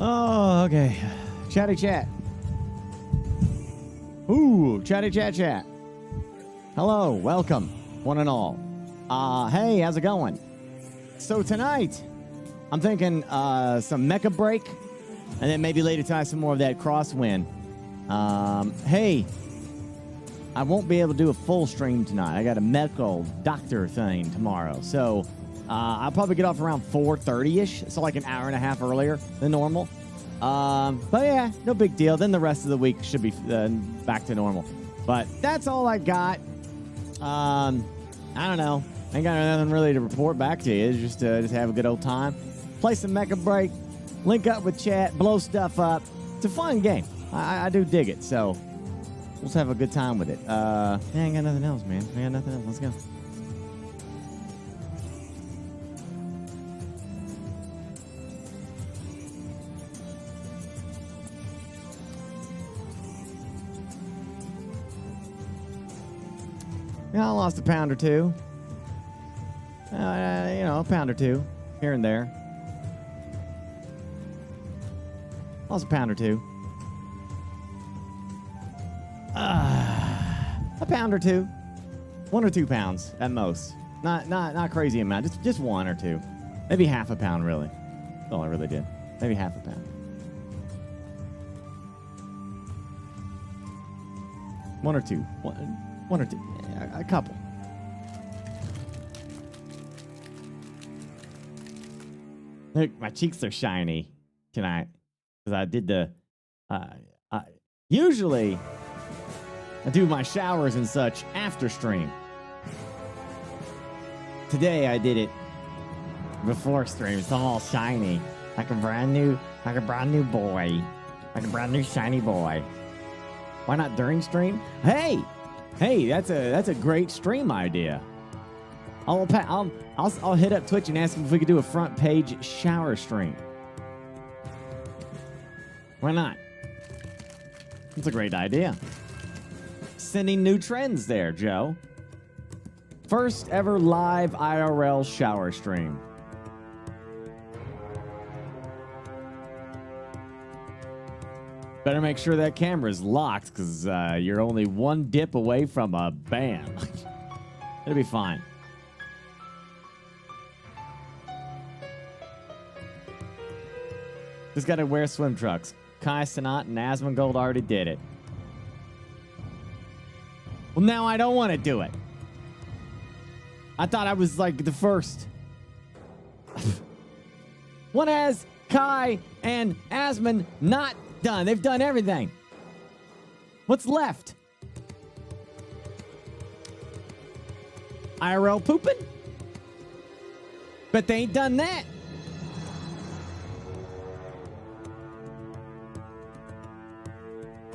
Oh, okay. Chatty chat. Ooh, chatty chat chat. Hello, welcome, one and all. Hey, how's it going? So tonight, I'm thinking some Mecha Break, and then maybe later tonight some more of that Crosswind. Hey, I won't be able to do a full stream tonight. I got a medical doctor thing tomorrow, so I'll probably get off around 4:30-ish, so like an hour and a half earlier than normal. But yeah, no big deal. Then the rest of the week should be back to normal. But that's all I got. I don't know. Ain't got nothing really to report back to you. Just have a good old time. Play some Mecha Break. Link up with chat. Blow stuff up. It's a fun game. I do dig it. So let's have a good time with it. I ain't got nothing else, man. I got nothing else. Let's go. Yeah, I lost a pound or two. A pound or two here and there. Lost a pound or two. A pound or two. 1 or 2 pounds at most. Not crazy amount. Just 1 or 2. Maybe half a pound, really. That's all I really did. Maybe half a pound. 1 or 2. One or two. A couple. Look, my cheeks are shiny tonight because I did the. Usually, I do my showers and such after stream. Today, I did it before stream, so I'm all shiny, like a brand new boy, like a brand new shiny boy. Why not during stream? Hey, that's a great stream idea. I'll hit up Twitch and ask them if we could do a front page shower stream. Why not? It's a great idea. Sending new trends there, Joe. First ever live IRL shower stream. Better make sure that camera's locked because you're only one dip away from a ban. It'll be fine. Just got to wear swim trunks. Kai Sanat and Asmongold already did it. Well, now I don't want to do it. I thought I was like the first. What has Kai and Asmon not done? They've done everything. What's left? IRL pooping? But they ain't done that.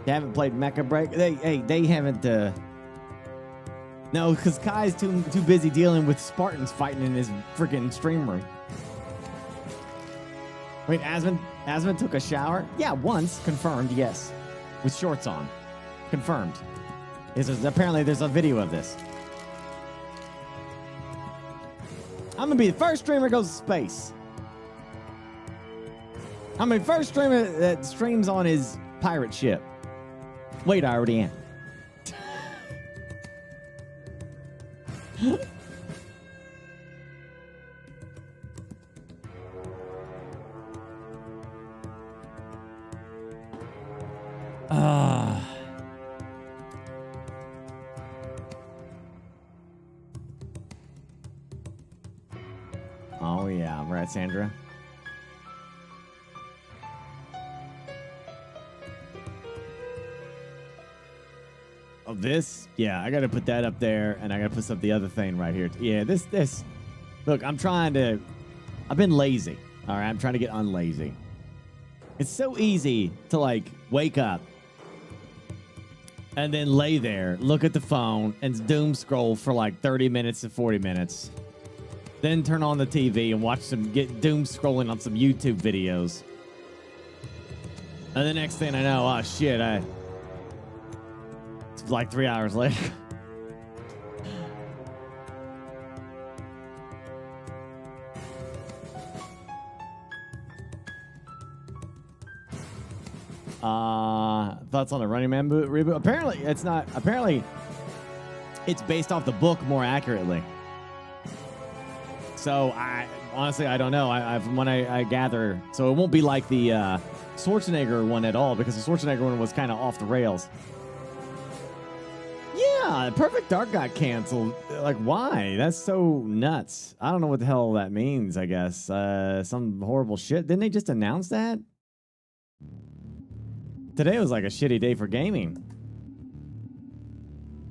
They haven't played Mecha Break. They haven't. No, because Kai's too busy dealing with Spartans fighting in his freaking stream room. Wait, Asmon took a shower? Yeah, once. Confirmed, yes. With shorts on. Confirmed. Apparently there's a video of this. I'm going to be the first streamer that goes to space. I'm the first streamer that streams on his pirate ship. Wait, I already am. Oh, yeah. I'm right, Sandra. Oh, this? Yeah, I got to put that up there, and I got to put the other thing right here. Yeah, this. Look, I've been lazy. All right, I'm trying to get unlazy. It's so easy to, like, wake up and then lay there, look at the phone, and doom scroll for, like, 30 minutes to 40 minutes. Then turn on the TV and get doom scrolling on some YouTube videos. And the next thing I know, oh, shit, it's like 3 hours later. Thoughts on the Running Man reboot? Apparently, it's not. Apparently, it's based off the book more accurately. So, honestly, I don't know. From what I gather, so it won't be like the Schwarzenegger one at all, because the Schwarzenegger one was kind of off the rails. Yeah, Perfect Dark got canceled. Like, why? That's so nuts. I don't know what the hell that means, I guess. Some horrible shit. Didn't they just announce that? Today was like a shitty day for gaming.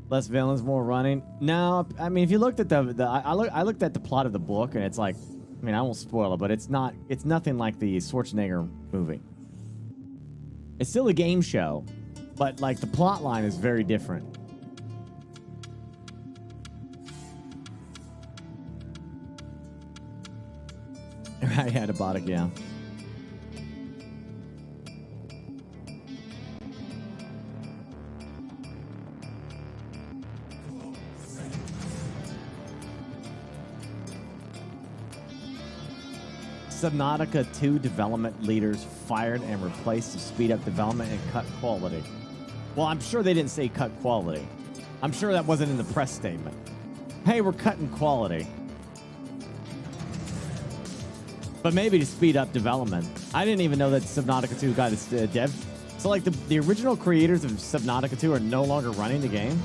Less villains, more running. No, I mean, if you looked at I looked at the plot of the book, and it's like, I mean, I won't spoil it, but it's nothing like the Schwarzenegger movie. It's still a game show, but like the plot line is very different. Right, antibiotic, yeah. Subnautica 2 development leaders fired and replaced to speed up development and cut quality. Well, I'm sure they didn't say cut quality. I'm sure that wasn't in the press statement. Hey, we're cutting quality. But maybe to speed up development. I didn't even know that Subnautica 2 got its dev. So, like, the original creators of Subnautica 2 are no longer running the game?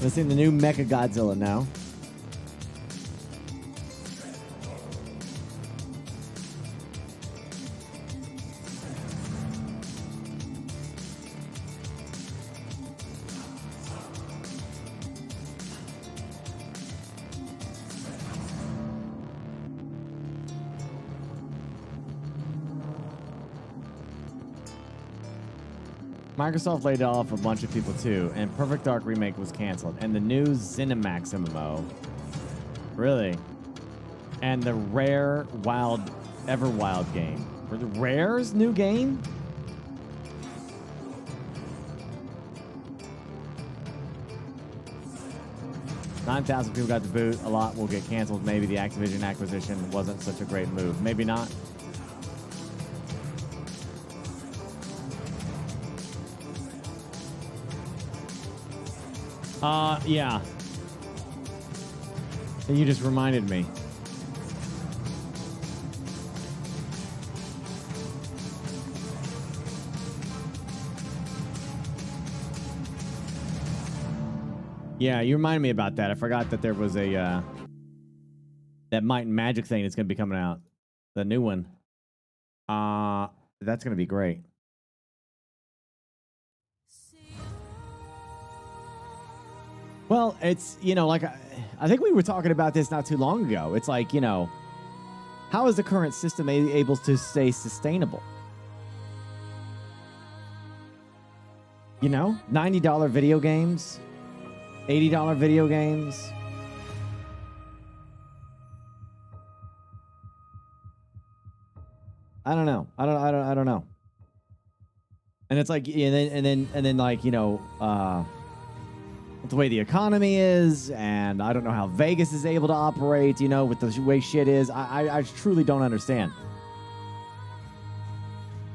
Let's see the new Mecha Godzilla now. Microsoft laid off a bunch of people too, and Perfect Dark Remake was canceled, and the new ZeniMax MMO. Really? And the Rare Wild Everwild game. Were the Rare's new game? $9,000 people got the boot. A lot will get canceled. Maybe the Activision acquisition wasn't such a great move. Maybe not. Yeah. And you just reminded me. Yeah, you reminded me about that. I forgot that there was a that Might and Magic thing that's going to be coming out. The new one. That's going to be great. Well, it's, you know, like, I think we were talking about this not too long ago. It's like, you know, how is the current system able to stay sustainable? You know, $90 video games, $80 video games. I don't know. I don't know. And it's like, and then like, you know, the way the economy is, and I don't know how Vegas is able to operate, you know, with the way shit is. I truly don't understand.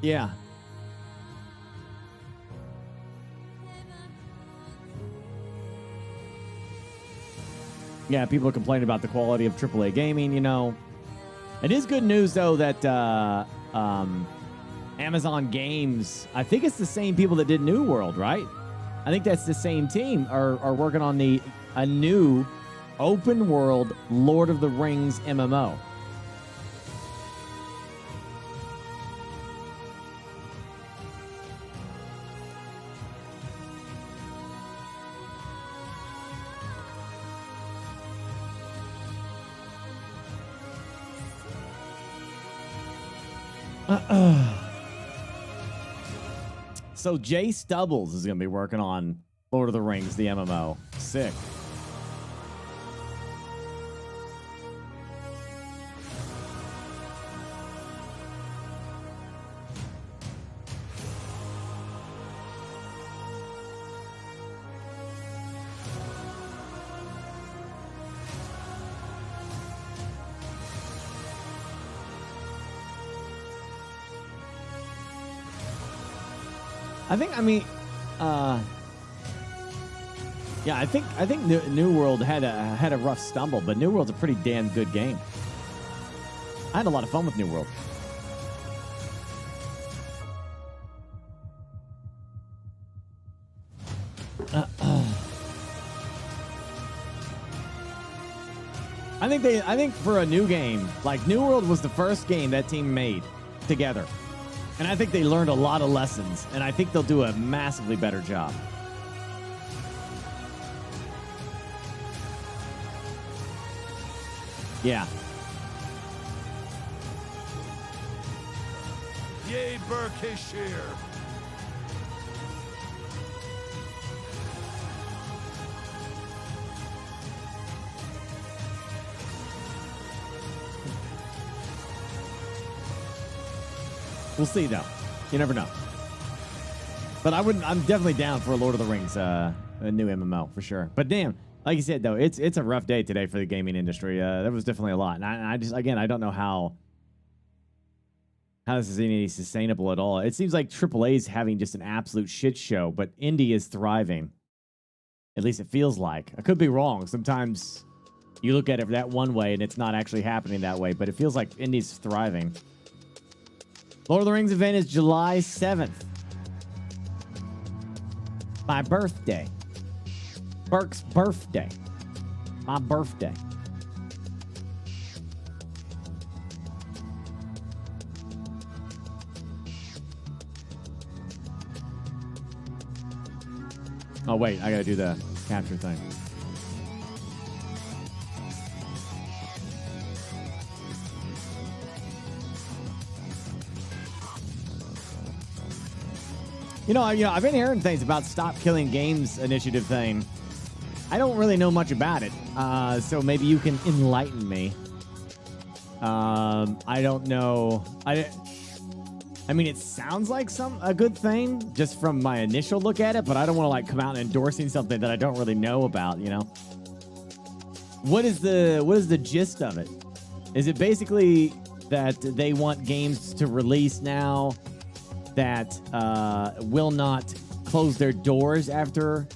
Yeah. Yeah, people are complaining about the quality of AAA gaming, you know. It is good news, though, that Amazon Games, I think it's the same people that did New World, right? I think that's the same team are working on a new open world Lord of the Rings MMO. So Jay Stubbles is going to be working on Lord of the Rings, the MMO. Sick. I mean, yeah, I think New World had a rough stumble, but New World's a pretty damn good game. I had a lot of fun with New World. I think for a new game, like New World was the first game that team made together. And I think they learned a lot of lessons, and I think they'll do a massively better job. Yeah. Yea, Burke his shear. We'll see, though. You never know. But I'm definitely down for a Lord of the Rings, a new MMO for sure. But damn, like you said though, it's a rough day today for the gaming industry. That was definitely a lot, and I just again I don't know how this is any sustainable at all. It seems like AAA is having just an absolute shit show, but indie is thriving. At least it feels like. I could be wrong. Sometimes you look at it that one way and it's not actually happening that way, but it feels like indie's thriving. Lord of the Rings event is July 7th. My birthday. Burke's birthday. My birthday. Oh, wait. I gotta do the capture thing. You know, I've been hearing things about Stop Killing Games initiative thing. I don't really know much about it, so maybe you can enlighten me. I don't know. I mean, it sounds like a good thing just from my initial look at it, but I don't want to like come out and endorsing something that I don't really know about. You know, what is the gist of it? Is it basically that they want games to release now that will not close their doors after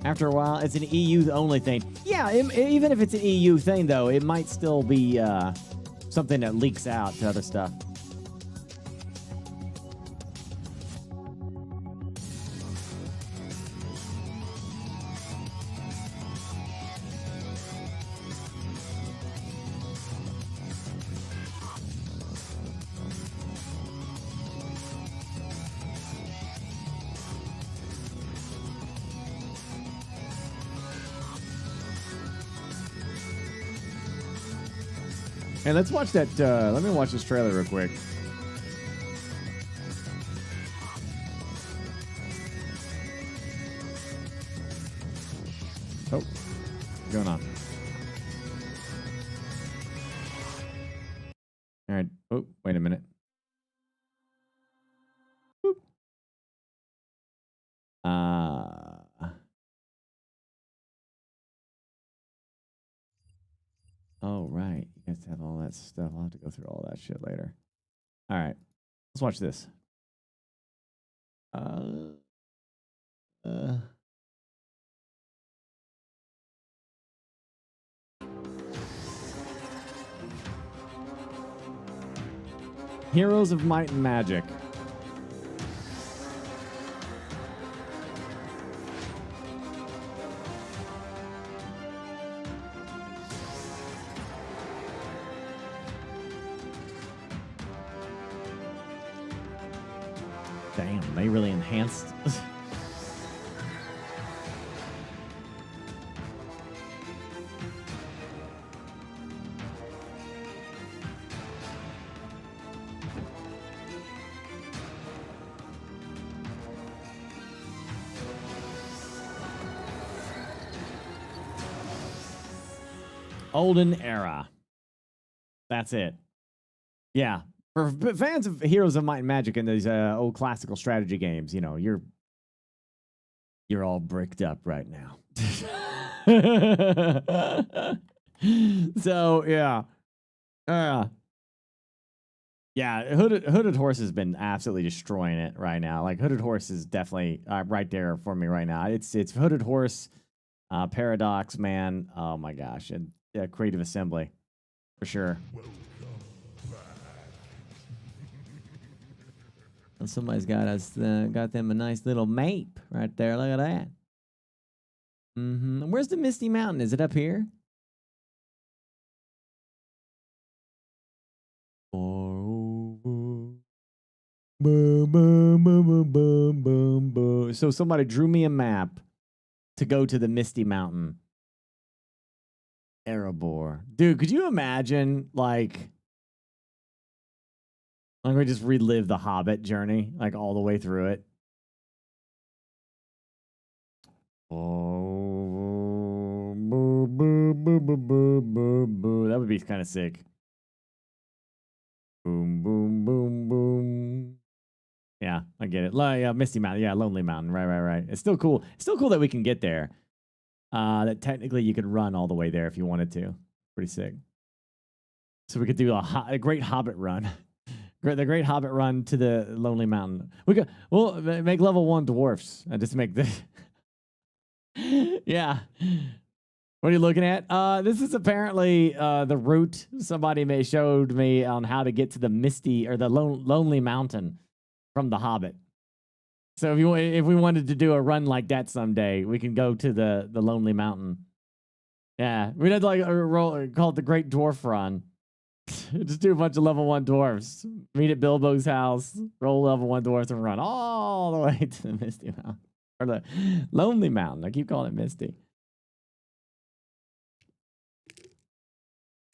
a while? It's an EU only thing. Yeah, even if it's an EU thing, though, it might still be something that leaks out to other stuff. Hey, let's watch that. Let me watch this trailer real quick. Oh, what's going on? All right. Oh, wait a minute. Boop. Oh, right. You guys have all that stuff. I'll have to go through all that shit later. All right. Let's watch this. Heroes of Might and Magic. Damn, they really enhanced. Olden era. That's it. Yeah. For fans of Heroes of Might and Magic and these old classical strategy games, you know, you're all bricked up right now. So, yeah. Yeah, Hooded Horse has been absolutely destroying it right now. Like Hooded Horse is definitely right there for me right now. It's Hooded Horse, Paradox, man. Oh my gosh, and Creative Assembly for sure. And somebody's got us got them a nice little map right there. Look at that. Where's the Misty Mountain? Is it up here? So somebody drew me a map to go to the Misty Mountain. Erebor. Dude, could you imagine, like we just relive the Hobbit journey, like all the way through it? Oh, that would be kind of sick. Boom, boom, boom, boom. Yeah, I get it. Misty Mountain. Yeah, Lonely Mountain. Right. It's still cool. It's still cool that we can get there. That technically you could run all the way there if you wanted to. Pretty sick. So we could do a Great Hobbit Run. The Great Hobbit Run to the Lonely Mountain. We'll make level 1 dwarfs and just make this. Yeah. What are you looking at? This is apparently the route somebody showed me on how to get to the Misty or the Lonely Mountain from the Hobbit. So if we wanted to do a run like that someday, we can go to the Lonely Mountain. Yeah, we'd have to call it the Great Dwarf Run. Just do a bunch of level 1 dwarfs. Meet at Bilbo's house, roll level 1 dwarfs, and run all the way to the Misty Mountain. Or the Lonely Mountain. I keep calling it Misty.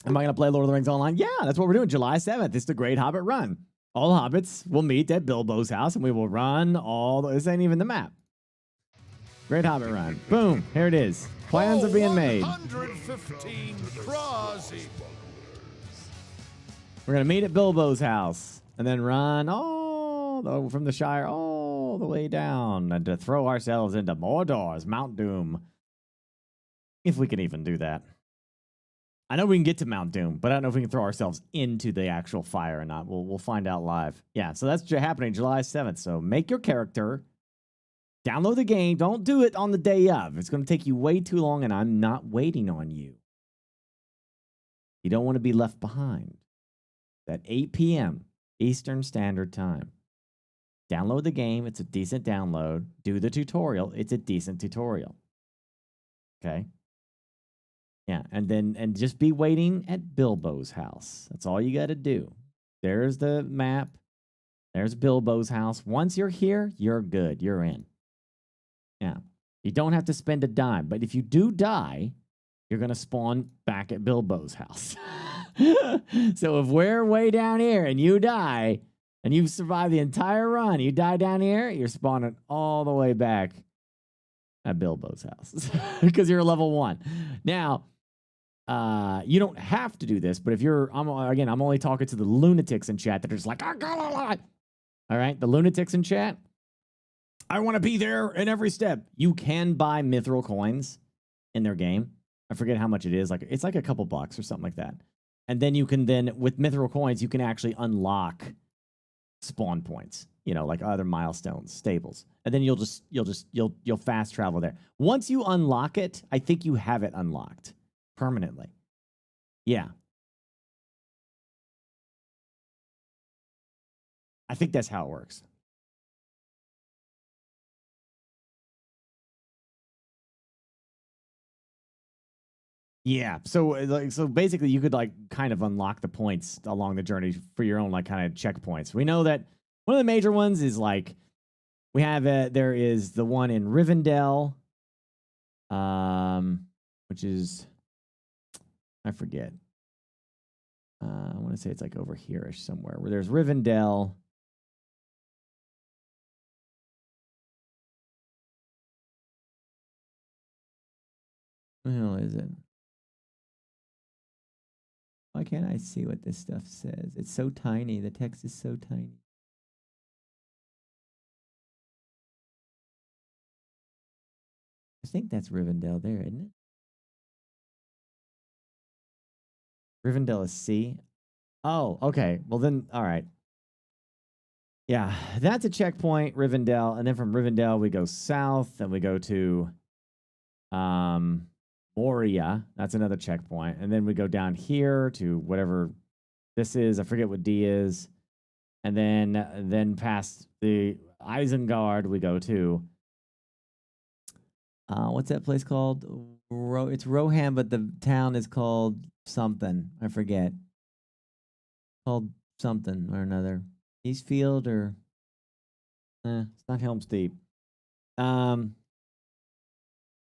Am I going to play Lord of the Rings Online? Yeah, that's what we're doing. July 7th. It's the Great Hobbit Run. All hobbits will meet at Bilbo's house, and we will run this ain't even the map. Great Hobbit Run. Boom. Here it is. Plans are being made. 115 crossy. We're going to meet at Bilbo's house and then run from the Shire all the way down and to throw ourselves into Mordor's Mount Doom. If we can even do that. I know we can get to Mount Doom, but I don't know if we can throw ourselves into the actual fire or not. We'll find out live. Yeah, so that's happening July 7th. So make your character, download the game. Don't do it on the day of. It's going to take you way too long, and I'm not waiting on you. You don't want to be left behind. At 8 p.m. Eastern Standard Time. Download the game. It's a decent download. Do the tutorial. It's a decent tutorial. Okay? Yeah, and just be waiting at Bilbo's house. That's all you got to do. There's the map. There's Bilbo's house. Once you're here, you're good. You're in. Yeah. You don't have to spend a dime. But if you do die, you're going to spawn back at Bilbo's house. So if we're way down here and you die, and you've survived the entire run, you die down here, you're spawning all the way back at Bilbo's house. Because you're level 1. Now, you don't have to do this, but if you're, I'm only talking to the lunatics in chat that are just like, all right, the lunatics in chat, I want to be there in every step. You can buy mithril coins in their game. I forget how much it is. It's like a couple bucks or something like that. And then you can with mithril coins, you can actually unlock spawn points, like other milestones, stables. And then you'll fast travel there. Once you unlock it, I think you have it unlocked permanently. Yeah. I think that's how it works. Yeah. So basically you could kind of unlock the points along the journey for your own kind of checkpoints. We know that one of the major ones is we have there is the one in Rivendell, which is I forget. I want to say it's over here-ish somewhere where there's Rivendell. What the hell is it? Why can't I see what this stuff says? It's so tiny. The text is so tiny. I think that's Rivendell there, isn't it? Rivendell is C. Oh, okay. Well then, all right. Yeah, that's a checkpoint, Rivendell, and then from Rivendell we go south, and we go to Moria. That's another checkpoint, and then we go down here to whatever this is. I forget what D is, and then past the Isengard we go to. What's that place called? It's Rohan, but the town is called something. I forget. Called something or another. Eastfield or it's not Helm's Deep.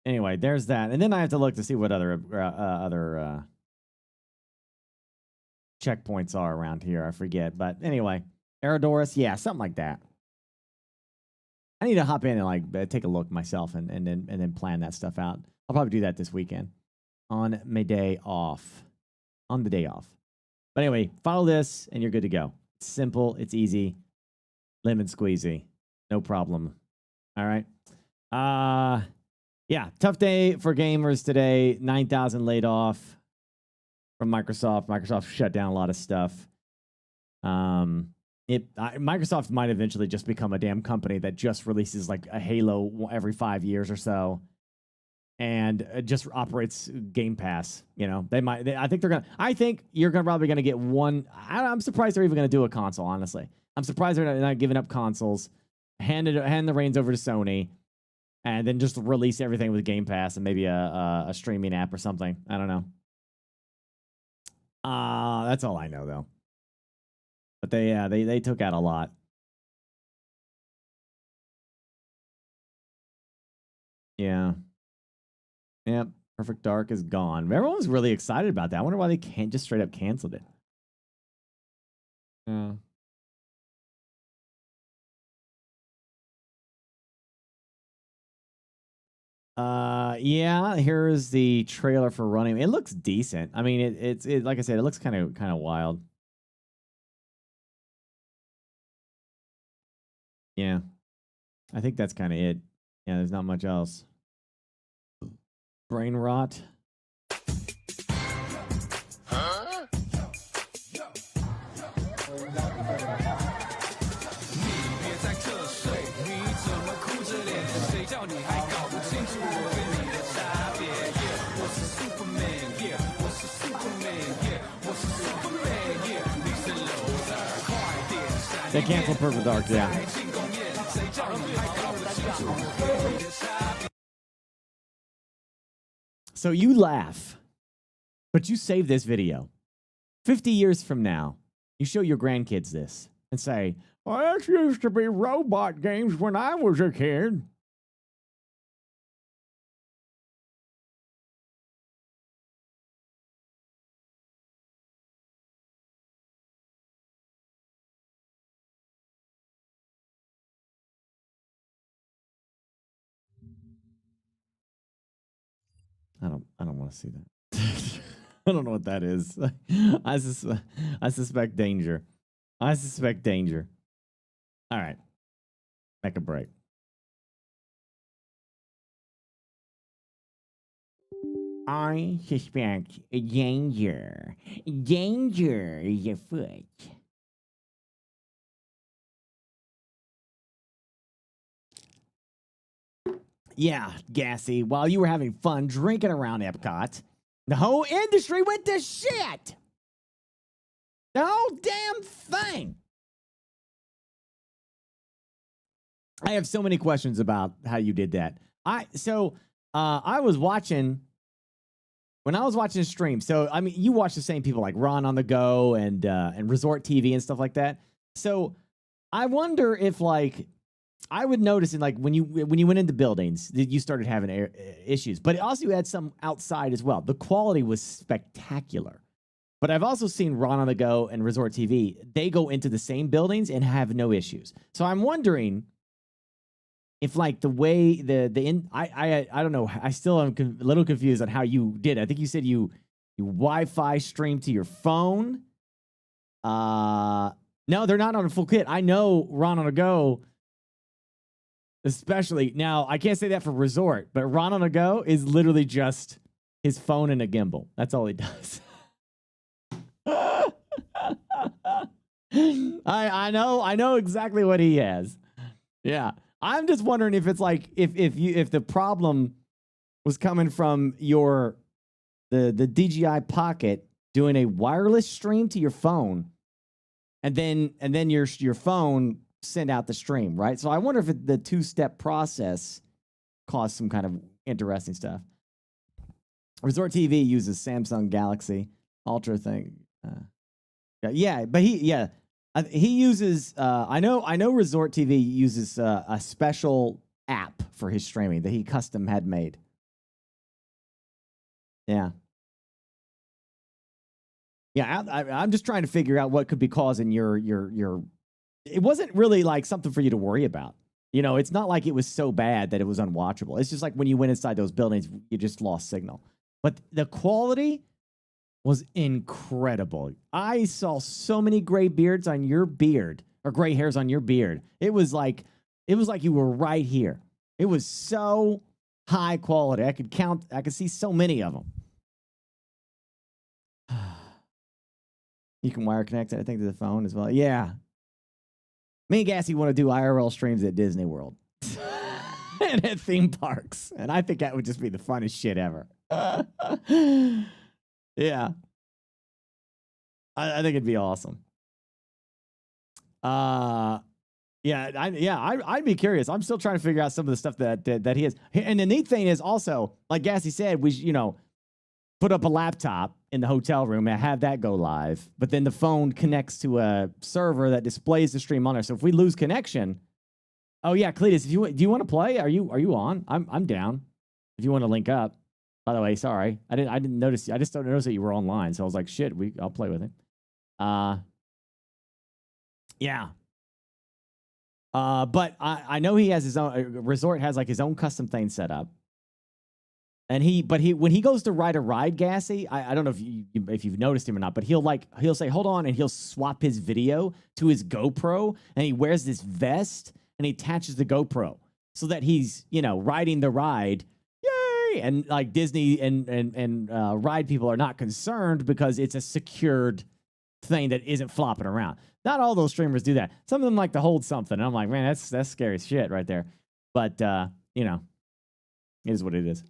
Anyway, there's that, and then I have to look to see what other checkpoints are around here. I forget, but anyway, Eridorus, yeah, something like that. I need to hop in and like take a look myself and then plan that stuff out. I'll probably do that this weekend on my day off. On the day off. But anyway, follow this and you're good to go. It's simple, it's easy, lemon squeezy, no problem. All right. Yeah, tough day for gamers today. 9,000 laid off from Microsoft. Microsoft shut down a lot of stuff. Microsoft might eventually just become a damn company that just releases like a Halo every 5 years or so, and just operates Game Pass. You know, I think you're probably gonna get one. I'm surprised they're even gonna do a console. Honestly, I'm surprised they're not giving up consoles. Hand the reins over to Sony, and then just release everything with Game Pass and maybe a streaming app or something. I don't know. That's all I know though. But they took out a lot. Yeah. Yep. Perfect Dark is gone. Everyone was really excited about that. I wonder why they can't just straight up canceled it. Yeah. Yeah, here's the trailer for Running. It looks decent. I mean, it's like I said, it looks kind of wild. Yeah. I think that's kind of it. Yeah, there's not much else. Brain rot. They canceled Perfect Dark, yeah. So you laugh, but you save this video. 50 years from now, you show your grandkids this and say, well, this used to be robot games when I was a kid. I don't want to see that. I don't know what that is. I suspect danger. I suspect danger. All right. Mecha Break. I suspect danger. Danger is afoot. Yeah, Gassy, while you were having fun drinking around Epcot, the whole industry went to shit. The whole damn thing. I have so many questions about how you did that. I was watching, when I was watching stream, so I mean you watch the same people like Ron on the Go and Resort TV and stuff like that. So I wonder if like I would notice in like when you went into buildings, you started having issues, but also you had some outside as well. The quality was spectacular. But I've also seen Ron on the Go and Resort TV. They go into the same buildings and have no issues. So I'm wondering if like the way I don't know. I still am a little confused on how you did. I think you said you Wi-Fi streamed to your phone. No, they're not on a full kit. I know Ron on the Go. Especially now, I can't say that for Resort, but Ron on a Go is literally just his phone and a gimbal. That's all he does. I know exactly what he has. Yeah. I'm just wondering if it's like if the problem was coming from the DJI Pocket doing a wireless stream to your phone, and then your phone send out the stream, right? So I wonder if the two-step process caused some kind of interesting stuff. Resort TV uses Samsung Galaxy Ultra thing. But he uses. I know Resort TV uses a special app for his streaming that he custom had made. Yeah. Yeah, I'm just trying to figure out what could be causing your. It wasn't really like something for you to worry about. You know, it's not like it was so bad that it was unwatchable. It's just like when you went inside those buildings, you just lost signal. But the quality was incredible. I saw so many gray beards on your beard, or gray hairs on your beard. It was like you were right here. It was so high quality. I could see so many of them. You can wire connect it, I think, to the phone as well. Yeah. Me and Gassy want to do IRL streams at Disney World and at theme parks. And I think that would just be the funnest shit ever. Yeah. I think it'd be awesome. I'd be curious. I'm still trying to figure out some of the stuff that he has. And the neat thing is also, like Gassy said, we put up a laptop in the hotel room and have that go live. But then the phone connects to a server that displays the stream on there. So if we lose connection, oh yeah, Cletus, do you want to play? Are you on? I'm down. If you want to link up. By the way, sorry, I didn't notice. I just don't notice that you were online. So I was like, shit, I'll play with him. Yeah. But I know he has his own resort has like his own custom thing set up. And when he goes to ride a ride, Gassy, I don't know if you've noticed him or not, but he'll say, hold on, and he'll swap his video to his GoPro, and he wears this vest and he attaches the GoPro so that he's, riding the ride. Yay! And like Disney and ride people are not concerned because it's a secured thing that isn't flopping around. Not all those streamers do that. Some of them like to hold something. And I'm like, man, that's scary shit right there. But it is what it is.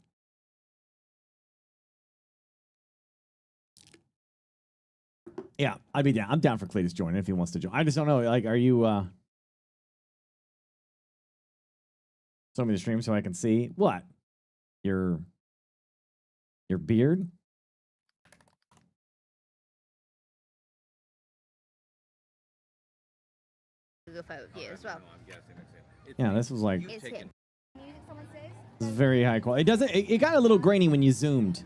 Yeah, I'd be down. I'm down for Cletus joining if he wants to join. I just don't know. Like, are you show me the stream so I can see what? Your beard? Google photo here as well. Yeah, this was like It's him. this is very high quality. It got a little grainy when you zoomed.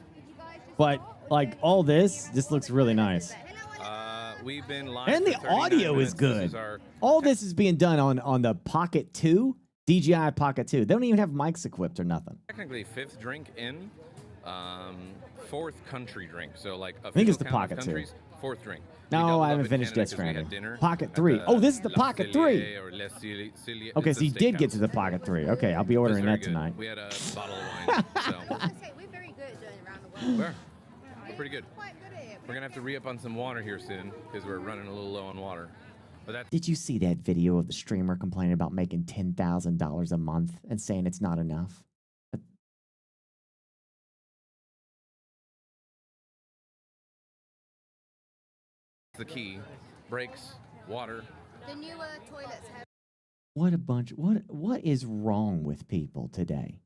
But like all this looks really nice. We've been live and the audio is good. All this is being done on the Pocket 2, DJI Pocket 2. They don't even have mics equipped or nothing. Technically fifth drink in, fourth country drink. So like I think it's the Pocket 2. Fourth drink. No, I haven't finished Death Stranding. Pocket 3. Oh, this is the Pocket 3. Okay, so you did get to the Pocket 3. Okay, I'll be ordering that tonight. We had a bottle of wine. So. We're very good at doing around the world. We're pretty good. We're going to have to re-up on some water here soon because we're running a little low on water. But did you see that video of the streamer complaining about making $10,000 a month and saying it's not enough? The key. Brakes, water. The newer toilets have... What is wrong with people today?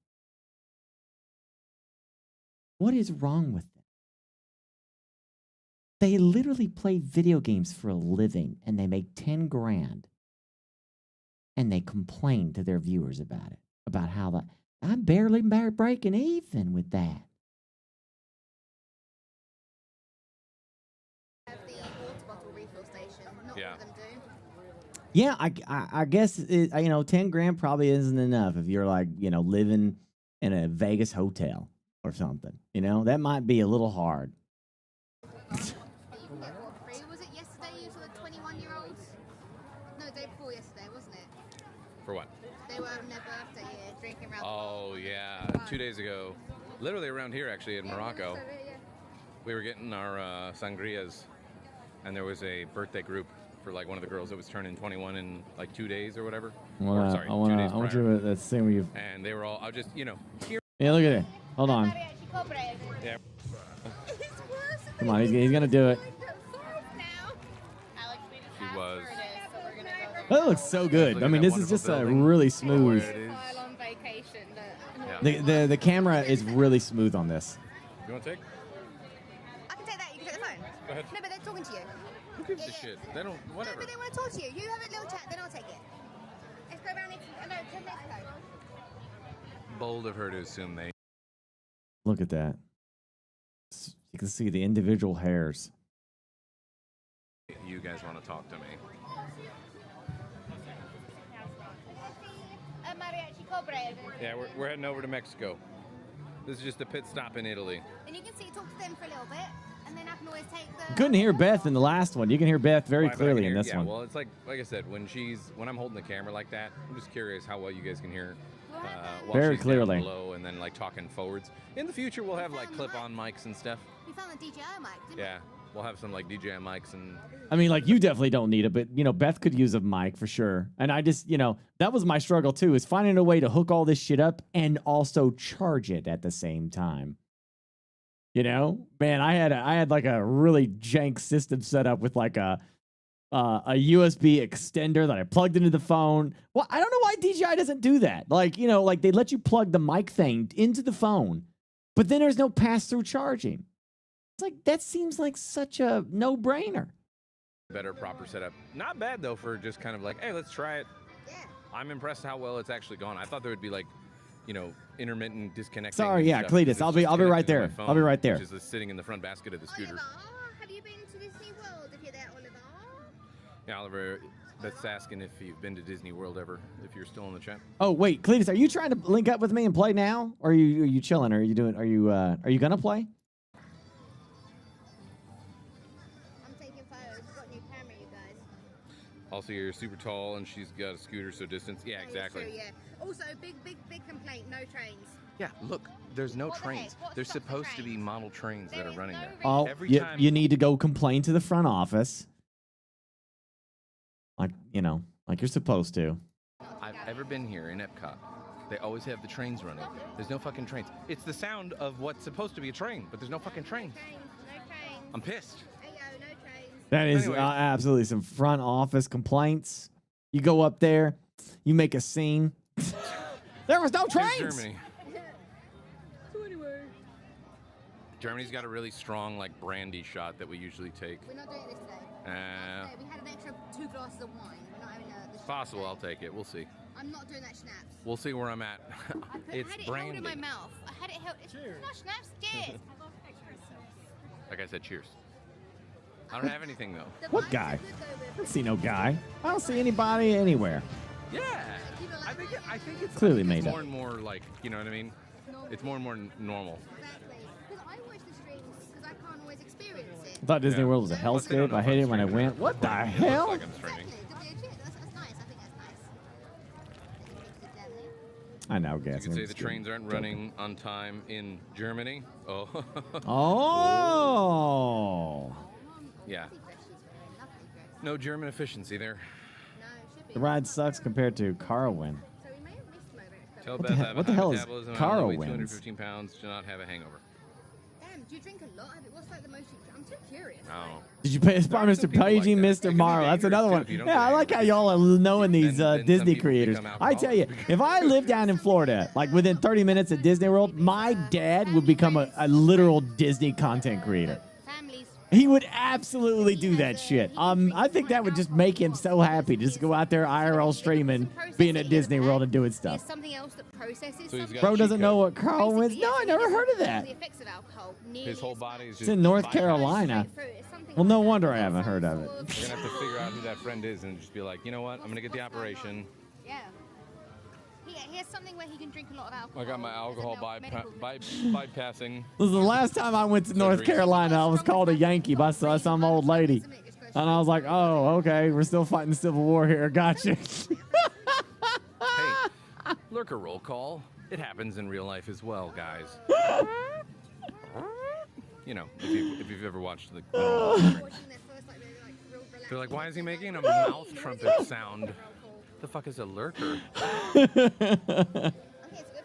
What is wrong with them? They literally play video games for a living and they make 10 grand and they complain to their viewers about it, about how I'm barely breaking even with that. Have the water bottle refill station. Not all of them do. Yeah, I guess 10 grand probably isn't enough if you're like, living in a Vegas hotel or something. That might be a little hard. Was it yesterday you saw the 21-year-olds? No, the day before yesterday, wasn't it? For what? They were having their birthday here, drinking around Oh, yeah. 2 days ago. Literally around here, actually, in Morocco. We were getting our sangrias, and there was a birthday group for like one of the girls that was turning 21 in like 2 days or whatever. I Or, sorry, 2 days want prior. you to see where you. And they were all, I just, you know, here. Yeah, look at it. Hold on. Yeah. Come on, he's gonna do it. She was. That looks so good. I mean, this is just a really smooth. The camera is really smooth on this. You want to take? I can take that. You can take the phone. Go ahead. No, but they're talking to you. Who gives a shit? They don't, No, whatever. but they want to talk to you. You have a little chat, then I'll take it. Let's go around to Mexico. Bold of her to assume they. Look at that. You can see the individual hairs. You guys want to talk to me? Yeah, we're heading over to Mexico. This is just a pit stop in Italy. And you can see, talk to them for a little bit, and then I can always take the. Couldn't hear Beth in the last one. You can hear Beth very But I clearly can in hear- this yeah, one. well, it's like I said, when I'm holding the camera like that, I'm just curious how well you guys can hear. While Very she's clearly. down below and then like talking forwards. In the future, we'll have like clip-on mics and stuff. We found the DJI mic, didn't Yeah, we'll have some like DJI mics and. I mean, like, you definitely don't need it, but, you know, Beth could use a mic for sure. And I just, you know, that was my struggle too, is finding a way to hook all this shit up and also charge it at the same time. You know, man, I had like a really jank system set up with like a USB extender that I plugged into the phone. Well, I don't know why DJI doesn't do that. Like, you know, like they let you plug the mic thing into the phone, but then there's no pass-through charging. It's like, that seems like such a no-brainer. Better proper setup. Not bad though for just kind of like, hey, let's try it. Yeah. I'm impressed how well it's actually gone. I thought there would be like, you know, intermittent disconnecting. Sorry, and yeah, stuff, Cletus, 'cause it's I'll be just right connected to there. my phone, I'll be right there. Which is just sitting in the front basket of the scooter. Oliver, have you been to Disney World? If you're there, Oliver. Yeah, Oliver, that's asking if you've been to Disney World ever. If you're still in the chat. Oh, wait, Cletus, are you trying to link up with me and play now? Or are you chilling? Or are you gonna play? I'm taking photos. We've got a new camera, you guys. Also, you're super tall and she's got a scooter, so distance. Yeah, exactly. True, yeah. Also, big complaint. No trains. Yeah, look, there's no What the trains. heck? What's There's stopped the supposed to be trains? model trains that There are is running no there. reason. Oh, Every you, time- you need to go complain to the front office. Like, you know, like you're supposed to. I've ever been here in Epcot. They always have the trains running. There's no fucking trains. It's the sound of what's supposed to be a train, but there's no fucking trains. No trains. I'm pissed. Hey, yo, no trains. That is Anyways. absolutely some front office complaints. You go up there, you make a scene. There was no Here's trains. Germany. Germany's got a really strong, like, brandy shot that we usually take. We're not doing this today. Uh, We had an extra 2 glasses of wine. We're not having the possible, schnapps I'll today. take it. We'll see. I'm not doing that schnapps. We'll see where I'm at. I It's had it brandy. held in my mouth. I had it held. It's not schnapps. Cheers. Like I said, cheers. I don't have anything, though. The What vibes guy? are good, though, I don't see no guy. I don't see anybody anywhere. Yeah. People I like think it's Clearly it's made more up. and more, like, you know what I mean? It's more and more normal. Exactly. Because I watch the streams because I can't always experience it. I thought Disney Yeah. World was a Plus, they don't hellscape. know I if hated I'm it when I streaming went. or What the not. It hell? looks like I'm streaming. Exactly. That's nice. I think that's nice. I know, You guess. could say the trains aren't running on time in Germany. Oh. Oh. Yeah. No German efficiency there. No, it should be. The ride sucks compared to Carlwind. So we may have missed him over it. Tell What the Beth he- I have what a the high hell is metabolism, I Carl only weigh wins? 215 pounds, do not have a hangover. Damn, do you drink a lot? What's like the most you I'm too curious. Oh. Did you pay by There are some Mr. people like Paging, that. It Mr. can be Morrow? That's dangerous, another too, one. if you don't Yeah, get I like how angry. y'all are knowing these Then some Disney people creators. become I tell you, alcoholics. if I lived down in Florida, like within 30 minutes at Disney World, my dad would become a literal Disney content creator. Families. He would absolutely do that shit. I think that would just make him so happy to just go out there IRL streaming, being at Disney World and doing There's stuff. something else that processes So he's something. got Bro cheat doesn't know code. what Carl wins. Basically, No, I yes, never he heard of doesn't that. feel the effects of alcohol nearly His whole as body is much. just. in North bypassed. Carolina. Straight through. It's something Well, no like that. wonder I It's haven't some heard of sort it. We're gonna have to figure out who that friend is and just be like, you know what? I'm gonna get the operation. Yeah. He has something where he can drink a lot of alcohol. I got my There's a alcohol medical- bypassing. This is the last time I went to North Carolina. I was called a Yankee by some old lady. And I was like, oh, okay, we're still fighting the Civil War here. Gotcha. Hey, lurker roll call. It happens in real life as well, guys. You know, if you've ever watched the. Watching their first, like, really, like, real They're like, why is he making a mouth trumpet sound? The fuck is a lurker? Okay, so good photos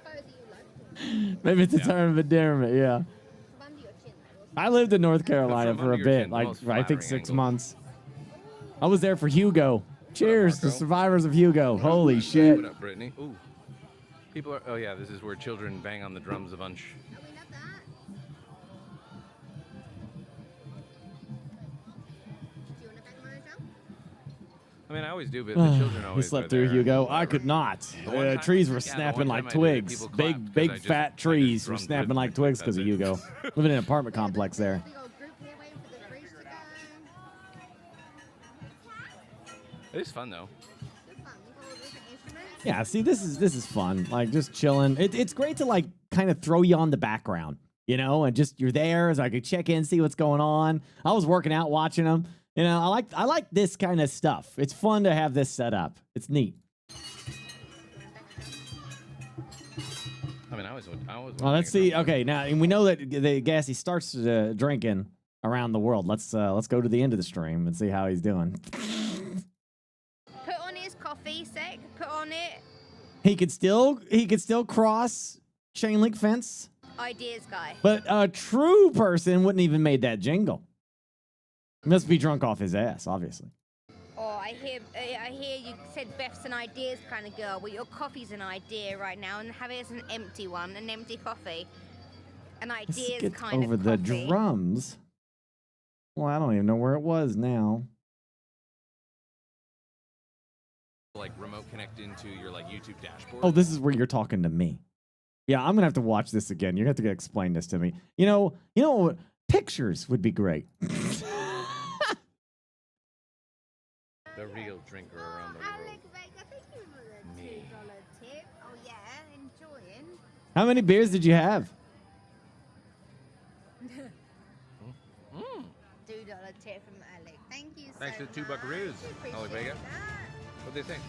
that you like. Maybe it's a term of endearment, yeah. From under your chin. I lived in North Carolina From for a under your bit, chin, the like most I think flattering 6 angle. months. I was there for Hugo. Cheers to Marco? survivors of Hugo. Holy shit. What up, Brittany? Ooh. People are. Oh yeah, this is where children bang on the drums a bunch. Oh, we love that. Do you want to bang my drum? I mean, I always do, but the children He always. slept are through there. Hugo. I Whatever. could not. The one time- Trees were yeah, the snapping one like time I did it, twigs. people Big, clapped big, 'cause I just- fat I trees just were drummed snapping like rhythmically, twigs because of that's Hugo. it. Living in an apartment complex there. Big old group here waiting for the bridge to go. It's fun though. Good fun. You got all the different instruments. Yeah, see, this is fun. Like just chilling. It's great to like kind of throw you on the background, you know, and just you're there so I could check in, see what's going on. I was working out, watching them. You know, I like this kind of stuff. It's fun to have this set up. It's neat. I mean, I always. Well, let's see. Okay, now and we know that the Gassy starts drinking around the world. Let's go to the end of the stream and see how he's doing. Put on his coffee sec. Put on it. He could still cross chain link fence, Ideas guy. but a true person wouldn't even made that jingle. He must be drunk off his ass, obviously. Oh, I hear you said Beth's an ideas kind of girl. Well, your coffee's an idea right now, and have it as an empty one, an empty coffee. An Let's ideas get kind over of the coffee. drums. Well, I don't even know where it was now. like remote connect into your like YouTube dashboard. Oh, this is where you're talking to me. Yeah, I'm gonna have to watch this again. You're gonna have to explain this to me. You know, pictures would be great. The real drinker around the world. Alex Vega, thank you for the $2 tip. Oh yeah, enjoying. How many beers did you have? $2 tip from Alex. Thank you so Thanks for much. the $2 Appreciate Alex Vega. that. What they think?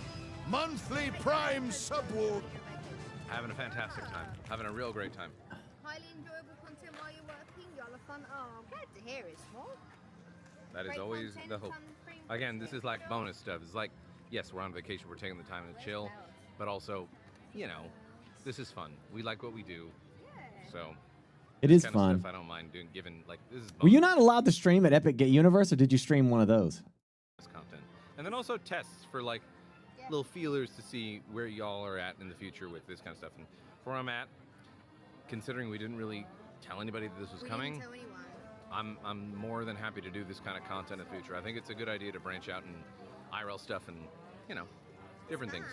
Monthly Prime Subwool. Having a fantastic time. Having a real great time. Highly enjoyable content while you're working. Y'all are fun. Oh, I'm glad to hear it, Small. That is Great always content, the hope. fun, free Again, this is like show. bonus stuff. It's like, yes, we're on vacation, we're taking the time to chill, but also, you know, this is fun. We like what we do, so It this is kind of fun. stuff I don't mind doing. Given like this is Were you bonus not allowed to stream at Epic Universe, or did you stream one of those? content, and then also tests for like little feelers to see where y'all are at in the future with this kind of stuff. And where I'm at, considering we didn't really tell anybody that this was We coming, didn't tell anyone. I'm more than happy to do this kind of content in the future. I think it's a good idea to branch out and IRL stuff and, you know, different things.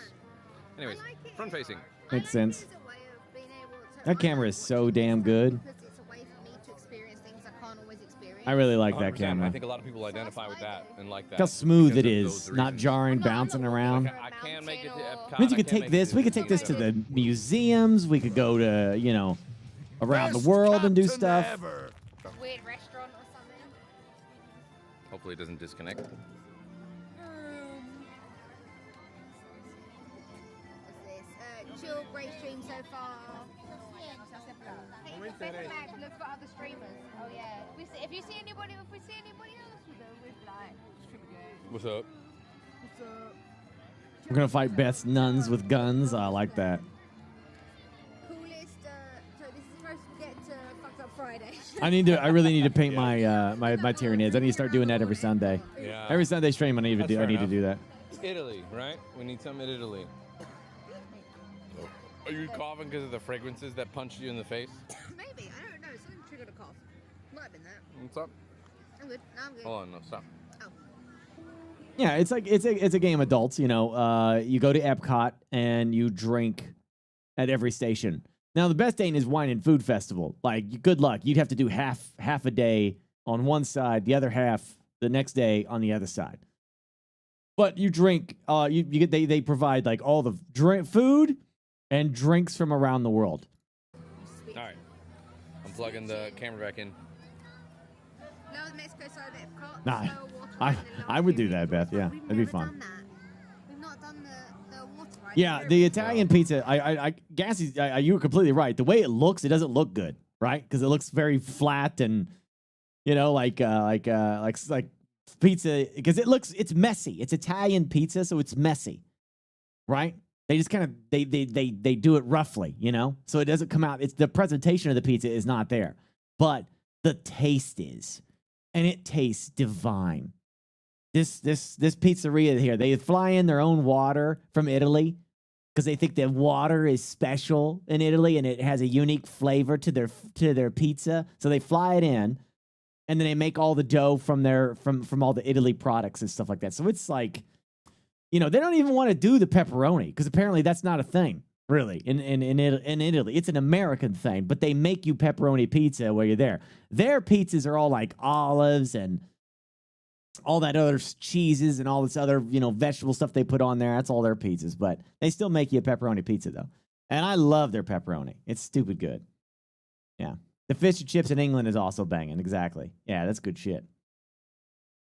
Anyways, I like it. front facing. Makes I like it sense. as a way of being able to That camera is so damn good. Because it's a way for me to experience things I can't always experience. I really like that 100%. camera. I think a lot of people identify with that and like that. Look how smooth because it of is, those not reasons. jarring, I'm not bouncing looking around. for a I can make it to mountain or- Epcot. Means you I could can't take make it this. We could take this to Disneyland. the museums. We could go to, you know, around the Best world and do captain stuff. ever. Weird restaurant or something. Hopefully it doesn't disconnect. What's this? Chill, great stream so far. Hey, BurkeBlack, look for other streamers. Oh yeah. If you see anybody else with like stream again. What's up? What's up? We're gonna fight Beth's nuns with guns. I like that. Coolest. So this is supposed to get to Fucked Up Friday. I really need to paint my my Tyranids. I need to start doing that every Sunday. Yeah. Every Sunday stream, I need to That's do. I fair need to enough. do that. Italy, right? We need some in Italy. Are you coughing because of the fragrances that punched you in the face? Maybe. I don't know. Something triggered a cough. Might have been that. What's up? I'm good. No, I'm good. Hold on, no, stop. Oh. Yeah, it's like it's a game adults. You know, you go to Epcot and you drink at every station. Now the best ain't is wine and food festival. Like, good luck. You'd have to do half a day on one side, the other half the next day on the other side. But you drink. You get they provide like all the food and drinks from around the world. All right. I'm plugging the camera back in. No, the Mexico side of Epcot. Nah, so water I- ride and I would do luxury. that, Beth, yeah. We've That'd be never fun. Done that. We've not done the water ride. Yeah, Very the well. Italian pizza. Gassy, you were completely right. The way it looks, it doesn't look good, right? Because it looks very flat and, you know, like pizza because it's messy. It's Italian pizza, so it's messy, right? They just kind of they do it roughly, you know, so it doesn't come out. It's the presentation of the pizza is not there, but the taste is, and it tastes divine. This pizzeria here, they fly in their own water from Italy because they think that water is special in Italy and it has a unique flavor to their pizza. So they fly it in, and then they make all the dough from all the Italy products and stuff like that. So it's like, you know, they don't even want to do the pepperoni because apparently that's not a thing, really, in Italy. It's an American thing, but they make you pepperoni pizza while you're there. Their pizzas are all like olives and all that other cheeses and all this other, you know, vegetable stuff they put on there. That's all their pizzas, but they still make you a pepperoni pizza, though. And I love their pepperoni. It's stupid good. Yeah. The fish and chips in England is also banging. Exactly. Yeah, that's good shit.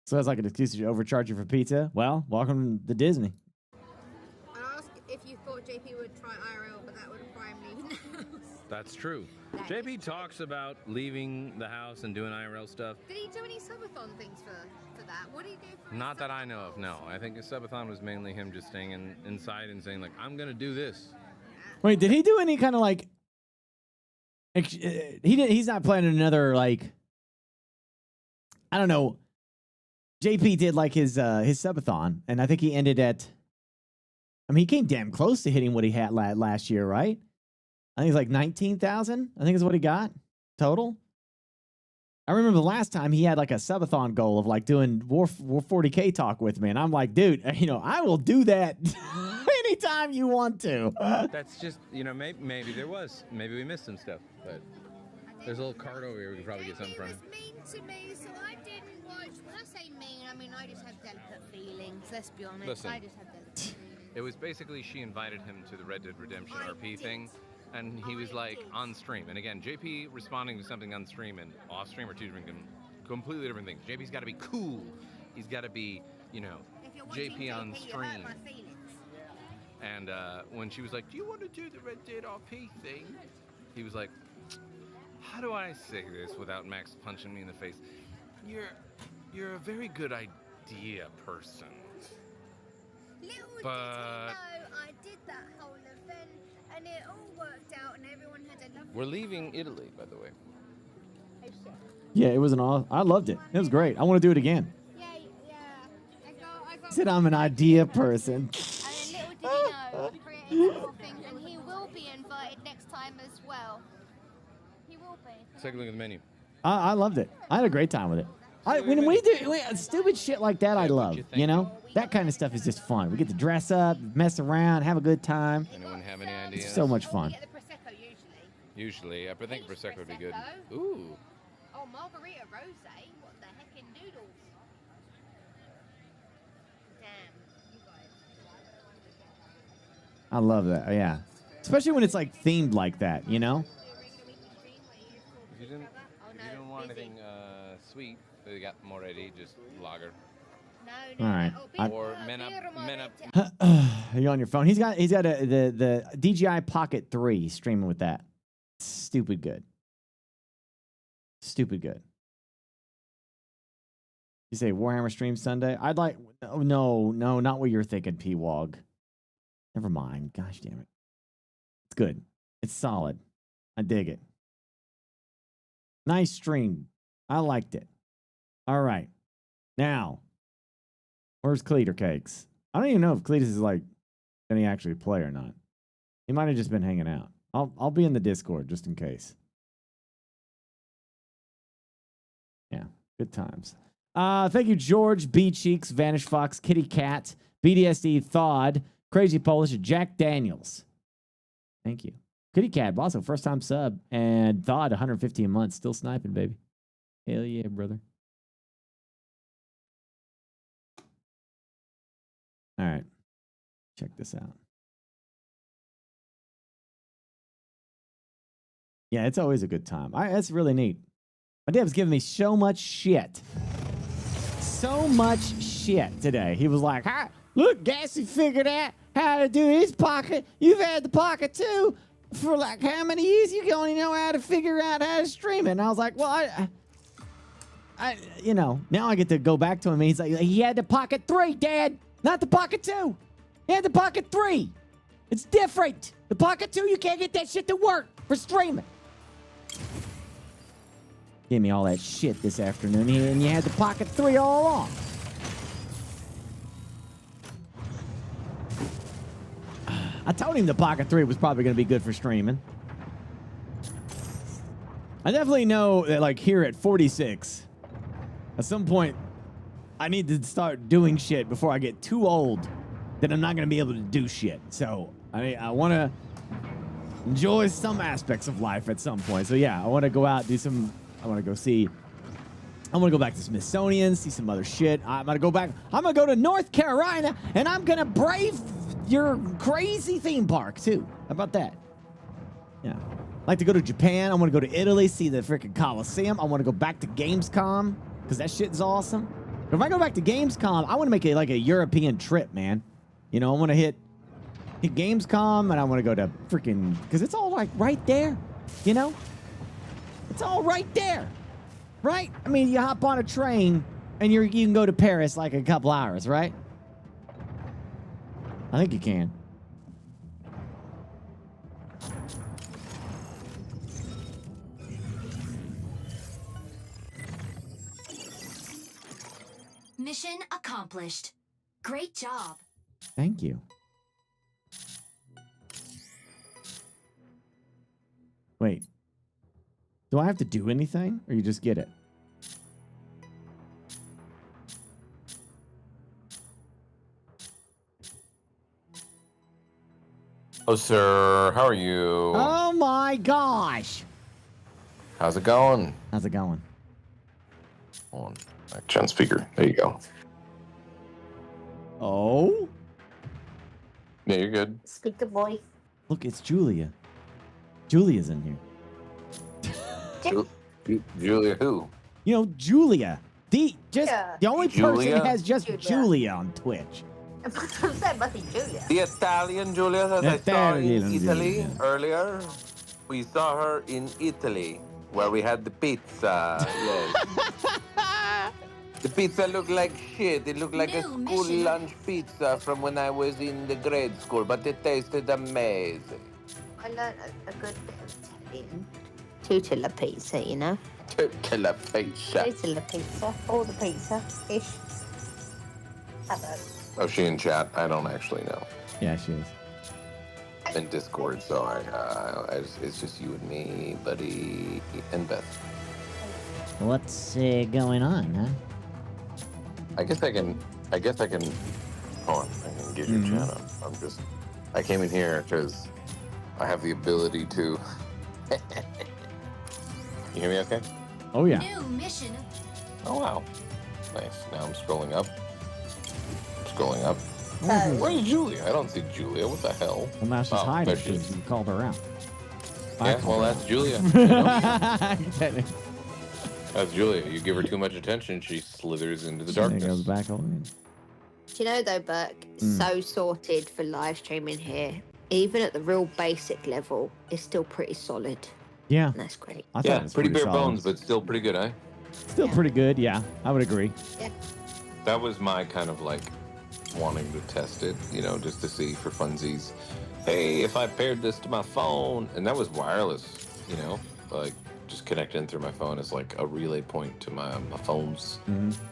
So that's like an excuse to overcharge you for pizza. Well, welcome to Disney. I asked if you thought JP would try IRL, but that would require him leaving the house. That's true. JP talks about leaving the house and doing IRL stuff. Did he do any subathon things for that? What did he do for Not that I know of, no. I think his subathon was mainly him just staying inside and saying, like, I'm going to do this. Wait, did he do any kind of like... He's not planning another, like... I don't know. JP did like his subathon, and I think he ended at... I mean, he came damn close to hitting what he had last year, right? I think it's like 19,000. I think is what he got total. I remember the last time he had like a subathon goal of like doing War 40K talk with me, and I'm like, dude, you know, I will do that anytime you want to. That's just, you know, maybe there was. Maybe we missed some stuff, but there's a little card over here we could probably get something from. He was mean to me, so I didn't watch. When I say mean, I mean I just have delicate feelings. Let's be honest. Listen, I just have delicate feelings. It was basically she invited him to the Red Dead Redemption RP thing, and he was like on stream. And again, JP responding to something on stream and off stream are two different, completely different things. JP's got to be cool. He's got to be, you know, JP on stream. And when she was like, "Do you want to do the Red Dead RP thing?" He was like, "How do I say this without Max punching me in the face? You're a very good idea person." Little But did he know I did that whole event, and it all worked out, and everyone had a lovely We're leaving Italy, by the way. Oh, shit. Yeah, it was I loved it. It was great. I want to do it again. Yeah. I got He said I'm an idea person. And then little did he know, he created little things, and he will be invited next time as well. He will be. Let's take a look at the menu. I loved it. I had a great time with it. When we do stupid shit like that, I love. You know, that kind of stuff is just fun. We get to dress up, mess around, have a good time. Anyone have any ideas? It's so much fun. You get the Prosecco usually. Usually, I think Prosecco would be good. Prosecco. Ooh. Oh, margarita rosé. What the heckin' doodles? Damn, you guys. I love that. Yeah, especially when it's like themed like that. You know. If you didn't want anything sweet, they got them already. Just lager. No. All right. Or men up. Are you on your phone? He's got the DJI Pocket 3 streaming with that. Stupid good. You say Warhammer stream Sunday? I'd like no, not what you're thinking, P-Wog. Never mind. Gosh damn it. It's good. It's solid. I dig it. Nice stream. I liked it. All right. Now, where's Cleater Cakes? I don't even know if Cletus is like going to actually play or not. He might have just been hanging out. I'll be in the Discord just in case. Yeah, good times. Thank you, George, B Cheeks, Vanish Fox, Kitty Cat, BDSD, Thawed, Crazy Polish, Jack Daniels. Thank you. Kitty Cat, also first time sub, and Thawed, 115 months, still sniping, baby. Hell yeah, brother. All right, check this out. Yeah, it's always a good time. That's really neat. My dad was giving me so much shit. So much shit today. He was like, "Hi, look, Gassy figured out how to do his pocket. You've had the pocket too for like how many years? You only know how to figure out how to stream it." And I was like, well, now I get to go back to him. And he's like, he had the Pocket 3, Dad, not the Pocket 2. He had the Pocket 3. It's different. The Pocket 2, you can't get that shit to work for streaming. Gave me all that shit this afternoon, and you had the Pocket 3 all along. I told him the Pocket 3 was probably going to be good for streaming. I definitely know that, like, here at 46, at some point, I need to start doing shit before I get too old that I'm not going to be able to do shit. So, I want to enjoy some aspects of life at some point. So, yeah, I want to go out, do some... I want to go see... I want to go back to Smithsonian, see some other shit. I'm going to go back... I'm going to go to North Carolina, and I'm going to brave your crazy theme park, too. How about that? Yeah. I'd like to go to Japan. I want to go to Italy, see the freaking Coliseum. I want to go back to Gamescom, because that shit is awesome. But if I go back to Gamescom, I want to make it like a European trip, man. You know, I want to hit Gamescom, and I want to go to freaking... Because it's all like right there, you know? It's all right there, right? I mean, you hop on a train, and you can go to Paris like a couple hours, right? I think you can. Mission accomplished. Great job. Thank you. Wait. Do I have to do anything, or you just get it? Oh, sir. How are you? Oh, my gosh. How's it going? How's it going? On mic speaker. There you go. Oh? Yeah, you're good. Speaker voice. Look, it's Julia. Julia's in here. Julia who? You know, Julia. The only person Julia? that has just Julia on Twitch. That must be Julia. The Italian Julia that I saw in Italian Italy Julia. earlier. We saw her in Italy where we had the pizza. Yes. The pizza looked like shit. It looked like a New school mission. lunch pizza from when I was in the grade school, but it tasted amazing. I learned a good bit of Italian. Tutela pizza, you know? Tutela pizza. Tutela pizza. All the pizza. Ish. Hello. Oh, she in chat? I don't actually know. Yeah, she is. I'm in Discord, so it's just you and me, buddy, and Beth. What's going on, huh? I guess I can. Hold on, I can get your chat up. I came in here because I have the ability to. You hear me okay? Oh, yeah. New mission. Oh, wow. Nice. Now I'm scrolling up. Where's Julia? I don't see Julia. What the hell? Well, now she's Oh, hiding there she because is. you called her out. Yeah, well, that's Julia. You know? Kidding. That's Julia. You give her too much attention, she slithers into the She goes darkness. back over. Do you know though, Burke? So sorted for live streaming here. Even at the real basic level, it's still pretty solid. Yeah. And that's great. I thought Yeah, it was pretty bare solid. bones, but still pretty good, eh? Still pretty good, yeah. I would agree. Yeah. That was my kind of like wanting to test it, you know, just to see for funsies. Hey, if I paired this to my phone, and that was wireless, you know, like just connecting through my phone as like a relay point to my phone's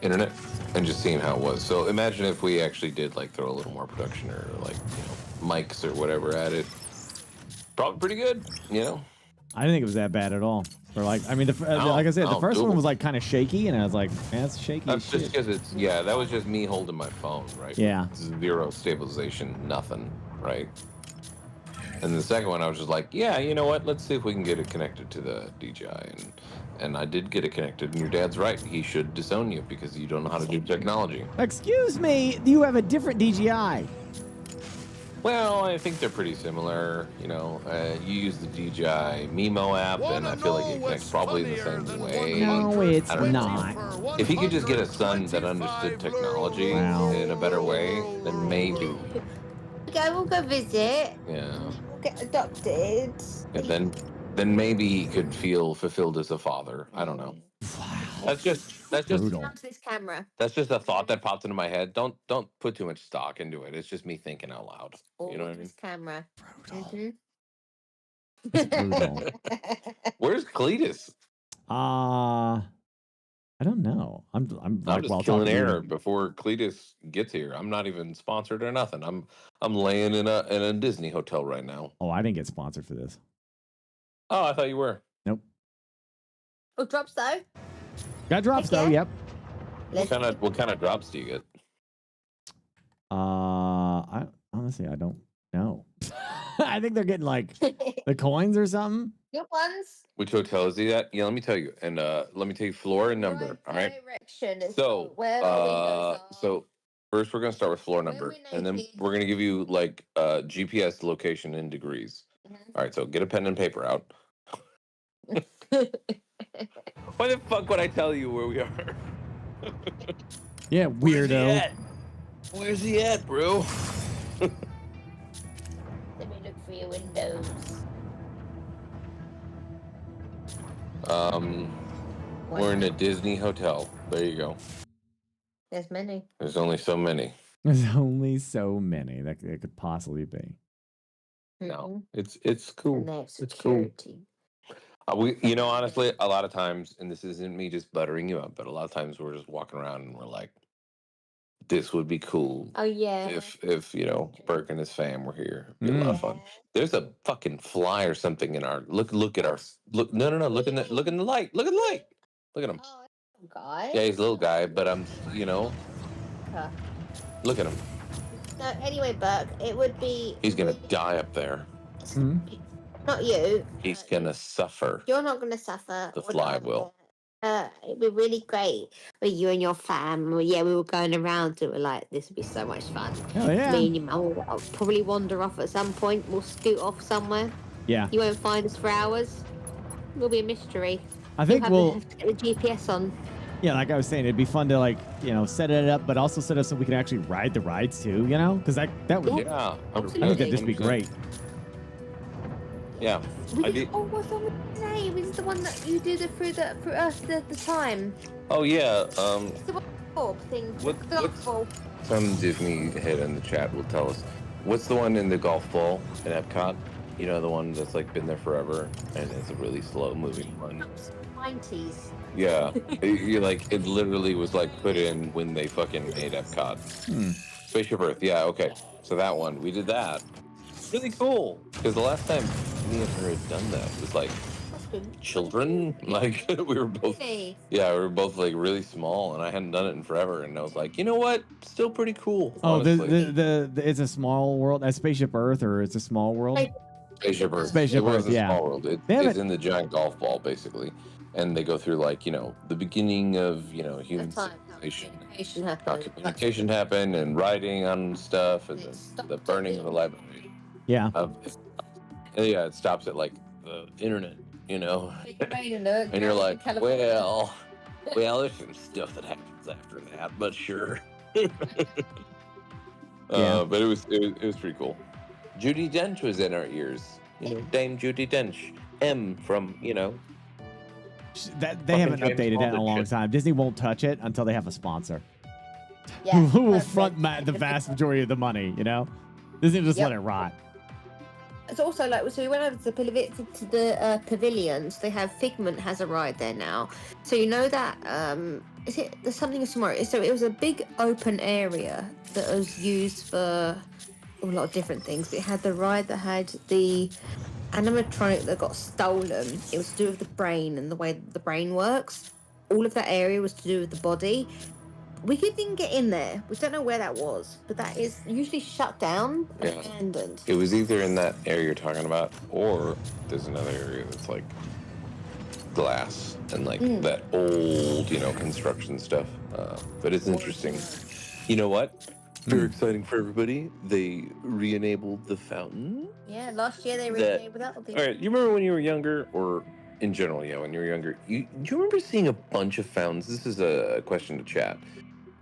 internet, and just seeing how it was. So imagine if we actually did like throw a little more production or like, you know, mics or whatever at it. Probably pretty good, you know. I didn't think it was that bad at all. Or like, I mean, like I said, the first one was like kind of shaky, and I was like, man, that's shaky as That's just shit. because it's, yeah, that was just me holding my phone, right? Yeah. Zero stabilization, nothing, right? And the second one, I was just like, yeah, you know what? Let's see if we can get it connected to the DJI. And I did get it connected, and your dad's right. He should disown you because you don't know how to do technology. Excuse me, you have a different DJI. Well, I think they're pretty similar. You know, you use the DJI Mimo app, and I feel like it connects probably the same way. No, it's I don't know. not. If he could just get a son that understood technology Wow. in a better way, then maybe. Okay, we'll go visit. Yeah. We'll get adopted. And then maybe he could feel fulfilled as a father. I don't know. That's just Brutal. Down to this camera. That's just a thought that popped into my head. Don't put too much stock into it. It's just me thinking out loud. All You know what I to mean? this camera. Brutal. It's brutal. Where's Cletus? I don't know. I'm I'm like, just while killing talking to air you. before Cletus gets here. I'm not even sponsored or nothing. I'm laying in a Disney hotel right now. Oh, I didn't get sponsored for this. Oh, I thought you were. Nope. Oh, drops though. Got drops Heck though. yeah. Yep. What kind of drops do you get? I honestly I don't know. I think they're getting like the coins or something. Good ones. Which hotel is he at? Yeah, let me tell you. And let me tell you floor and number. All right. Direction is So where the windows are. so first we're gonna start with floor When number, we're and then naked. we're gonna give you like GPS location in degrees. All right, so get a pen and paper out. Why the fuck would I tell you where we are? Yeah, weirdo. Where's he at, bro? Let me look for your windows. We're in a Disney hotel. There you go. There's many. There's only so many. There's only so many that it could possibly be. No, it's cool. And they have It's cool. security. Honestly, a lot of times, and this isn't me just buttering you up, but a lot of times we're just walking around and we're like, this would be cool Oh yeah. if Burke and his fam were here. It'd be a lot of fun. There's a fucking fly or something in our look at our look. No, look in the light. Look at the light. Look at him. Oh, guy. Yeah, he's a little guy, but look at him. No, anyway, Burke, it would be. He's gonna die up there. Not you. He's gonna suffer. You're not gonna suffer. The fly will. It'd be really great with you and your fam. Yeah, we were going around doing like this would be so much fun. Hell yeah. Me and your mum will probably wander off at some point. We'll scoot off somewhere. Yeah. You won't find us for hours. It'll be a mystery. I think You'll have to get the GPS on. Yeah, like I was saying, it'd be fun to set it up, but also set up so we can actually ride the rides too, because that would Yeah, I think that'd just be great. Yeah. What's the name? Is the one that you did for us the time? Oh yeah. It's the one thing. What's Golf ball. some Disney head in the chat will tell us. What's the one in the golf ball in Epcot? You know, the one that's like been there forever and it's a really slow moving one. 90s. Yeah. It literally was like put in when they fucking made Epcot. Spaceship Earth. Yeah. Okay. So that one, we did that. Really cool. Because the last time me and her had done that was like children. Like we were both. Really? Yeah, we were both like really small, and I hadn't done it in forever. And I was like, you know what? Still pretty cool. Oh, honestly. the it's a small world. A Spaceship Earth, or it's a small world. Spaceship Earth. Spaceship it was Earth, a yeah. small world. It's in the giant golf ball, basically. And they go through like, the beginning of, human civilization. How communication happened and writing on stuff and the burning of the library. Yeah. And yeah, it stops at like the internet, and you're like, well, there's some stuff that happens after that, but sure. But it was pretty cool. Judi Dench was in our ears. Dame Judi Dench. M from, That they haven't updated that in a long time. Disney won't touch it until they have a sponsor. Yeah. Who will front the vast majority of the money, Disney just let it rot. It's also so we went over to the pavilions. They have Figment has a ride there now. So you know that there's something tomorrow. So it was a big open area that was used for a lot of different things. It had the ride that had the animatronic that got stolen. It was to do with the brain and the way that the brain works. All of that area was to do with the body. We didn't get in there. We don't know where that was, but that is usually shut down, abandoned. It was either in that area you're talking about, or there's another area that's like glass and like that old, construction stuff. But it's interesting. You know what? Very exciting for everybody. They re-enabled the fountain. Yeah, last year they re-enabled that. All right, you remember when you were younger, or in general, when you were younger, do you remember seeing a bunch of fountains? This is a question to chat.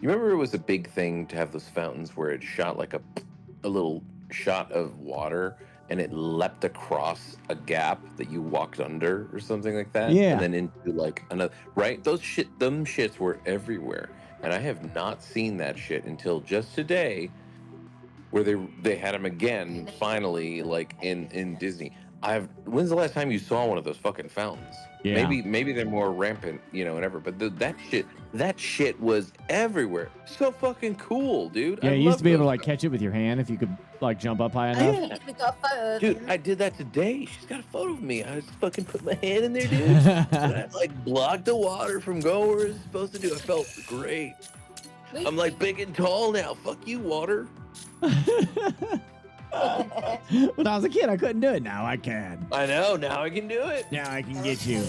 You remember it was a big thing to have those fountains where it shot like a little shot of water and it leapt across a gap that you walked under or something like that. Yeah. And then into like another, right? Them shits were everywhere. And I have not seen that shit until just today, where they had them again, finally, like in Disney. When's the last time you saw one of those fucking fountains? Yeah. Maybe they're more rampant, and ever. But that shit was everywhere. So fucking cool, dude. Yeah, I you used to be able to love like catch it with your hand if you could like jump up high enough. I think we got a photo of Dude, him. I did that today. She's got a photo of me. I just fucking put my hand in there, dude. And I like blocked the water from going where it's supposed to do. I felt great. I'm like big and tall now. Fuck you, water. When I was a kid, I couldn't do it. Now I can. I know. Now I can do it. Now I can get you.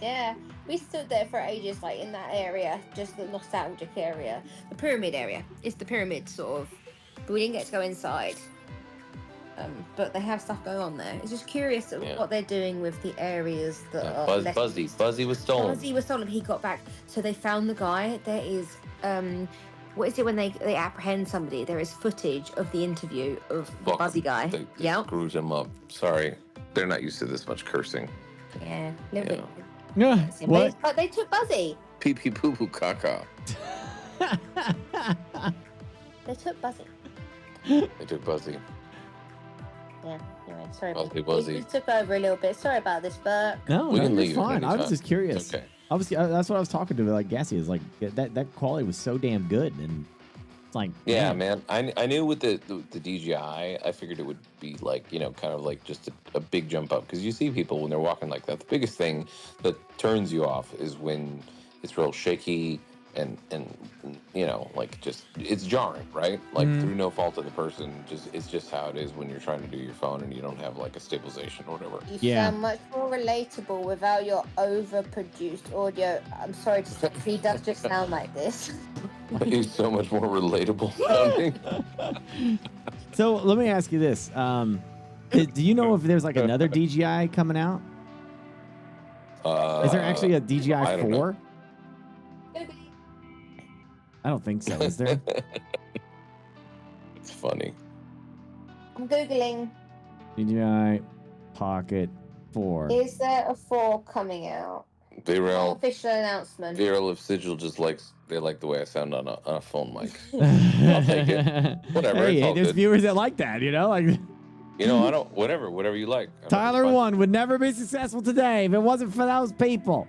Yeah, we stood there for ages, like in that area, just the nostalgic area, the pyramid area. It's the pyramid sort of, but we didn't get to go inside. But they have stuff going on there. It's just curious at what they're doing with the areas that are left. Buzzy was stolen. Buzzy was stolen. He got back. So they found the guy. There is what is it when they apprehend somebody? There is footage of the interview of the Fuck, Buzzy guy. They Yeah. screws him up. Sorry, they're not used to this much cursing. Yeah. A little bit. Yeah. What? But they took Buzzy. Pee pee poo poo caca. They took Buzzy. They took Buzzy. Yeah. Anyway, sorry. Buzzy. We took over a little bit. Sorry about this, Burke. No, We can it's leave fine. I was anytime. just curious. Okay. That's what I was talking to. Like Gassy is like that quality was so damn good, and it's like Yeah, man. I knew with the DJI, I figured it would be like, kind of like just a big jump up. Because you see people when they're walking like that. The biggest thing that turns you off is when it's real shaky and like just it's jarring, right? Like through no fault of the person, it's just how it is when you're trying to do your phone and you don't have like a stabilization or whatever. You Yeah. sound much more relatable without your overproduced audio. I'm sorry to say, he does just sound like this. He's so much more relatable sounding. So let me ask you this: do you know if there's like another DJI coming out? Is there actually a DJI I don't know. 4? I don't think so. Is there? It's funny. I'm Googling. DJI Pocket 4. Is there a 4 coming out? Viral Official announcement. of Sigil just they like the way I sound on a phone mic. I'll take it. Whatever. Hey, it's all there's good. viewers that like that, like. I don't. Whatever you like. Tyler 1 would never be successful today if it wasn't for those people.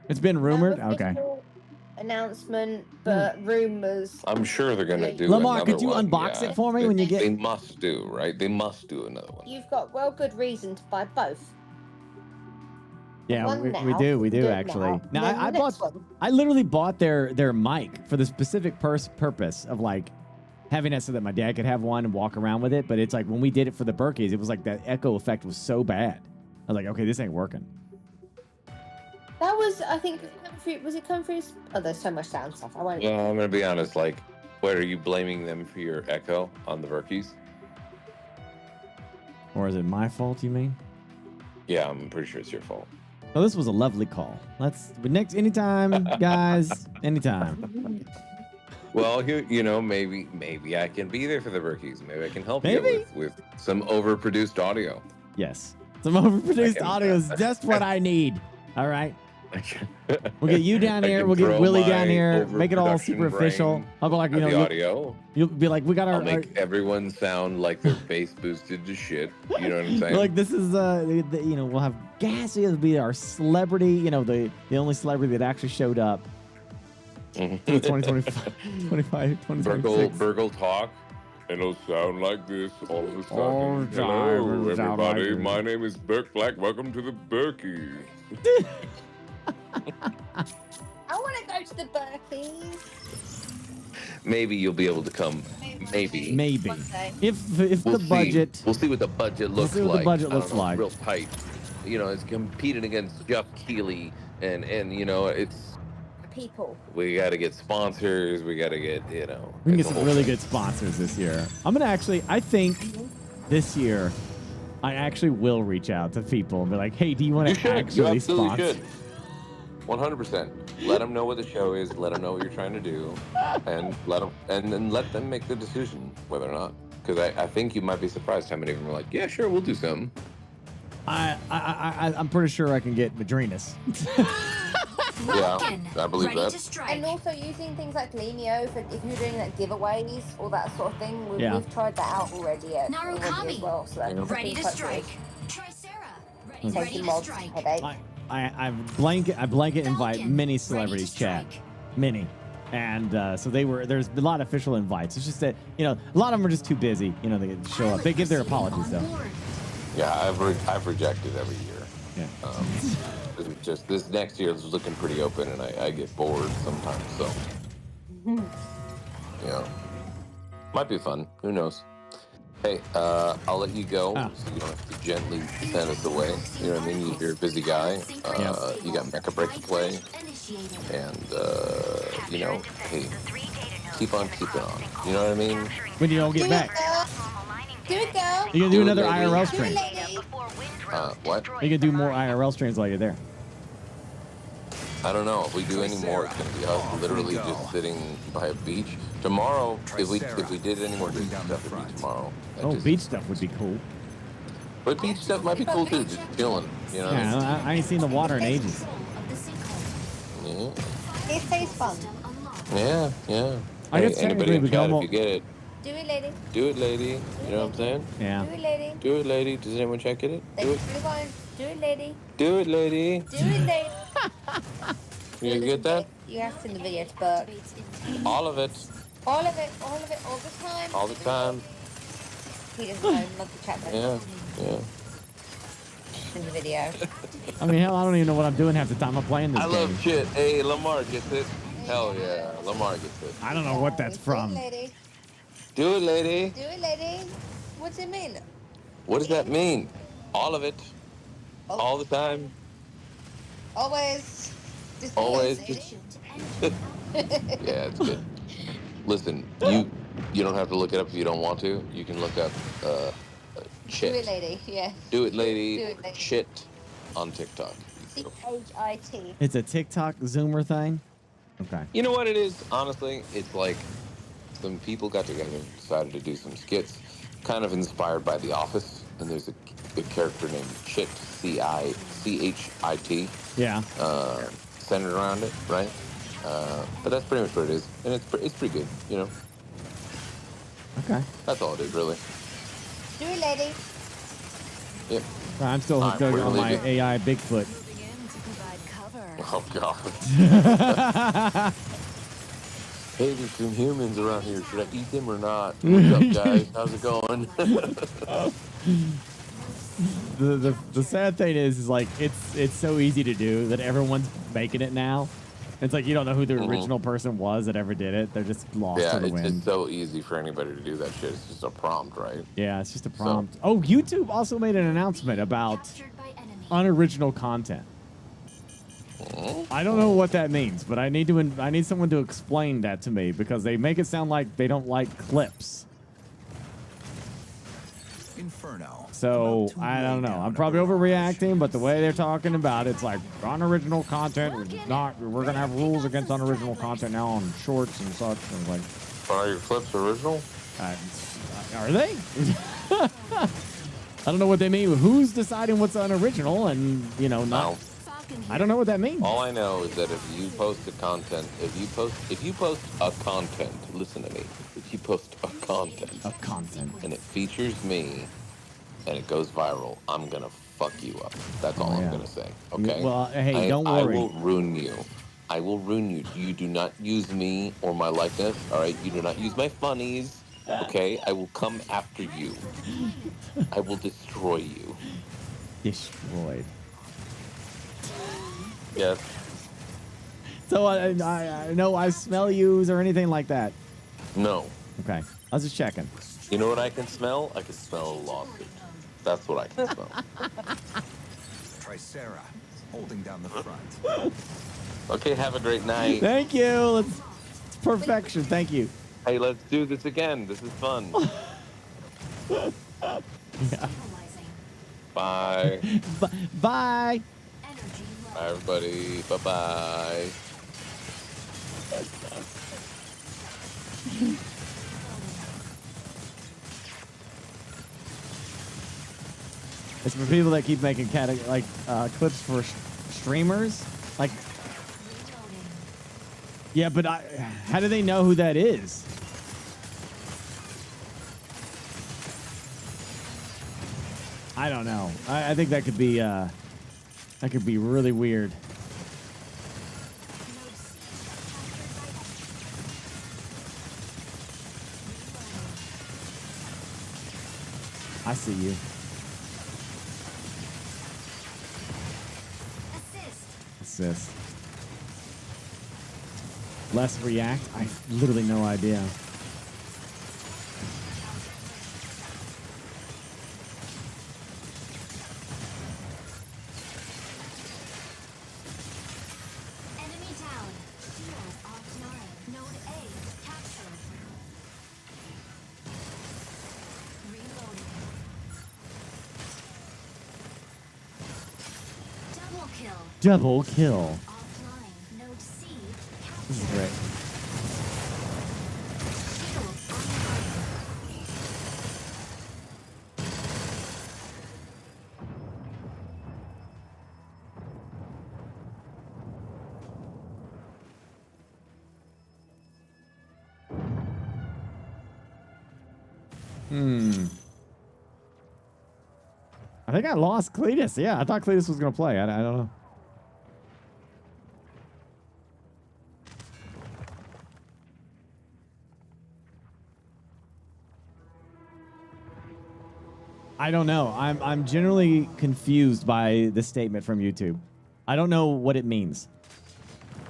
It's been rumored. Okay. Official announcement, but rumors. I'm sure they're gonna do. Lamar, another could you one. unbox Yeah. it for me when you They get? must do, right? They must do another one. You've got good reason to buy both. Yeah, One we now, do do it actually. now. Now Then I the next bought. one. I literally bought their mic for the specific purpose of like having it so that my dad could have one and walk around with it. But it's like when we did it for the Burkies, it was like that echo effect was so bad. I was like, okay, this ain't working. That was, I think, was it coming through? Oh, there's so much sound stuff. I won't. Well, I'm gonna be honest. Like, what are you blaming them for your echo on the Berkeys? Or is it my fault? You mean? Yeah, I'm pretty sure it's your fault. Oh, this was a lovely call. Anytime, guys, anytime. Well, maybe I can be there for the Berkeys. Maybe I can help Maybe. you with some overproduced audio. Yes, some overproduced can- audio is just what I need. All right. I can- We'll get you down I here. can We'll get throw Willie my down here. Make it all overproduction super official. brain I'll go like, at the you'll, audio. you'll be like, we got I'll our make everyone sound like they're bass boosted to shit. You know what I'm saying? like this is we'll have Gassy will be our celebrity. The only celebrity that actually showed up. Mhm. For the 2025, 2026. Burgle talk. It'll sound like this all of a sudden. All the time, Hello, it'll sound like everybody. this. My name is BurkeBlack. Welcome to the Berkeys. I want to go to the Berkeys. Maybe you'll be able to come. Maybe. Maybe One day. if We'll the see. budget. We'll see what the budget looks see what the like. budget I don't looks know, like. Real tight. It's competing against Jeff Keighley, and it's People. we got to get sponsors. We got to get We can it's get a some whole really thing. good sponsors this year. I think this year, I actually will reach out to people and be like, hey, do you want You to should. You actually absolutely sponsor? should. 100%. Let them know what the show is. Let them know what you're trying to do, and let them make the decision whether or not. Because I think you might be surprised how many of them are like, yeah, sure, we'll do something. I'm pretty sure I can get Madrinas. Yeah, I believe Ready that. to strike. And also using things like Gleamio for if you're doing like giveaways or that sort of thing. We've tried that out already as well. So that's Ready to quite strike. good. Tricera. Ready Taking to mods strike. headache. I blanket invite Falcon, many ready celebrities to chat. strike. Many. And so there's a lot of official invites. It's just that, a lot of them are just too busy, to show up. They give their apologies, though. Yeah, I've rejected every year. Yeah. It's just this next year is looking pretty open, and I get bored sometimes. So, might be fun. Who knows? Hey, I'll let you go, so you don't have to gently send us away. You know what I mean? You're a busy guy. You got Mecha Break to play, and hey, keep on keeping on. You know what I mean? When you don't get back. Do it, girl. You can do another lady. IRL Do it, stream. lady. What? You can do more IRL streams while you're there. I don't know. If we do any more, it's gonna be us literally just sitting by a beach. Tomorrow, if we did any more beach stuff, it'd be tomorrow. Beach stuff would be cool. But beach stuff might be cool too, just chilling. You know what I mean? I ain't seen the water in ages. Yeah. It stays fun. Yeah. I guess Anybody in technically we chat, can if you get it, Do it, lady. do it, lady. You know what I'm saying? Yeah. Do it, lady. Do it, lady. Does anyone chat get it? Do it. Do it, lady. Do it, lady. Do it, lady. You get that? You have to send the video to Burke. All of it. All of it, all the time. All the time. He doesn't know, not the chat Yeah. in the video. I mean, hell, I don't even know what I'm doing half the time I'm playing this I game. love shit. Hey, Lamar gets it. Hell yeah. Lamar gets it. I don't know what that's from. Do it, lady. Do it, lady. Do it, lady. What's it mean? What does that mean? All of it. All the time. Always. Just Always. lady. Yeah, it's good. Listen, you don't have to look it up if you don't want to. You can look up shit. Do it, lady. Yeah. Do it, lady. Do it, lady. Shit on TikTok. CHIT. It's a TikTok Zoomer thing? Okay. You know what it is? Honestly, it's like some people got together and decided to do some skits, kind of inspired by The Office. And there's a character named Chit, CHIT. Yeah. Centered around it, right? But that's pretty much what it is, and it's pretty good, Okay. That's all it is, really. Do it, lady. Yep. I'm still hooked Alright, we're on my leaving. AI Bigfoot. Oh god. Hey, there's some humans around here. Should I eat them or not? What's up, guys? How's it going? The sad thing is like it's so easy to do that everyone's making it now. It's like you don't know who the original person was that ever did it. They're just lost Yeah, to the it's wind. just so easy for anybody to do that shit. It's just a prompt, right? Yeah, it's just a prompt. Oh, YouTube also made an announcement about unoriginal content. I don't know what that means, but I need someone to explain that to me because they make it sound like they don't like clips. Inferno. So I don't know. I'm probably overreacting, but the way they're talking about it's like unoriginal content. We're gonna have rules against unoriginal content now on shorts and such. And like, Are your clips original? are they? I don't know what they mean. Who's deciding what's unoriginal and not? No. I don't know what that means. All I know is that if you post a content, if you post a content, listen to me. If you post a content and it features me and it goes viral, I'm gonna fuck you up. That's all I'm gonna say. Okay. Well, hey, don't worry. I will ruin you. I will ruin you. You do not use me or my likeness. All right. You do not use my funnies. Okay. I will come after you. I will destroy you. Destroyed. Yes. So I know I smell yous or anything like that. No. Okay. I was just checking. You know what I can smell? I can smell a lawsuit. That's what I can smell. Tricera, holding down the front. Okay, have a great night. Thank you. It's perfection. Thank you. Hey, let's do this again. This is fun. Yeah. Bye. Bye. Bye, everybody. Bye-bye. It's for people that keep making clips for streamers. Like, yeah, but how do they know who that is? I don't know. I think that could be really weird. I see you. Assist. Less react? I literally no idea. Enemy down. Shield offline. Node A captured. Reloading. Double kill. Double kill. Offline. Node C captured. This is great. Shield online. I think I lost Cletus. Yeah, I thought Cletus was going to play. I don't know. I don't know. I'm generally confused by the statement from YouTube. I don't know what it means.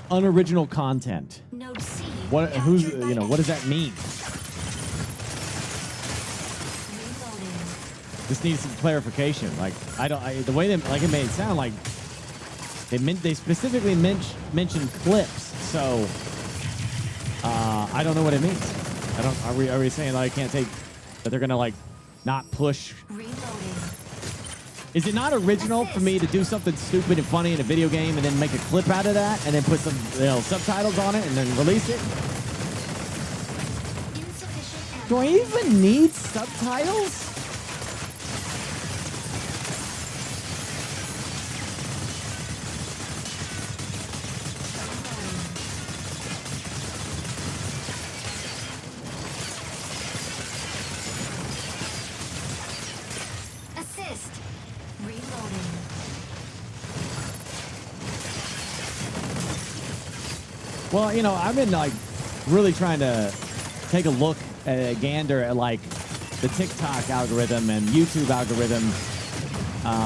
Unoriginal content. Node C. What does that mean? Reloading. This needs some clarification. Like, the way it made it sound like they specifically mentioned clips. So I don't know what it means. Are we saying that I can't take that they're gonna like not push? Reloading. Is it not original for me to do something stupid and funny in a video game and then make a clip out of that and then put some subtitles on it and then release it? Insufficient Do I even need subtitles? assist. Reloading. Well, I've been like really trying to take a look at a gander at like the TikTok algorithm and YouTube algorithm,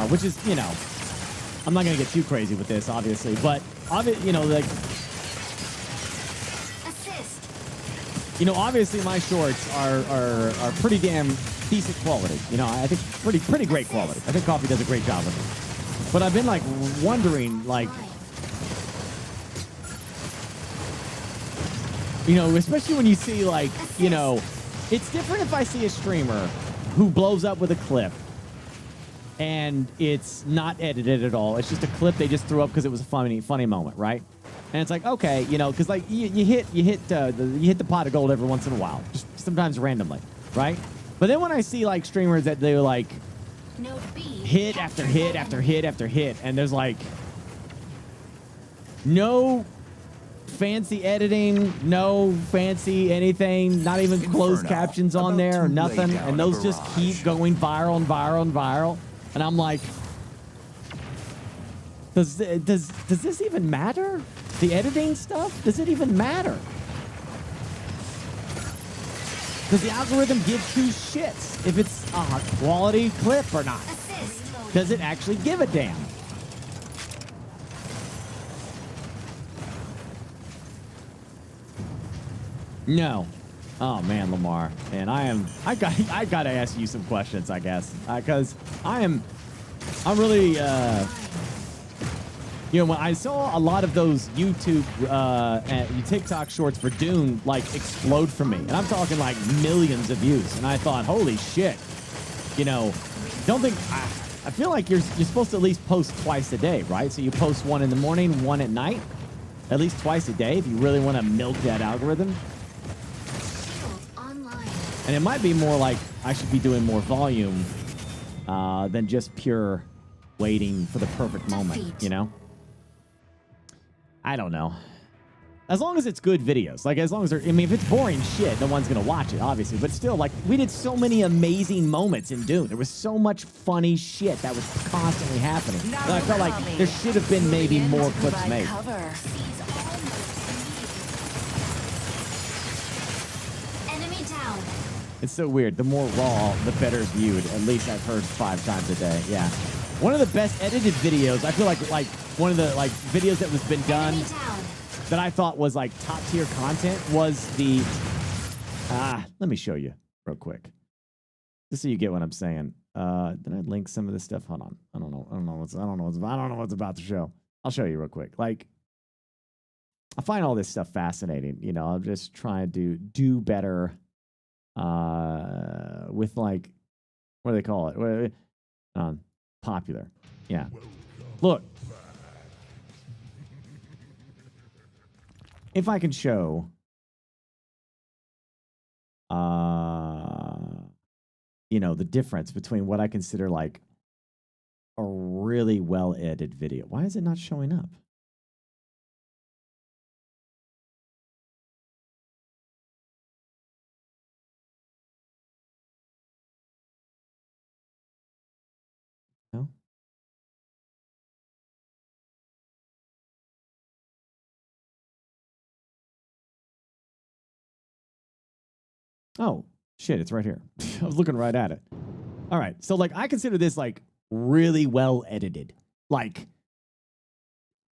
which is, I'm not going to get too crazy with this, obviously, but, like, Assist. Obviously my shorts are pretty damn decent quality. I think pretty great quality. I think Coffee does a great job with it. But I've been like wondering, like, especially when you see like, it's different if I see a streamer who blows up with a clip and it's not edited at all. It's just a clip they just threw up because it was a funny moment, right? And it's like, okay, because like you hit the pot of gold every once in a while, just sometimes randomly, right? But then when I see like streamers that they're like hit after hit after hit after hit, and there's like no fancy editing, no fancy anything, not even closed captions on there or nothing, and those just keep going viral and viral and viral, and I'm like, does this even matter? The editing stuff, does it even matter? Does the algorithm give two shits if it's a quality clip or not? Does it actually give a damn? No. Oh man, Lamar. And I gotta ask you some questions, I guess, because I'm really when I saw a lot of those YouTube and TikTok shorts for Dune like explode for me, and I'm talking like millions of views, and I thought, holy shit, don't think I feel like you're supposed to at least post twice a day, right? So you post one in the morning, one at night, at least twice a day if you really want to milk that algorithm. And it might be more like I should be doing more volume than just pure waiting for the perfect moment, Defeat. you know? I don't know. As long as it's good videos. Like, as long as they're... I mean, if it's boring shit, no one's going to watch it, obviously. But still, like, we did so many amazing moments in Doom. There was so much funny shit that was constantly happening. And I felt like there should have been maybe more clips made. Enemy down. It's so weird. The more raw, the better viewed. At least I've heard 5 times a day. Yeah. One of the best edited videos, I feel like one of the like videos that was been done Enemy down. that I thought was like top tier content was the let me show you real quick. Just so you get what I'm saying. Did I link some of this stuff? Hold on. I don't know what's about to show. I'll show you real quick. Like, I find all this stuff fascinating. You know, I'm just trying to do better with like, what do they call it? Popular. Yeah. Look. If I can show, you know, the difference between what I consider like a really well edited video. Why is it not showing up? No. Oh, shit, it's right here. I was looking right at it. All right, so like I consider this like really well edited, like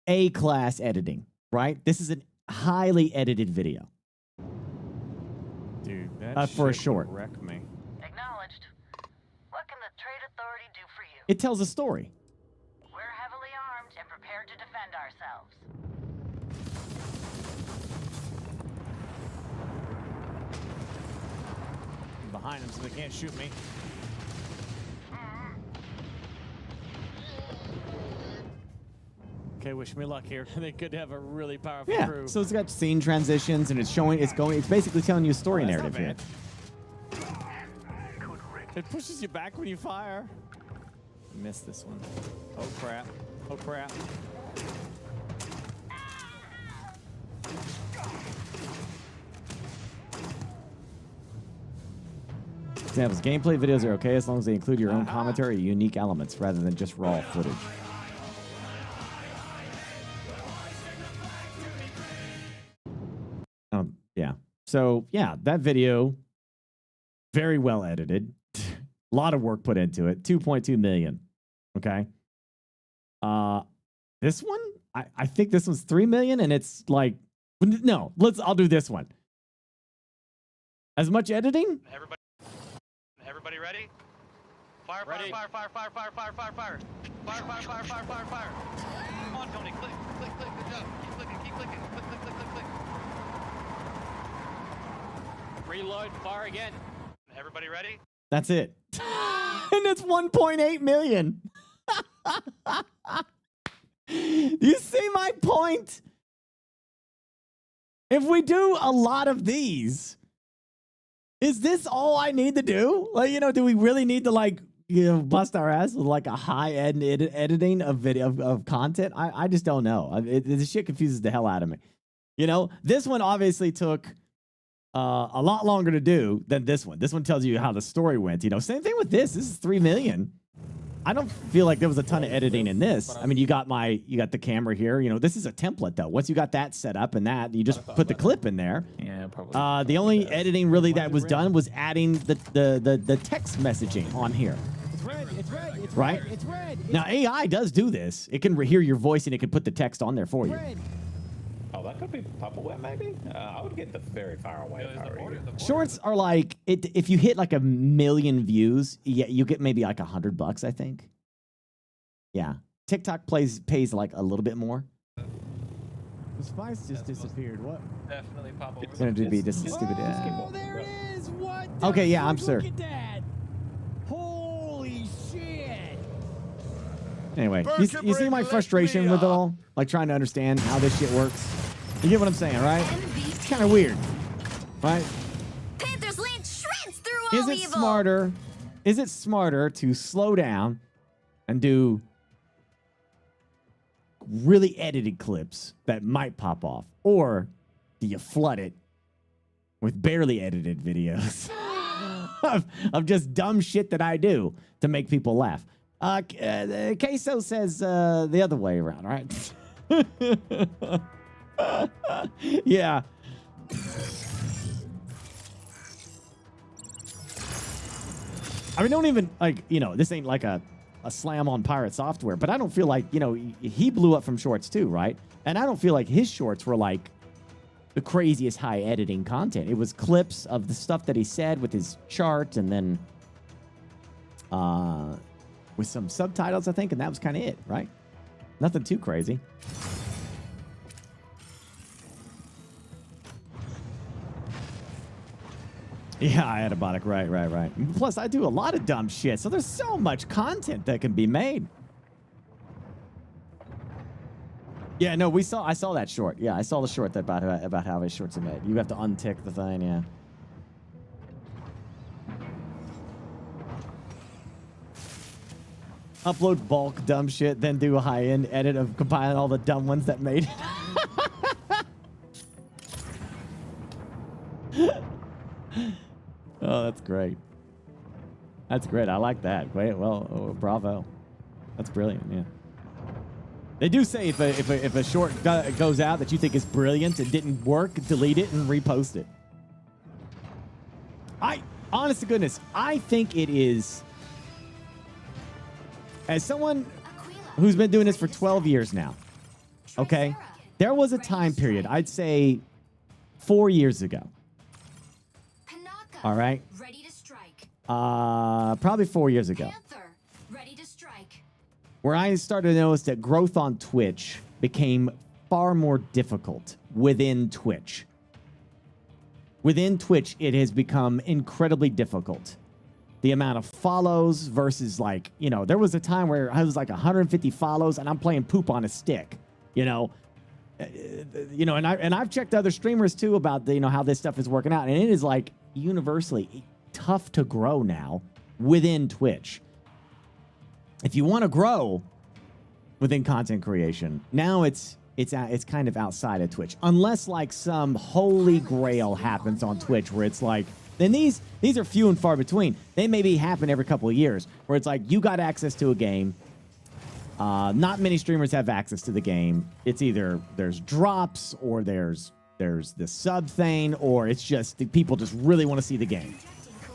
A-class editing, right? This is a highly edited video. Dude, that For a shit short. would wreck me. Acknowledged. What can the Trade Authority do for you? It tells a story. We're heavily armed and prepared to defend ourselves. I'm behind them so they can't shoot me. Okay, wish me luck here. They could have a really powerful Yeah. crew. So it's got scene transitions and it's showing, it's basically telling you a story That's narrative here. not bad. It pushes you back when you fire. Missed this one. Oh crap. Oh crap. Examples, gameplay videos are okay as long as they include your own commentary or unique elements rather than just raw footage. Yeah. So, yeah, that video, very well edited. A lot of work put into it. 2.2 million. Okay. This one, I think this one's 3 million, and it's like, no, I'll do this one. As much editing? Everybody ready? Fire, Ready. fire, fire, fire, fire, fire, fire, fire. Fire, fire, fire, fire, fire, fire. Come on, Tony, click, click, click, good job. Keep clicking, click, click, click, click, click. Reload, fire again. Everybody ready? That's it. And it's 1.8 million. You see my point? If we do a lot of these, is this all I need to do? Like, you know, do we really need to like, you know, bust our ass with like a high end editing of video of content? I just don't know. This shit confuses the hell out of me. You know, this one obviously took a lot longer to do than this one. This one tells you how the story went. You know, same thing with this. This is 3 million. I don't feel like there was a ton of editing in this. I mean, you got the camera here. You know, this is a template though. Once you got that set up and that, you just put the clip in there. Yeah, probably. The only editing really that was done was adding the text messaging on here. It's red, it's red, it's Right? red, it's red. Now AI does do this. It can hear your voice and it can put the text on there for you. Oh, that could be Papa Wet, maybe? I would get the very far away if I were you. Shorts are like if you hit like 1 million views, yeah, you get maybe like $100, I think. Yeah, TikTok pays like a little bit more. The spice just disappeared. What? Definitely pop over. It's gonna be just stupid. Oh, there it is. What? Okay, yeah, I'm sure. Look at that. Holy shit. Anyway, you see my frustration with it all? Like trying to understand how this shit works? You get what I'm saying, right? It's kind of weird, right? Panthers land shreds through all Is it evil. smarter is it smarter to slow down and do really edited clips that might pop off? Or do you flood it with barely edited videos of just dumb shit that I do to make people laugh? Queso says the other way around, right? Yeah. I mean, don't even, like, you know, this ain't like a slam on Pirate Software, but I don't feel like, you know, he blew up from shorts too, right? And I don't feel like his shorts were like the craziest high editing content. It was clips of the stuff that he said with his chart and then with some subtitles, I think, and that was kind of it, right? Nothing too crazy. Yeah, Adiabatic, right. Plus, I do a lot of dumb shit, so there's so much content that can be made. Yeah, no, I saw that short. Yeah, I saw the short about how his shorts are made. You have to untick the thing, yeah. Upload bulk dumb shit, then do a high-end edit of compiling all the dumb ones that made it. Oh, that's great. That's great. I like that. Wait, well, bravo. That's brilliant, yeah. They do say if a short goes out that you think is brilliant and didn't work, delete it and repost it. Honest to goodness, I think it is... As someone who's been doing this for 12 years now, okay, there was a time period, I'd say 4 years ago. All right. Ready to strike. Probably 4 years ago. Ready to strike. Where I started to notice that growth on Twitch became far more difficult within Twitch. Within Twitch, it has become incredibly difficult. The amount of follows versus, like, you know, there was a time where I was like 150 follows and I'm playing poop on a stick, you know. And I've checked other streamers too about the, you know, how this stuff is working out, and it is like universally tough to grow now within Twitch. If you want to grow within content creation, now it's kind of outside of Twitch, unless like some holy grail happens on Twitch where it's like, then these are few and far between. They maybe happen every couple of years where it's like you got access to a game. Not many streamers have access to the game. It's either there's drops or there's the sub thing, or it's just the people just really want to see the game,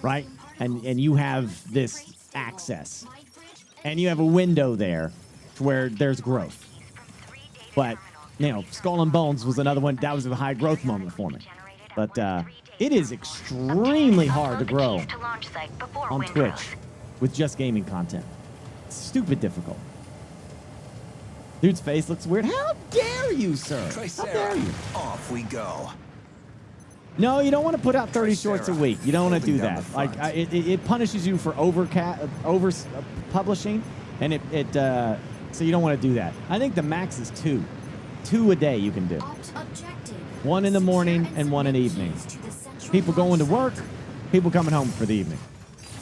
right? And you have this access, and you have a window there to where there's growth. But you know, Skull and Bones was another one that was a high growth moment for me. But it is extremely hard to grow on Twitch with just gaming content. It's stupid difficult. Dude's face looks weird. How dare you, sir? How dare you? Off we go. No, you don't want to put out 30 shorts a week. You don't want to do that. Like it punishes you for over publishing, and so you don't want to do that. I think the max is 2 a day you can do. One in the morning and one in the evening. People going to work, people coming home for the evening.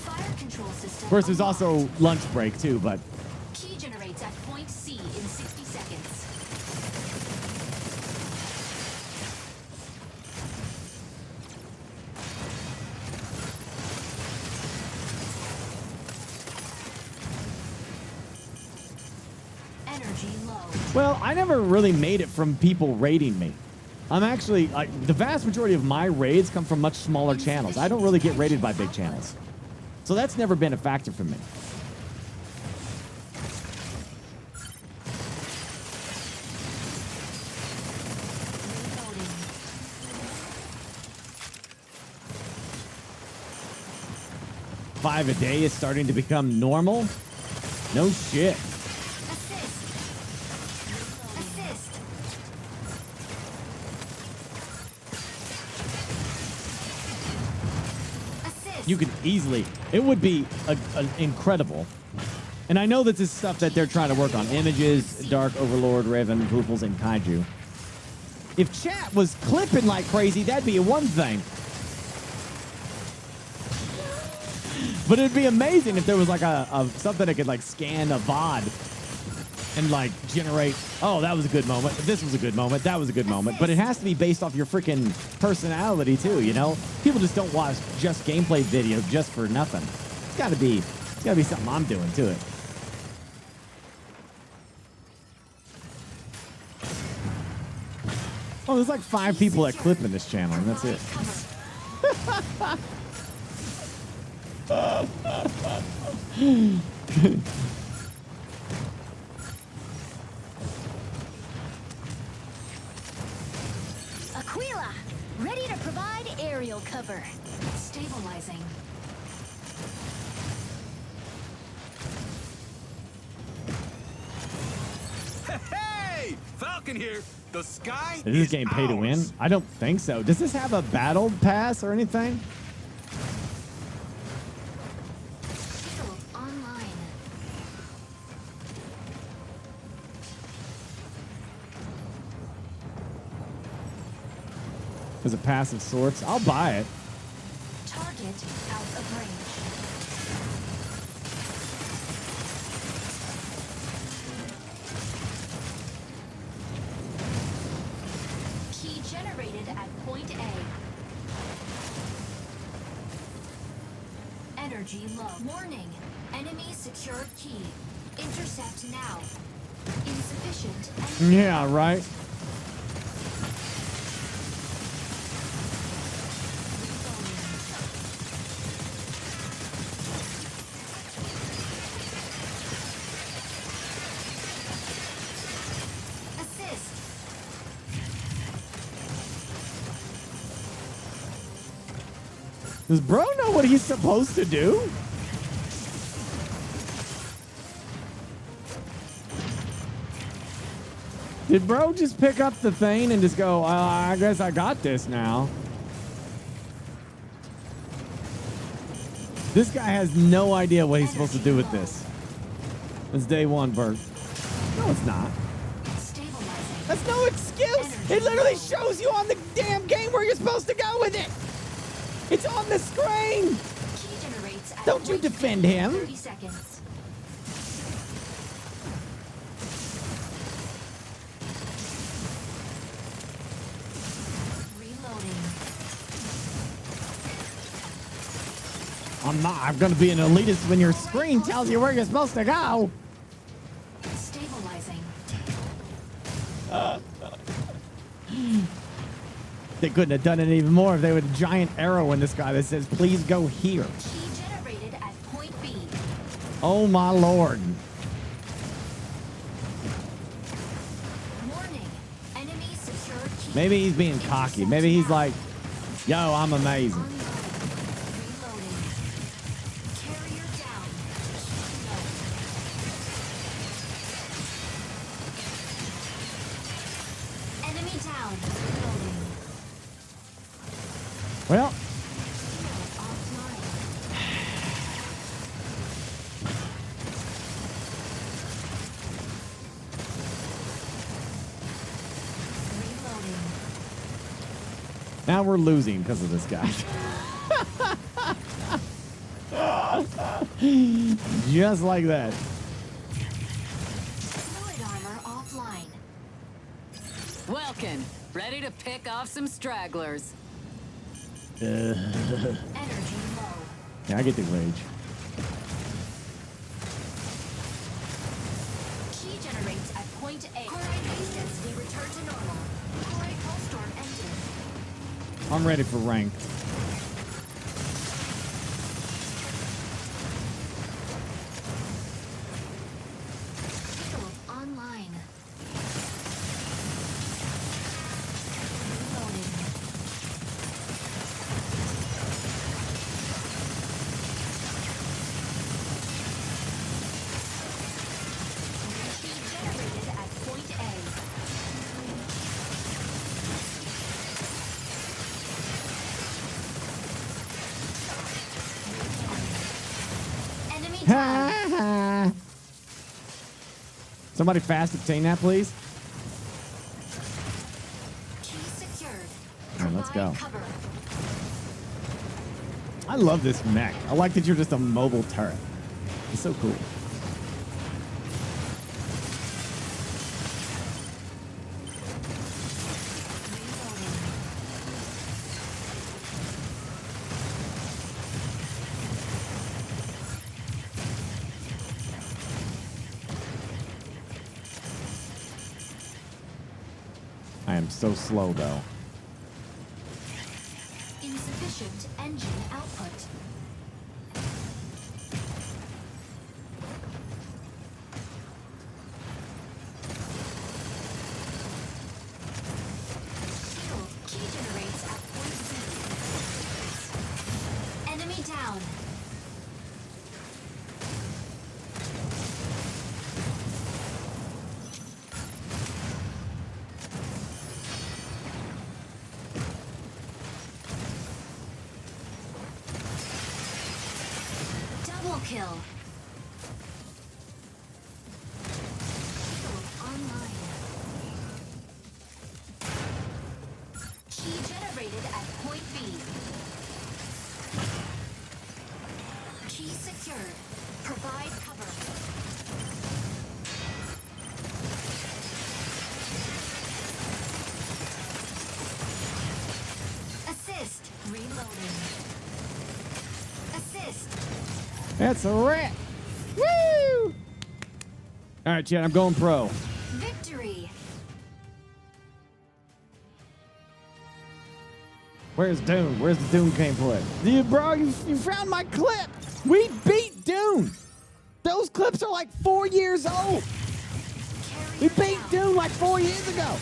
Of course, there's also lunch break too, but. Key generates at point C in 60 seconds. Energy low. Well, I never really made it from people raiding me. I'm actually, the vast majority of my raids come from much smaller channels. I don't really get raided by big channels. So that's never been a factor for me. Five a day is starting to become normal? No shit. You can easily, it would be incredible. And I know that this is stuff that they're trying to work on. Images, Dark Overlord, Raven, Pooples, and Kaiju. If chat was clipping like crazy, that'd be one thing. But it'd be amazing if there was like a something that could like scan a VOD and like generate, oh, that was a good moment. This was a good moment. That was a good moment. But it has to be based off your freaking personality too, you know? People just don't watch just gameplay videos just for nothing. It's gotta be something I'm doing to it. Oh, there's like 5 people that clip in this channel, and that's it. Aquila, ready to provide aerial cover. Stabilizing. Hey! Falcon here! The sky Is this game pay to win? I don't think so. Does this have a battle pass or anything? Shield online. There's a pass of sorts. I'll buy it. Target out of range. Key generated at point A. Energy low. Warning. Enemy secured key. Intercept now. Insufficient. Energy. Yeah, right. Assist. Does bro know what he's supposed to do? Did bro just pick up the thing and just go, I guess I got this now? This guy has no idea what he's supposed to do with this. It's day one, Bert. No, it's not. Stabilizing. That's no excuse. It literally shows you on the damn game where you're supposed to go with it. It's on the screen. Key generates at Don't you point defend B. him. 30 seconds. Reloading. I'm not. I'm going to be an elitist when your screen tells you where you're supposed to go. Stabilizing. They couldn't have done it even more if they would a giant arrow in this guy that says, please go here. Key generated at point B. Oh, my Lord. Warning. Enemy secured key. Maybe he's being cocky. Maybe he's like, yo, I'm amazing. Online. Reloading. Carrier down. Low. Enemy down. Reloading. Well, Offline. Reloading. now we're losing because of this guy. Just like that. Fluid armor offline. Welkin, ready to pick off some stragglers. Energy low. Yeah, I get the rage. Key generates at point A. Chloride base density return to normal. Chloride pulse storm ended. I'm ready for ranked. Field online. Reloading. Key generated at point A. Enemy down. Somebody fast obtain that, please. Key secured. All right, let's go. Provide cover. I love this mech. I like that you're just a mobile turret. It's so cool. I am so slow, though. Insufficient engine output. Shield key generates at point C. Enemy down. Double kill. Shield online. Key generated at point B. Key secured. Provide cover. Assist. Reloading. Assist. That's a wrap. Woo! All right, Chad, I'm going pro. Victory. Where's Dune? Where's the Dune gameplay? Yeah, bro, you found my clip. We beat Dune. Those clips are like 4 years old. We beat Dune like 4 years ago.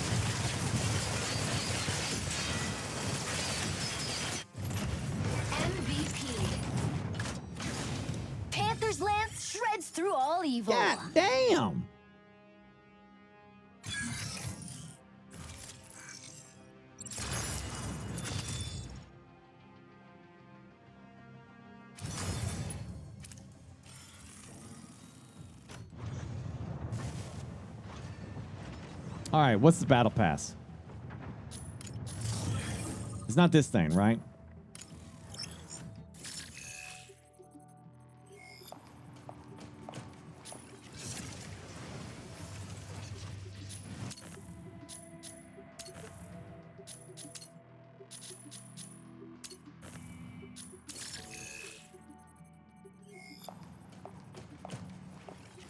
MVP. Panther's lance shreds through all evil. God damn. All right, what's the battle pass? It's not this thing, right?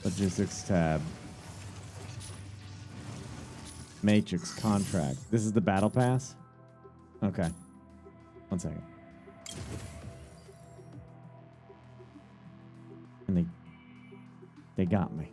Logistics tab. Matrix contract. This is the battle pass? Okay. 1 second. And they got me.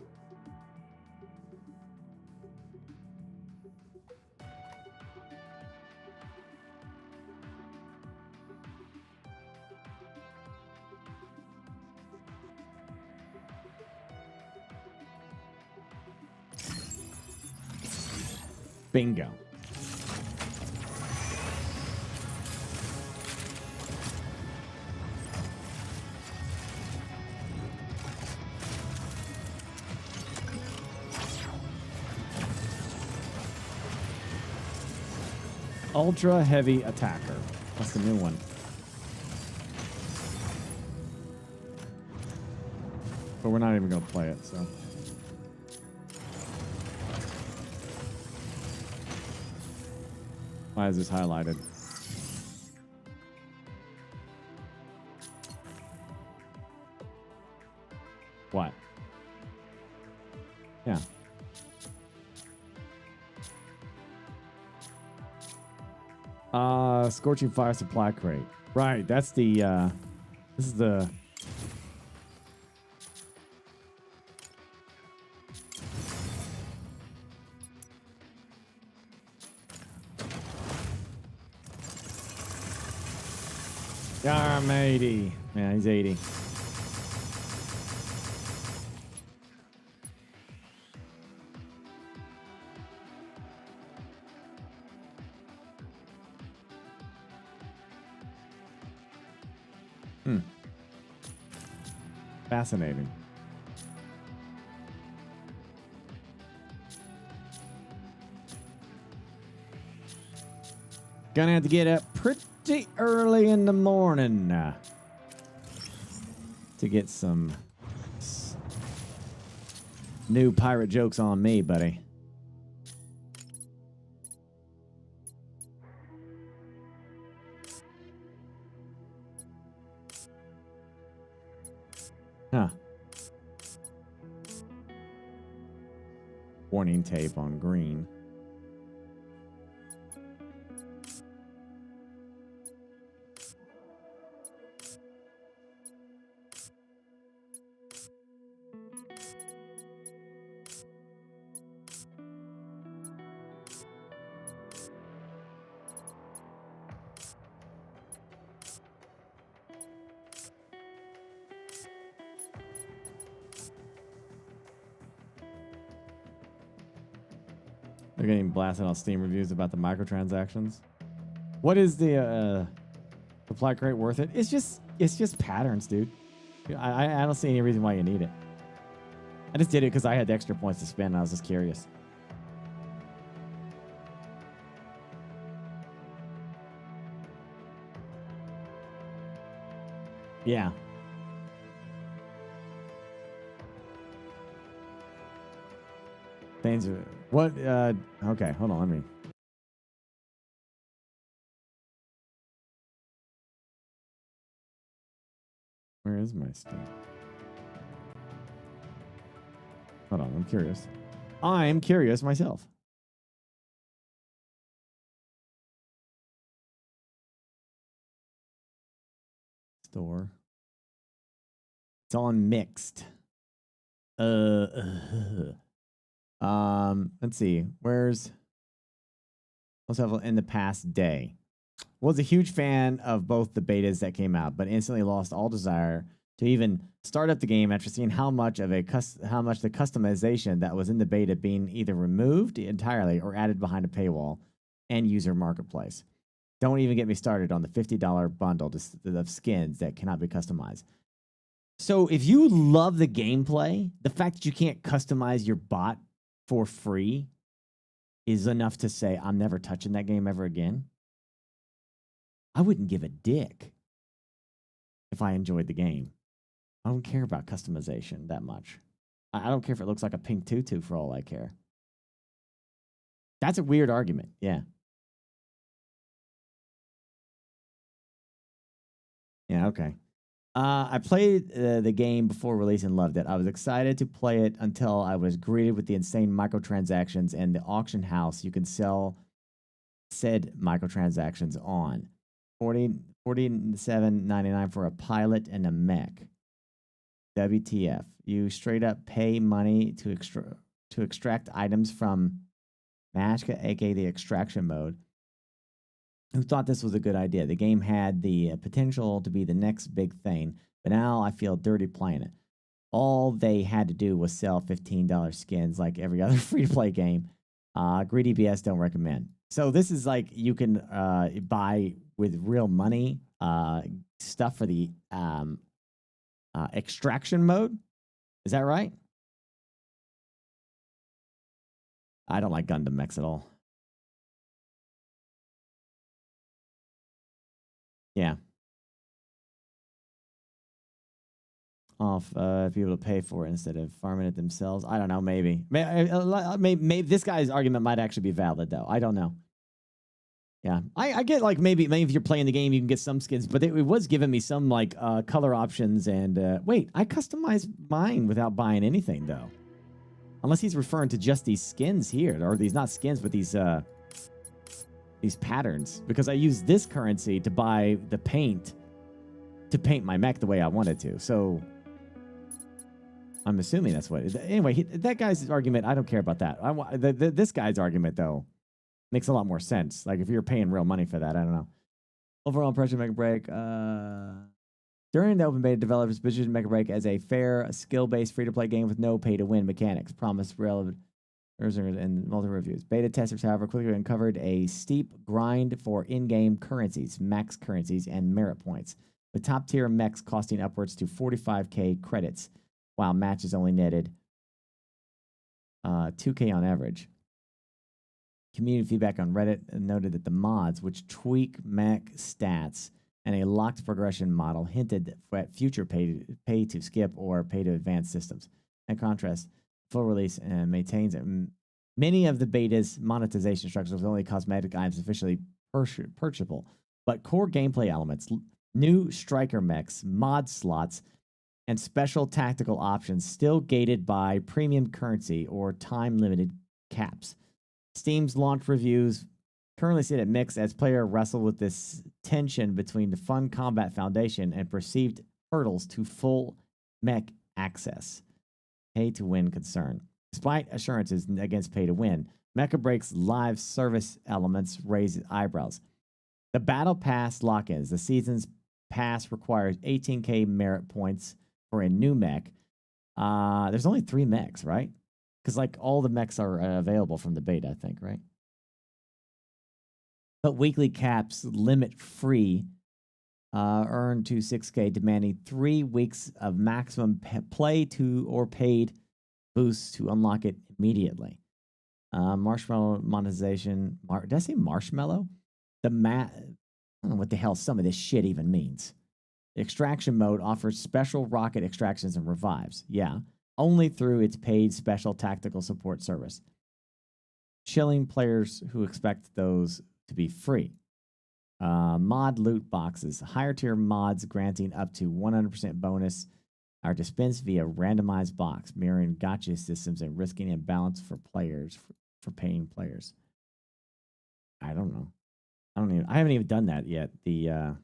Bingo. Ultra heavy attacker. That's the new one. But we're not even going to play it, so. Why is this highlighted? What? Yeah. Scorching Fire supply crate. Right, that's the this is the I'm 80. Yeah, he's 80. Fascinating. Gonna have to get up pretty early in the morning. to get some new pirate jokes on me, buddy. Huh. Warning tape on green. They're getting blasted on Steam reviews about the microtransactions. What is the supply crate worth it? It's just patterns, dude. I don't see any reason why you need it. I just did it because I had extra points to spend. And I was just curious. Yeah. Things are, what? Okay, hold on. Let me. Where is my stuff? Hold on, I'm curious. I'm curious myself. Store. It's on mixed. Let's see. Let's have in the past day. Was a huge fan of both the betas that came out, but instantly lost all desire to even start up the game after seeing how much the customization that was in the beta being either removed entirely or added behind a paywall and user marketplace. Don't even get me started on the $50 bundle of skins that cannot be customized. So if you love the gameplay, the fact that you can't customize your bot for free is enough to say, I'm never touching that game ever again. I wouldn't give a dick if I enjoyed the game. I don't care about customization that much. I don't care if it looks like a pink tutu for all I care. That's a weird argument. Yeah. Yeah, okay. I played the game before release and loved it. I was excited to play it until I was greeted with the insane microtransactions and the auction house you can sell said microtransactions on. $47.99 for a pilot and a mech. WTF. You straight up pay money to extract items from Mashka, aka the extraction mode. Who thought this was a good idea? The game had the potential to be the next big thing, but now I feel dirty playing it. All they had to do was sell $15 skins like every other free-to-play game. Greedy BS, don't recommend. So this is like you can buy with real money stuff for the extraction mode. Is that right? I don't like Gundam mechs at all. Yeah. Off people to pay for it instead of farming it themselves. I don't know. Maybe this guy's argument might actually be valid, though. I don't know. Yeah, I get like maybe if you're playing the game, you can get some skins, but it was giving me some like color options. And wait, I customized mine without buying anything though, unless he's referring to just these skins here, or these not skins, but these patterns, because I use this currency to buy the paint to paint my mech the way I wanted to. So I'm assuming that's what. Anyway, that guy's argument, I don't care about that. This guy's argument though makes a lot more sense. Like if you're paying real money for that, I don't know. Overall impression of Mecha Break. During the open beta, developers positioned Mecha Break as a fair, skill-based, free-to-play game with no pay-to-win mechanics. Promised relevant and multiple reviews. Beta testers, however, quickly uncovered a steep grind for in-game currencies, max currencies, and merit points, with top-tier mechs costing upwards to 45k credits, while matches only netted 2k on average. Community feedback on Reddit noted that the mods, which tweak mech stats and a locked progression model hinted at future pay to skip or pay to advance systems. In contrast, full release maintains many of the beta's monetization structures with only cosmetic items officially purchasable, but core gameplay elements, new striker mechs, mod slots, and special tactical options still gated by premium currency or time-limited caps. Steam's launch reviews currently sit at mixed as players wrestle with this tension between the fun combat foundation and perceived hurdles to full mech access. Pay-to-win concern. Despite assurances against pay-to-win, Mecha Break's live service elements raise eyebrows. The Battle Pass lock-ins. The season's pass requires 18k merit points for a new mech. There's only 3 mechs, right? Because like all the mechs are available from the beta, I think, right? But weekly caps limit free earn to 6k, demanding 3 weeks of maximum play to or paid boosts to unlock it immediately. Marshmallow monetization. Did I say marshmallow? I don't know what the hell some of this shit even means. Extraction mode offers special rocket extractions and revives. Yeah, only through its paid special tactical support service. Chilling players who expect those to be free. Mod loot boxes. Higher tier mods granting up to 100% bonus are dispensed via randomized box, mirroring gacha systems and risking imbalance for players, for paying players. I don't know. I haven't even done that yet. The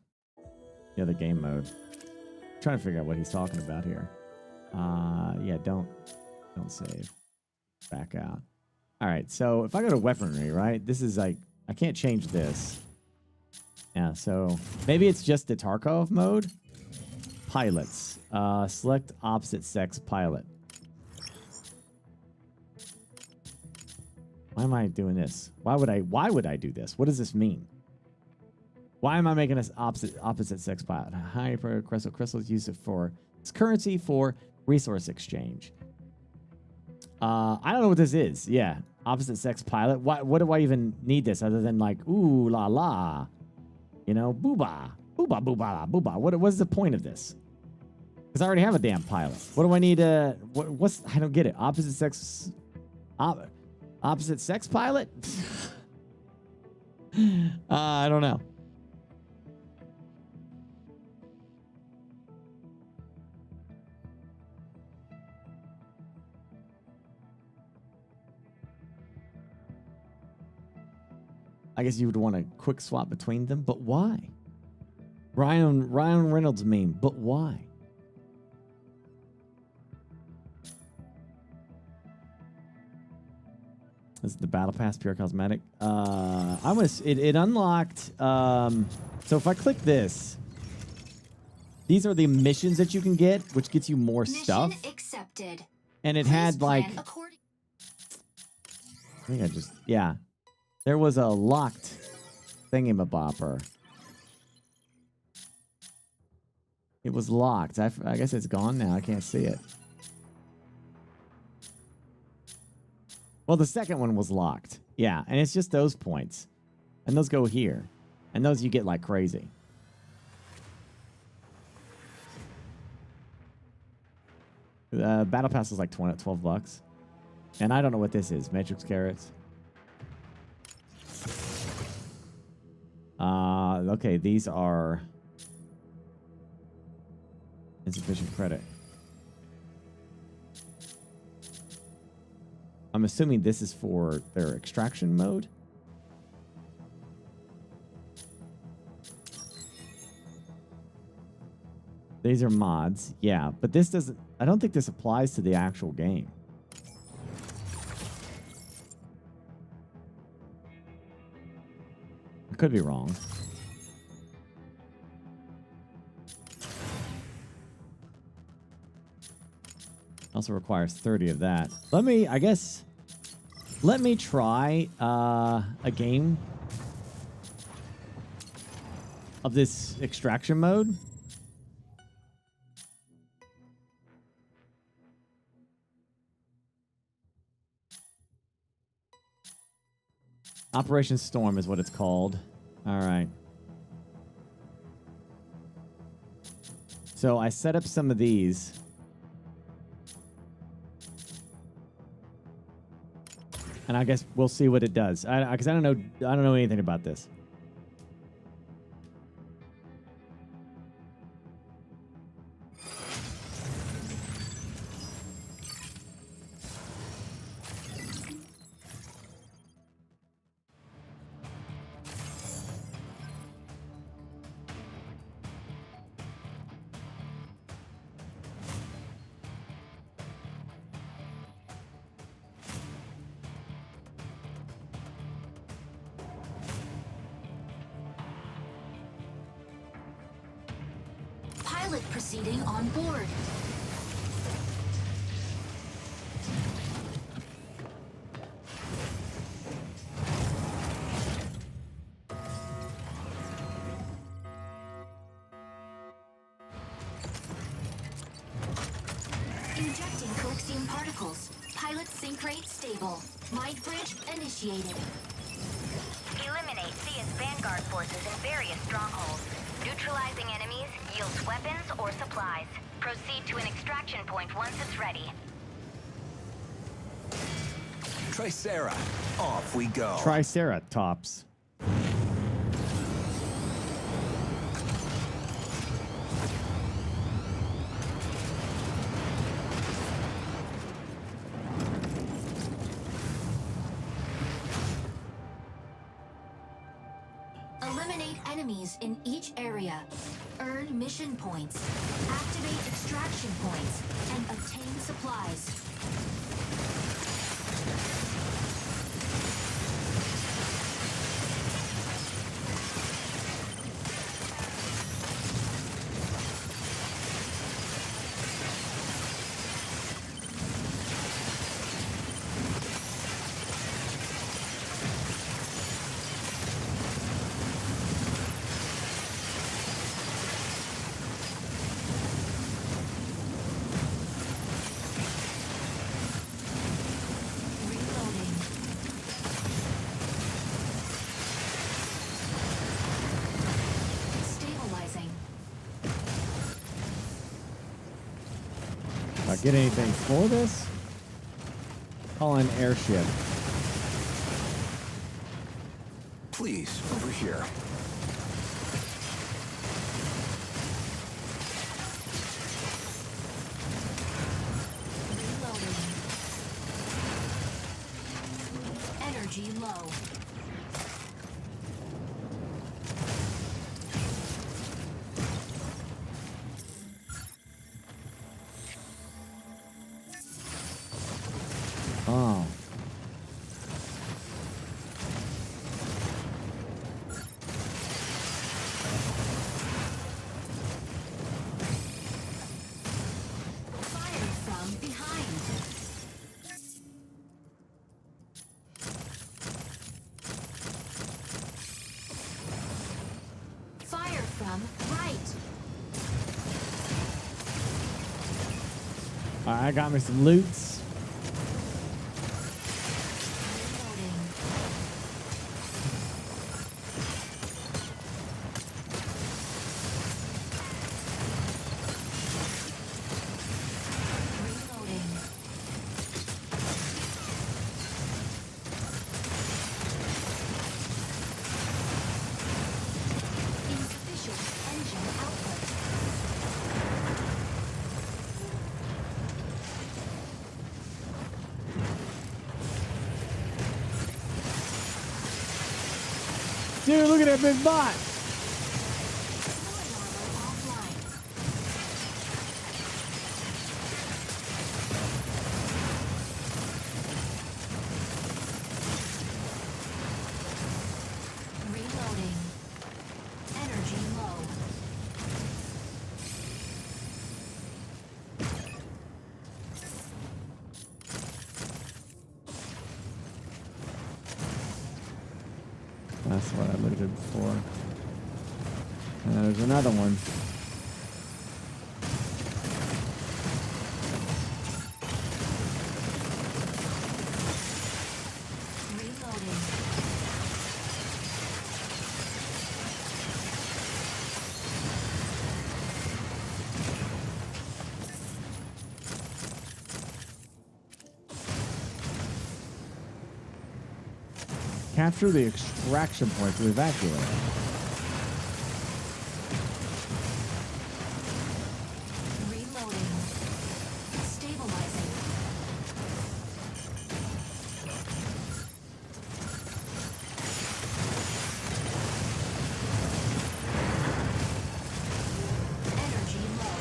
other game mode. I'm trying to figure out what he's talking about here. Yeah, don't save. Back out. All right, so if I go to weaponry, right? This is like, I can't change this. Yeah, so maybe it's just the Tarkov mode. Pilots. Select opposite sex pilot. Why am I doing this? Why would I do this? What does this mean? Why am I making this opposite sex pilot? High crystals use it for its currency for resource exchange. I don't know what this is. Yeah, opposite sex pilot. What do I even need this other than like ooh la la, you know, booba booba booba booba. What's the point of this? Because I already have a damn pilot. What do I need? What's I don't get it. Opposite sex pilot. I don't know. I guess you would want to quick swap between them, but why? Ryan Reynolds meme, but why? This is the battle pass, pure cosmetic. It unlocked. So if I click this, these are the missions that you can get, which gets you more stuff. Accepted. And it had like, there was a locked thingamabopper. It was locked. I guess it's gone now. I can't see it. Well, the second one was locked. Yeah, and it's just those points. And those go here. And those you get like crazy. Battle Pass was like 12 bucks. And I don't know what this is. Matrix carrots. Okay, these are insufficient credit. I'm assuming this is for their extraction mode. These are mods, yeah, but this doesn't, I don't think this applies to the actual game. I could be wrong. Also requires 30 of that. Let me try a game of this extraction mode. Operation Storm is what it's called. All right. So I set up some of these. And I guess we'll see what it does. Because I don't know anything about this. Pilot proceeding on board. Injecting Colixium particles. Pilot sync rate stable. Mind bridge initiated. Eliminate CS Vanguard forces in various strongholds. Neutralizing enemies yields weapons or supplies. Proceed to an extraction point once it's ready. Tricera, off we go. Triceratops. Eliminate enemies in each area. Earn mission points. Activate extraction points. And obtain supplies. Get anything for this? Call an airship. Please, over here. Reloading. Energy low. Oh. Fire from behind. Fire from right. I got me some loots. Dude, look at that big bot. Reloading. Energy low. That's what I looted before. And there's another one. Reloading. Capture the extraction point to evacuate. Reloading. Stabilizing. Energy low.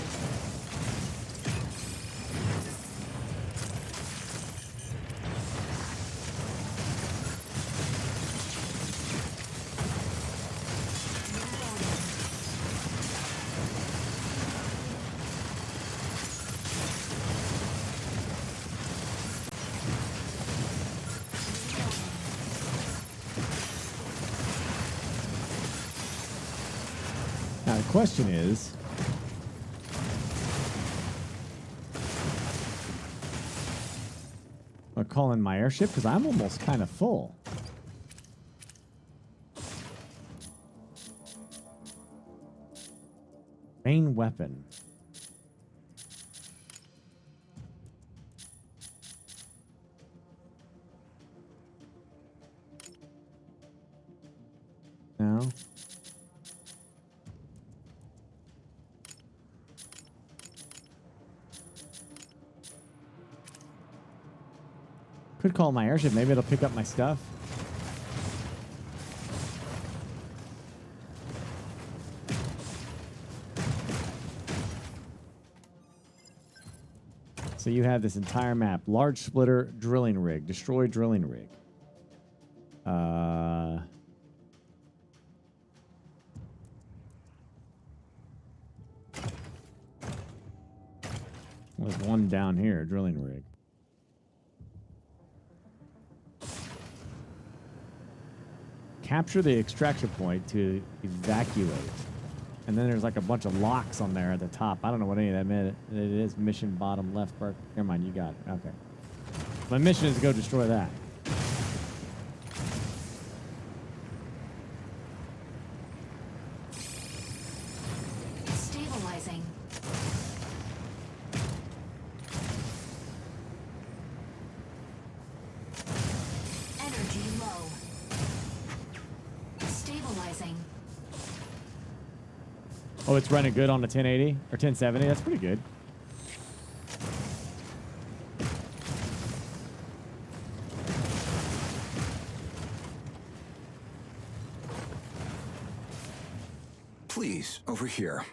Now the question is, I'll call in my airship because I'm almost kind of full. Main weapon. No. Could call my airship. Maybe it'll pick up my stuff. So you have this entire map. Large splitter drilling rig. Destroy drilling rig. There's one down here. Drilling rig. Capture the extraction point to evacuate. And then there's like a bunch of locks on there at the top. I don't know what any of that meant. It is mission bottom left. Burke. Never mind, you got it. Okay. My mission is to go destroy that. Stabilizing. Energy low. Stabilizing. Oh, it's running good on the 1080 or 1070. That's pretty good. Please, over here.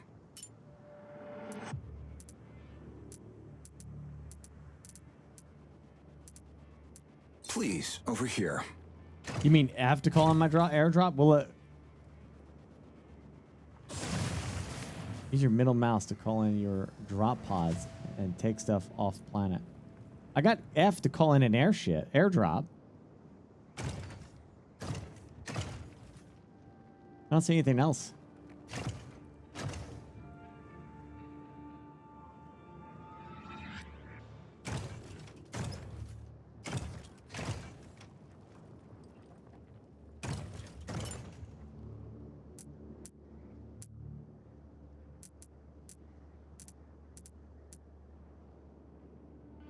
Please, over here. You mean I have to call on my airdrop? Will it? Use your middle mouse to call in your drop pods and take stuff off planet. I got F to call in an airdrop. I don't see anything else.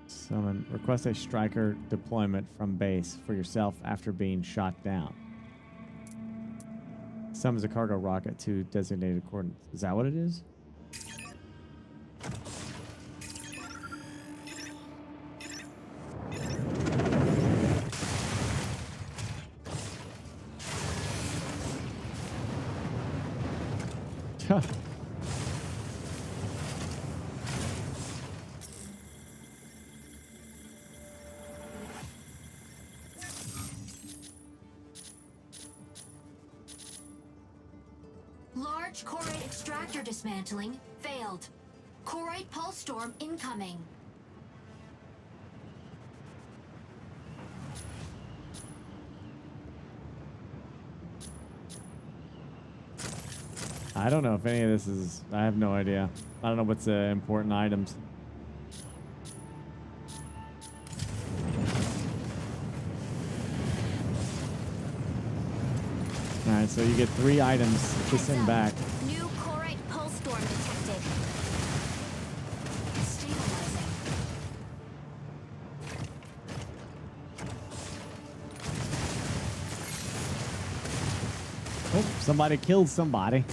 Summon. Request a striker deployment from base for yourself after being shot down. Summons a cargo rocket to designated coordinates. Is that what it is? Huh. Large Corite extractor dismantling failed. Corite pulse storm incoming. I don't know if any of this is... I have no idea. I don't know what's important items. Alright, so you get 3 items to send back. New Corite pulse storm detected. Stabilizing. Oh, somebody killed somebody.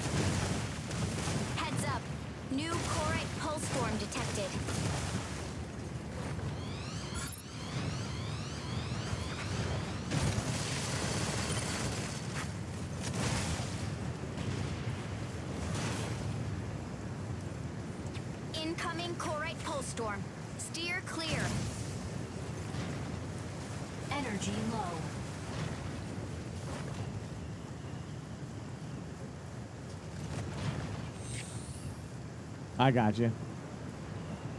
Heads up. New Corite pulse form detected. Incoming Corite pulse storm. Steer clear. Energy low. I got you.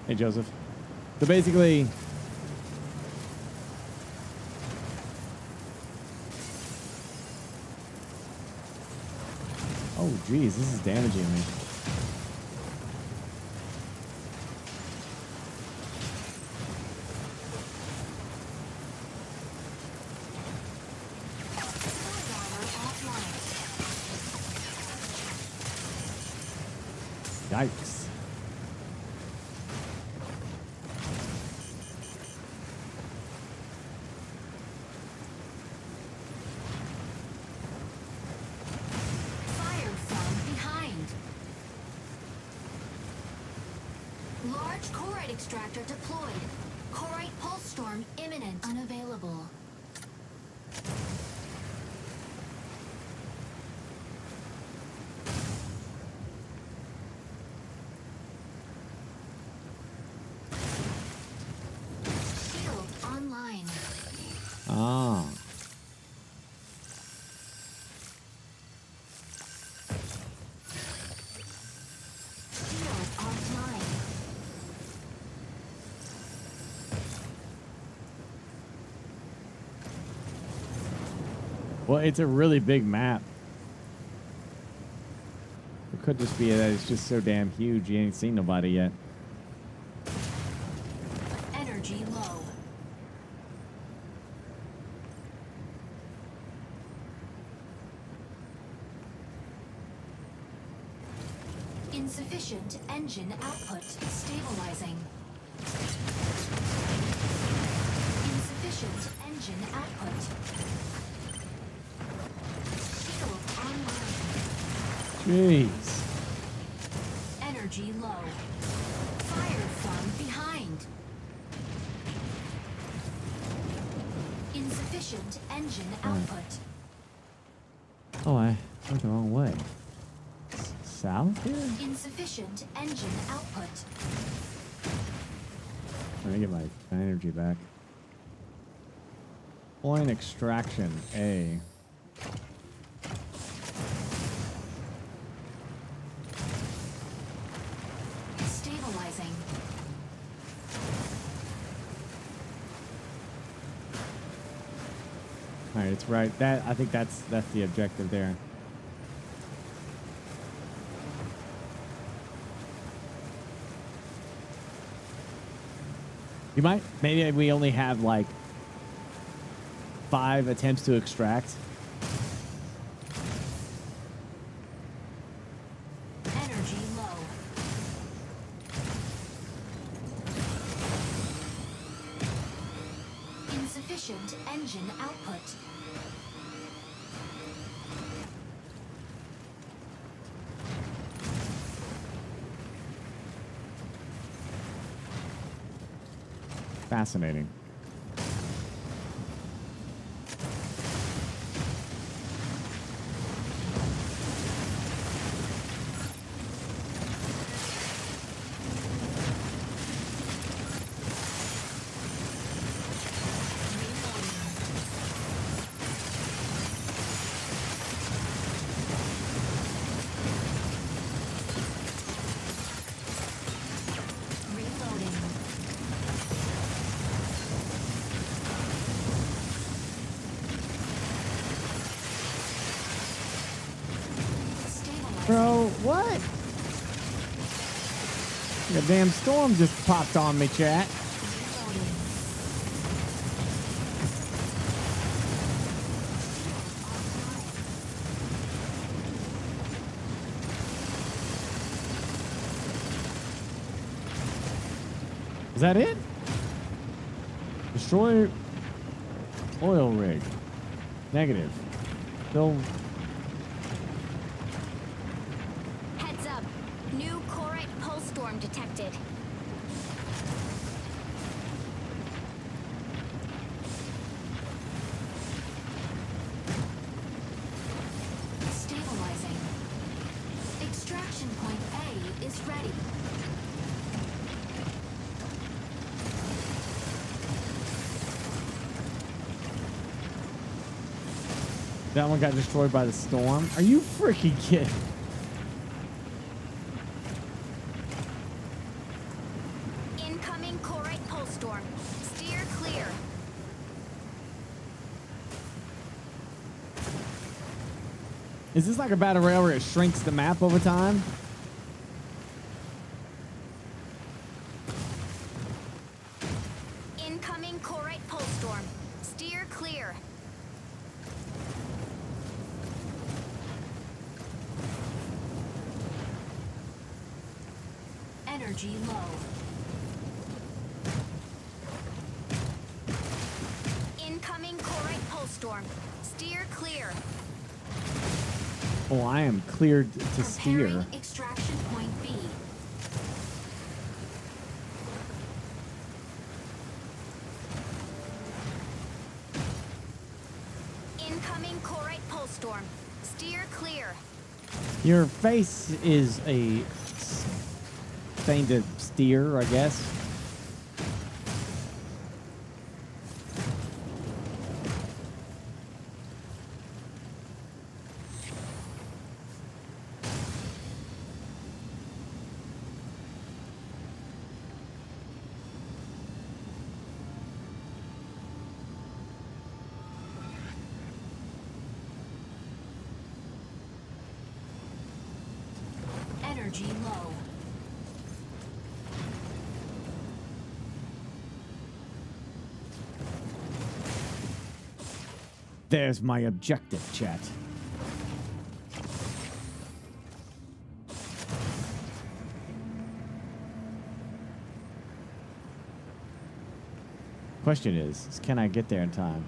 Hey, Joseph. So basically, oh, geez, this is damaging me. Yikes. Fire from behind. Large Corite extractor deployed. Corite pulse storm imminent. Unavailable. Shield online. Ah. Shield offline. Well, it's a really big map. It could just be that it's just so damn huge you ain't seen nobody yet. Energy low. Insufficient engine output. Stabilizing. Insufficient engine output. Shield online. Jeez. Energy low. Fire from behind. Insufficient engine output. Oh, I went the wrong way. South here? Insufficient engine output. Let me get my energy back. Point extraction, A. Stabilizing. All right, it's right. That I think that's the objective there. You might maybe we only have like 5 attempts to extract. Energy low. Insufficient engine output. Fascinating. Reloading. Stabilizing. Bro, what? A damn storm just popped on me, chat. Reloading. Is that it? Destroy oil rig. Negative. Still detected. Stabilizing. Extraction point A is ready. That one got destroyed by the storm. Are you freaking kidding? Incoming Corite pulse storm. Steer clear. Is this like a battle royale where it shrinks the map over time? Incoming Corite pulse storm. Steer clear. Energy low. Incoming Corite pulse storm. Steer clear. Oh, I am cleared to steer. Preparing extraction point B. Incoming Corite pulse storm. Steer clear. Your face is a thing to steer, I guess. Energy low. There's my objective, chat. Question is can I get there in time?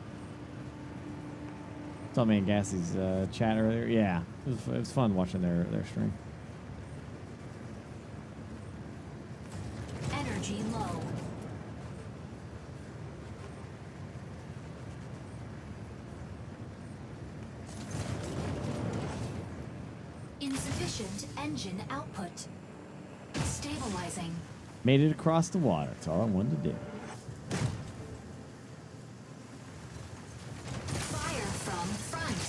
Saw me and Gassie's chat earlier. Yeah, it was fun watching their stream. Energy low. Insufficient engine output. Stabilizing. Made it across the water. That's all I wanted to do. Fire from front.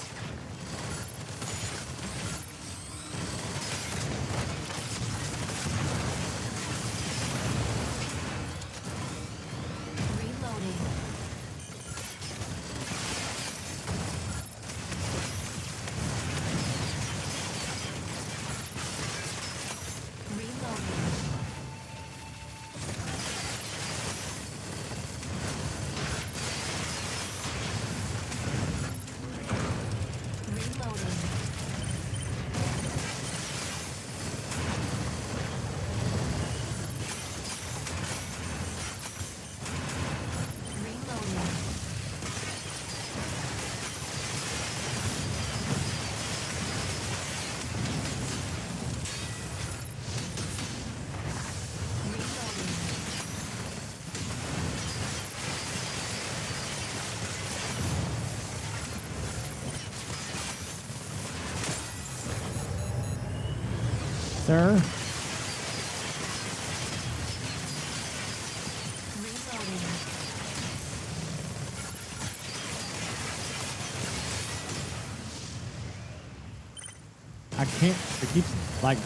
Reloading. Reloading. Reloading. Reloading. Reloading. Sir? Reloading. I can't. It keeps like.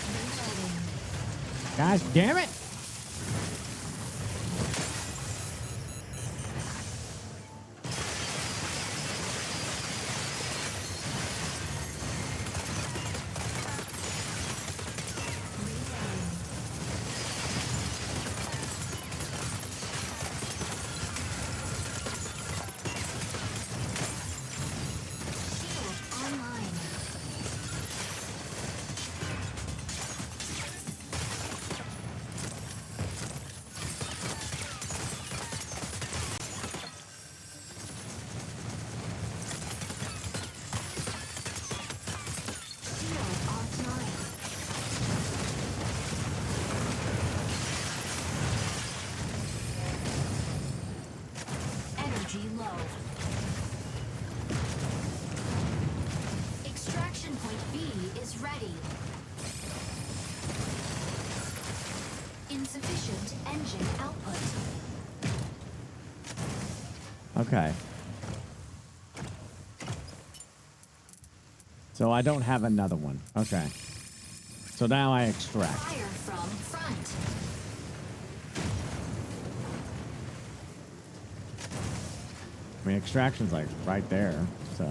Reloading. Gosh damn it! Shield online. Okay. So I don't have another one. Okay. So now I extract. Fire from front. I mean, extraction's like right there, so.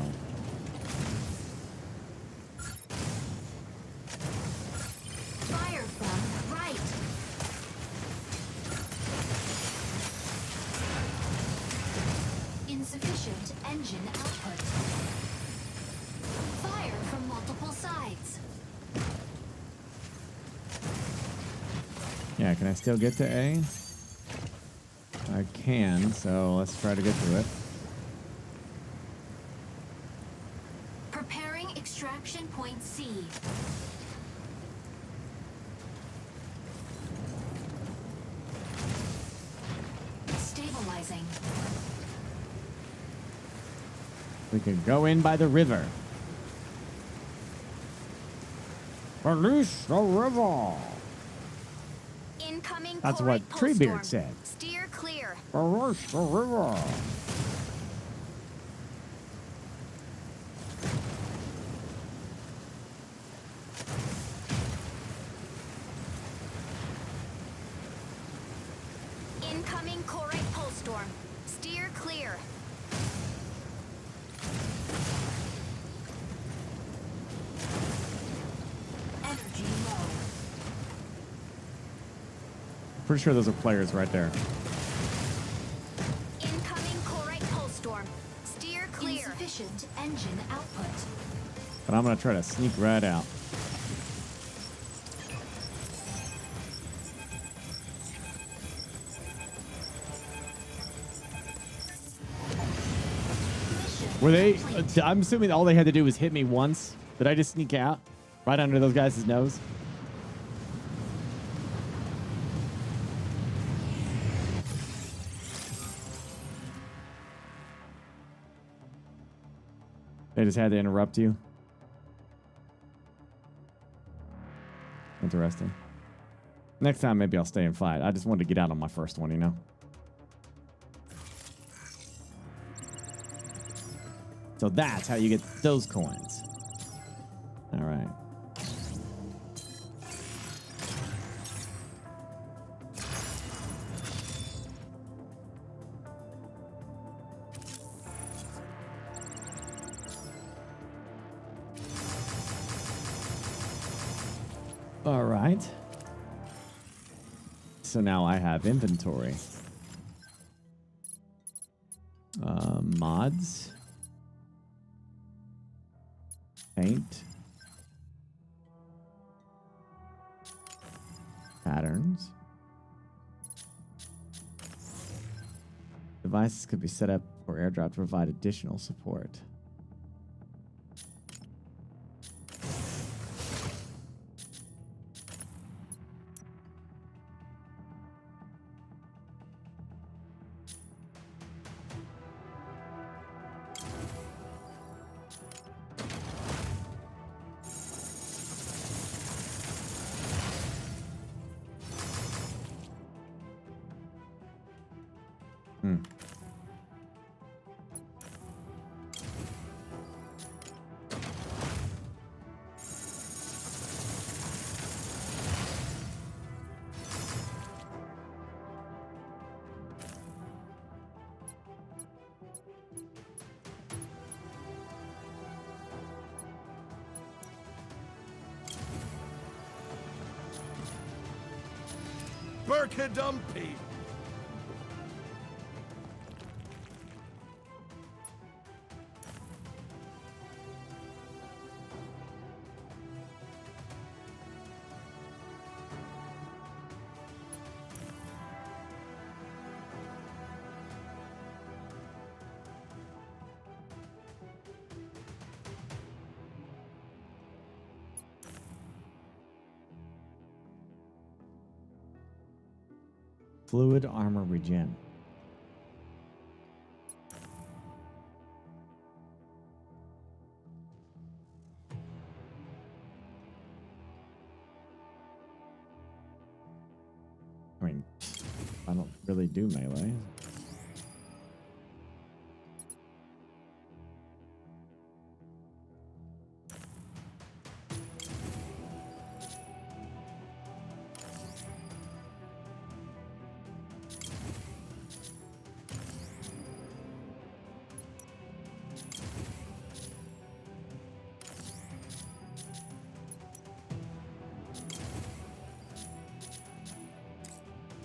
Fire from right. Insufficient engine output. Fire from multiple sides. Yeah, can I still get to A? I can, so let's try to get to it. Preparing extraction point C. Stabilizing. We can go in by the river. Release the river. Incoming That's Corite what pulse Treebeard storm. said. Steer clear. Release the river. Incoming Corite pulse storm. Steer clear. Energy low. Pretty sure those are players right there. Incoming Corite pulse storm. Steer clear. Insufficient engine output. But I'm going to try to sneak right out. Were they? I'm assuming all they had to do was hit me once. Did I just sneak out? Right under those guys' nose? They just had to interrupt you? Interesting. Next time, maybe I'll stay and fight. I just wanted to get out on my first one, you know? So that's how you get those coins. All right. All right. So now I have inventory. Mods. Paint. Patterns. Devices could be set up for airdrop to provide additional support. Burkadumpy. Fluid armor regen. I mean, I don't really do melee.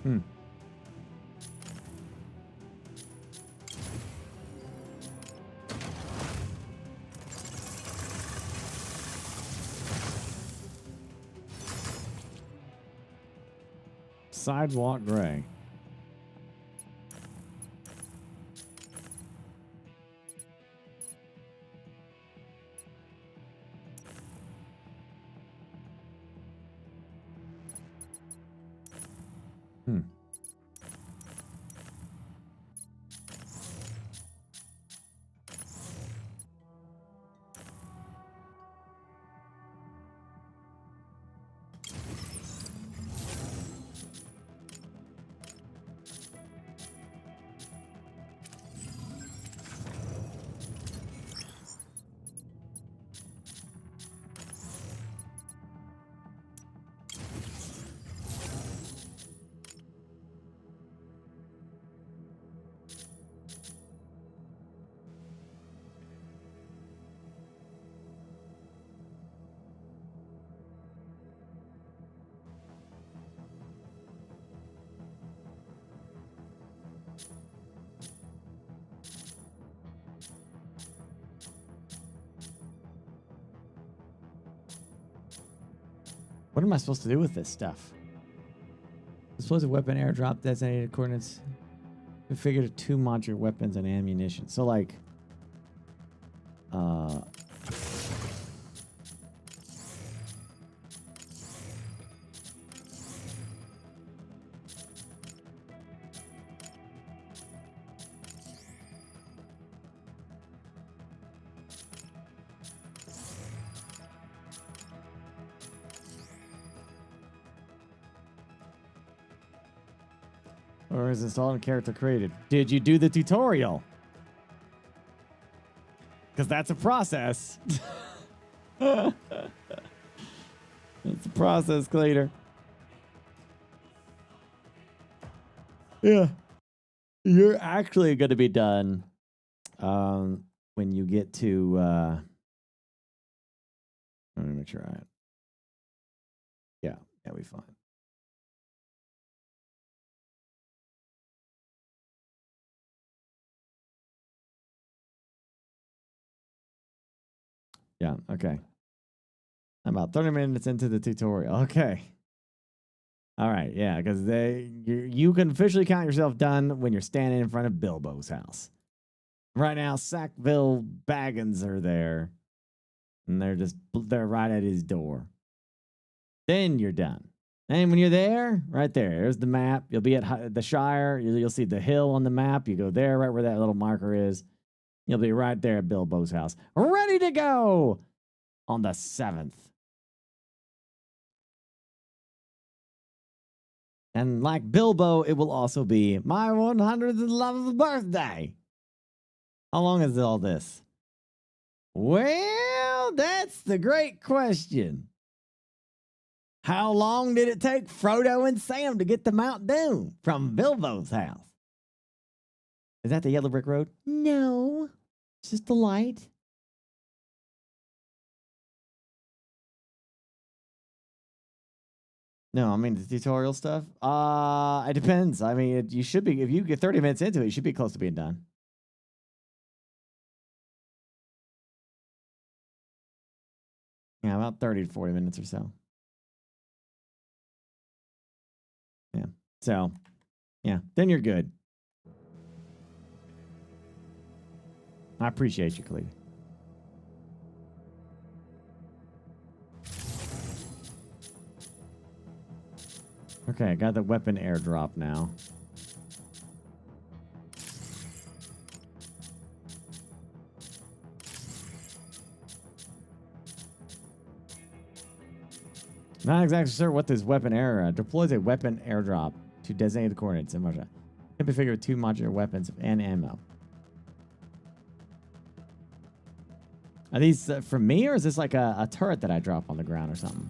Hmm. Sidewalk gray. Hmm. What am I supposed to do with this stuff? Explosive weapon airdrop designated coordinates. Configure to 2 modular weapons and ammunition. So like, or is installed a character created? Did you do the tutorial? Because that's a process. It's a process, Cleaner. Yeah. You're actually going to be done when you get to... let me make sure I... Yeah, we fine. Yeah, okay. I'm about 30 minutes into the tutorial. Okay. All right, yeah, because you can officially count yourself done when you're standing in front of Bilbo's house. Right now, Sackville Baggins are there, and they're right at his door. Then you're done. And when you're there, right there's the map. You'll be at the Shire. You'll see the hill on the map. You go there, right where that little marker is. You'll be right there at Bilbo's house, ready to go on the 7th. And like Bilbo, it will also be my 111th birthday. How long is all this? Well, that's the great question. How long did it take Frodo and Sam to get to Mount Doom from Bilbo's house? Is that the yellow brick road? No, it's just the light. No, I mean the tutorial stuff. It depends. I mean, you should be, if you get 30 minutes into it, you should be close to being done. Yeah, about 30 to 40 minutes or so. Yeah. So, yeah, then you're good. I appreciate you, Cleve. Okay, I got the weapon airdrop now. Not exactly sure what this weapon air deploys a weapon airdrop to designated coordinates in Russia. Can be figured with 2 modular weapons and ammo. Are these for me, or is this like a turret that I drop on the ground or something?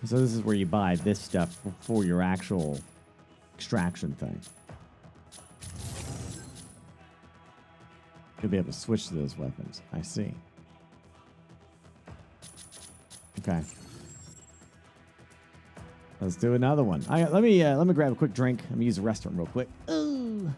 So this is where you buy this stuff for your actual extraction thing. You'll be able to switch to those weapons. I see. Okay. Let's do another one. Let me grab a quick drink. Let me use the restroom real quick. Ooh.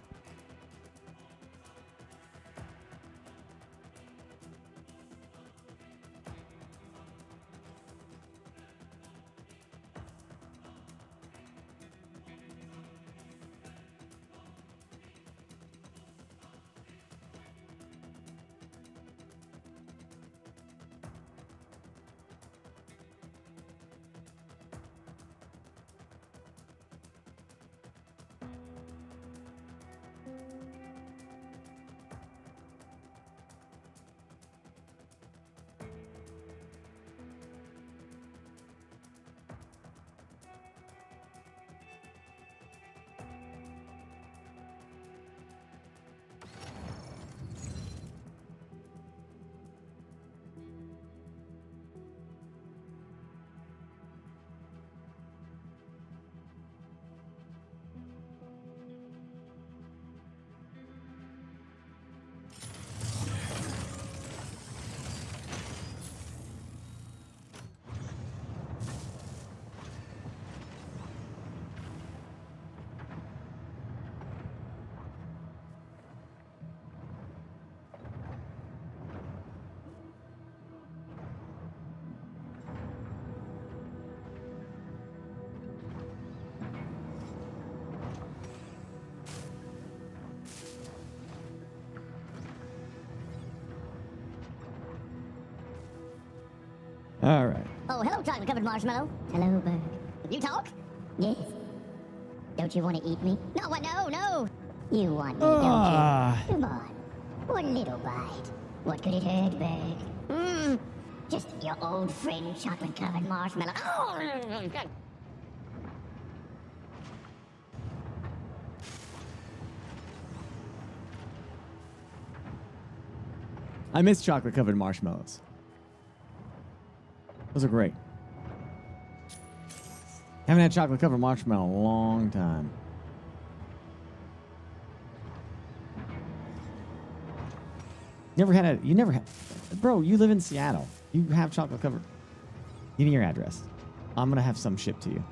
All right. Oh, hello, chocolate-covered marshmallow. Hello, Burke. You talk? Yes. Don't you want to eat me? No, what? No, no. You want me, don't you? Come on. One little bite. What could it hurt, Burke? Just your old friend, chocolate-covered marshmallow. I miss chocolate-covered marshmallows. Those are great. Haven't had chocolate-covered marshmallow in a long time. Never had a... You never had... Bro, you live in Seattle. You have chocolate-covered... Give me your address. I'm going to have some shipped to you.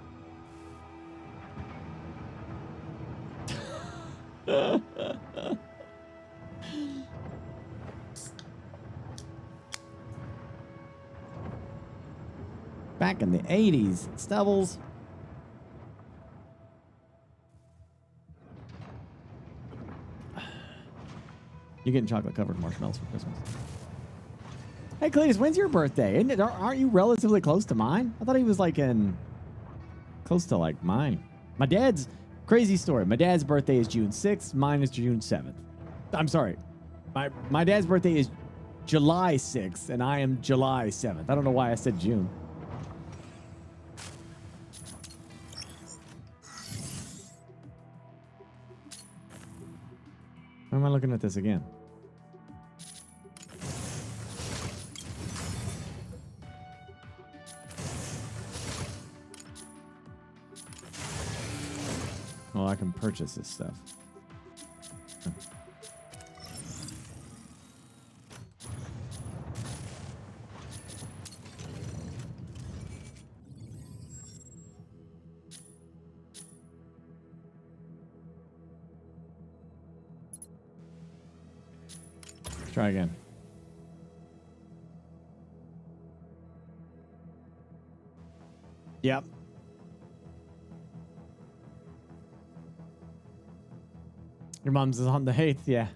Back in the 80s. Stubbles. You're getting chocolate-covered marshmallows for Christmas. Hey, Cletus, when's your birthday? Aren't you relatively close to mine? I thought he was like close to like mine. My dad's... Crazy story. My dad's birthday is June 6th. Mine is June 7th. I'm sorry. My dad's birthday is July 6th, and I am July 7th. I don't know why I said June. Why am I looking at this again? Well, I can purchase this stuff. Try again. Yep. Your mom's is on the 8th, yeah.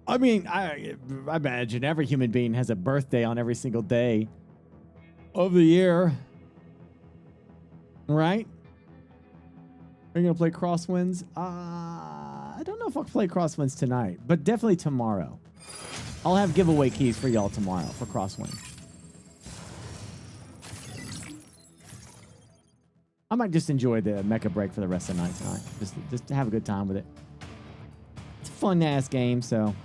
I mean, I imagine every human being has a birthday on every single day of the year. Right? Are you going to play Crosswinds? I don't know if I'll play Crosswinds tonight, but definitely tomorrow. I'll have giveaway keys for y'all tomorrow for Crosswind. I might just enjoy the Mecha Break for the rest of the night tonight. Just to have a good time with it. It's a fun-ass game, so...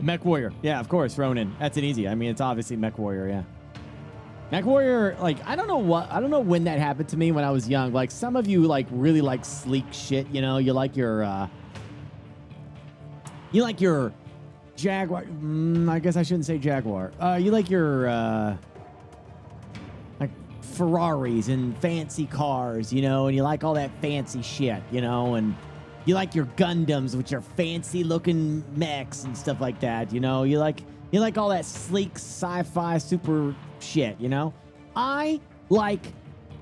Mech Warrior. Yeah, of course, Ronin. That's an easy. I mean, it's obviously Mech Warrior, yeah. Mech Warrior, like, I don't know when that happened to me when I was young. Like, some of you, like, really like sleek shit, you know? You like your Jaguar. I guess I shouldn't say Jaguar. You like your, like, Ferraris and fancy cars, you know? And you like all that fancy shit, you know? And you like your Gundams, which are fancy-looking mechs and stuff like that, you know? You like all that sleek sci-fi super shit, you know? I like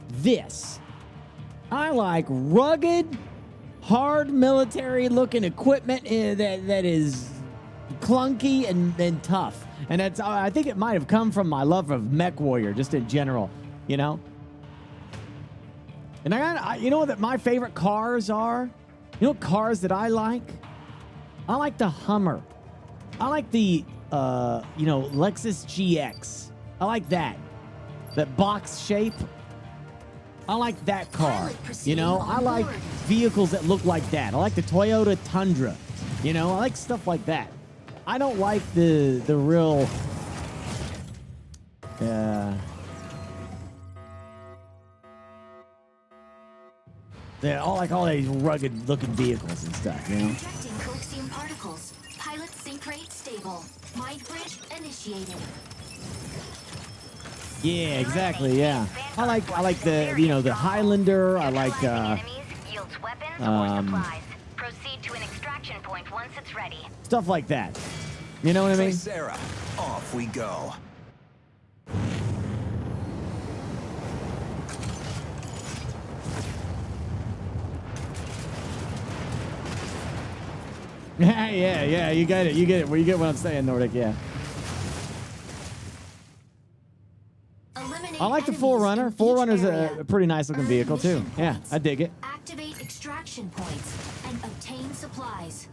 this. I like rugged, hard military-looking equipment that is clunky and tough. And that's, I think it might have come from my love of Mech Warrior, just in general, you know? And you know what my favorite cars are? You know what cars that I like? I like the Hummer. I like the, Lexus GX. I like that. That box shape. I like that car. You know, I like vehicles that look like that. I like the Toyota Tundra. You know, I like stuff like that. I don't like the real... all these rugged-looking vehicles and stuff, you know? Projecting coaxium particles. Pilot sync rate stable. Mind bridge initiated. Yeah, exactly. Yeah, I like the the Highlander. I like Proceed to an extraction point once it's ready. stuff like that. You know what I mean? Sarah, off we go. Yeah, you get it. Well, you get what I'm saying, Nordic, yeah. I like the Forerunner. Forerunner's a pretty nice looking vehicle, too. Yeah, I dig it. Activate extraction points and obtain supplies.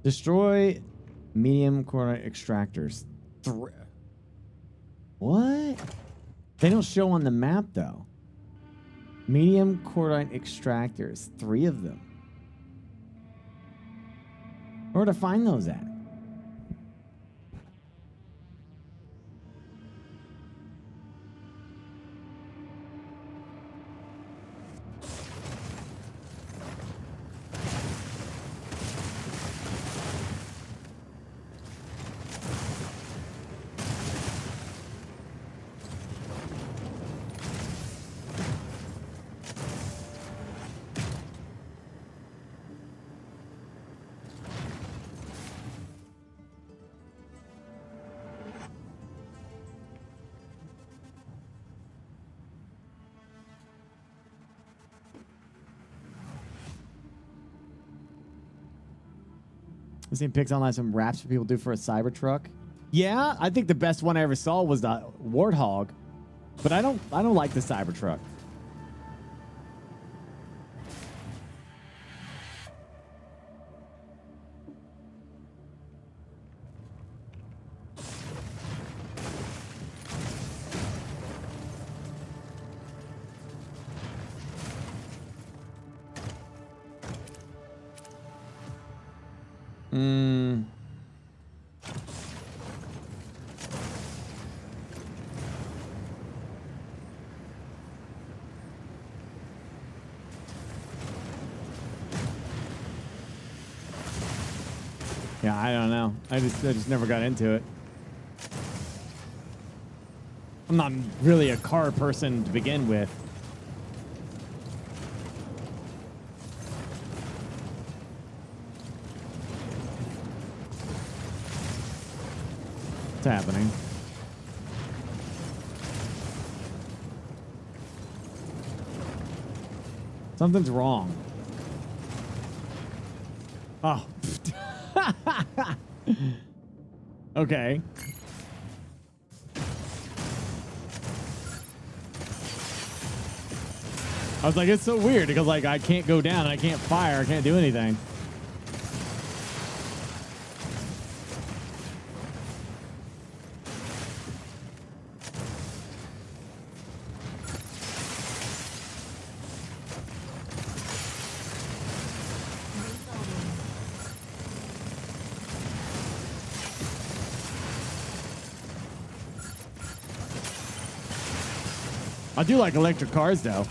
Destroy medium coordinate extractors. What? They don't show on the map, though. Medium coordinate extractors. 3 of them. Where to find those at? I've seen pics online, some raps people do for a Cybertruck. Yeah, I think the best one I ever saw was the Warthog, but I don't like the Cybertruck. Yeah, I don't know. I just never got into it. I'm not really a car person to begin with. What's happening? Something's wrong. Oh. Okay. I was like, it's so weird because like I can't go down, I can't fire, I can't do anything. I do like electric cars, though.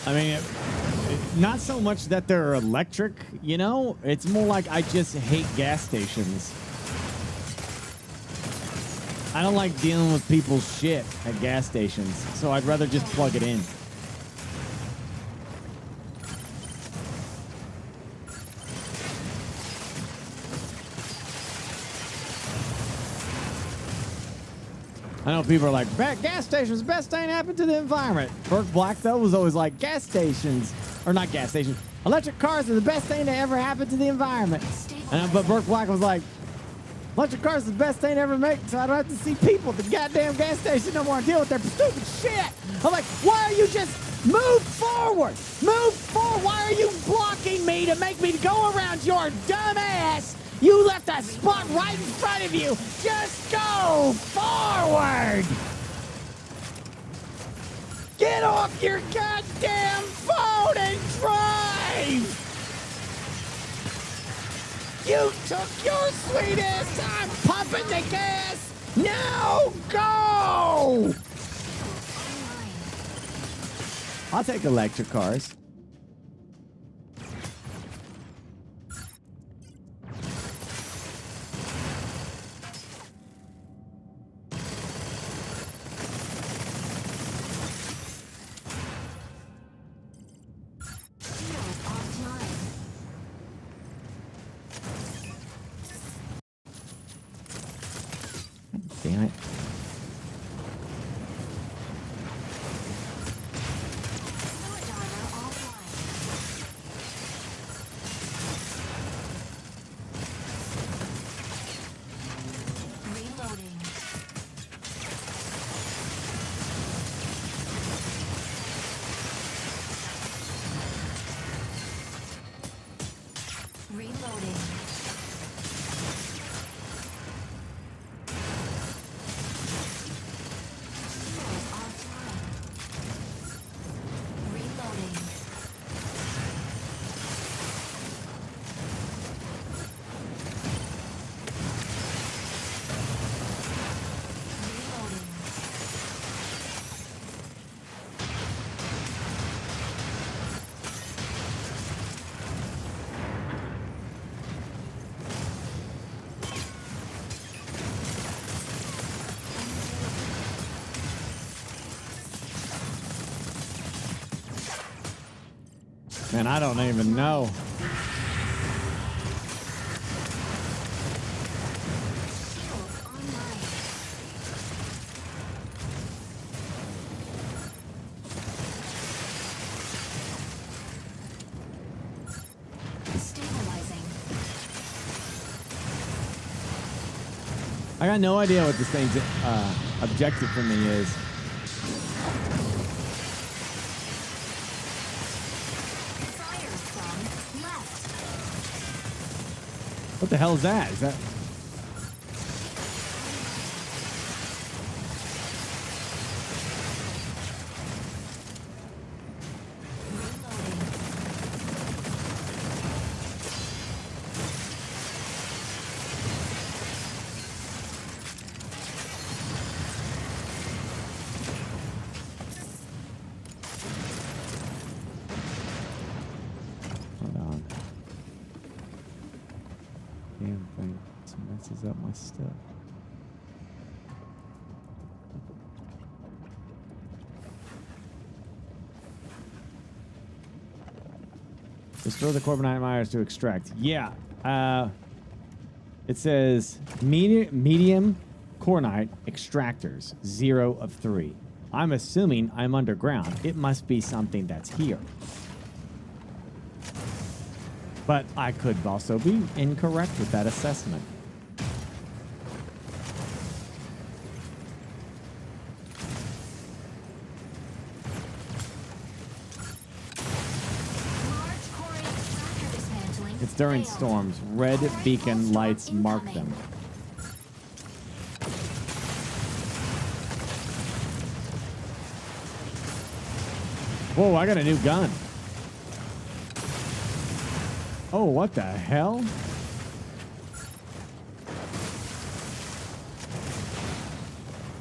I mean, not so much that they're electric, you know? It's more like I just hate gas stations. I don't like dealing with people's shit at gas stations, so I'd rather just plug it in. I know people are like, gas stations, best thing happened to the environment. BurkeBlack, though, was always like, gas stations, or not gas stations, electric cars are the best thing that ever happened to the environment. But BurkeBlack was like, electric cars are the best thing ever made, so I don't have to see people at the goddamn gas station no more and deal with their stupid shit. I'm like, why are you just move forward? Move forward. Why are you blocking me to make me go around your dumb ass? You left a spot right in front of you. Just go forward. Get off your goddamn phone and drive. You took your sweet ass time pumping the gas. Now go. I'll take electric cars. Damn it. Man, I don't even know. I got no idea what this thing's objective for me is. What the hell is that? Is that... up my stuff. Restore the Corbinite Myers to extract. Yeah. It says medium Cornite extractors, 0 of 3. I'm assuming I'm underground. It must be something that's here. But I could also be incorrect with that assessment. It's during storms. Red beacon lights mark them. Whoa, I got a new gun. Oh, what the hell?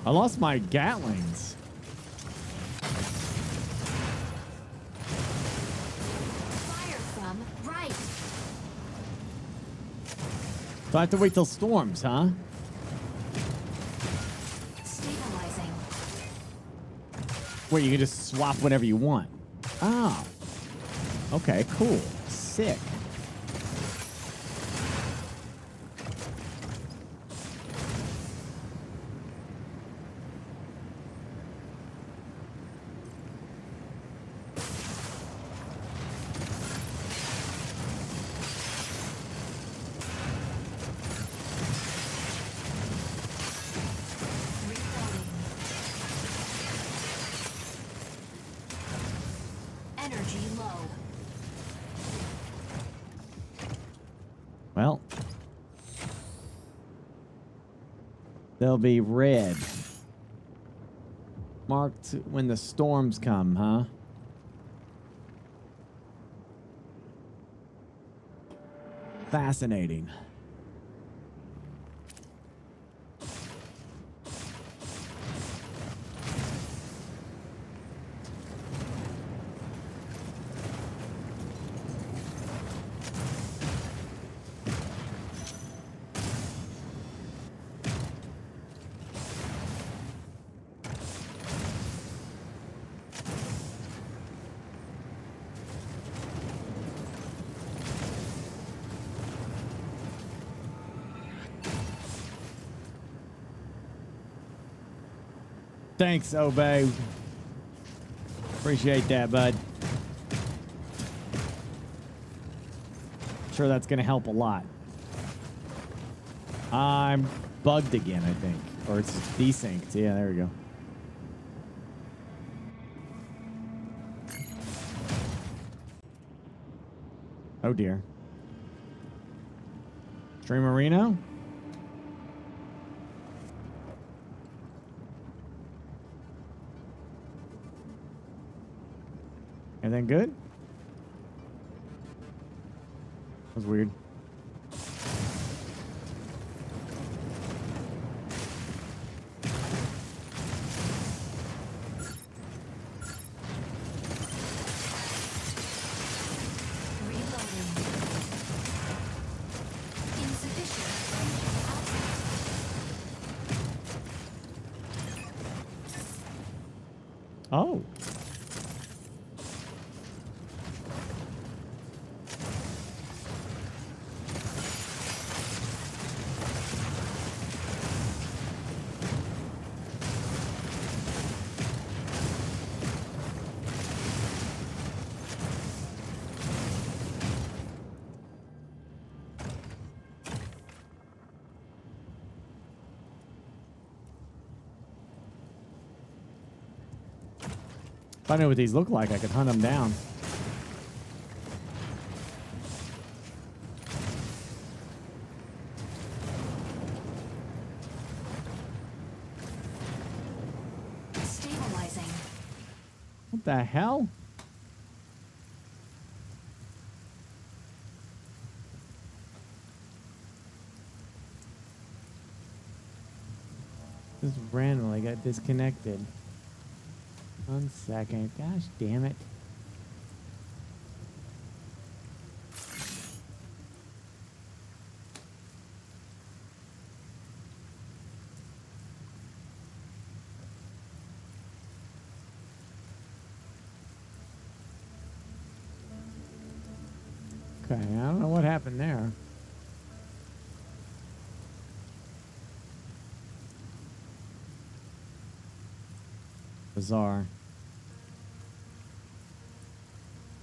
I lost my Gatlings. Fire from right. So I have to wait till storms, huh? Stabilizing. Wait, you can just swap whenever you want. Oh. Okay, cool. Sick. Energy low. Well, they'll be red. Marked when the storms come, huh? Fascinating. Thanks, Obey. Appreciate that, bud. Sure, that's going to help a lot. I'm bugged again, I think. Or it's desynced. Yeah, there we go. Oh, dear. Streamerino? Anything good? That was weird. Oh. If I knew what these look like, I could hunt them down. Stabilizing. What the hell? Just randomly got disconnected. 1 second. Gosh damn it. Okay, I don't know what happened there. Bizarre.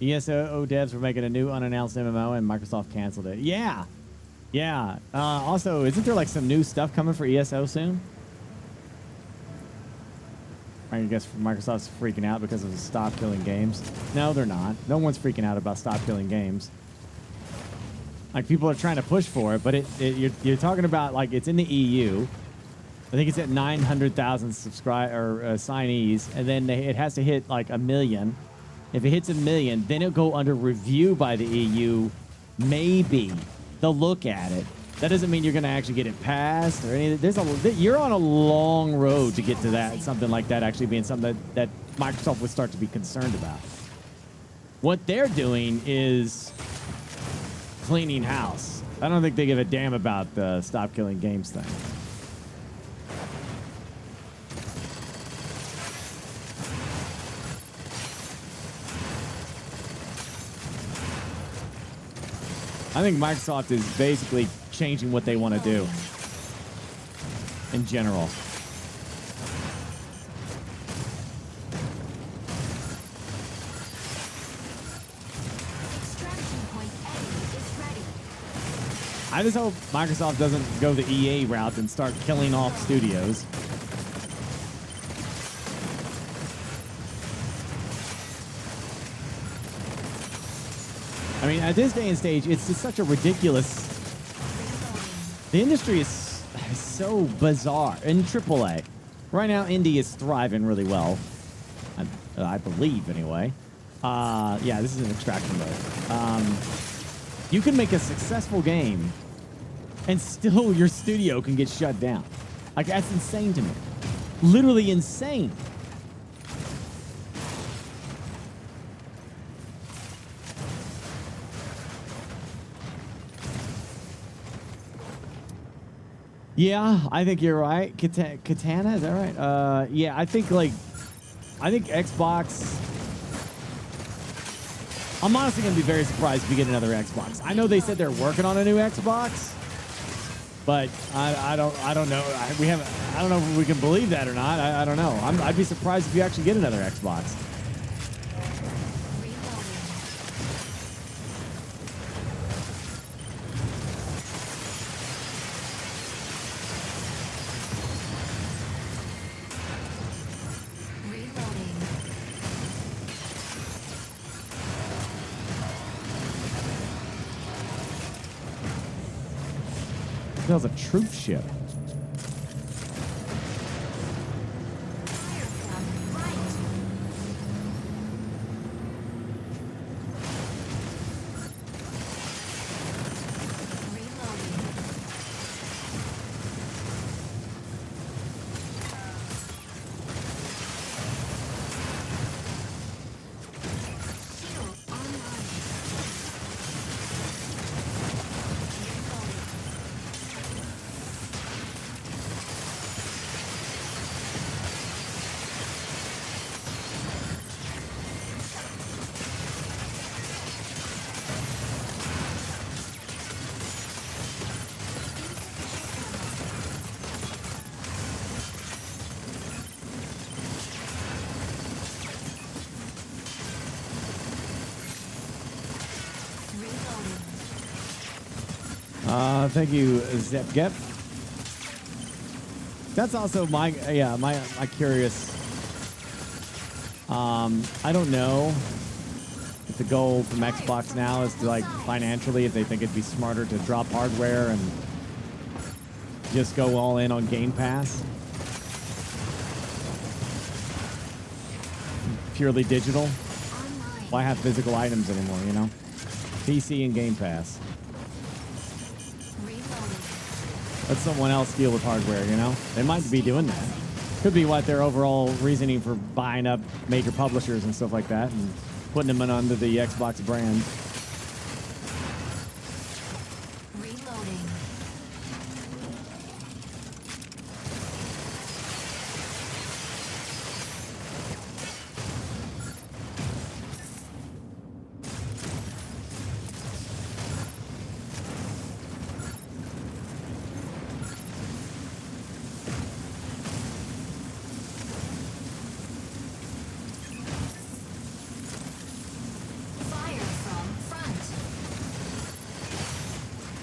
ESO devs were making a new unannounced MMO and Microsoft canceled it. Yeah. Yeah. Also, isn't there like some new stuff coming for ESO soon? I guess Microsoft's freaking out because of the Stop Killing Games. No, they're not. No one's freaking out about Stop Killing Games. Like, people are trying to push for it, but you're talking about, like, it's in the EU. I think it's at 900,000 signees, and then it has to hit like 1 million. If it hits 1 million, then it'll go under review by the EU. Maybe they'll look at it, That doesn't mean you're going to actually get it passed or anything. You're on a long road to get to that. Something like that actually being something that Microsoft would start to be concerned about. What they're doing is cleaning house. I don't think they give a damn about the stop killing games thing. I think Microsoft is basically changing what they want to do in general. Extraction point A is ready. I just hope Microsoft doesn't go the EA route and start killing off studios. I mean, at this day and stage, it's just such a ridiculous... The industry is so bizarre. In AAA, right now, indie is thriving really well. I believe, anyway. Yeah, this is an extraction mode. You can make a successful game, and still your studio can get shut down. Like, that's insane to me. Literally insane. Yeah, I think you're right. Katana, is that right? Yeah, I think Xbox. I'm honestly going to be very surprised if we get another Xbox. I know they said they're working on a new Xbox, but I don't know. I don't know if we can believe that or not. I don't know. I'd be surprised if you actually get another Xbox. That was a troop ship. Thank you, Zepgep. That's also my curious. I don't know if the goal from Xbox now is to, like, financially, if they think it'd be smarter to drop hardware and just go all in on Game Pass. Purely digital. Why have physical items anymore, you know? PC and Game Pass. Let someone else deal with hardware, you know? They might be doing that. Could be what their overall reasoning for buying up major publishers and stuff like that and putting them in under the Xbox brand.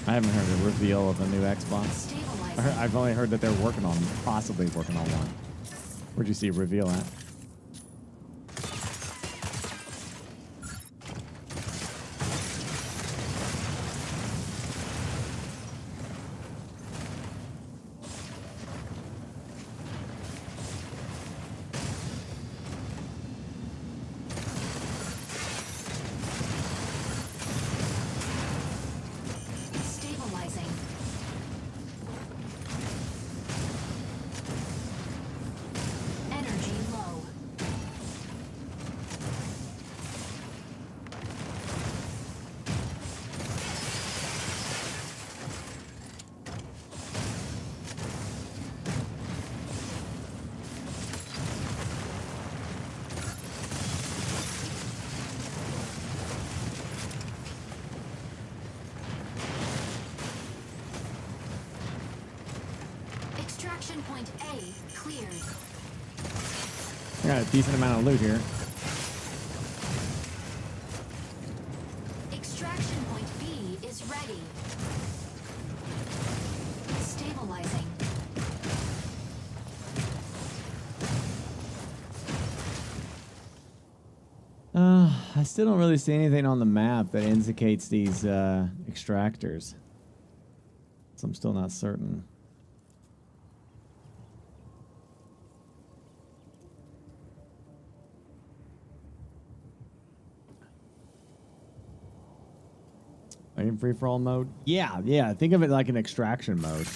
I haven't heard a reveal of a new Xbox. I've only heard that they're possibly working on one. Where'd you see a reveal at? Extraction point A cleared. I got a decent amount of loot here. Extraction point B is ready. Stabilizing. I still don't really see anything on the map that indicates these extractors. So I'm still not certain. Are you in free-for-all mode? Yeah. Think of it like an extraction mode.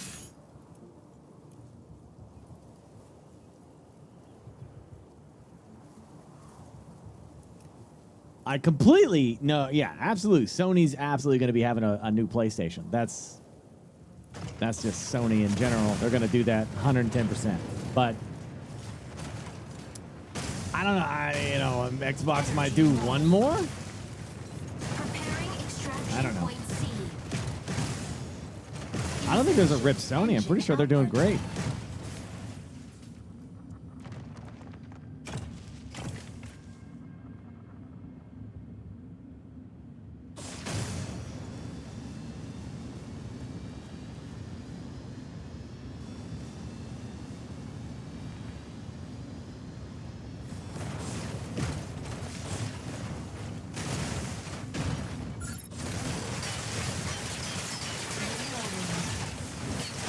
I completely absolutely. Sony's absolutely going to be having a new PlayStation. That's just Sony in general. They're going to do that 110%. But I don't know. Xbox might do one more. I don't know. I don't think there's a rip Sony. I'm pretty sure they're doing great.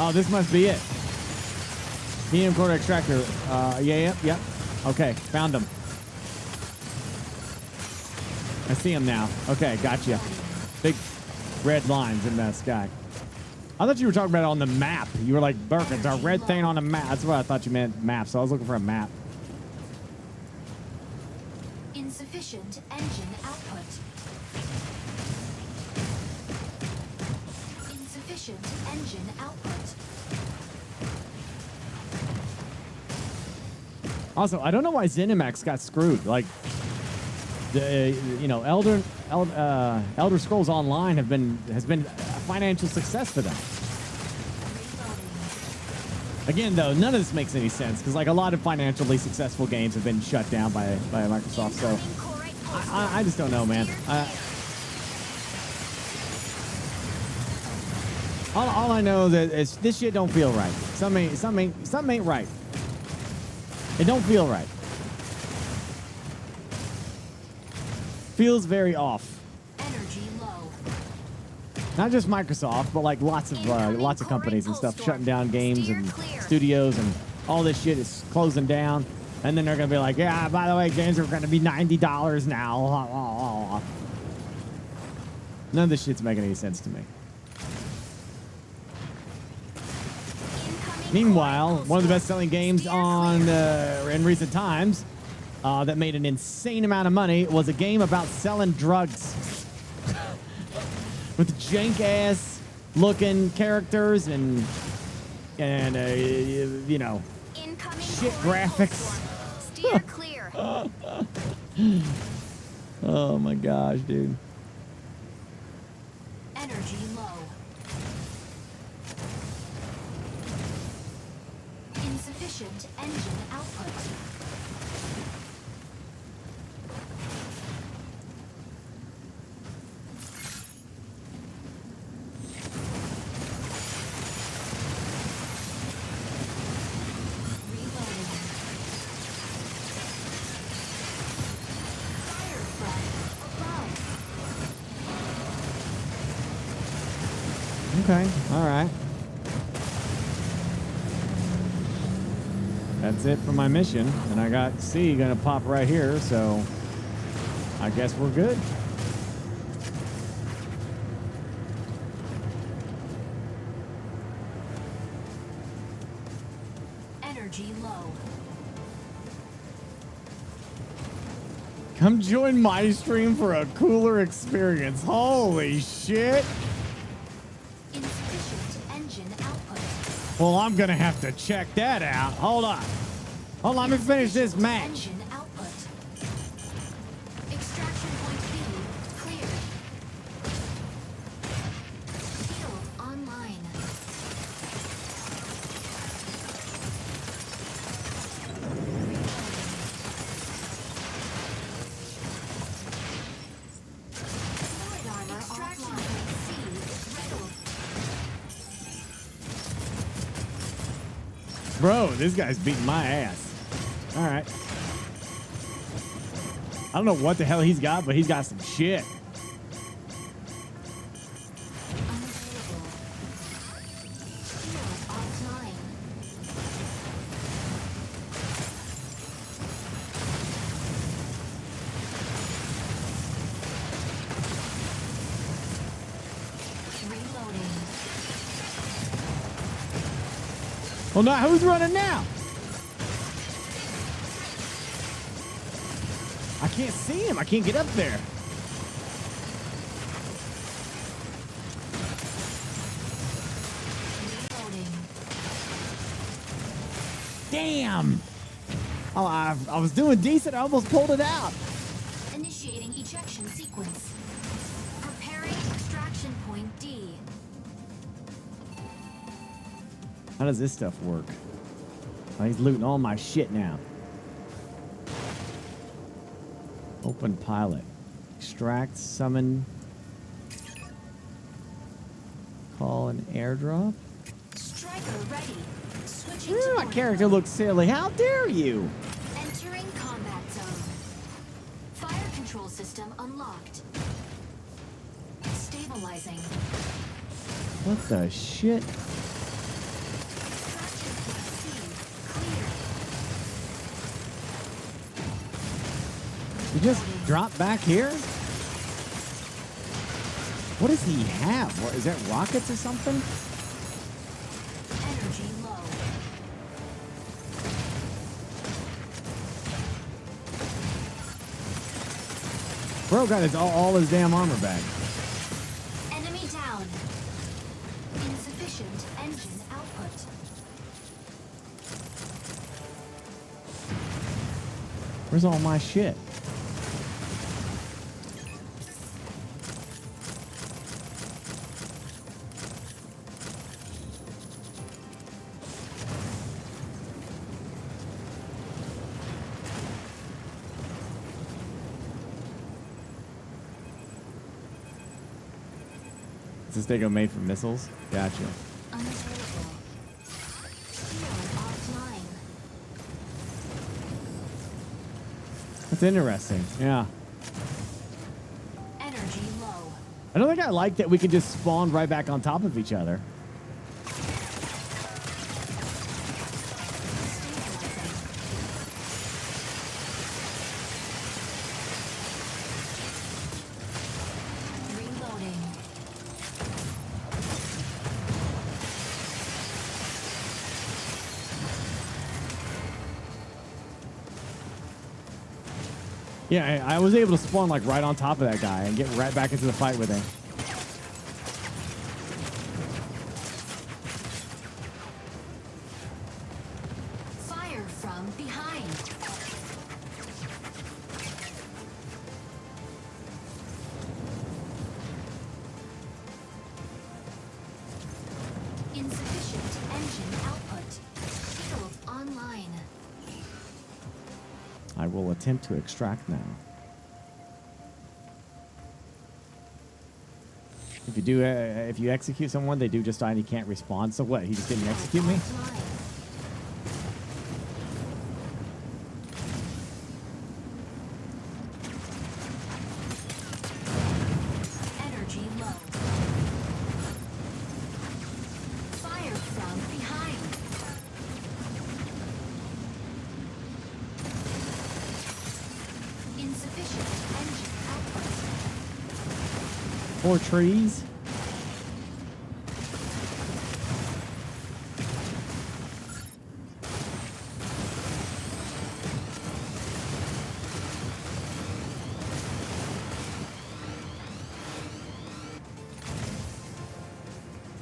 Oh, this must be it. Medium quarter extractor. Yep. Okay, found him. I see him now. Okay, gotcha. Big red lines in the sky. I thought you were talking about it on the map. You were like, Burke, it's a red thing on the map. That's what I thought you meant, map. So I was looking for a map. Insufficient engine output. Insufficient engine output. Also, I don't know why ZeniMax got screwed. Like, Elder Scrolls Online has been a financial success for them. Again, though, none of this makes any sense because like a lot of financially successful games have been shut down by Microsoft. So I just don't know, man. All I know is this shit don't feel right. Something ain't right. It don't feel right. Feels very off. Energy low. Not just Microsoft, but like lots of companies and stuff shutting down games and studios and all this shit is closing down. And then they're gonna be like, yeah, by the way, games are gonna be $90 now. None of this shit's making any sense to me. Meanwhile, one of the best-selling games in recent times that made an insane amount of money was a game about selling drugs with jank-ass looking characters and shit graphics. Steer clear. Oh my gosh, dude. Energy low. Insufficient engine output. Reloading. Fire from above. Okay, all right. That's it for my mission, and I got C gonna pop right here, so I guess we're good. Energy low. Come join my stream for a cooler experience. Holy shit! Insufficient engine output. Well, I'm gonna have to check that out. Hold on, let me finish this match. Engine output. Extraction point B cleared. Field online. Bro, this guy's beating my ass. All right. I don't know what the hell he's got, but he's got some shit. Well, now who's running now? I can't see him. I can't get up there. Damn. Oh, I was doing decent. I almost pulled it out. Initiating ejection sequence. Preparing extraction point D. How does this stuff work? Oh, he's looting all my shit now. Open pilot. Extract, summon. Call an airdrop. Striker ready. Switching Ooh, my character looks silly. How dare you? Entering combat zone. Fire control system unlocked. Stabilizing. What the shit? You just drop back here? What does he have? What, is that rockets or something? Energy low. Bro got his, all his damn armor back. Enemy down. Insufficient engine output. Where's all my shit? Is this thing made for missiles? Gotcha. Unavailable. Shield offline. That's interesting. Yeah. Energy low. I don't think I like that we could just spawn right back on top of each other. Yeah, I was able to spawn like right on top of that guy and get right back into the fight with him. Fire from behind. Insufficient engine output. Shield online. I will attempt to extract now. If you do, if you execute someone, they do just die and he can't respawn. So what? He just didn't execute me? Energy low. Fire from behind. Insufficient engine output. 4 trees.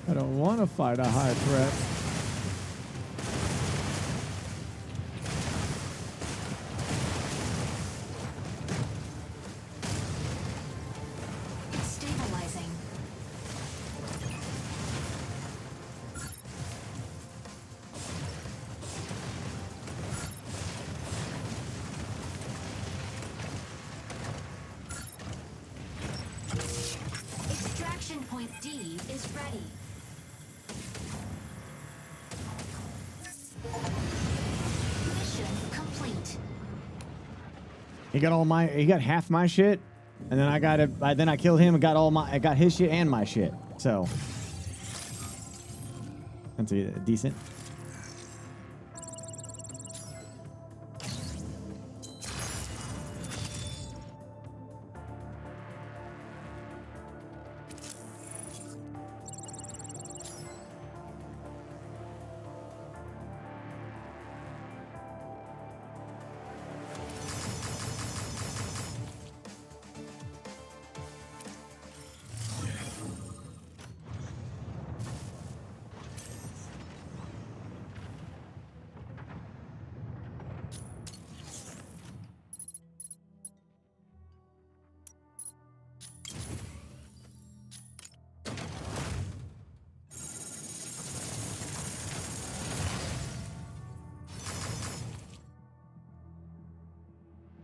I don't want to fight a high threat. Stabilizing. Extraction point D is ready. He got half my shit, and then then I killed him and I got his shit and my shit. So that's decent.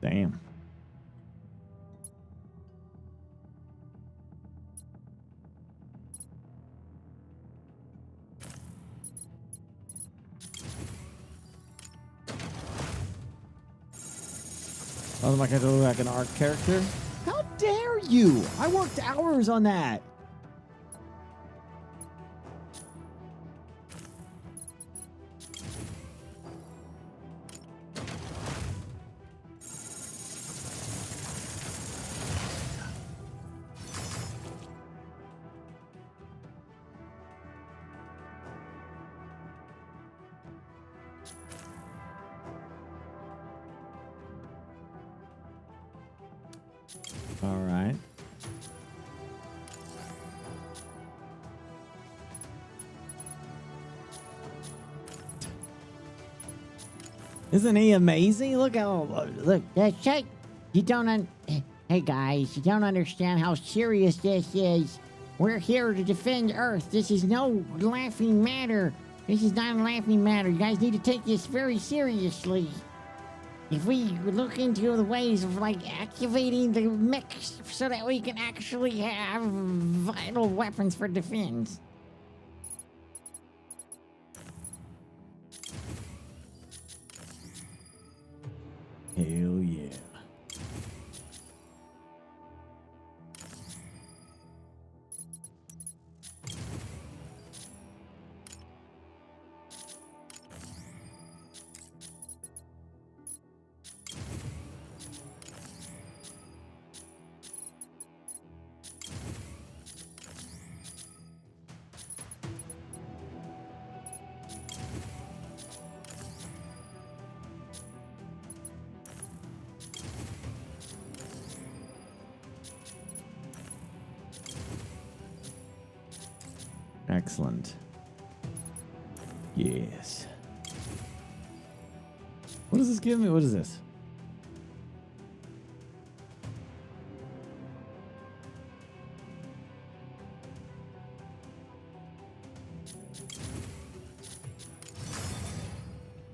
Damn. Oh, am I going to look like an art character? How dare you? I worked hours on that. All right. Isn't he amazing? Look Look, shake. You don't Hey guys, you don't understand how serious this is. We're here to defend Earth. This is no laughing matter. This is not a laughing matter. You guys need to take this very seriously. If we look into the ways of activating the mechs so that we can actually have vital weapons for defense. Hell yeah. Excellent. Yes. What does this give me? What is this?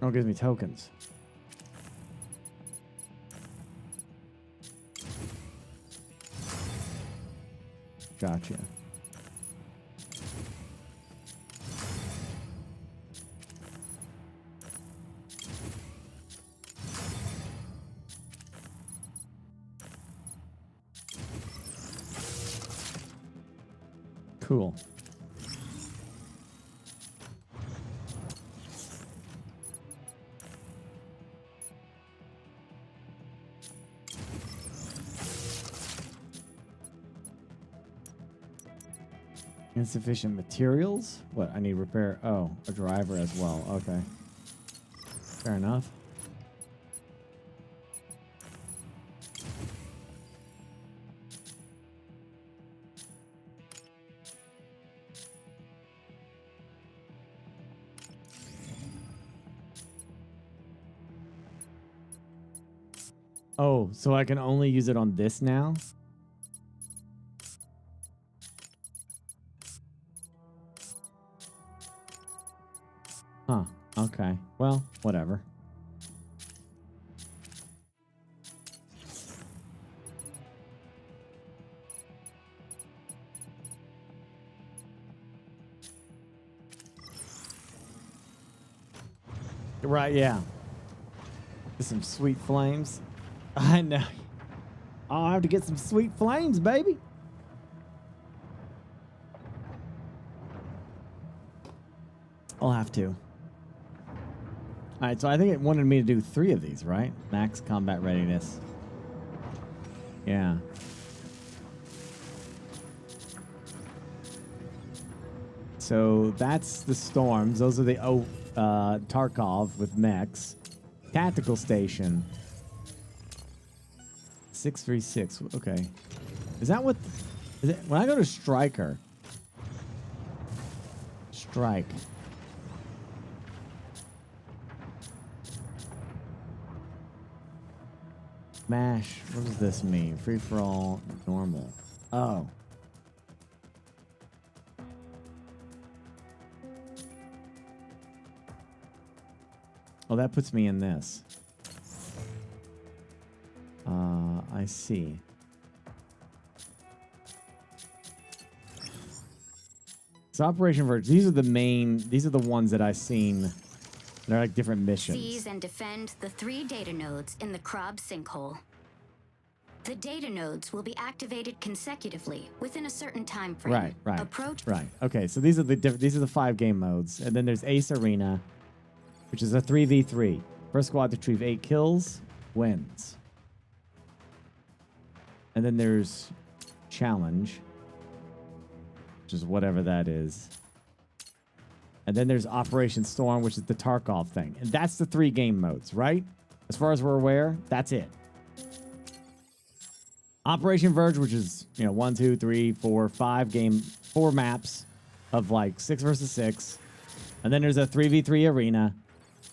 Oh, it gives me tokens. Gotcha. Cool. Insufficient materials? What? I need repair. Oh, a driver as well. Okay. Fair enough. Oh, so I can only use it on this now? Huh. Okay. Well, whatever. Right, yeah. Just some sweet flames. I know. I'll have to get some sweet flames, baby. I'll have to. All right, so I think it wanted me to do 3 of these, right? Max combat readiness. Yeah. So that's the storms. Those are the Tarkov with mechs. Tactical station. 636. Okay. Is that what? Is it when I go to striker? Strike. Smash. What does this mean? Free for all. Normal. Oh. Oh, that puts me in this. I see. So Operation Verge, these are the ones that I've seen. They're like different missions. Seize and defend the 3 data nodes in the Krob sinkhole. The data nodes will be activated consecutively within a certain time frame. Right. Approach. Right. Okay, so these are the 5 game modes, and then there's Ace Arena, which is a 3v3. First squad to retrieve 8 kills wins. And then there's Challenge, which is whatever that is. And then there's Operation Storm, which is the Tarkov thing. And that's the 3 game modes, right? As far as we're aware, that's it. Operation Verge, which is, 1, 2, 3, 4, 4 maps of like 6 versus 6. And then there's a 3v3 arena.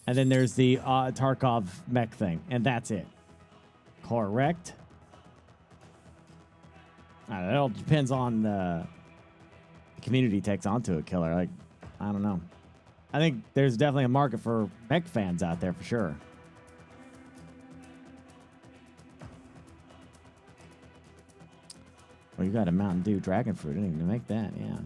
And then there's the Tarkov mech thing. And that's it. Correct. It all depends on the community takes onto it, killer. Like, I don't know. I think there's definitely a market for mech fans out there for sure. Well, you got a Mountain Dew dragon fruit. I didn't even make that, yeah.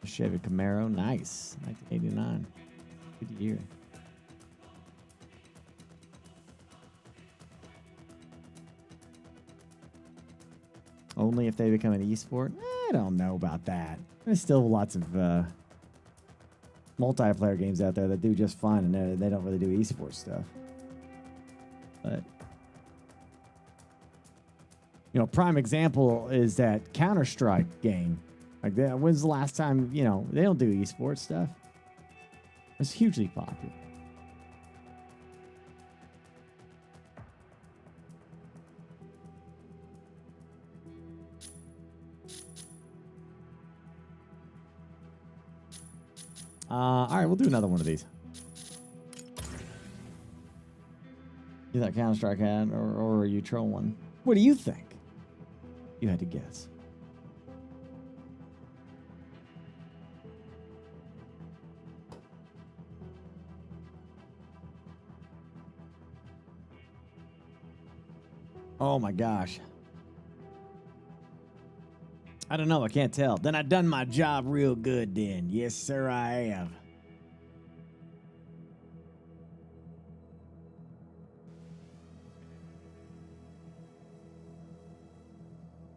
Chevy Camaro, nice. 1989. Good year. Only if they become an esport? I don't know about that. There's still lots of multiplayer games out there that do just fine, and they don't really do esports stuff. But, prime example is that Counter-Strike game. Like, when's the last time, they don't do esports stuff. It's hugely popular. All right, we'll do another one of these. You thought Counter-Strike had, or are you trolling? What do you think? You had to guess. Oh my gosh. I don't know. I can't tell. Then I done my job real good then. Yes, sir, I have.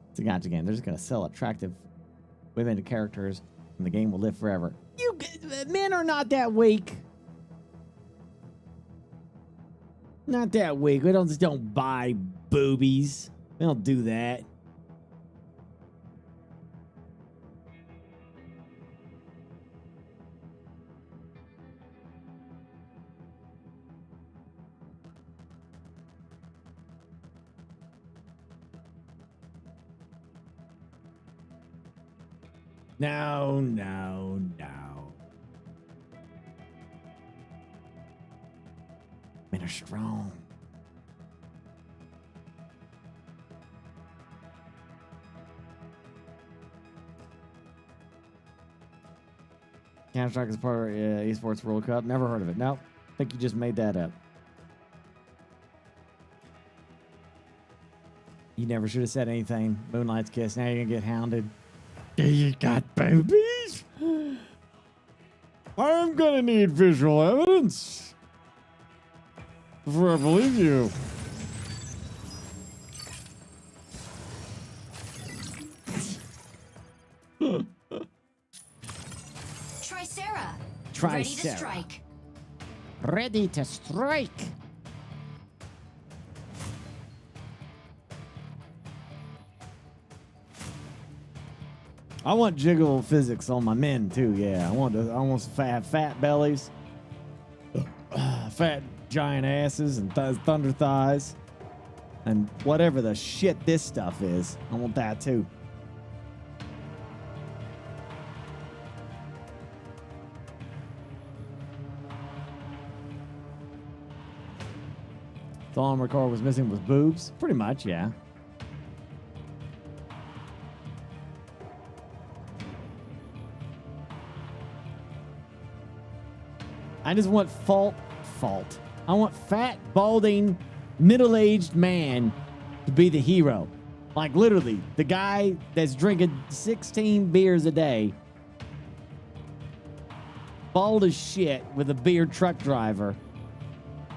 It's a gotcha game. They're just going to sell attractive women to characters, and the game will live forever. Men are not that weak. Not that weak. We just don't buy boobies. We don't do that. No. Men are strong. Counter-Strike is part of Esports World Cup. Never heard of it. Nope. I think you just made that up. You never should have said anything. Moonlight's Kiss. Now you're going to get hounded. You got boobies? I'm gonna need visual evidence before I believe you. Tricera. Tricera. Ready to strike. Ready to strike. I want jiggle physics on my men too. Yeah, I want some fat bellies, fat giant asses, and thunder thighs, and whatever the shit this stuff is. I want that too. The armor core was missing was boobs. Pretty much, yeah. I just want fault. I want fat, balding, middle-aged man to be the hero. Like literally, the guy that's drinking 16 beers a day, bald as shit with a beard truck driver.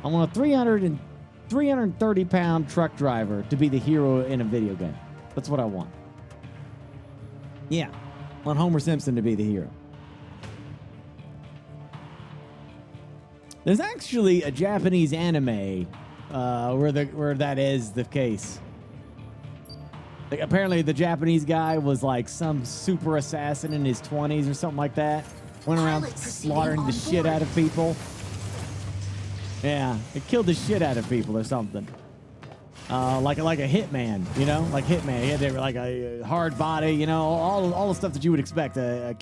I want a 330-pound truck driver to be the hero in a video game. That's what I want. Yeah, I want Homer Simpson to be the hero. There's actually a Japanese anime where that is the case. Like, apparently the Japanese guy was like some super assassin in his 20s or something like that. Went around slaughtering the shit out of people. Yeah, it killed the shit out of people or something. Like a hitman, you know, like Hitman. He had like a hard body, you know, all the stuff that you would expect a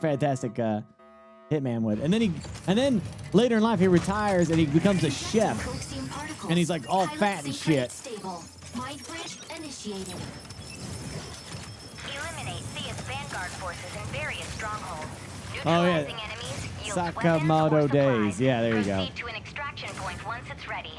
fantastic hitman would. And then later in life he retires and he becomes a chef, and he's like all fat and shit. Mind bridge initiated. Eliminate CS Vanguard forces in various strongholds. Oh yeah, Neutralizing enemies yields Sakamoto weapons or days. supplies. Yeah, there you go. Proceed to an extraction point once it's ready.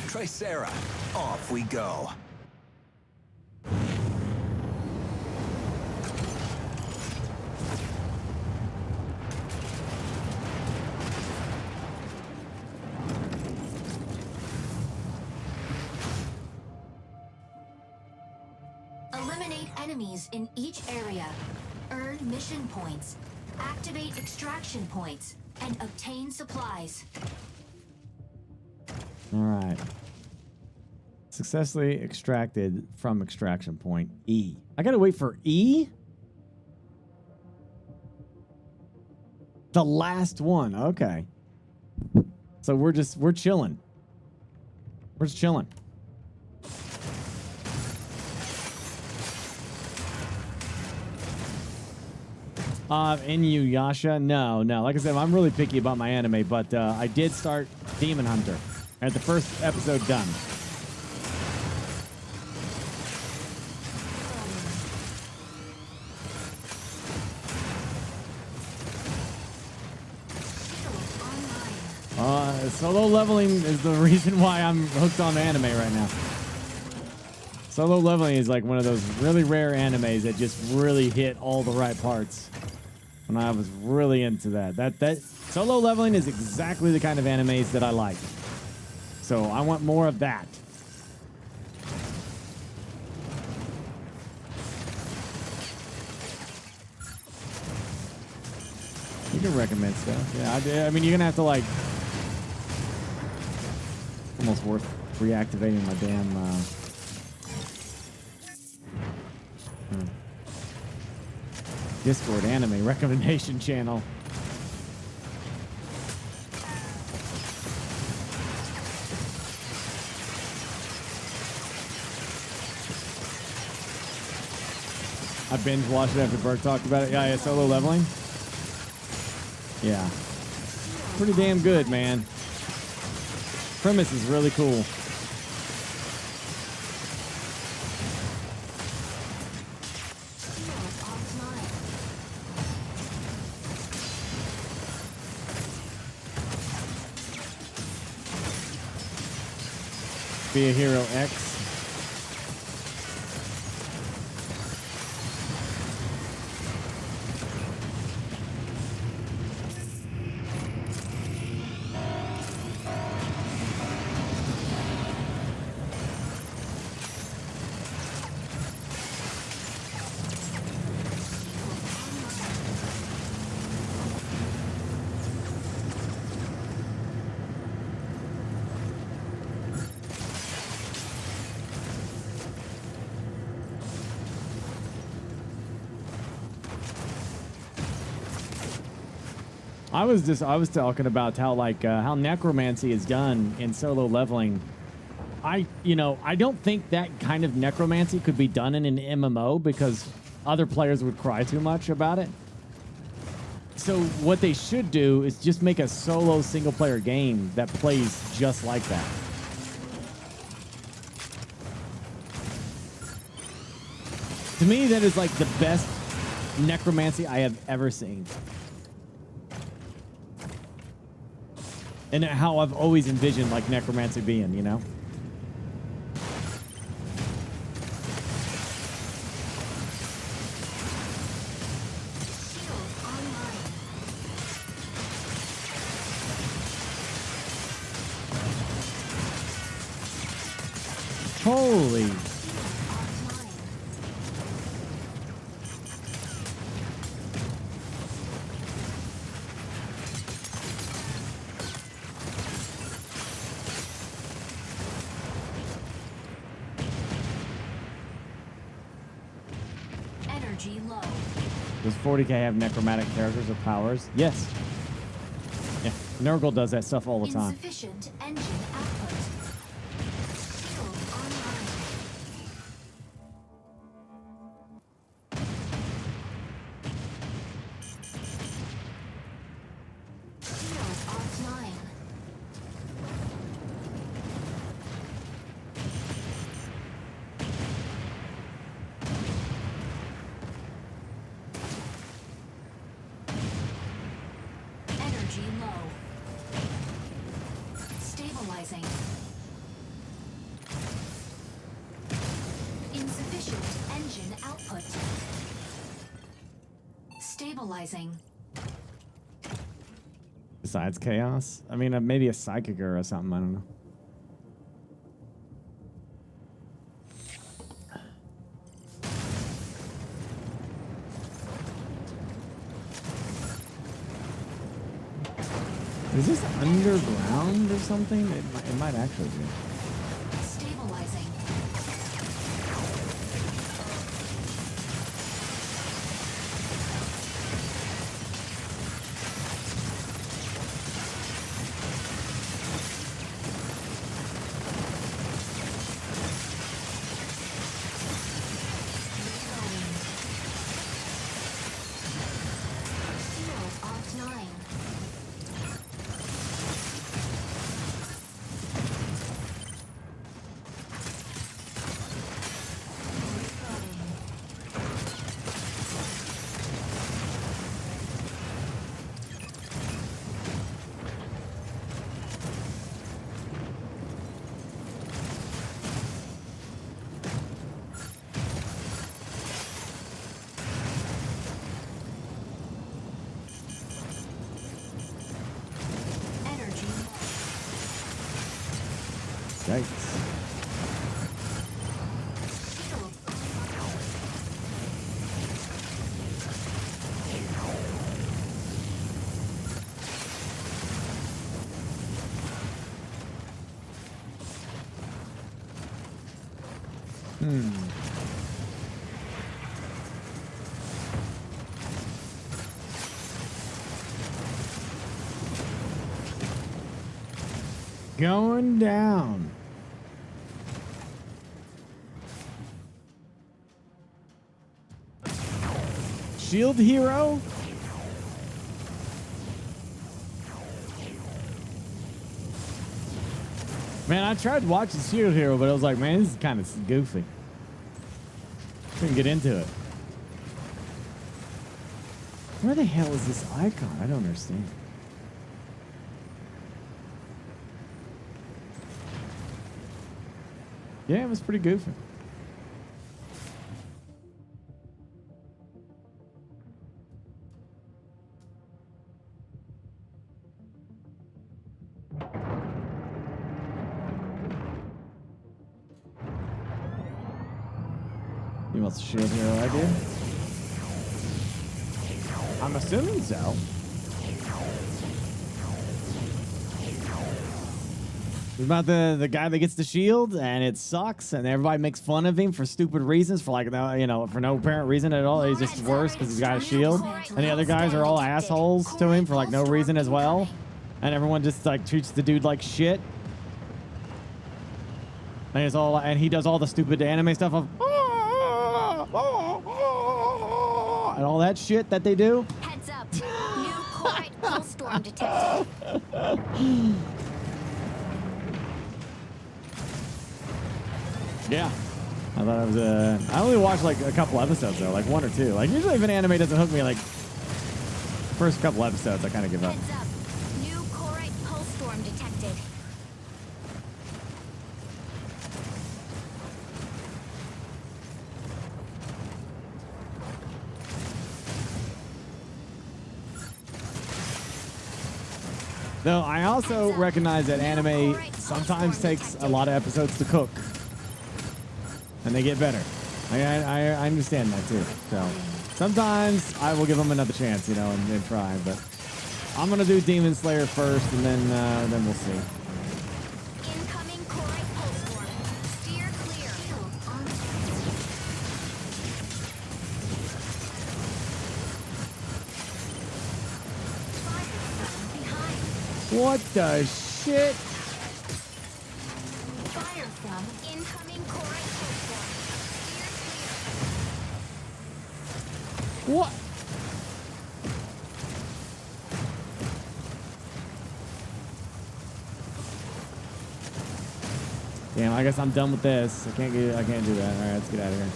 Tricera, off we go. Eliminate enemies in each area. Earn mission points. Activate extraction points. And obtain supplies. All right. Successfully extracted from extraction point E. I gotta wait for E? The last one. Okay. So we're chilling. We're just chilling. Inuyasha? No. Like I said, I'm really picky about my anime, but I did start Demon Hunter. I had the first episode done. Solo leveling is the reason why I'm hooked on anime right now. Solo leveling is like one of those really rare animes that just really hit all the right parts. And I was really into that. That solo leveling is exactly the kind of animes that I like. So I want more of that. You can recommend stuff. Yeah, I mean, you're gonna have to like almost worth reactivating my damn Discord anime recommendation channel. I binge watched it after Burke talked about it. Yeah, solo leveling. Yeah. Pretty damn good, man. Premise is really cool. Be a Hero X. I was talking about how how necromancy is done in solo leveling. I don't think that kind of necromancy could be done in an MMO because other players would cry too much about it. So what they should do is just make a solo single player game that plays just like that. To me, that is like the best necromancy I have ever seen. And how I've always envisioned like necromancy being, you know? Holy. Energy low. Does 40K have necromantic characters or powers? Yes. Yeah, Nurgle does that stuff all the time. Insufficient engine output. Shield online. Shield offline. Energy low. Stabilizing. Insufficient engine output. Stabilizing. Besides chaos? I mean, maybe a psychic or something. I don't know. Is this underground or something? It might actually be. Stabilizing. Shield offline. Energy low. Yikes. Shield Going down. Shield hero? Man, I tried watching Shield Hero, but I was like, man, this is kind of goofy. Couldn't get into it. Where the hell is this icon? I don't understand. Yeah, it was pretty goofy. You want the shield hero I do? I'm assuming so. It's about the guy that gets the shield, and it sucks, and everybody makes fun of him for stupid reasons, for like no, for no apparent reason at all. He's just worse because he's got a shield, and the other guys are all assholes to him for like no reason as well, and everyone just like treats the dude like shit. And it's all, and he does all the stupid anime stuff of and all that shit that they do. Heads up. New Corite pulse storm detected. Yeah. I thought it was I only watched like a couple episodes though, like one or two. Like usually if an anime doesn't hook me like first couple episodes, I kind of give up. Heads up. New Corite pulse storm detected. Though I also recognize that anime sometimes takes a lot of episodes to cook. And they get better. I understand that too. So sometimes I will give them another chance, and try. But I'm gonna do Demon Slayer first, and then we'll see. Incoming Corite pulse storm. Steer clear. What the shit? Fire from incoming Corite pulse storm. Steer clear. What? Damn, I guess I'm done with this. I can't do that. All right, let's get out of here.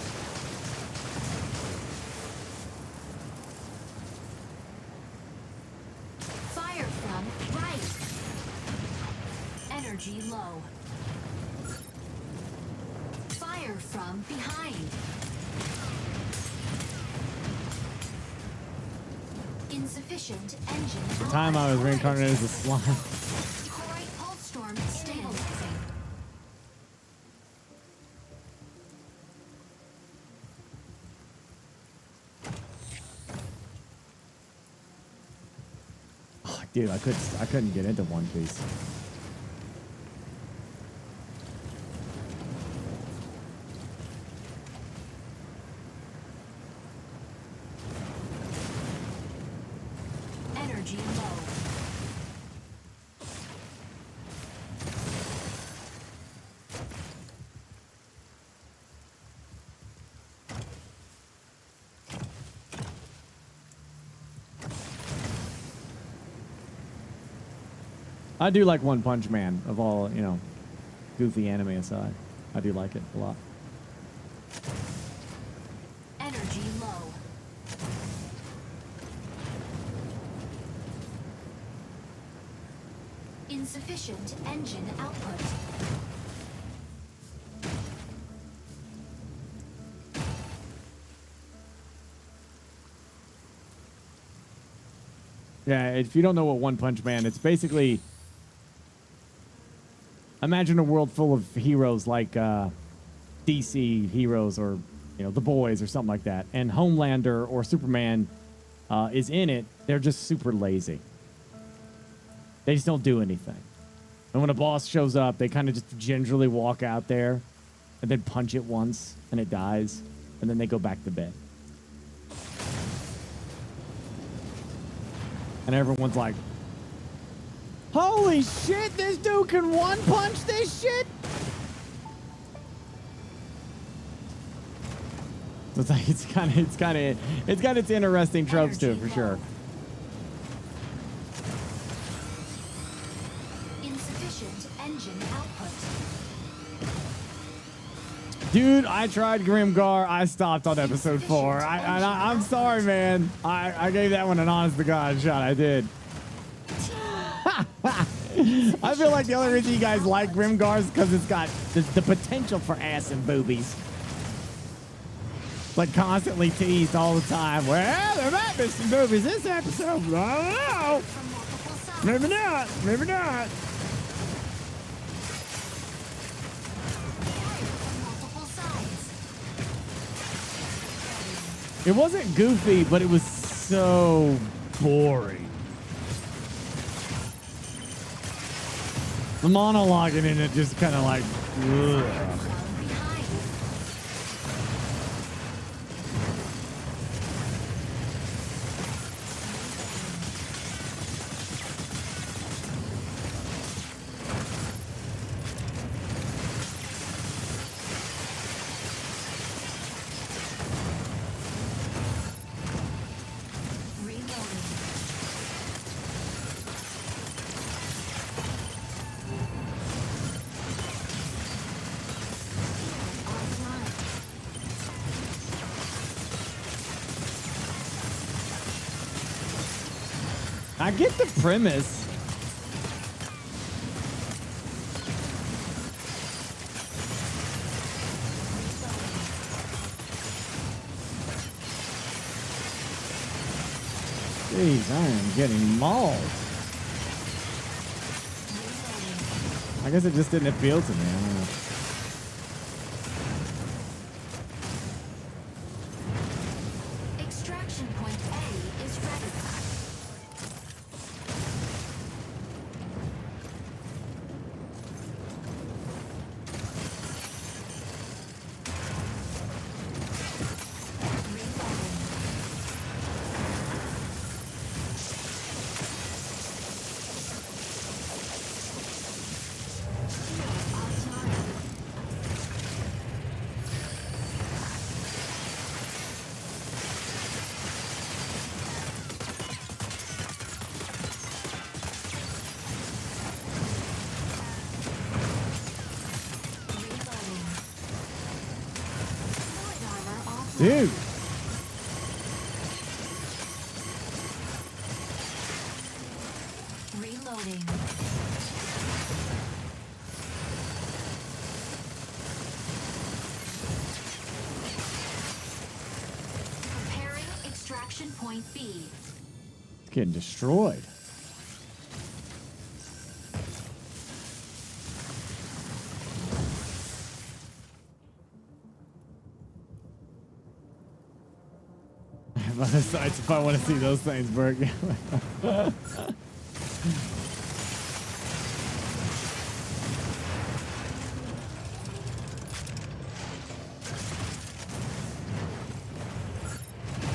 Fire from right. Energy low. Fire from behind. Insufficient engine. The time I was reincarnated as a slime. Corite pulse storm stabilizing. Oh, dude, I couldn't get into One Piece. Energy low. I do like One Punch Man, of all, goofy anime aside. I do like it a lot. Energy low. Insufficient engine output. Yeah, if you don't know what One Punch Man, it's basically... Imagine a world full of heroes like DC heroes or, The Boys or something like that. And Homelander or Superman is in it. They're just super lazy. They just don't do anything. And when a boss shows up, they kind of just gingerly walk out there and then punch it once and it dies. And then they go back to bed. And everyone's like, holy shit, this dude can one punch this shit? So it's got its interesting tropes to it for sure. Insufficient engine output. Dude, I tried Grimgar. I stopped on episode 4. I'm sorry, man. I gave that one an honest to God shot. I did. I feel like the only reason you guys like Grimgar is because it's got the potential for ass and boobies. Like constantly teased all the time. Well, there might be some boobies this episode, but I don't know. Maybe not. Maybe not. It wasn't goofy, but it was so boring. The monologuing in it just kind of like, ugh. I get the premise. Jeez, I am getting mauled. I guess it just didn't appeal to me. I don't know. Extraction point A is ready. Dude. Reloading. Preparing extraction point B. It's getting destroyed. Besides, if I want to see those things, Burke.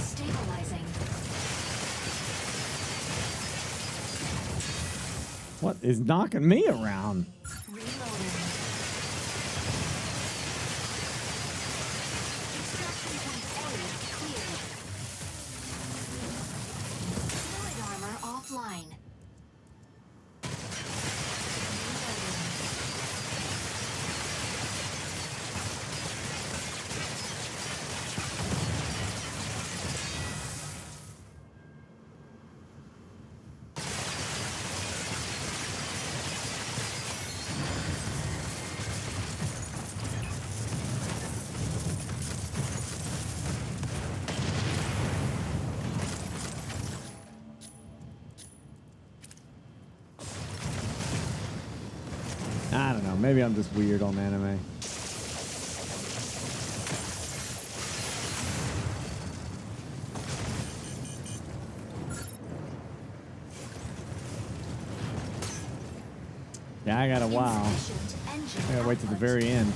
Stabilizing. What is knocking me around? Offline. I don't know. Maybe I'm just weird on anime. Yeah, I got a while. I gotta wait to the very end.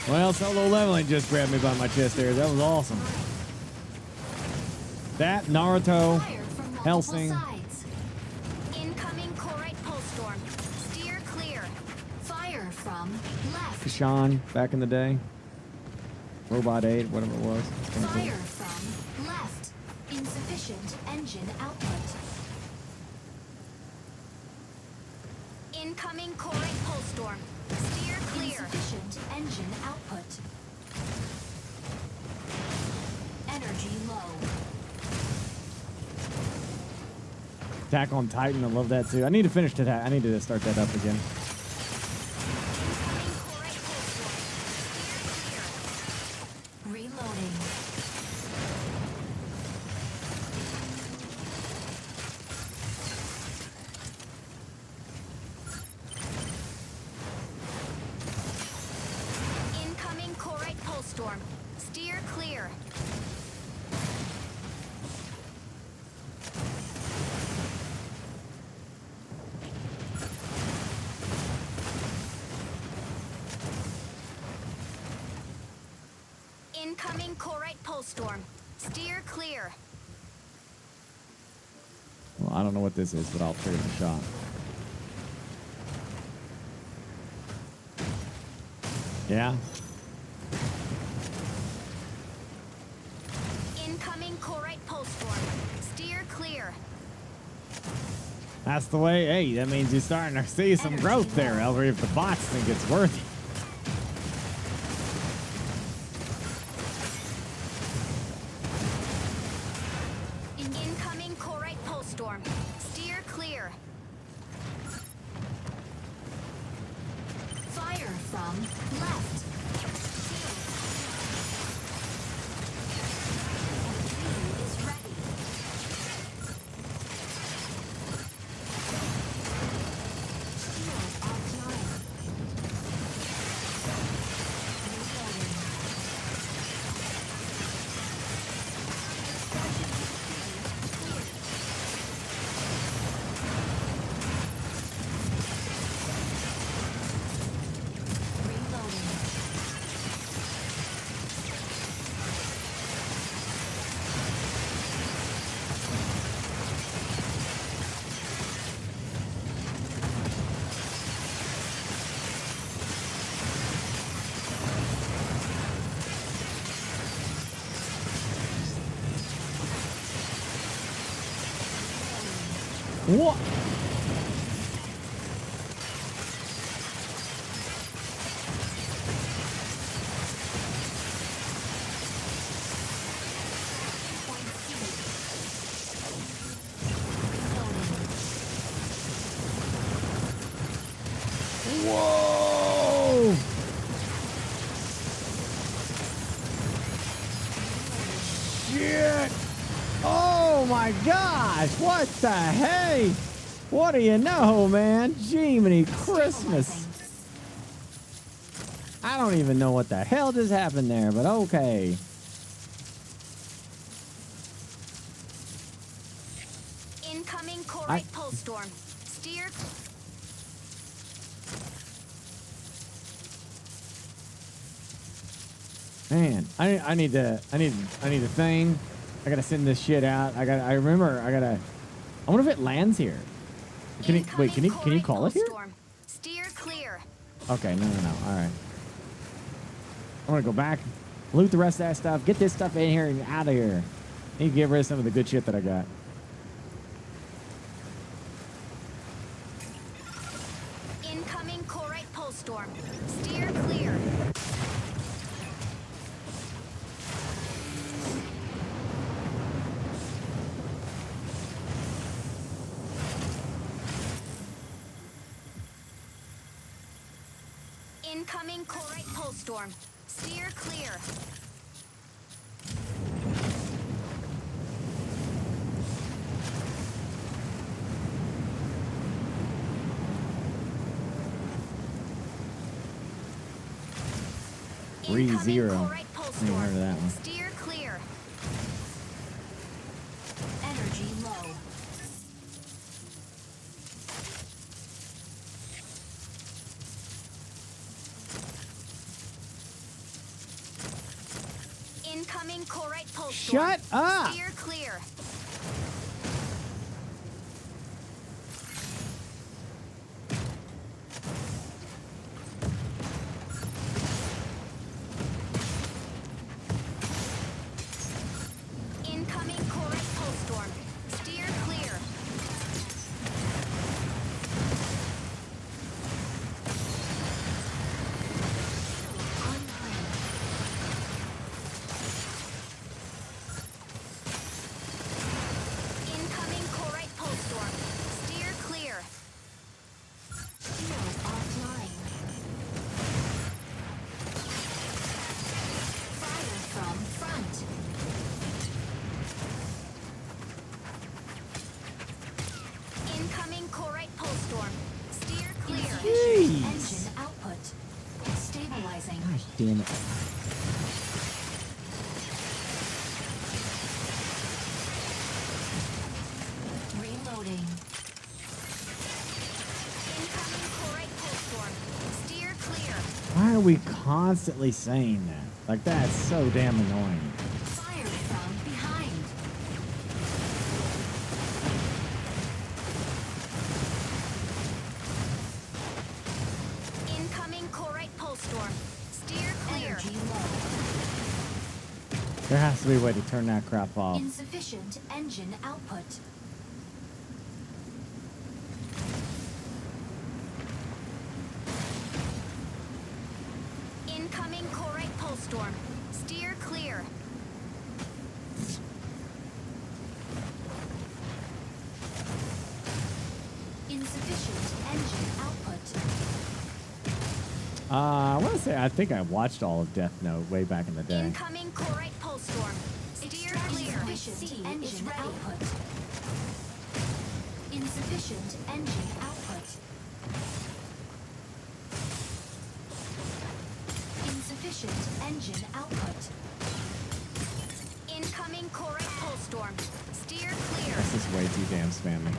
Well, solo leveling just grabbed me by my chest there. That was awesome. That, Naruto, Helsing. Incoming Corite pulse storm. Steer clear. Fire from left. Sean, back in the day. Robot 8, whatever it was. Fire from left. Insufficient engine output. Incoming Corate Pulse Storm. Steer clear. Insufficient engine output. Energy low. Attack on Titan. I love that too. I need to finish that. I need to start that up again. Incoming Corate Pulse Storm. Steer clear. Reloading. Incoming Corate Pulse Storm. Steer clear. Incoming Corate Pulse Storm. Steer clear. Well, I don't know what this is, but I'll trade it a shot. Yeah. Incoming Corate Pulse Storm. Steer clear. That's the way. Hey, that means you're starting to see some growth there, Ellery, if the bots think it's worth it. Incoming Corate Pulse Storm. Steer clear. Fire from left. Entry is ready. Shield offline. Reloading. What? Whoa! Shit! Oh my gosh! What the hey? What do you know, man? Jiminy Christmas! I don't even know what the hell just happened there, but okay. Incoming Corate Pulse Storm. Steer. Man, I need a thing. I gotta send this shit out. I wonder if it lands here. Can you call it here? Steer clear. Okay, no. All right. I want to go back, loot the rest of that stuff, get this stuff in here and out of here. Need to get rid of some of the good shit that I got. Incoming Corate Pulse Storm. Steer clear. Incoming Corate Pulse Storm. Steer clear. Incoming 3-0. Corate Pulse I never Storm. heard of that one. Steer clear. Energy low. Incoming Corate Pulse Storm. Shut up! Steer clear. Incoming Corate Pulse Storm. Steer clear. Stabilizing. Gosh damn it. Reloading. Incoming chlorite pulse storm. Steer clear. Why are we constantly saying that? Like, that's so damn annoying. Fire from behind. Incoming chlorite pulse storm. Steer clear. Energy low. There has to be a way to turn that crap off. Insufficient engine output. Incoming chlorite pulse storm. Steer clear. Insufficient engine output. I want to say, I think I watched all of Death Note way back in the day. Incoming chlorite pulse storm. Steer clear. Insufficient engine output. Insufficient engine output. Insufficient engine output. Incoming chlorite pulse storm. Steer clear. This is way too damn spammy.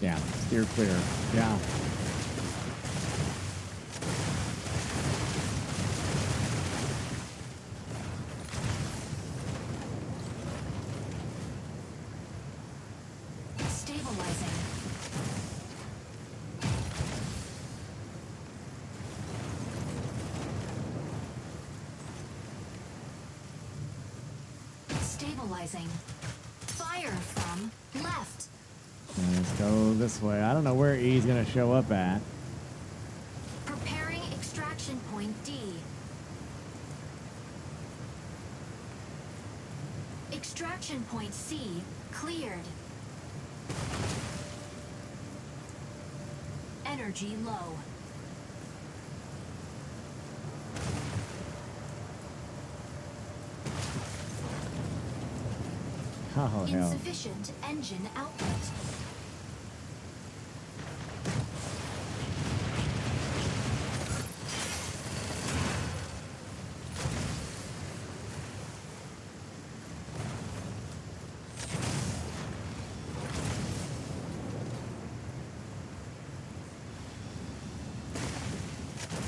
Yeah, steer clear. Yeah. Stabilizing. Stabilizing. Fire from left. Let's go this way. I don't know where E's gonna show up at. Preparing extraction point D. Extraction point C cleared. Energy low. Oh, hell. Insufficient engine output.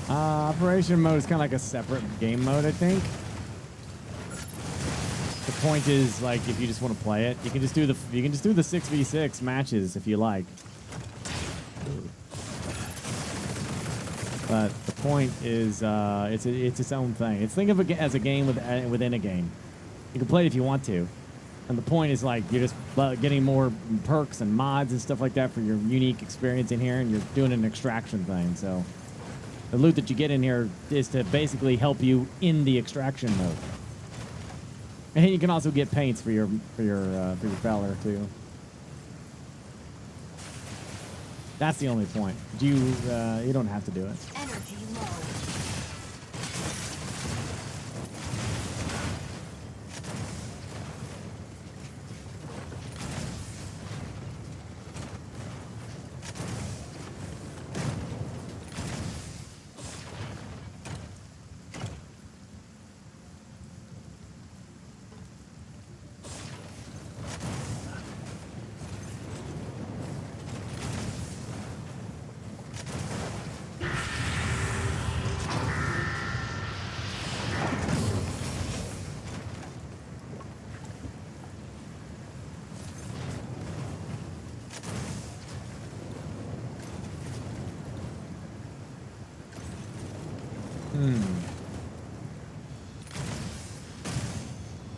Operation mode is kind of like a separate game mode, I think. The point is, like, if you just want to play it, you can just do the 6v6 matches if you like. But the point is, it's its own thing. It's think of it as a game within a game. You can play it if you want to, and the point is like you're just getting more perks and mods and stuff like that for your unique experience in here, and you're doing an extraction thing. So the loot that you get in here is to basically help you in the extraction mode. And you can also get paints for your feller too. That's the only point. You don't have to do it. Energy low.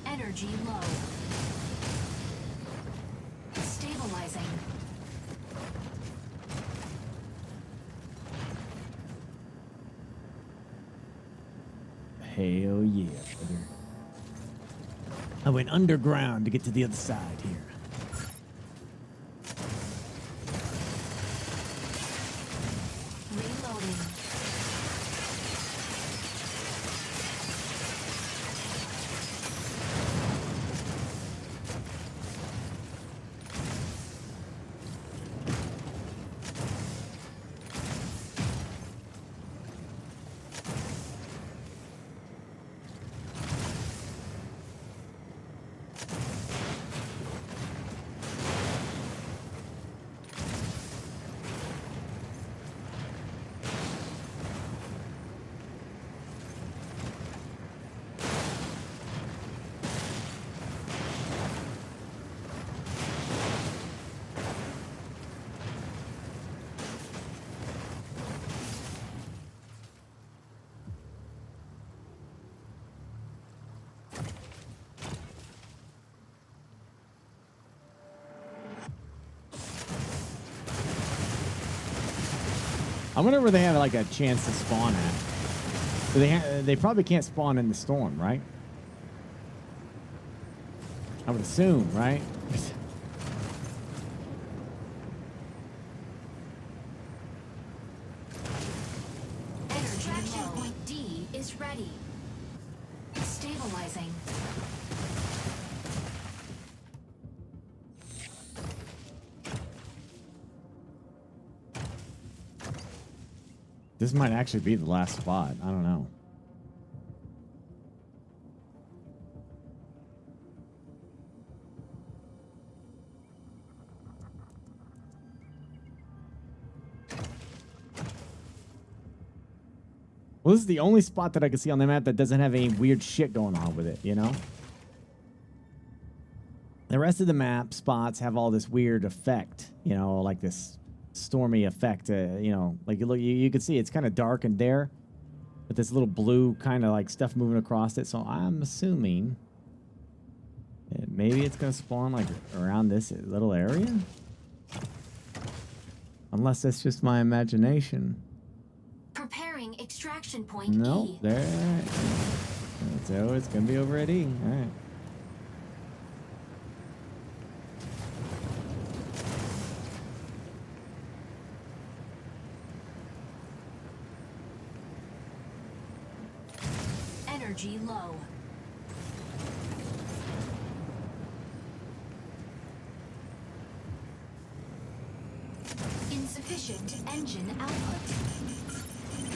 Energy low. Stabilizing. Hell yeah, brother. I went underground to get to the other side here. Reloading. I wonder where they have like a chance to spawn at. They probably can't spawn in the storm, right? I would assume, right? Extraction point D is ready. Stabilizing. This might actually be the last spot. I don't know. Well, this is the only spot that I can see on the map that doesn't have any weird shit going on with it, you know? The rest of the map spots have all this weird effect, you know, like this stormy effect, you know, like you can see it's kind of dark and there, but this little blue kind of like stuff moving across it. So I'm assuming that maybe it's going to spawn like around this little area. Unless that's just my imagination. Preparing extraction point No, E. there. So it's going to be over at E. All right. Energy low. Insufficient engine output.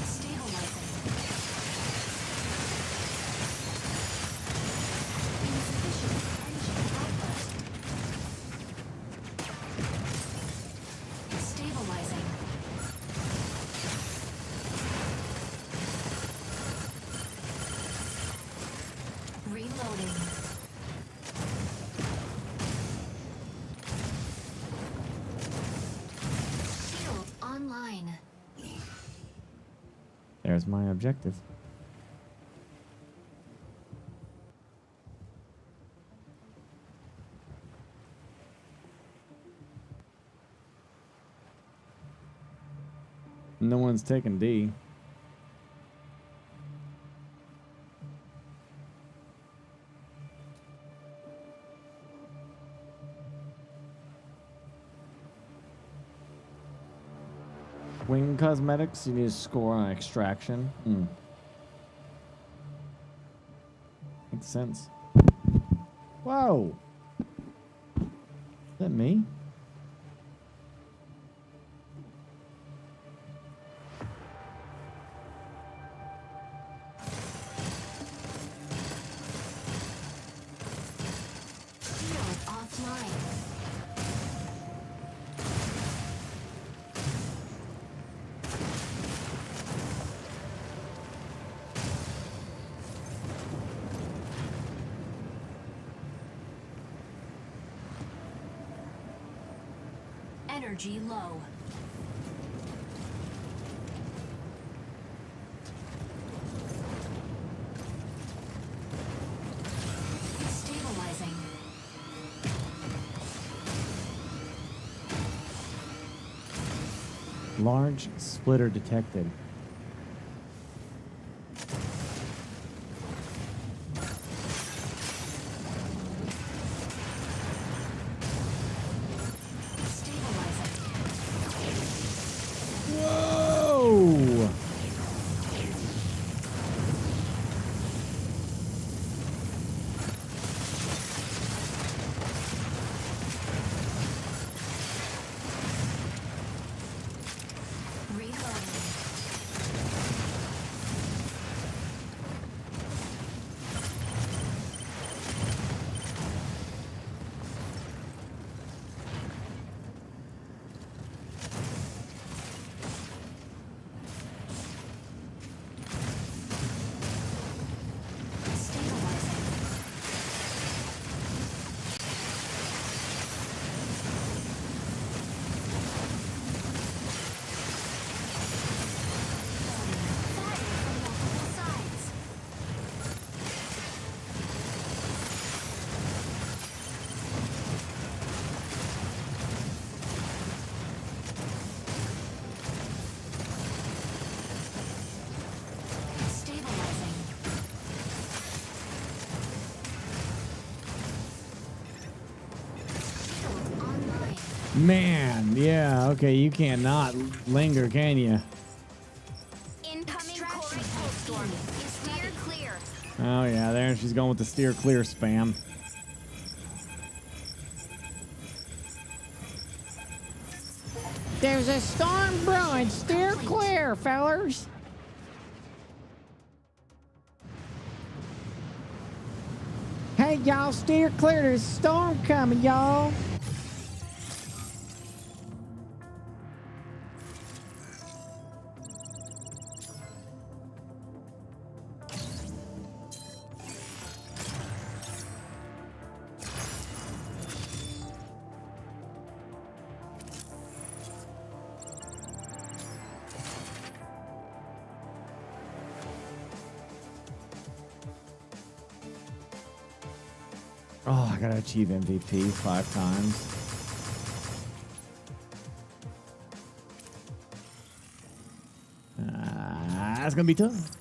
Stabilizing. Insufficient engine output. Stabilizing. Reloading. Shield online. There's my objective. No one's taking D. Wing cosmetics, you need to score on extraction. Makes sense. Whoa! Is that me? Shield offline. Energy low. Stabilizing. Large splitter detected. Whoa! Reloading. Man, yeah, okay, you can't not linger, can you? Incoming chorus storm. Steer clear. Oh yeah, there she's going with the steer clear spam. There's a storm brewing. Steer clear, fellers. Hey, y'all, steer clear. There's a storm coming, y'all. Oh, I gotta achieve MVP 5 times. That's gonna be tough.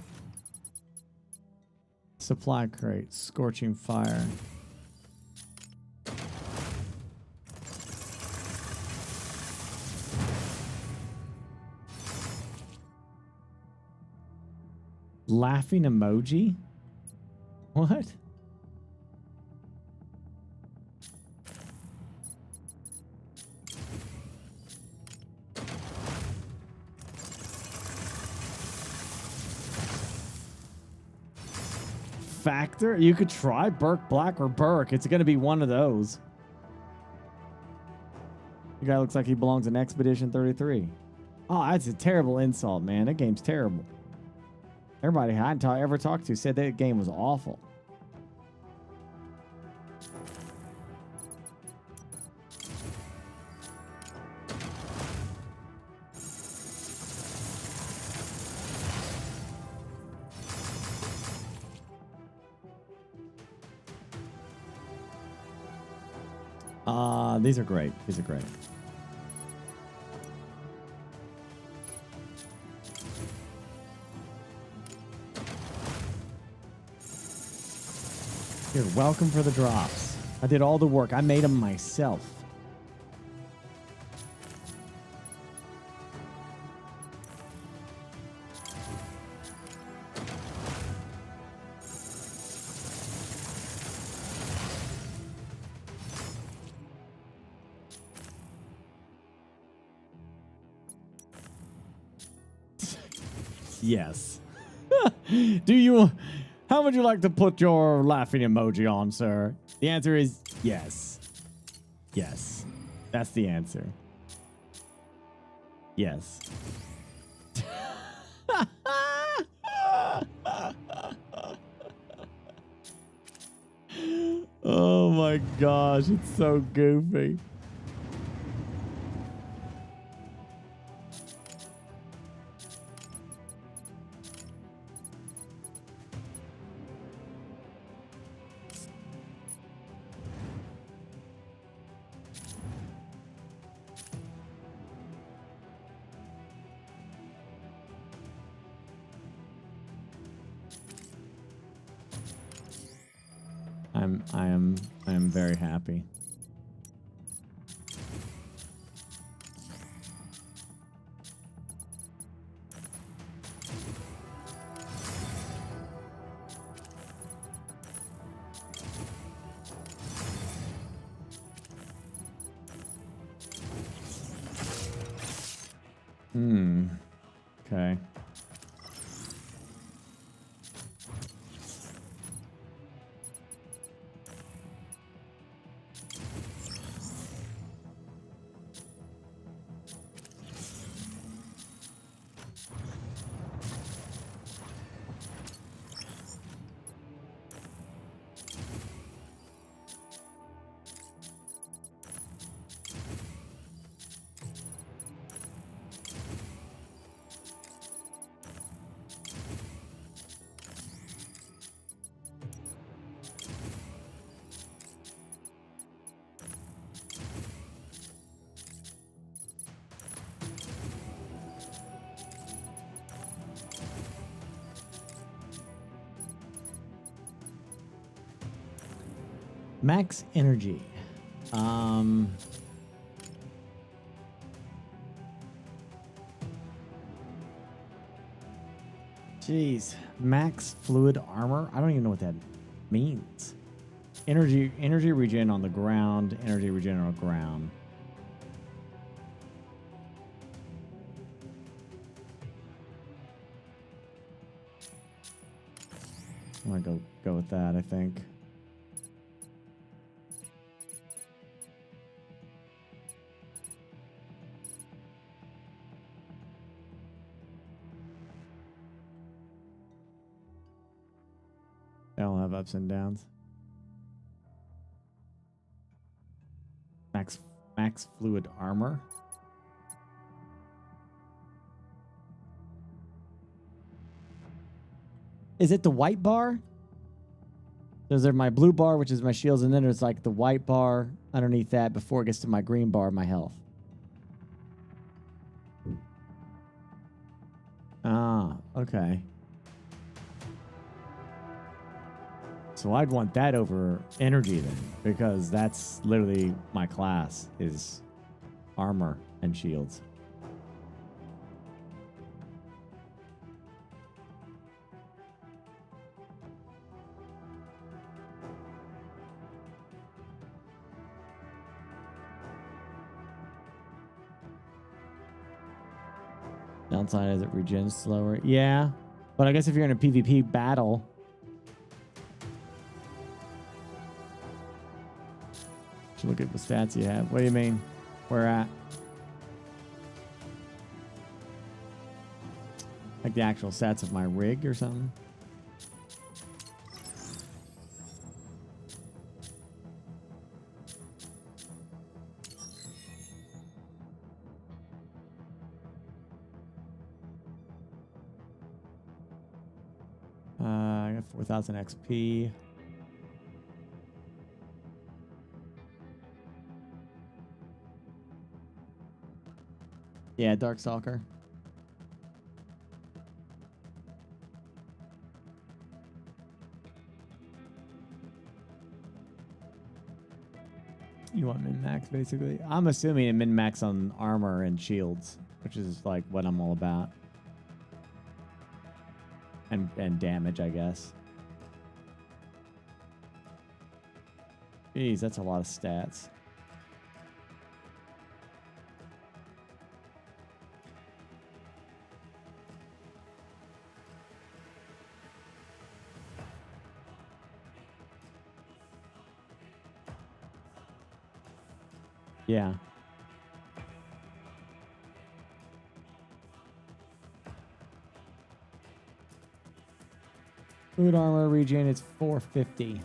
Supply crate, scorching fire. Laughing emoji? What? Factor? You could try BurkeBlack or Burke. It's going to be one of those. The guy looks like he belongs in Expedition 33. Oh, that's a terrible insult, man. That game's terrible. Everybody I ever talked to said that game was awful. These are great. These are great. You're welcome for the drops. I did all the work. I made them myself. Yes. Do you... How would you like to put your laughing emoji on, sir? The answer is yes. Yes. That's the answer. Yes. Oh my gosh, it's so goofy. I am very happy. Okay. Max energy. Jeez. Max fluid armor? I don't even know what that means. Energy regen on the ground. Energy regen on the ground. I'm gonna go with that, I think. They all have ups and downs. Max fluid armor. Is it the white bar? There's my blue bar, which is my shields, and then there's like the white bar underneath that before it gets to my green bar, my health. Ah, okay. So I'd want that over energy then, because that's literally my class is armor and shields. Downside is it regens slower. Yeah, but I guess if you're in a PvP battle, should look at the stats you have. What do you mean? Where at? Like the actual stats of my rig or something? I got 4,000 XP. Yeah, Darkstalker. You want min-max, basically? I'm assuming a min-max on armor and shields, which is like what I'm all about. And damage, I guess. Jeez, that's a lot of stats. Yeah. Food armor regen is 450.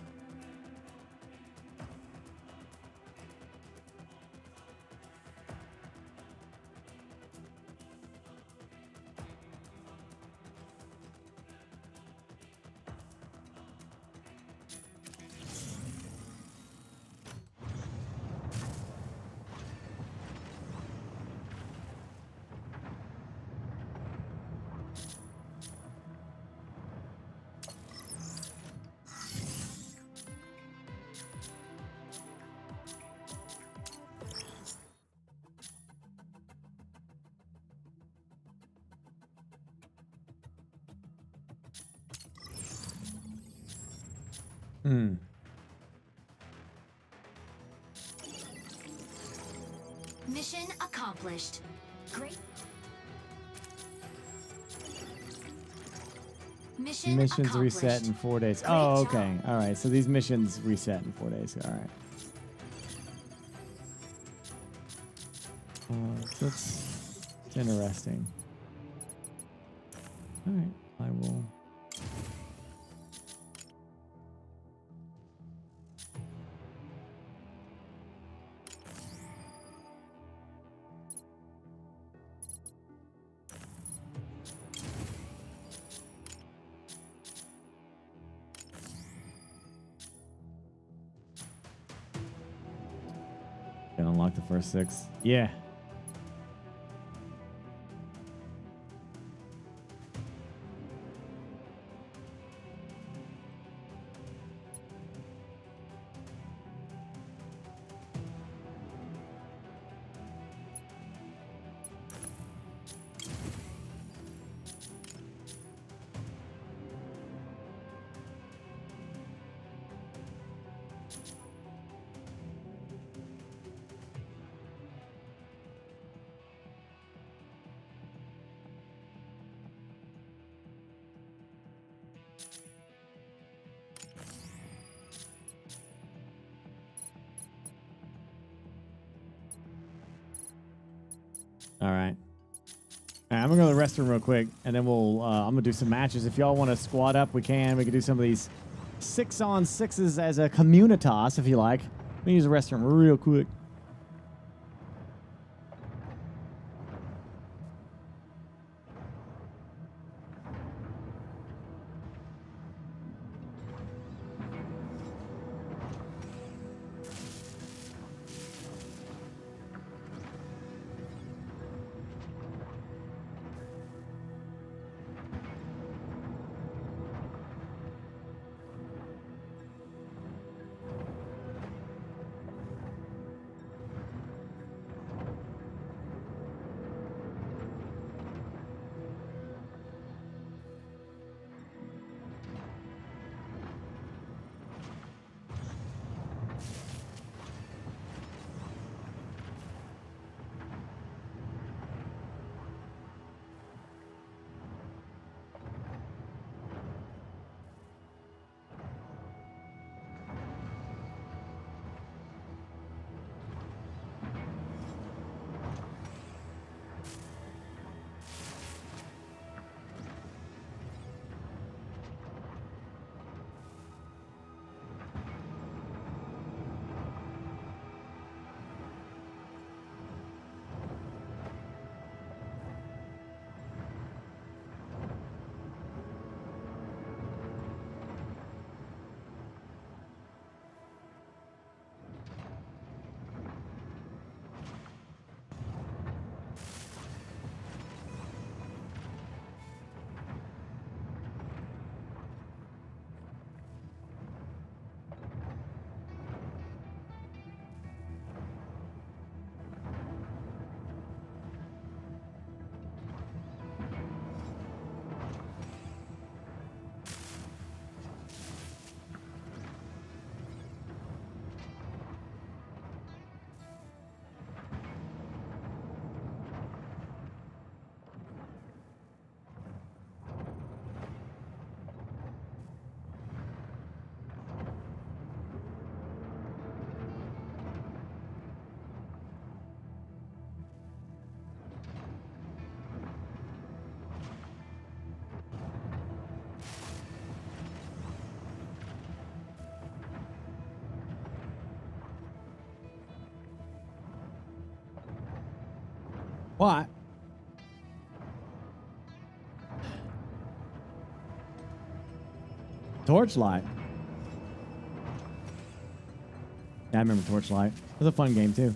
Mission accomplished. Great. Missions reset in 4 days. Oh, okay. All right. So these missions reset in 4 days. All right. That's interesting. All right. I will. Can unlock the first 6. Yeah. All right. All right, I'm gonna go to the restroom real quick, and then I'm gonna do some matches. If y'all want to squad up, we can. We can do some of these 6-on-6s as a communitas, if you like. Let me use the restroom real quick. What? Torchlight. Yeah, I remember Torchlight. It was a fun game too.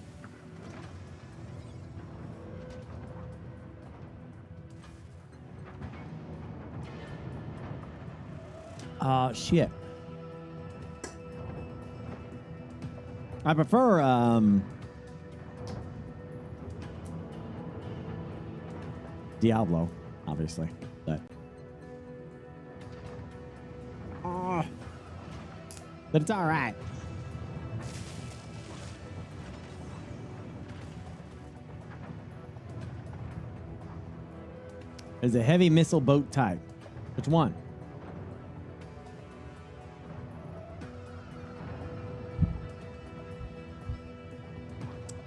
Shit. I prefer Diablo, obviously, but it's all right. There's a heavy missile boat type. Which one?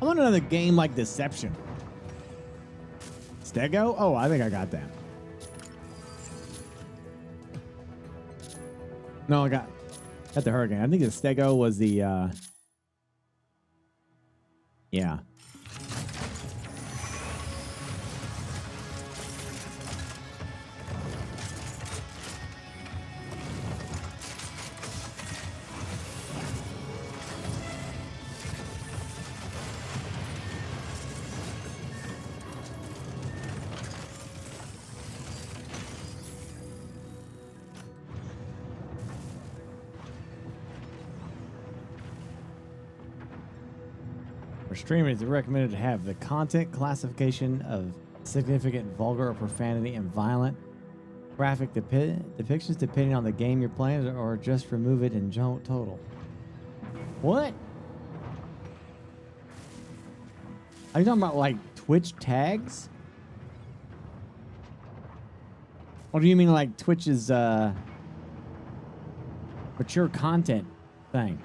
I want another game like Deception. Stego? Oh, I think I got that. No, I got the Hurricane. I think the Stego was the yeah. For streaming, it's recommended to have the content classification of significant, vulgar, or profanity and violent graphic depictions depending on the game you're playing, or just remove it in total. What? Are you talking about like Twitch tags? Or do you mean like Twitch's mature content thing?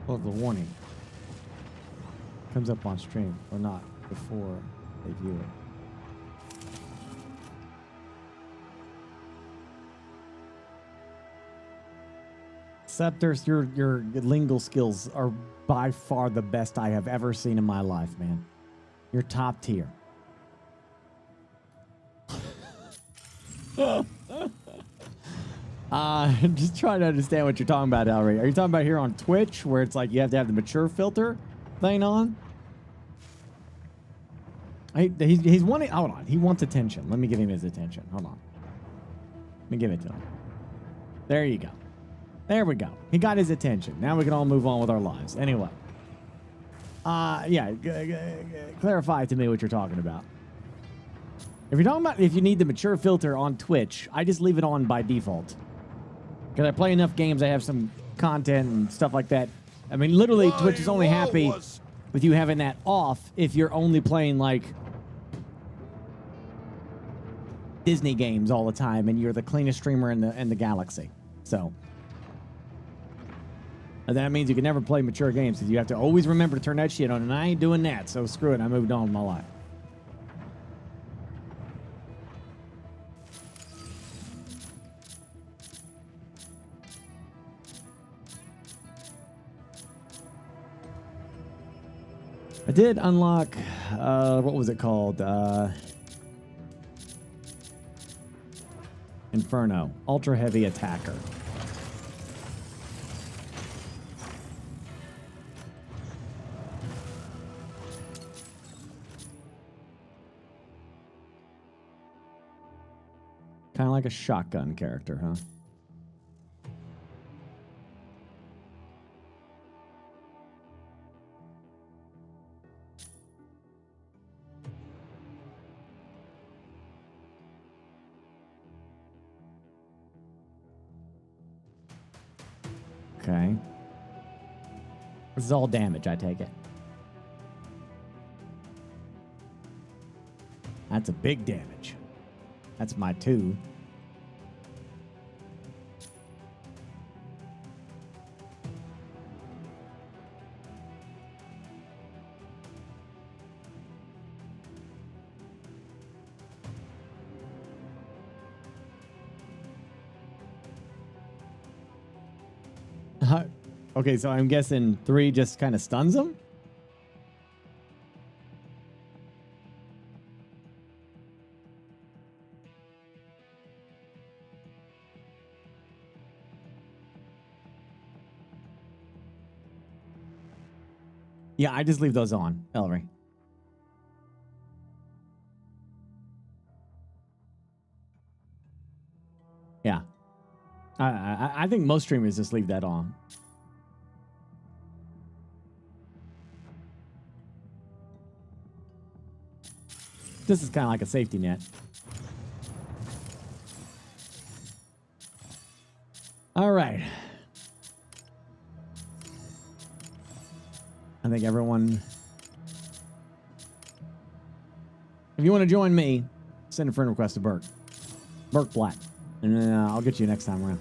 Well, the warning comes up on stream or not before they view it. Scepters, your lingual skills are by far the best I have ever seen in my life, man. You're top tier. Just trying to understand what you're talking about, Elry. Are you talking about here on Twitch, where it's like you have to have the mature filter thing on? He's wanting. Hold on. He wants attention. Let me give him his attention. Hold on. Let me give it to him. There you go. There we go. He got his attention. Now we can all move on with our lives. Anyway. Yeah. Clarify to me what you're talking about. If you're talking about if you need the mature filter on Twitch, I just leave it on by default. Because I play enough games, I have some content and stuff like that. I mean, literally, Twitch is only happy with you having that off if you're only playing, like, Disney games all the time and you're the cleanest streamer in the galaxy. So... and that means you can never play mature games because you have to always remember to turn that shit on, and I ain't doing that, so screw it. I moved on with my life. I did unlock, what was it called? Inferno. Ultra Heavy Attacker. Kind of like a shotgun character, huh? Okay. This is all damage, I take it. That's a big damage. That's my 2. Okay, so I'm guessing 3 just kind of stuns him? Yeah, I just leave those on, Ellery. Yeah. I think most streamers just leave that on. This is kind of like a safety net. All right. I think everyone... if you want to join me, send a friend request to BurkeBlack. And then I'll get you next time around.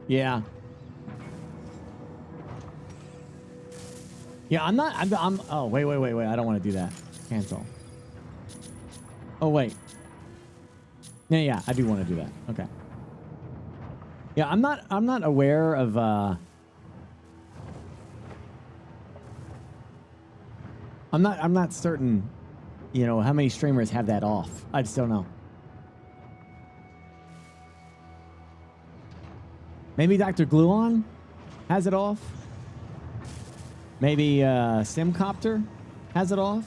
Yeah. Yeah, I'm not... I'm oh, wait. I don't want to do that. Cancel. Oh, wait. Yeah, I do want to do that. Okay. Yeah, I'm not aware of... I'm not certain, you know, how many streamers have that off. I just don't know. Maybe Dr. Gluon has it off. Maybe Simcopter has it off.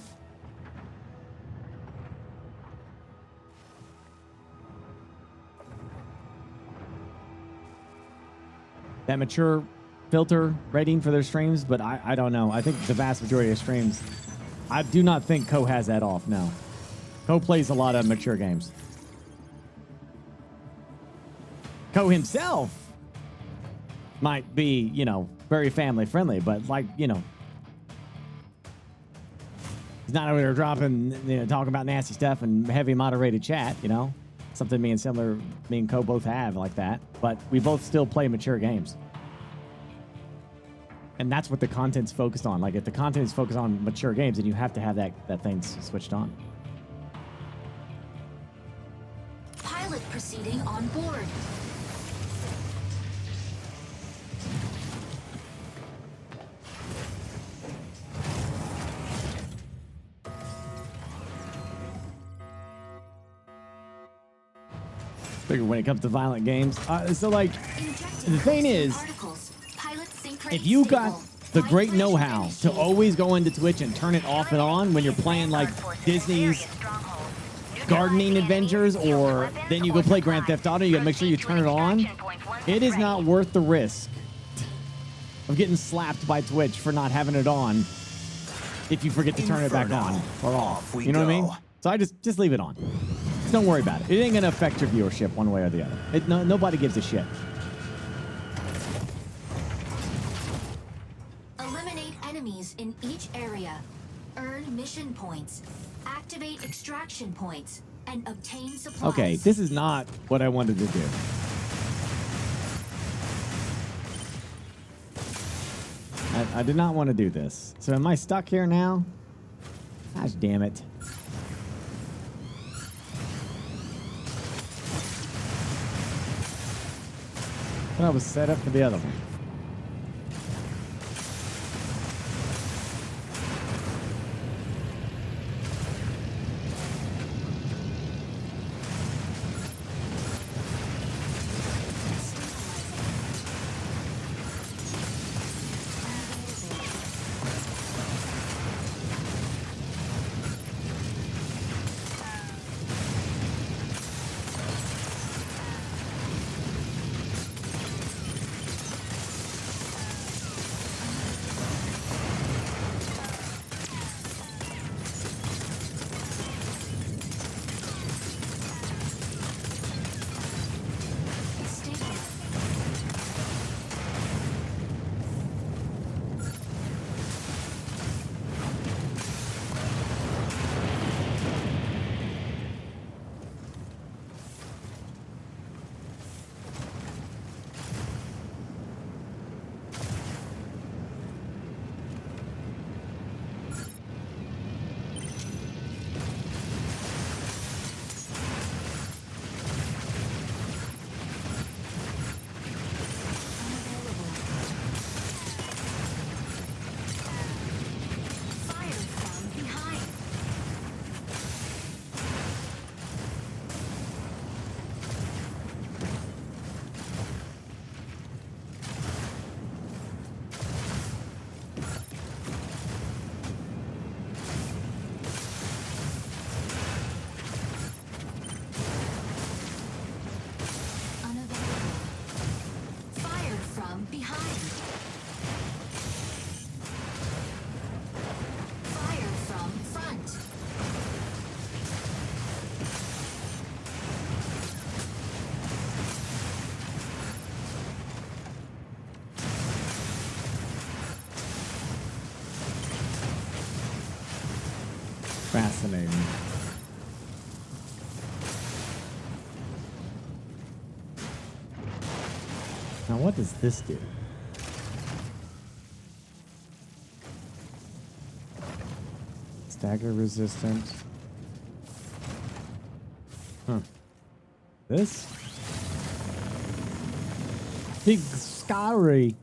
That mature filter rating for their streams, but I don't know. I think the vast majority of streams, I do not think Co has that off, no. Co plays a lot of mature games. Co himself might be, you know, very family friendly, but like, you know, he's not over there dropping, you know, talking about nasty stuff and heavy moderated chat, you know, something me and Co both have like that, but we both still play mature games. And that's what the content's focused on. Like if the content is focused on mature games, then you have to have that thing switched on. Pilot proceeding on board. Figure when it comes to violent games. So like, the thing is, if you got the great know-how to always go into Twitch and turn it off and on when you're playing like Disney's gardening adventures, or then you go play Grand Theft Auto, you gotta make sure you turn it on. It is not worth the risk of getting slapped by Twitch for not having it on if you forget to turn it back on or off. You know what I mean? So I just leave it on. Just don't worry about it. It ain't gonna affect your viewership one way or the other. Nobody gives a shit. Eliminate enemies in each area. Earn mission points. Activate extraction points and obtain supplies. Okay, this is not what I wanted to do. I did not want to do this. So am I stuck here now? Gosh damn it. That was set up for the other one. Fascinating. Now what does this do? Stagger resistant. Huh. This? Big scary.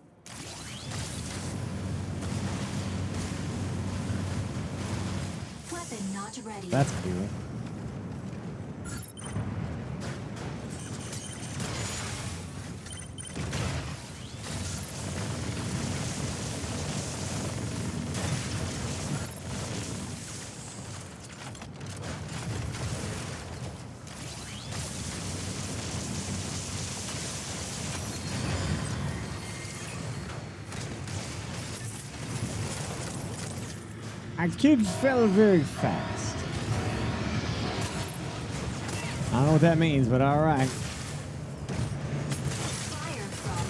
Weapon not ready. That's cool. Our kids fell very fast. I don't know what that means, but all right. Fire from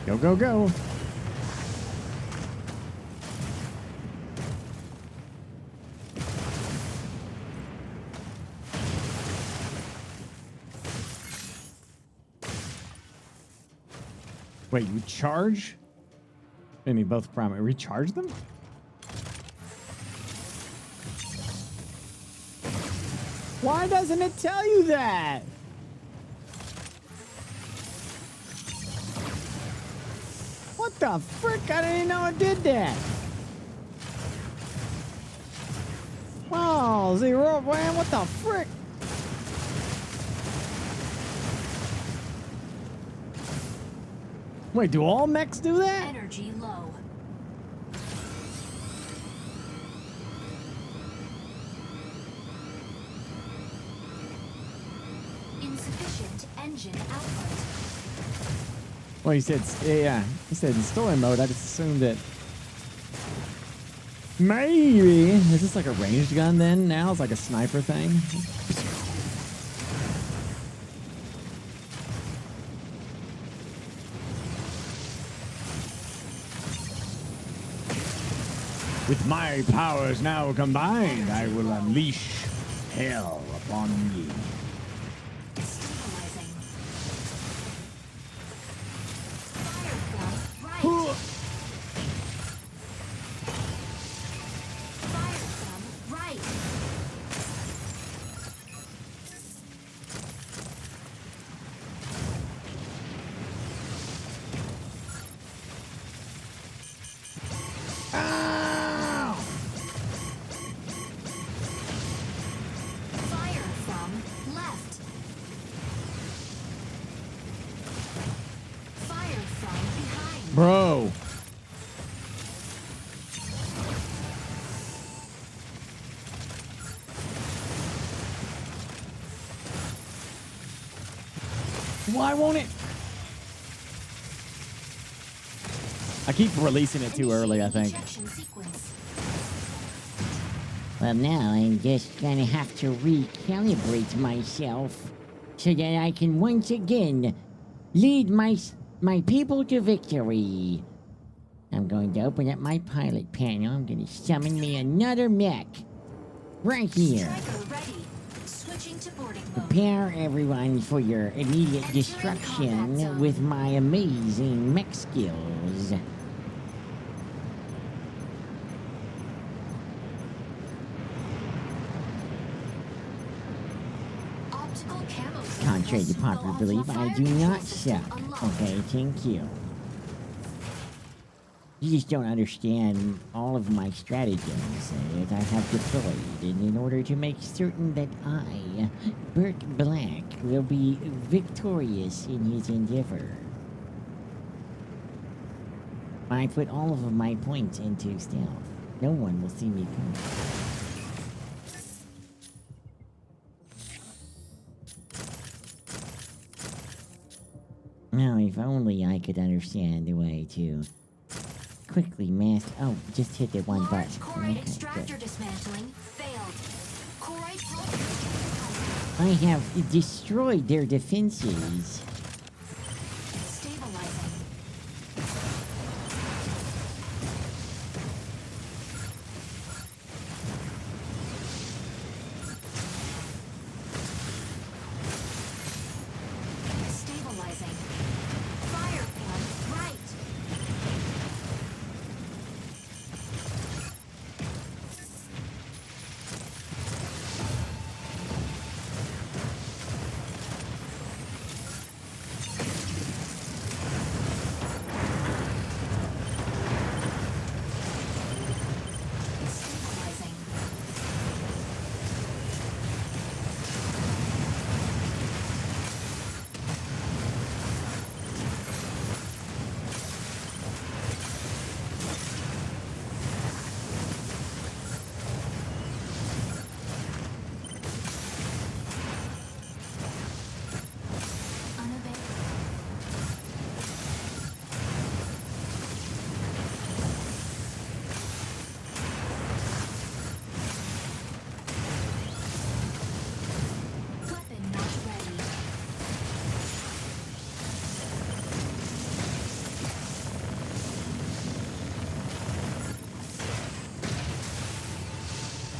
Go, go, go. Wait, you charge? I mean, both primary. Recharge them? Why doesn't it tell you that? What the frick? I didn't even know it did that. Oh, zero, man. What the frick? Wait, do all mechs do that? Energy low. Insufficient engine output. Well, he said, yeah, he said in story mode. I just assumed that maybe is this like a ranged gun then? Now it's like a sniper thing. With my powers now combined, I will unleash hell upon ye. Stabilizing. Fire from right. Fire from right. Fire from left. Fire from behind. Bro. Why won't it? I keep releasing it too early, I think. Ejection sequence. Well, now I'm just gonna have to recalibrate myself so that I can once again lead my people to victory. I'm going to open up my pilot panel. I'm gonna summon me another mech. Right here. Striker ready. Switching to boarding mode. Prepare everyone for your immediate destruction with my amazing mech skills. Optical camo. Contrary to popular belief, I do not suck. Okay, thank you. You just don't understand all of my stratagems that I have deployed in order to make certain that I, BurkeBlack, will be victorious in his endeavor. I put all of my points into stealth. No one will see me coming. Now, if only I could understand the way to quickly master. Oh, just hit the one button. Large Choroid Okay, extractor good. dismantling failed. Choroid pulse. I have destroyed their defenses. Stabilizing. Stabilizing. Fire fan right.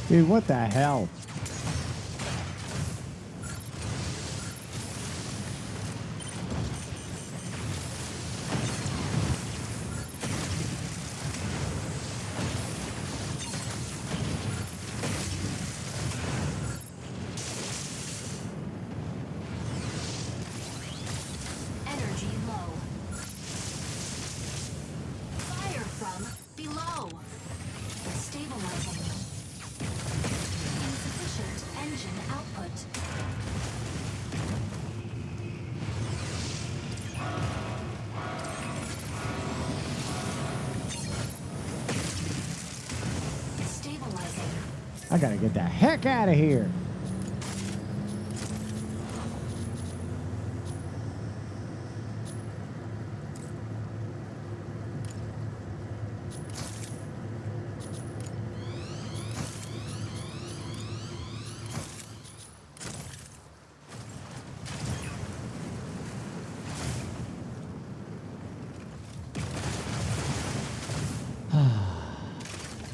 Dude, what the hell? Energy low. Fire from below. Stabilizing. Insufficient engine output. Stabilizing. I gotta get the heck out of here.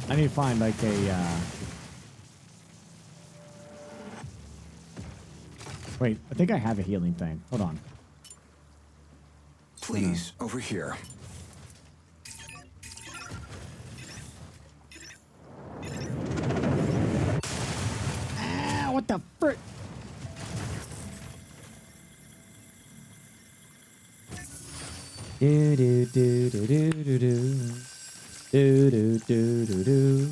I need to find like a wait, I think I have a healing thing. Hold on. Please, over here. Ah, what the frick? Do do do do do do do. Do do do do do.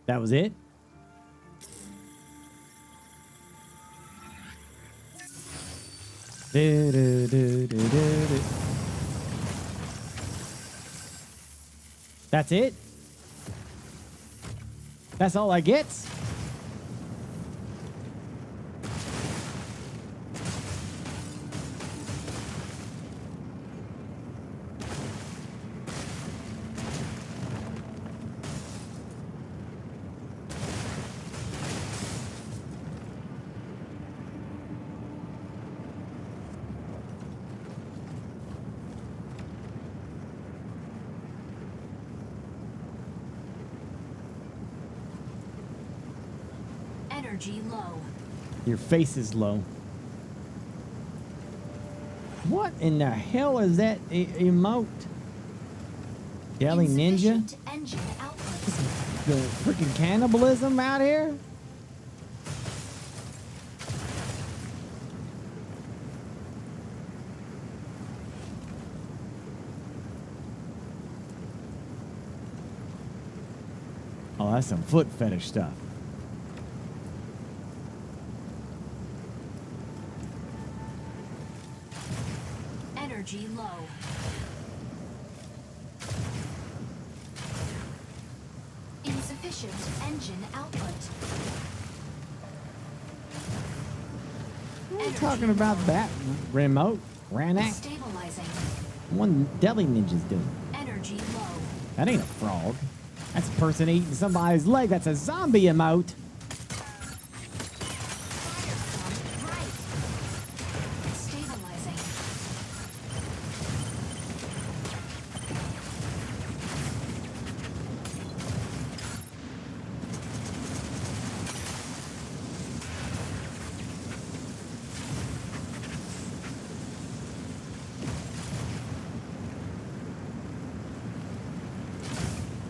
That was it? Do do do do do do. That's it? That's all I get? Energy low. Your face is low. What in the hell is that emote? Jelly Ninja? Insufficient engine output. The freaking cannibalism out here? Oh, that's some foot fetish stuff. Energy low. Insufficient engine output. What are you talking about that remote? Ranak? Stabilizing. One Deli Ninja's doing. Energy low. That ain't a frog. That's a person eating somebody's leg. That's a zombie emote. Right. Stabilizing.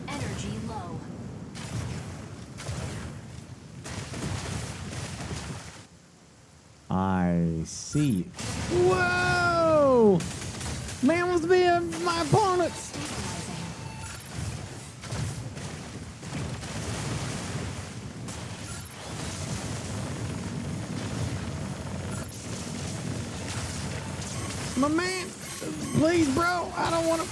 Energy low. I see. Whoa! Man wants to be my opponent. Stabilizing. My man, please, bro. I don't want to.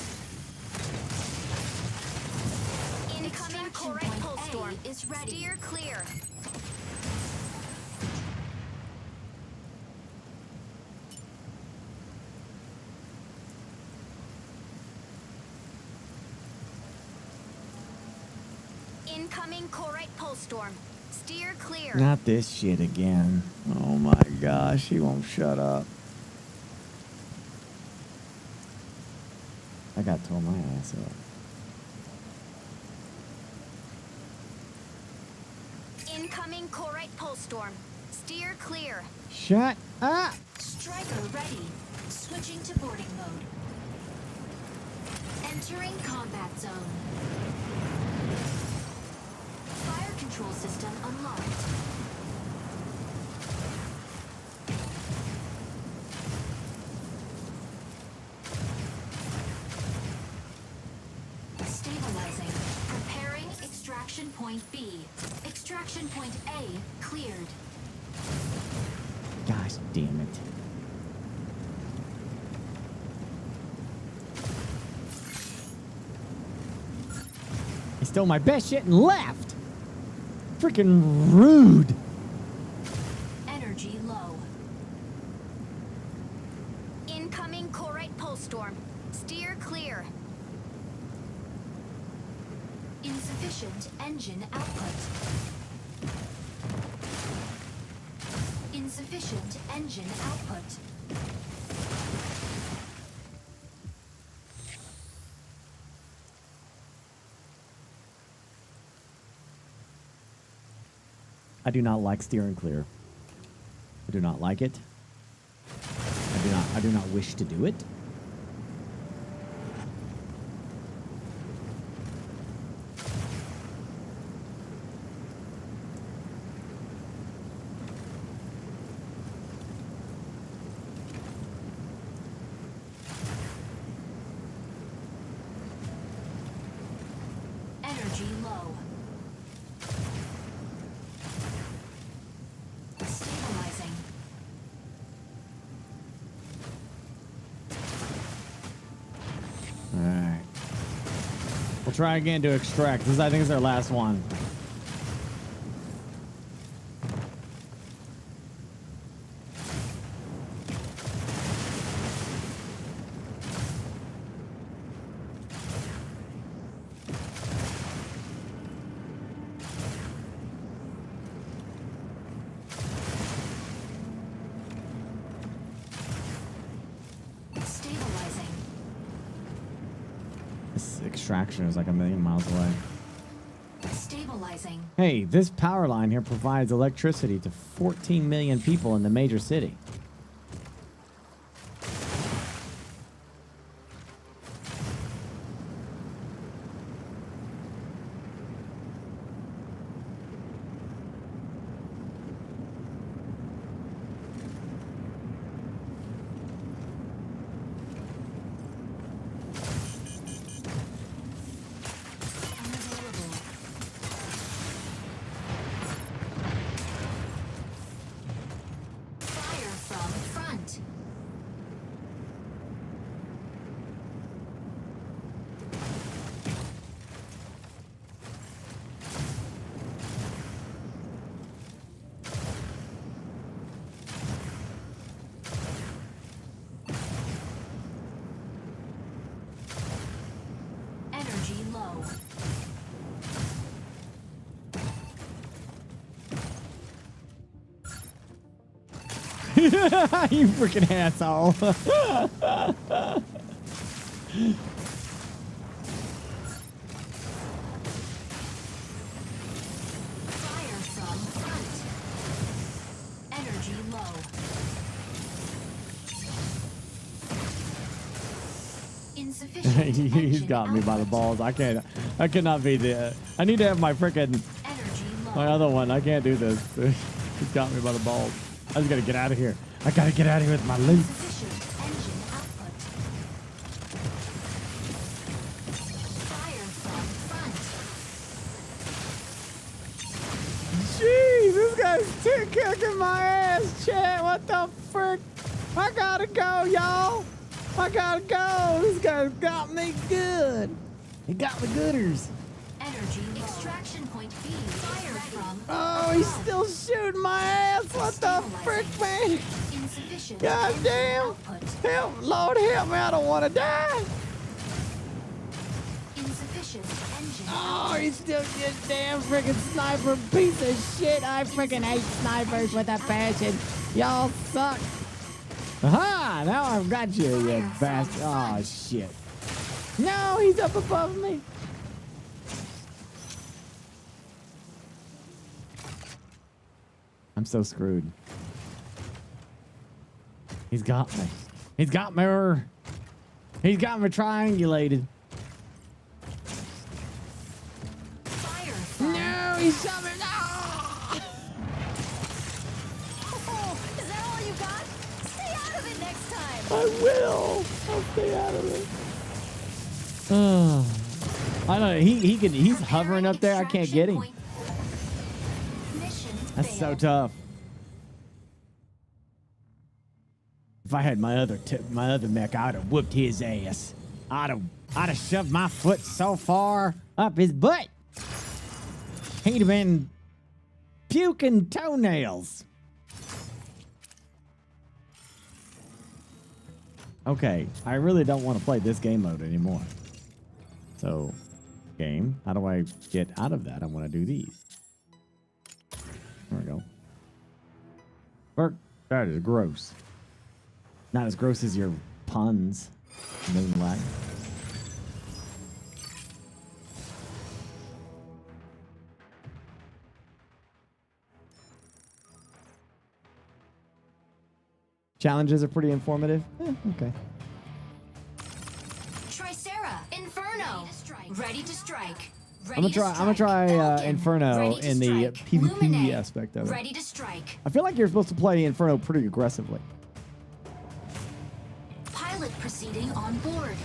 Incoming correct pulse storm. Is ready. Steer clear. Incoming correct pulse storm. Steer clear. Not this shit again. Oh my gosh, he won't shut up. I got tore my ass up. Corite Pulse Storm. Steer clear. Shut up. Striker ready. Switching to boarding mode. Entering combat zone. Fire control system unlocked. Stabilizing. Preparing extraction point B. Extraction point A cleared. Gosh damn it. He stole my best shit and left. Freaking rude. Energy low. Incoming Corite Pulse Storm. Steer clear. Insufficient engine output. Insufficient engine output. I do not like steering clear. I do not like it. I do not wish to do it. Energy low. Stabilizing. All right. We'll try again to extract. This, I think, is our last one. Stabilizing. This extraction is like 1,000,000 miles away. Stabilizing. Hey, this power line here provides electricity to 14 million people in the major city. Unavailable. Fire from front. Energy low. You freaking asshole. Fire from front. Energy low. Insufficient. He's engine got me by the output. balls. I cannot be the. I need to have my freaking, Energy low. my other one. I can't do this. He's got me by the balls. I just gotta get out of here. I gotta get out of here with my loot. Insufficient engine output. Fire from front. Jeez, this guy's kicking my ass, Chad. What the frick? I gotta go, y'all. I gotta go. This guy's got me good. He got me gooders. Energy low. Extraction point B. Fire from. Oh, he's still shooting my ass. What the frick, man? Insufficient. God engine damn. output. Help, Lord, help me. I don't want to die. Insufficient engine. Oh, he's still just damn freaking sniper piece of shit. I freaking hate snipers with a passion. Y'all suck. Aha! Now I've got you, you bastard. Oh, shit. No, he's up above me. I'm so screwed. He's got me. He's got me. He's got me triangulated. No, he's summoned. Oh, is that all you got? Stay out of it next time. I will. I'll stay out of it. Oh. I don't know. He's hovering up there. I can't get him. That's so tough. If I had my other mech, I'd have whooped his ass. I'd have shoved my foot so far up his butt. He'd have been puking toenails. Okay, I really don't want to play this game mode anymore. So, game, how do I get out of that? I want to do these. There we go. Burke, that is gross. Not as gross as your puns, Moonlight. Challenges are pretty informative. Okay. Tricera, Inferno, ready to strike. I'm gonna try Inferno in the PvP aspect of it. Ready to strike. I feel like you're supposed to play Inferno pretty aggressively. Pilot proceeding on board.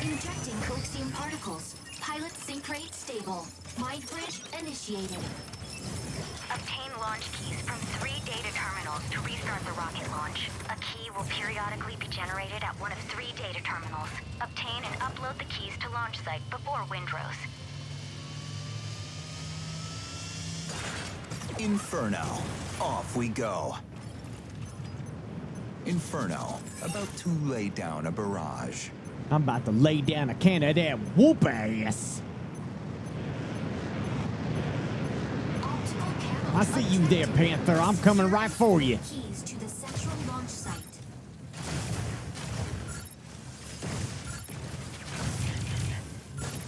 Injecting coaxium particles. Pilot sync rate stable. Mind bridge initiated. Obtain launch keys from 3 data terminals to restart the rocket launch. A key will periodically be generated at one of 3 data terminals. Obtain and upload the keys to launch site before windrows. Inferno. Off we go. Inferno. About to lay down a barrage. I'm about to lay down a can of that whoop ass. I see you there, Panther. I'm coming right for you. Keys to the central launch site.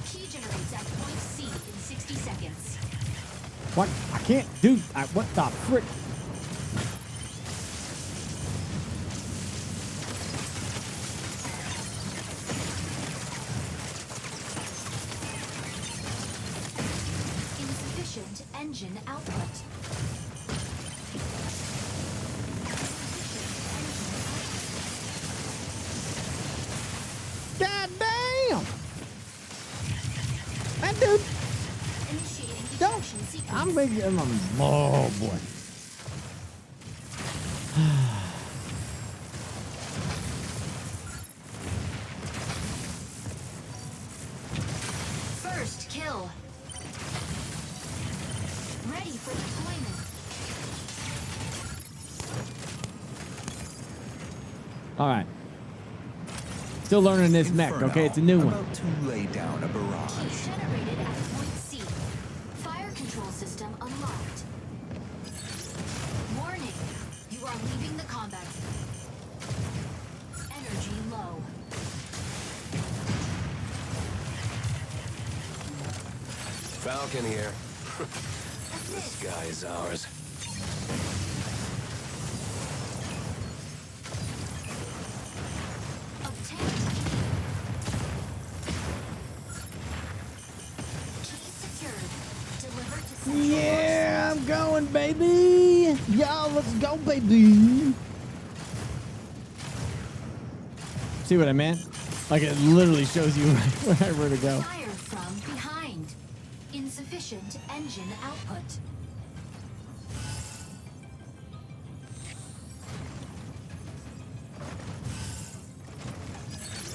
Key generates at point C in 60 seconds. What? I can't do. What the frick? Insufficient engine output. God damn! That dude. Initiating Don't. ejection sequence. I'm big. Oh boy. First kill. Ready for deployment. All right. Still learning this mech. Inferno. Okay, it's a new one. About to lay down a barrage. Keys generated at point C. Fire control system unlocked. Warning. You are leaving the combat zone. Energy low. Falcon here. The sky is ours. Obtain. Key secured. Delivered to central Yeah, I'm going, baby. Y'all, let's go, baby. See what I meant? Like it literally shows you where to go. Fire from behind. Insufficient engine output.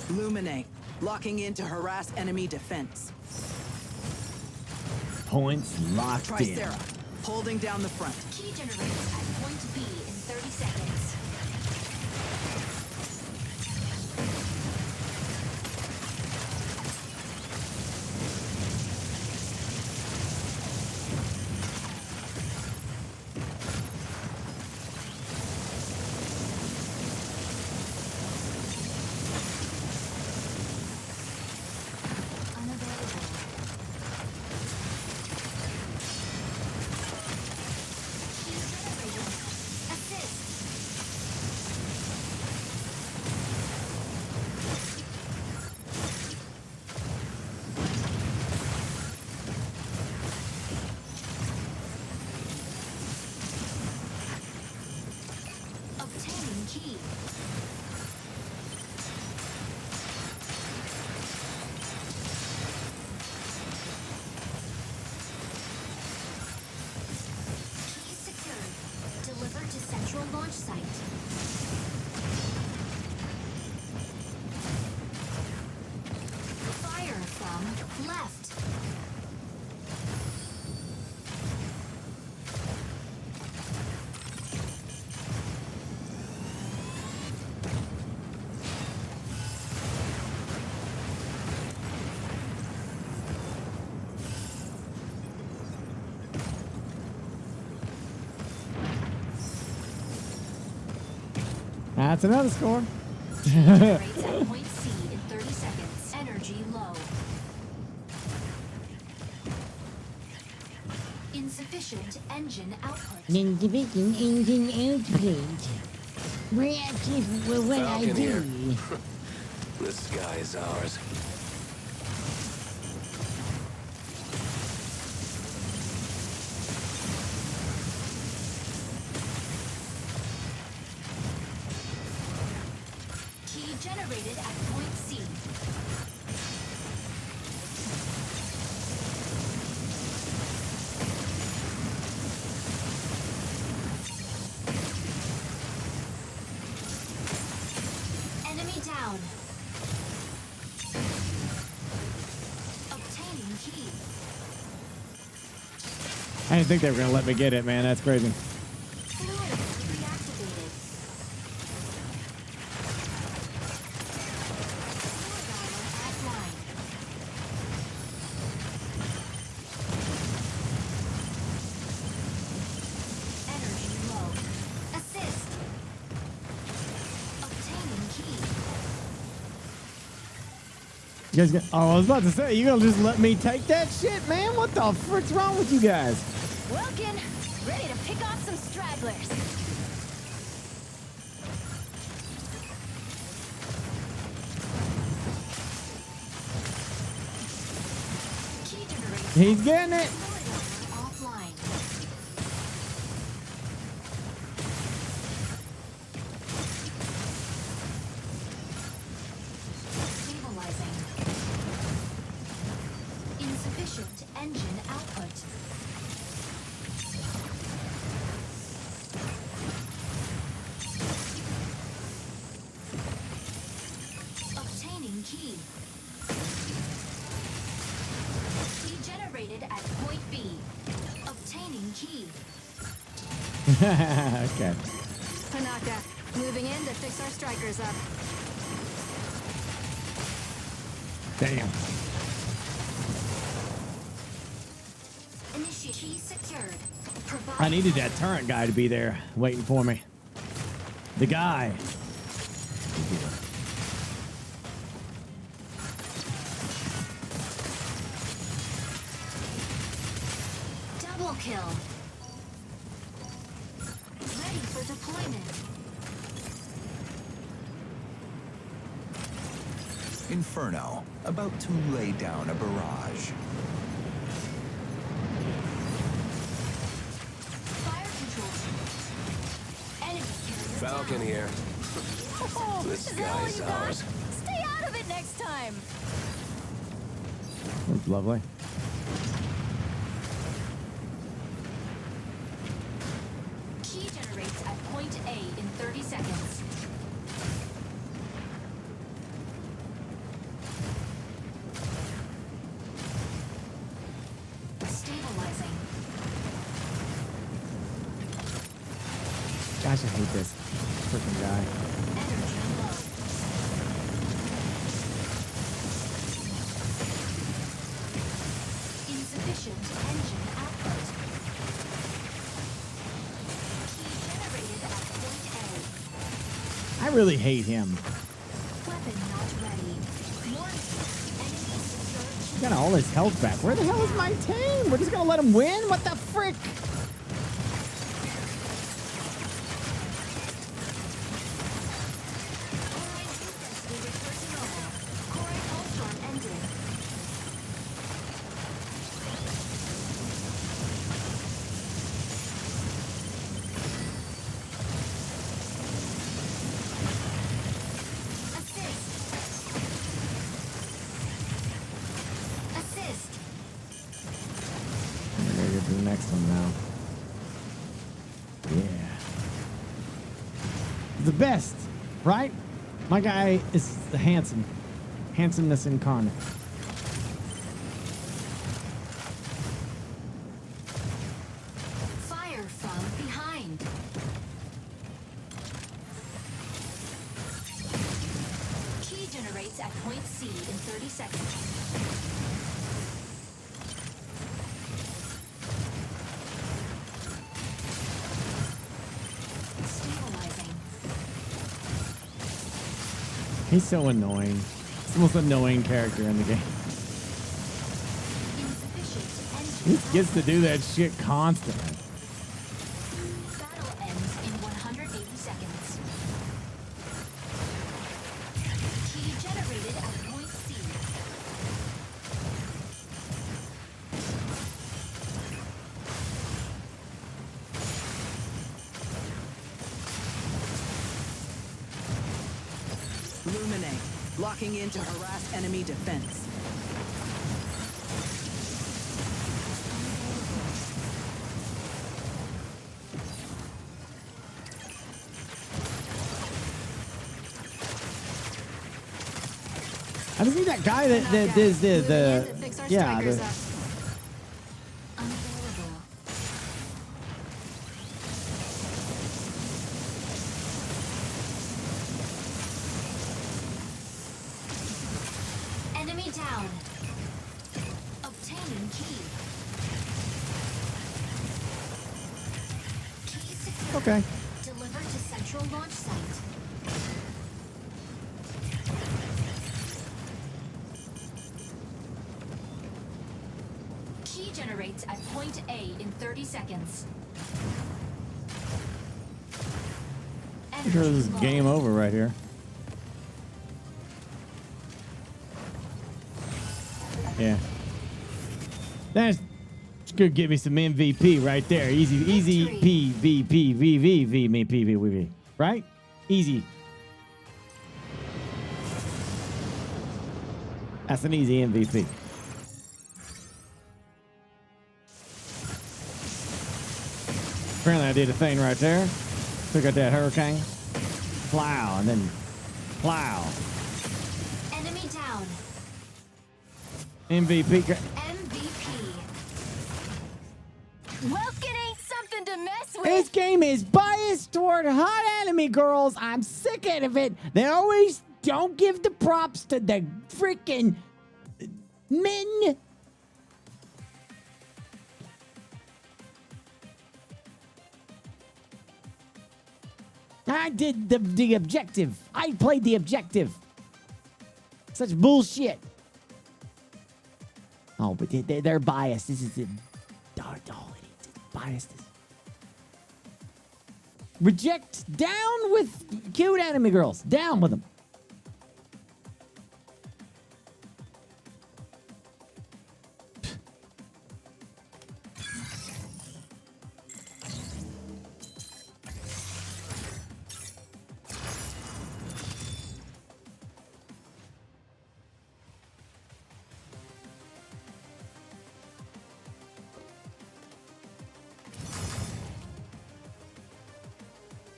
Illuminate. Locking in to harass enemy defense. Points locked in. Tricera. Holding down the front. Key generates at point B in 30 seconds. launch site. Fire from left. That's another score. Generates at point C in 30 seconds. Energy low. Insufficient engine output. Then division engine output. Reactive for what I Falcon here. do. The sky is ours. Key generated at point C. Enemy down. Obtaining key. I didn't think they were gonna let me get it, man. That's crazy. Fluid reactivated. Offline. Energy low. Assist. Obtaining key. You guys oh, I was about to say, you gonna just let me take that shit, man? What the frick's wrong with you guys? Welkin, ready to pick off some stragglers. Key generated. He's getting it. Offline. Stabilizing. Insufficient engine output. Obtaining key. Key generated at point B. Obtaining key. Okay. Tanaka, moving in to fix our strikers up. Damn. Initiate key secured. Provide. I needed that turret guy to be there waiting for me. The guy. Double kill. Ready for deployment. Inferno, about to lay down a barrage. Fire control. Enemy carrier Falcon down. here. Oh, The is that sky all is you got? ours. Stay out of it next time. That's lovely. Key generates at point A in 30 seconds. Stabilizing. Gosh, I hate this freaking guy. Energy low. Insufficient engine output. Key generated at point I really hate him. A. Weapon not ready. Warning. Enemy secured. He got all his health back. Where the hell is my team? We're just gonna let him win? What the frick? I'm gonna get to the next one now. The best, right? My guy is the handsomeness incarnate. Fire from behind. Key generates at point C in 30 seconds. Stabilizing. He's so annoying. He's the most annoying character in the game. He gets to do that shit constantly. Battle ends in 180 seconds. Key generated at point C. Illuminate. Locking in to harass enemy defense. I just need that guy that does the yeah. Enemy down. Obtaining key. Key secured. Okay. Delivered to central launch site. Key generates at point A in 30 seconds. I'm sure this is game over right here. Yeah. That's gonna give me some MVP right there. Easy PvP, right? Easy. That's an easy MVP. Apparently I did a thing right there. Took out that hurricane. Plow, and then plow. Enemy down. MVP. MVP. Welkin ain't something to mess with. This game is biased toward hot enemy girls. I'm sick of it. They always don't give the props to the freaking men. I did the objective. I played the objective. Such bullshit. Oh, but they're biased. This is all it is. It's biased. Reject. Down with cute enemy girls. Down with them.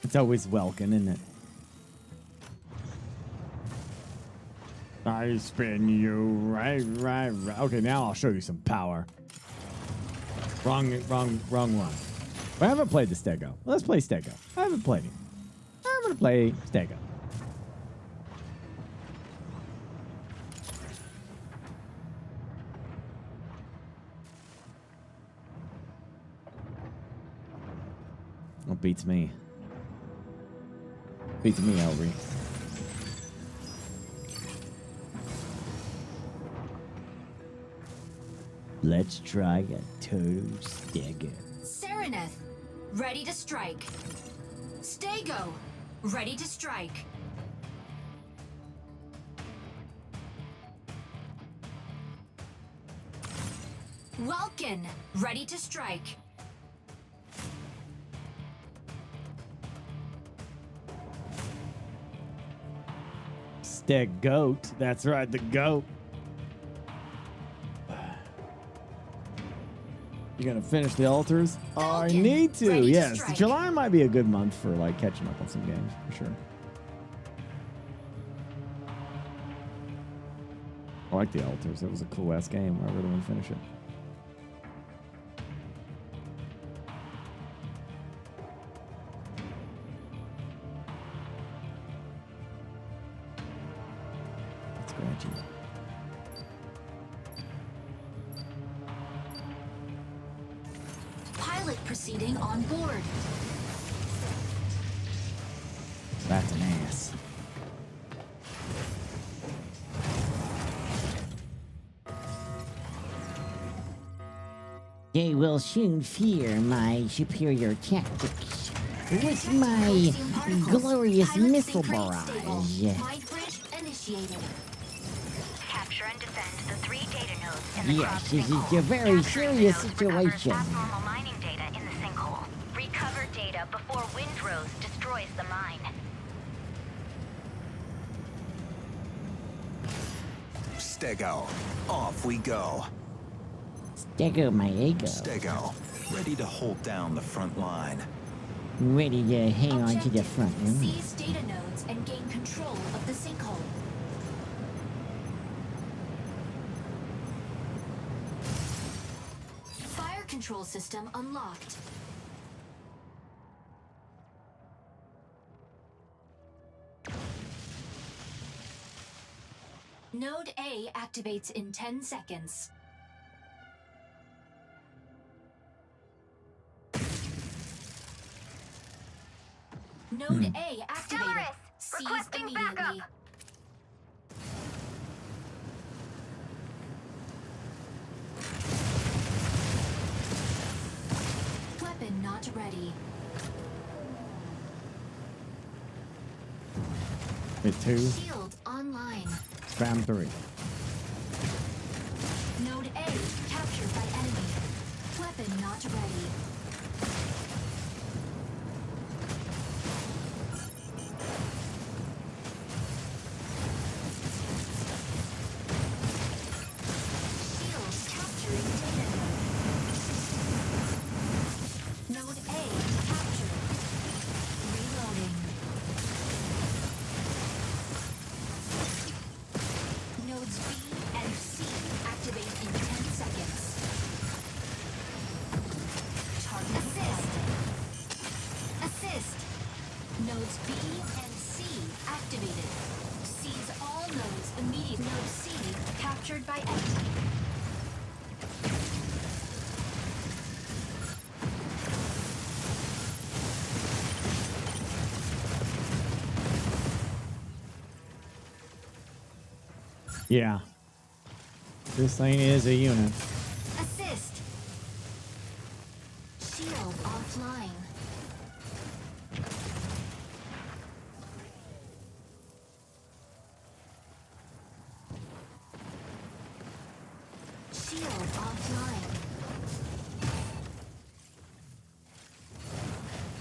It's always welcome, isn't it? I spin you right. Okay, now I'll show you some power. Wrong one. I haven't played the Stego. Let's play Stego. I haven't played it. I'm gonna play Stego. What beats me? Beats me, Elry. Let's try a total Stego. Sereneth, ready to strike. Stego, ready to strike. Welkin, ready to strike. Steg goat. That's right, the goat. You gonna finish the altars? I need to. ready to Yes, strike. July might be a good month for like catching up on some games for sure. I like the altars. It was a cool ass game. I really want to finish it. That's graduate. Pilot proceeding on board. That's an ass. They will soon fear my superior tactics. With my glorious missile barrage. Light bridge initiated. Capture and defend the 3 data nodes in the Yes, this sinkhole. is a very Capturing the serious nodes recovers situation. abnormal mining data in the sinkhole. Recover data before Windrose destroys the mine. Stego, off we go. Stego my ego. Stego, ready to hold down the front line. Ready to hang on to the front line. Seize data nodes and gain control of the sinkhole. Fire control system unlocked. Node A activates in 10 seconds. Node A activated. Seize immediately. Weapon not ready. Hit 2. Shield online. Spam 3. Node A captured by enemy. Weapon not ready. Shield capturing data node. Node A captured. Reloading. Nodes B and C activate in 10 seconds. Target assist. Nodes B and C activated. Seize all nodes immediately. Node C captured by enemy. Yeah. This thing is a unit. Assist. Shield offline. Shield offline.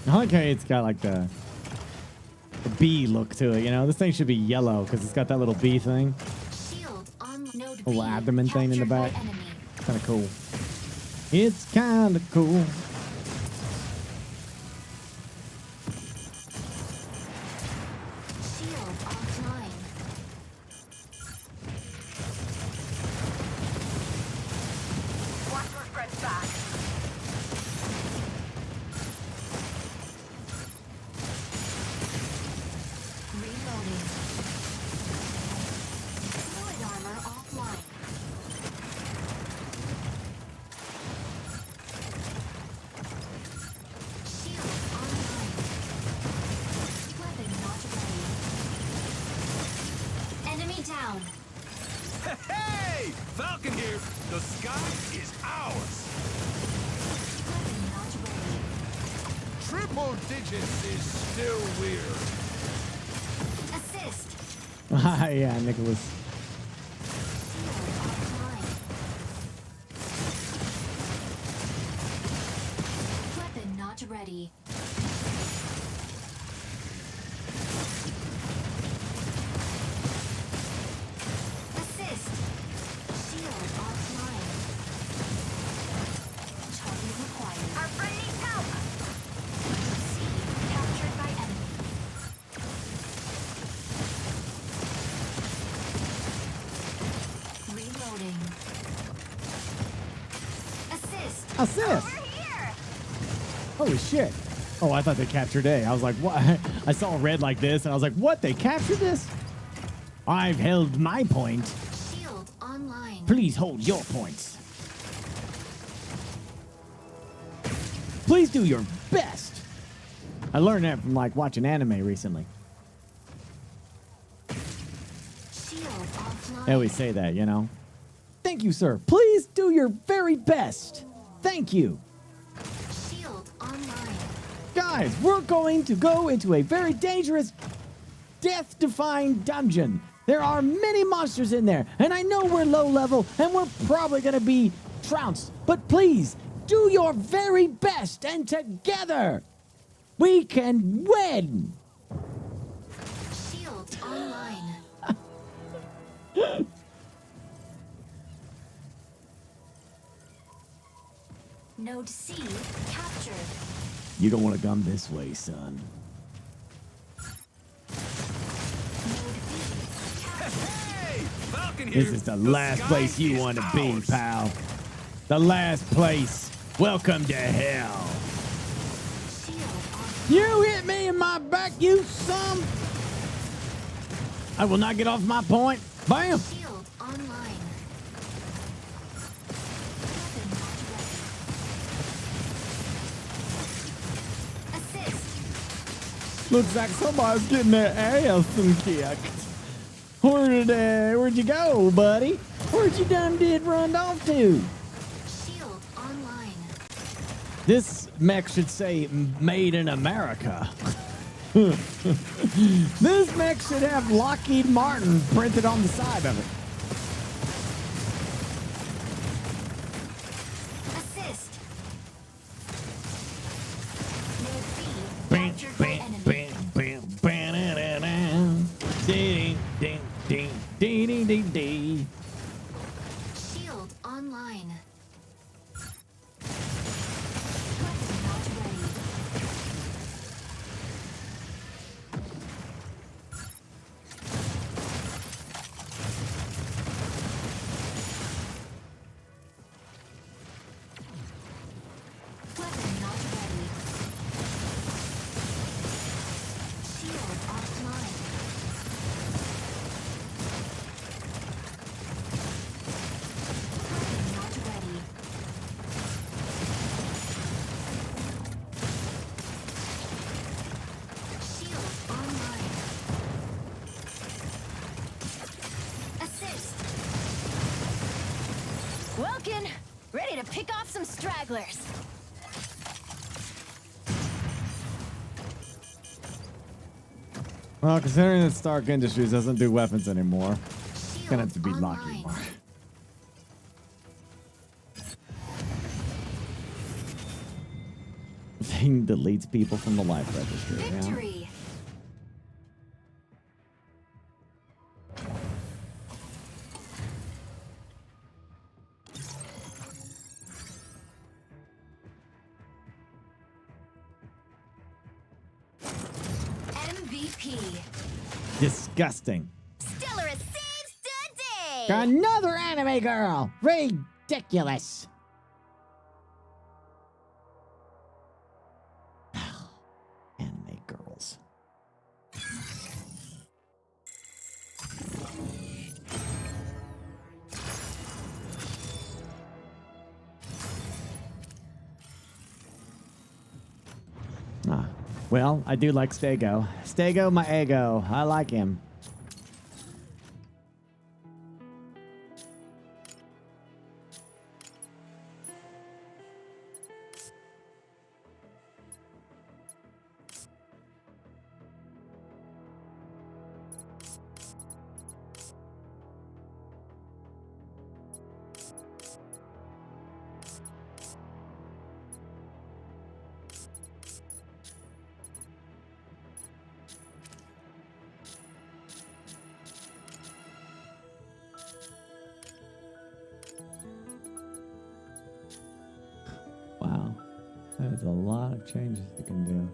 I like how it's got like the bee look to it, you know? This thing should be yellow because it's got that little bee thing. Shield on node B. Little abdomen thing in the captured by back. enemy. Kind of cool. It's kind of cool. Shield offline. Watch your friends back. Reloading. Fluid armor offline. Shield online. Weapon not ready. Enemy down. Hey! Falcon here! The sky is ours! Weapon not ready. Triple digits is still weird. Assist. Yeah, Nicholas. Shield offline. Weapon not ready. Assist. Shield offline. Assist! Holy shit. Oh, I thought they captured A. I was like, what? I saw red like this, and I was like, what? They captured this? I've held my point. Shield online. Please hold your points. Please do your best. I learned that from like watching anime recently. Shield offline. They always say that, you know. Thank you, sir. Please do your very best. Thank you. Shield online. Guys, we're going to go into a very dangerous, death-defying dungeon. There are many monsters in there, and I know we're low level, and we're probably going to be trounced. But please, do your very best, and together, we can win. Shield online. Node C captured. You don't want to come this way, son. Hey, Falcon This here. is the last sky place you is want to be, ours. pal. The last place. Welcome to hell. You hit me in my back, you son. I will not get off my point. Bam. Shield online. Assist. Looks like somebody's getting their ass kicked. Where'd you go, buddy? Where'd you did run off to? Shield online. This mech should say made in America. This mech should have Lockheed Martin printed on the side of it. Assist. Node B Bam, captured by bam, enemy. bam, bam, bam, ding, ding, ding, ding, ding, ding, ding. Shield online. Weapon not ready. Weapon not ready. Shield offline. Weapon not ready. Shield online. Assist. Welkin, ready to pick off some stragglers. Well, considering that Stark Industries doesn't do weapons anymore, it's gonna have to be Lockheed Martin. Thing deletes people from the life registry. Yeah. Victory. MVP. Disgusting. Stellar saves the day. Another anime girl. Ridiculous. Anime girls. Well, I do like Stego. Stego, my ego. I like him. Wow. There's a lot of changes you can do.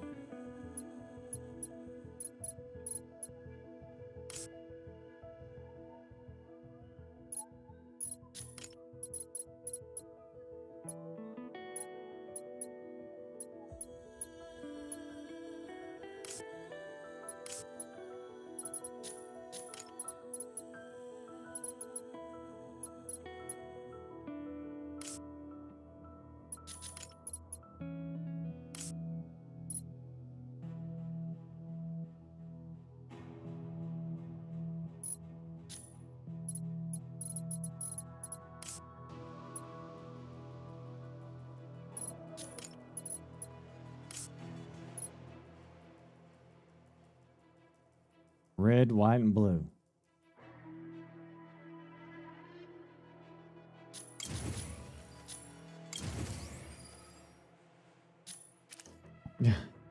Red, white, and blue.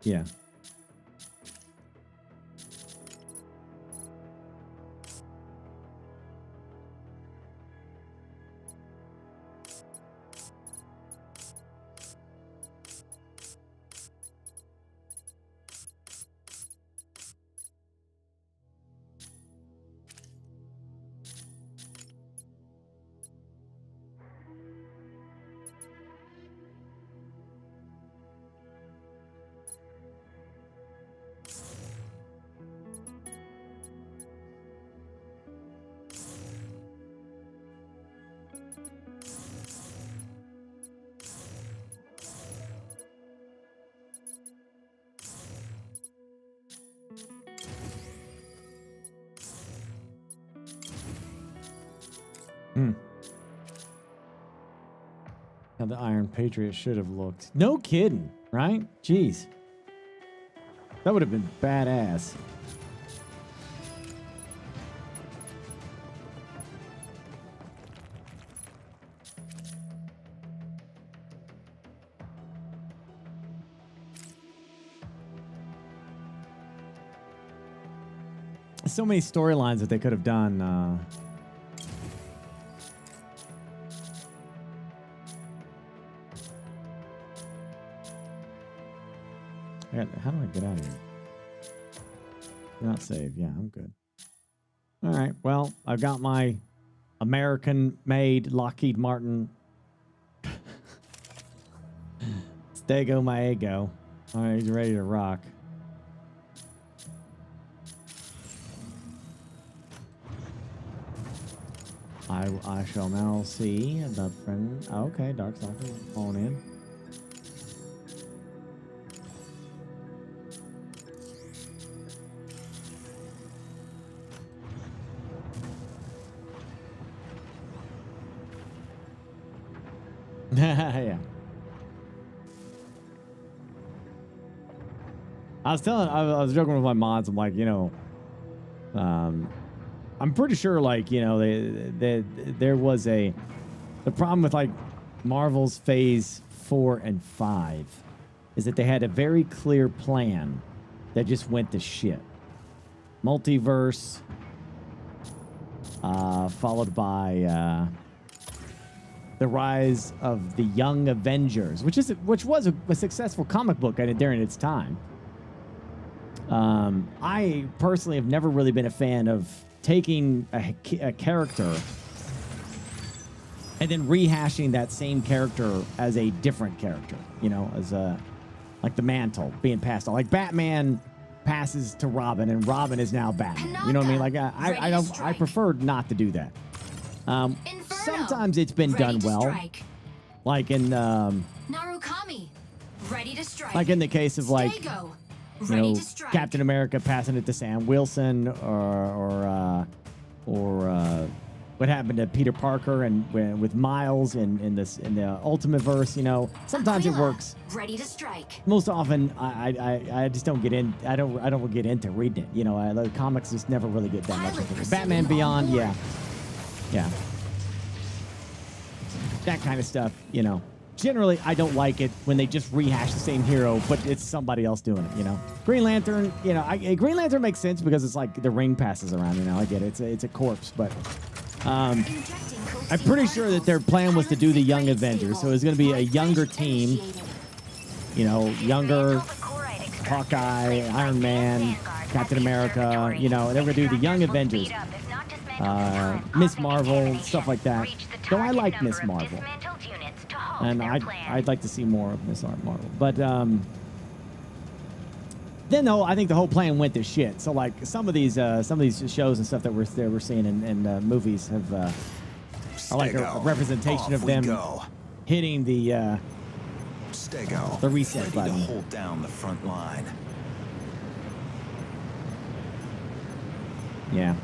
Yeah. How the Iron Patriot should have looked. No kidding, right? Jeez. That would have been badass. So many storylines that they could have done. How do I get out of here? Not save. Yeah, I'm good. All right. Well, I've got my American-made Lockheed Martin Stego Maego. All right, he's ready to rock. I shall now see the friend. Okay, Darkstalker falling in. Yeah. I was joking with my mods. I'm like, you know, I'm pretty sure, like, you know, there was the problem with like Marvel's Phase 4 and 5 is that they had a very clear plan that just went to shit. Multiverse, followed by the rise of the Young Avengers, which was a successful comic book during its time. I personally have never really been a fan of taking a character and then rehashing that same character as a different character, you know, as like the mantle being passed on. Like Batman passes to Robin and Robin is now Batman. You know what I mean? Like I prefer not to do that. Sometimes it's been done well. Like in Narukami, ready to strike. Like in the case of like you know, Captain America passing it to Sam Wilson, or what happened to Peter Parker and with Miles in the Ultimate Verse. You know, sometimes it works. Ready to strike. Most often, I just don't get in. I don't get into reading it. You know, the comics just never really get that much into it. Batman Beyond, yeah, that kind of stuff. You know. Generally, I don't like it when they just rehash the same hero, but it's somebody else doing it, you know? Green Lantern, you know, Green Lantern makes sense because it's like the ring passes around, you know? I get it. It's a corpse, but I'm pretty sure that their plan was to do the Young Avengers. So it's going to be a younger team, you know, younger Hawkeye, Iron Man, Captain America, you know, they're going to do the Young Avengers. Miss Marvel, stuff like that. Though I like Miss Marvel. And I'd like to see more of Miss Marvel. But then, though, I think the whole plan went to shit. So, like, some of these shows and stuff that we're seeing in movies have are like a representation of them hitting the reset button. To hold down the front line. Yeah.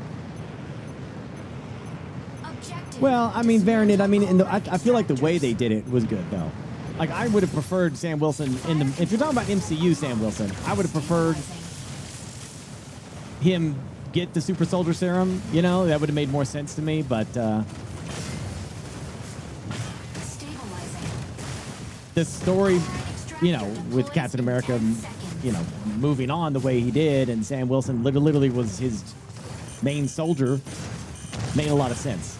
Well, I mean, Varanid, I mean, I feel like the way they did it was good, though. Like, I would have preferred Sam Wilson if you're talking about MCU Sam Wilson, I would have preferred him get the super soldier serum, you know, that would have made more sense to me, but the story, you know, with Captain America, you know, moving on the way he did, and Sam Wilson literally was his main soldier, made a lot of sense.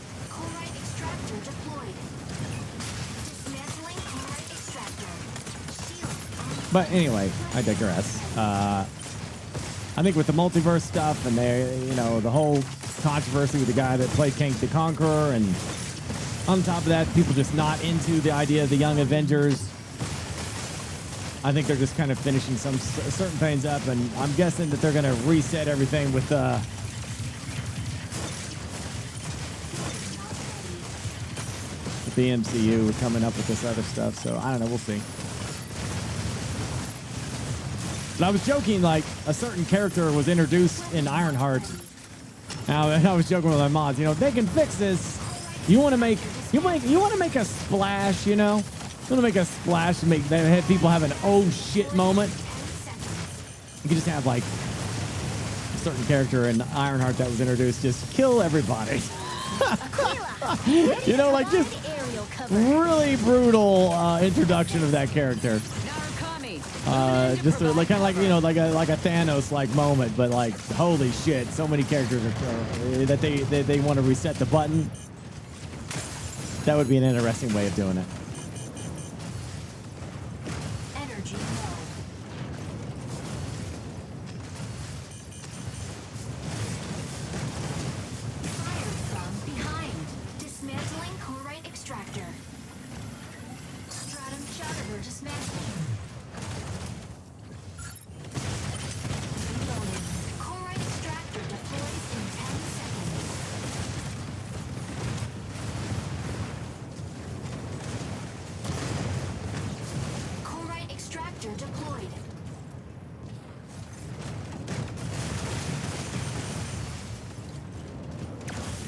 But anyway, I digress. I think with the multiverse stuff and you know, the whole controversy with the guy that played King the Conqueror, and on top of that, people just not into the idea of the Young Avengers. I think they're just kind of finishing some certain things up, and I'm guessing that they're going to reset everything with the MCU coming up with this other stuff. So I don't know. We'll see. But I was joking, like a certain character was introduced in Ironheart. Now, I was joking with my mods. You know, they can fix this. You want to make a splash. You know, you want to make a splash and make that have people have an oh shit moment. You can just have like a certain character in Ironheart that was introduced just kill everybody. You know, like just really brutal introduction of that character. Just like kind of like, you know, like a Thanos like moment, but like holy shit, so many characters that they want to reset the button. That would be an interesting way of doing it. Energy low. Fire from behind. Dismantling Corite extractor. Stratum Shadowver dismantling. Reloading. Corite extractor deploys in 10 seconds. Corite extractor deployed.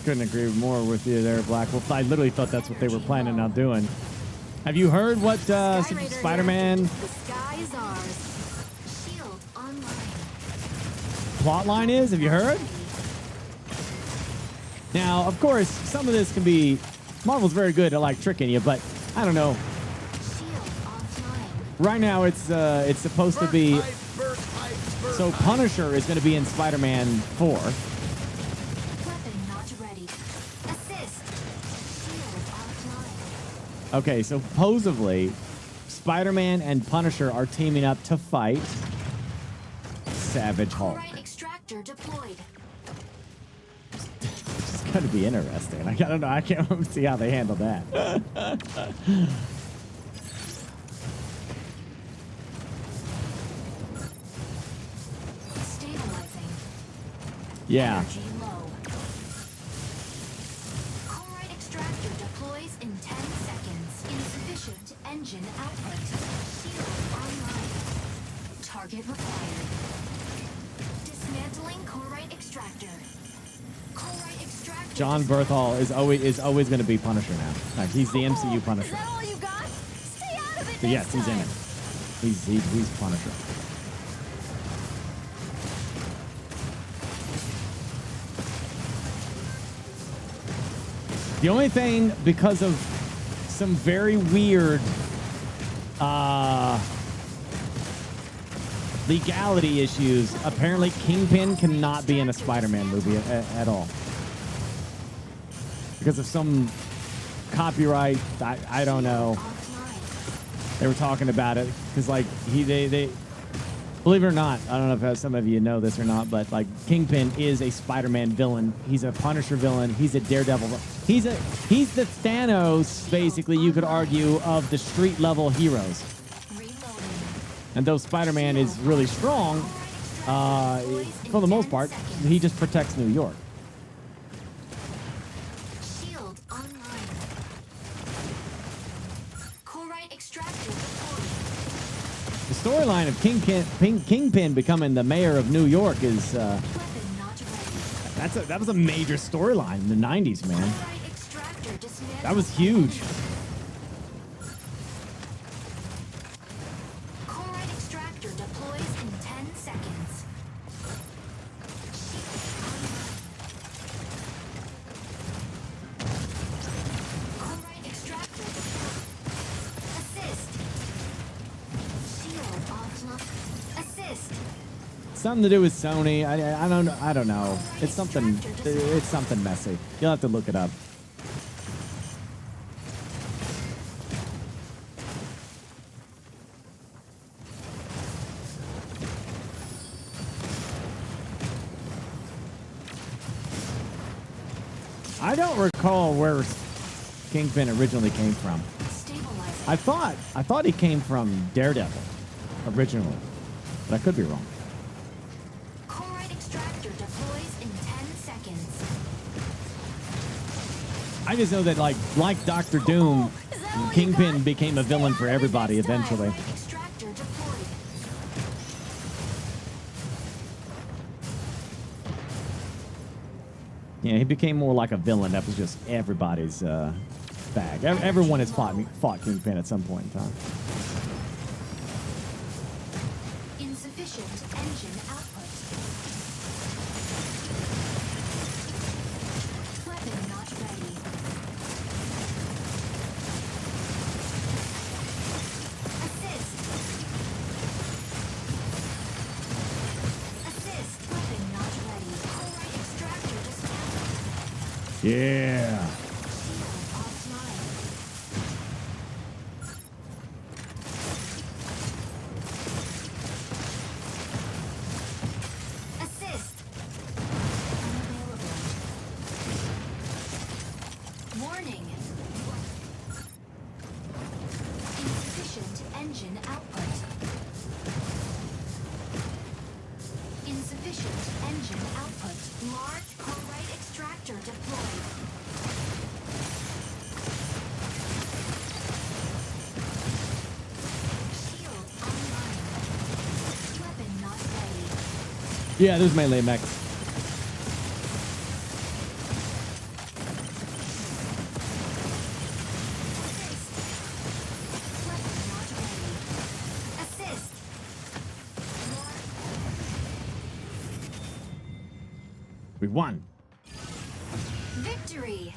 Couldn't agree more with you there, Black Wolf. I literally thought that's what they were planning on doing. Have you heard what Spider-Man The sky is ours. Shield online. plot line is? Have you heard? Now, of course, some of this can be... Marvel's very good at, like, tricking you, but I don't know. Right now, it's supposed to be... So Punisher is going to be in Spider-Man 4. Weapon not ready. Assist. Shield offline. Okay, so supposedly, Spider-Man and Punisher are teaming up to fight Savage Hulk. Corite extractor deployed. It's going to be interesting. I don't know. I can't see how they handle that. Stabilizing. Yeah. Energy low. Corite extractor deploys in 10 seconds. Insufficient engine output. Shield online. Target required. Dismantling Corite extractor. Corite extractor. John Berthal is always going to be Punisher now. Like, he's the MCU Punisher. Is that all you got? Stay out of it. So yes, he's in it. He's Punisher. The only thing, because of some very weird legality issues, apparently Kingpin cannot be in a Spider-Man movie at all. Because of some copyright, I don't know. They were talking about it because, like, they believe it or not, I don't know if some of you know this or not, but like Kingpin is a Spider-Man villain. He's a Punisher villain. He's a Daredevil. He's the Thanos, basically, you could argue, of the street level heroes. And though Spider-Man is really strong, for the most part, he just protects New York. Shield online. Corite extractor deployed. The storyline of Kingpin becoming the mayor of New York is that was a major storyline in the 90s, man. That was huge. Corite extractor deploys in 10 seconds. Shield something to do with Sony. I don't know. It's something messy. You'll have to look it up. I don't recall where Kingpin originally came from. I thought he came from Daredevil originally, but I could be wrong. Chloride extractor deploys in 10 seconds. I just know that like Doctor Doom, Kingpin became a villain for everybody eventually. Extractor deployed. Yeah, he became more like a villain. That was just everybody's bag. Everyone has fought Kingpin at some point in time. Insufficient engine output. Weapon not ready. Assist. Assist. Weapon not ready. Chloride extractor dismantled. Yeah. Assist. Unavailable. Warning. Insufficient engine output. Insufficient engine output. Large chloride extractor deployed. Shield online. Weapon not ready. Yeah, there's melee mechs. Weapon not ready. Assist. We won. Victory.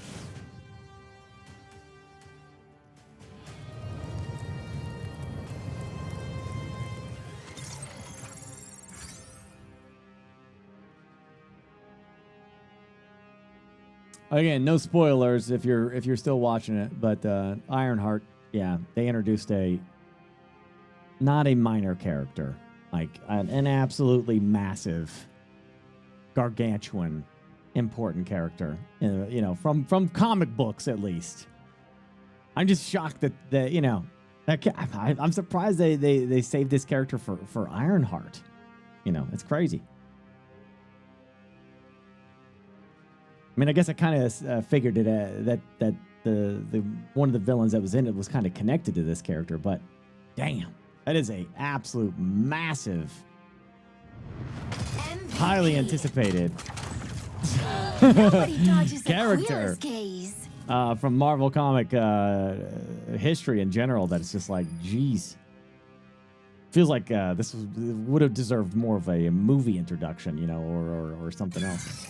Again, no spoilers if you're still watching it, but Ironheart, yeah, they introduced not a minor character, like an absolutely massive, gargantuan, important character, you know, from comic books at least. I'm just shocked that you know, I'm surprised they saved this character for Ironheart. You know, it's crazy. I mean, I guess I kind of figured it that the one of the villains that was in it was kind of connected to this character, but damn, that is a absolute massive, highly anticipated character from Marvel comic history in general. That it's just like, geez, feels like this would have deserved more of a movie introduction, you know, or something else.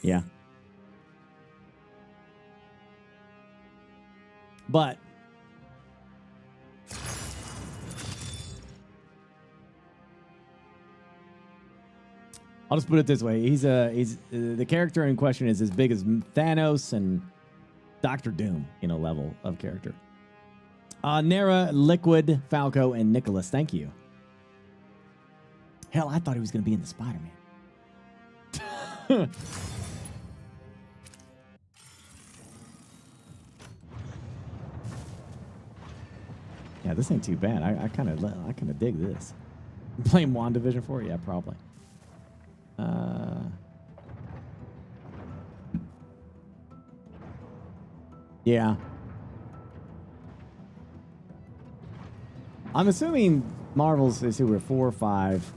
Yeah. But I'll just put it this way. He's the character in question is as big as Thanos and Doctor Doom, you know, level of character. Nara, Liquid, Falco, and Nicholas, thank you. Hell, I thought he was going to be in the Spider-Man. Yeah, this ain't too bad. I kind of dig this. Playing WandaVision 4? Yeah, probably. Yeah. I'm assuming Marvel's, let's see, we're 4, 5,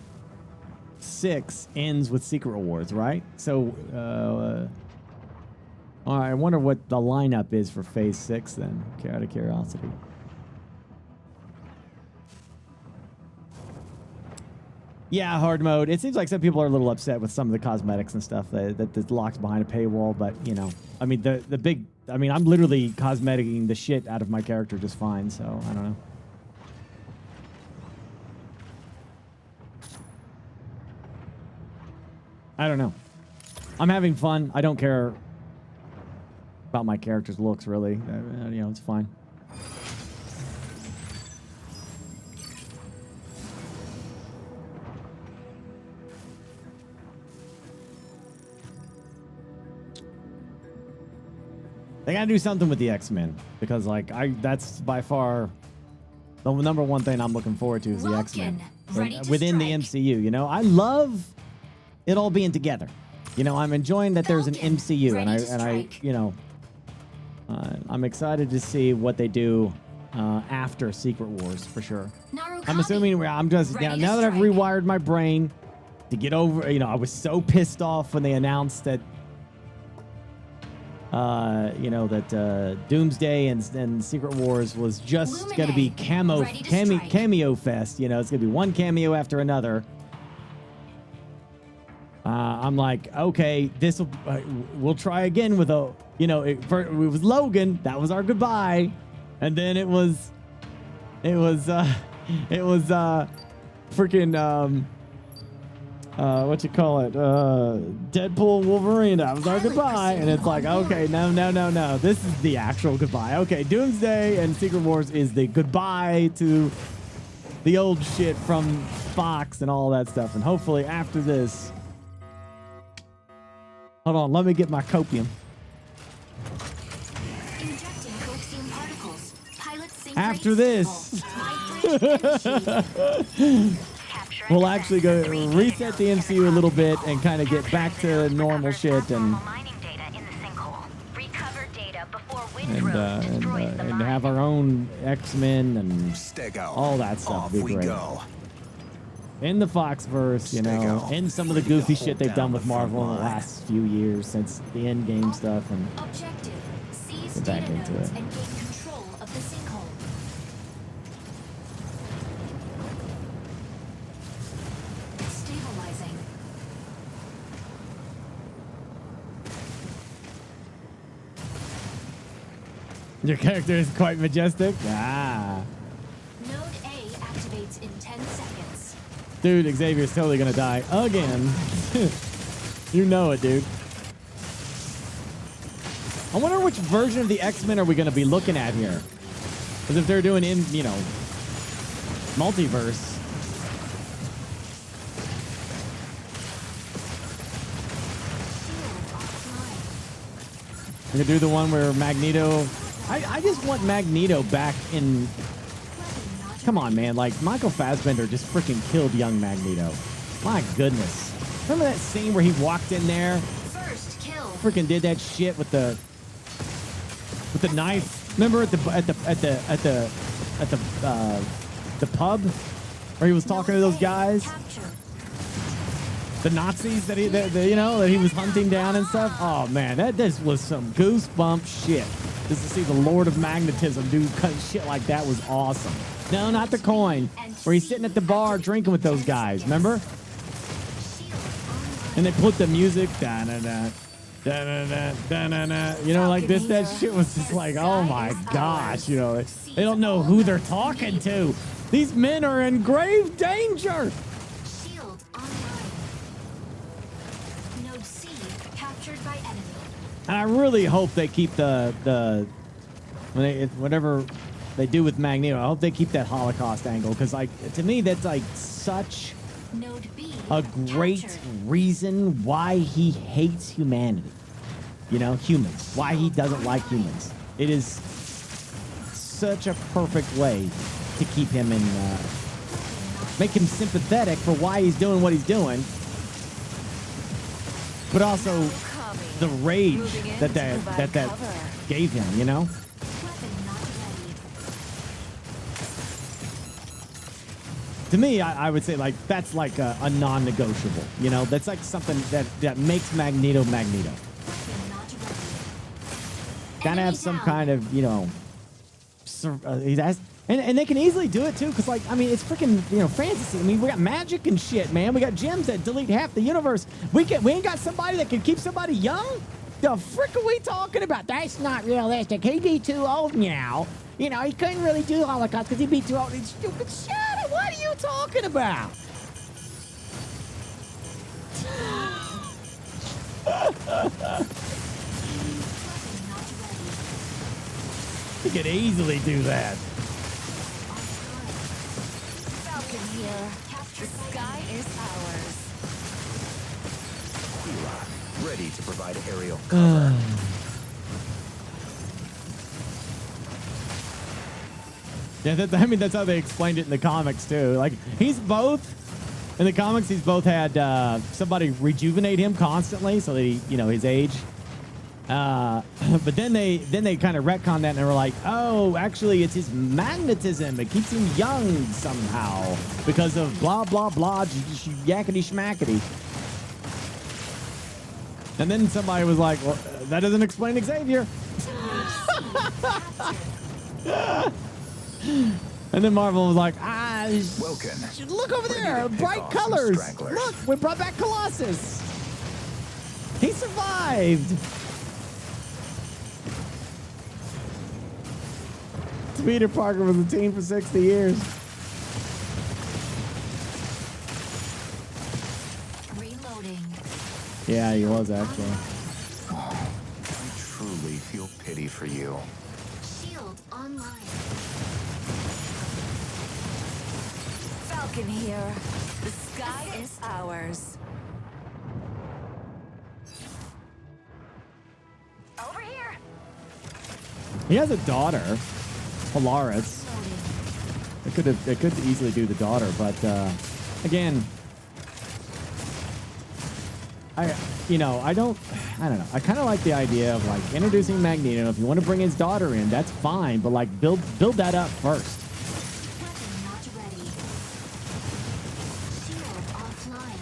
6 ends with Secret Rewards, right? So, all right, I wonder what the lineup is for Phase 6 then, out of curiosity. Yeah, hard mode. It seems like some people are a little upset with some of the cosmetics and stuff that's locked behind a paywall, but, you know, I mean, the big, I mean, I'm literally cosmeticing the shit out of my character just fine, so I don't know. I don't know. I'm having fun. I don't care about my character's looks, really. You know, it's fine. They gotta do something with the X-Men because, like, that's by far the number one thing I'm looking forward to is the X-Men within the MCU. You know, I love it all being together. You know, I'm enjoying that there's an MCU, and I, you know, I'm excited to see what they do after Secret Wars for sure. I'm assuming I'm just now that I've rewired my brain to get over. You know, I was so pissed off when they announced that. You know, that Doomsday and Secret Wars was just going to be cameo fest. You know, it's going to be one cameo after another. I'm like, okay, this we'll try again with a, you know, it was Logan. That was our goodbye. And then it was freaking, what you call it? Deadpool Wolverine. That was our goodbye. And it's like, okay, no. This is the actual goodbye. Okay, Doomsday and Secret Wars is the goodbye to the old shit from Fox and all that stuff. And hopefully after this... Hold on, let me get my copium. After this... we'll actually go reset the MCU a little bit and kind of get back to normal shit and have our own X-Men and all that stuff. Be great. In the Foxverse, you know, in some of the goofy shit they've done with Marvel in the last few years since the Endgame stuff, and get back into it. Your character is quite majestic. Ah. Node A activates in 10 seconds. Dude, Xavier's totally gonna die again. You know it, dude. I wonder which version of the X-Men are we gonna be looking at here? Because if they're doing you know, multiverse. We could do the one where Magneto... I just want Magneto back in... Come on, man. Like, Michael Fassbender just freaking killed young Magneto. My goodness. Remember that scene where he walked in there? First kill. Freaking did that shit with the knife. Remember at the pub where he was talking to those guys? The Nazis that you know, that he was hunting down and stuff. Oh man, this was some goosebump shit. Just to see the Lord of Magnetism do shit like that was awesome. No, not the coin. Where he's sitting at the bar drinking with those guys. Remember? And they put the music da-na-na, da-na-na, da-na-na. You know, like this. That shit was just like, oh my gosh. You know, they don't know who they're talking to. These men are in grave danger. Shield online. Node C captured by enemy. And I really hope they keep whatever they do with Magneto. I hope they keep that Holocaust angle because, like, to me, that's like such a great reason why he hates humanity. You know, humans. Why he doesn't like humans. It is such a perfect way to keep him in, make him sympathetic for why he's doing what he's doing, but also the rage that gave him, you know? To me, I would say, like, that's like a non-negotiable, you know? That's like something that makes Magneto Magneto. Gotta have some kind of, you know, and they can easily do it too, because, like, I mean, it's freaking, you know, fantasy. I mean, we got magic and shit, man. We got gems that delete half the universe. We ain't got somebody that can keep somebody young? The frick are we talking about? That's not realistic. He'd be too old now. You know, he couldn't really do Holocaust because he'd be too old. It's stupid shit. What are you talking about? You could easily do that. Falcon here. The sky is ours. Aquila, ready to provide aerial cover. Yeah, I mean, that's how they explained it in the comics, too. Like, he's both... In the comics, he's both had somebody rejuvenate him constantly so that he, you know, his age. But then they kind of retconned that and they were like, oh, actually, it's his magnetism. It keeps him young somehow because of blah, blah, blah, yakety schmackety. And then somebody was like, well, that doesn't explain Xavier. And then Marvel was like, Welcome. look over there, bright colors. Look, we brought back Colossus. He survived. Peter Parker was a teen for 60 years. Reloading. Yeah, he was actually. I truly feel pity for you. Shield online. Falcon here. The sky is ours. Over here. He has a daughter, Polaris. They could easily do the daughter, but again, I don't know. I kind of like the idea of like introducing Magneto. If you want to bring his daughter in, that's fine, but like build that up first. Weapon not ready. Shield offline.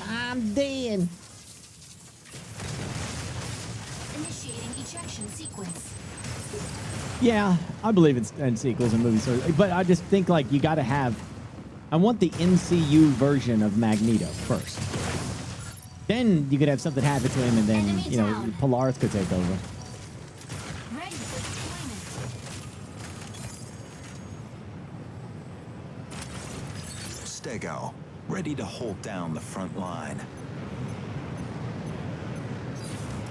I'm dead. Initiating ejection sequence. Yeah, I believe in sequels and movies, but I just think like you got to have. I want the MCU version of Magneto first. Then you could have something happen to him, and then Polaris could take over. Ready for deployment. Stego, ready to hold down the front line.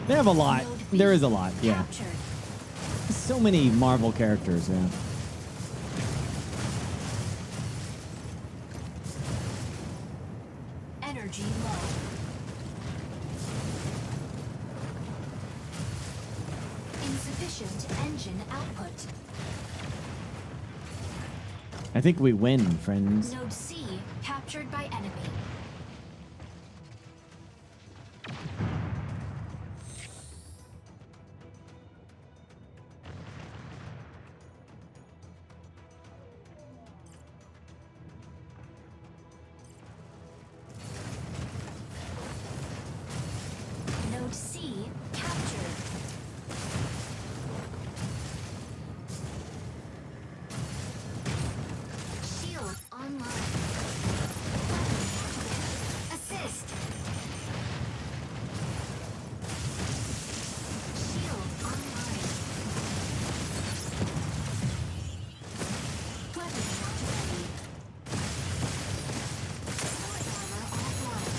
They have a lot. There is a lot, yeah. Captured. So many Marvel characters, yeah. Energy low. Insufficient engine output. I think we win, friends. Node C captured by enemy. Node C captured. Shield online. Assist. Shield online. Weapon not ready. Sword armor offline.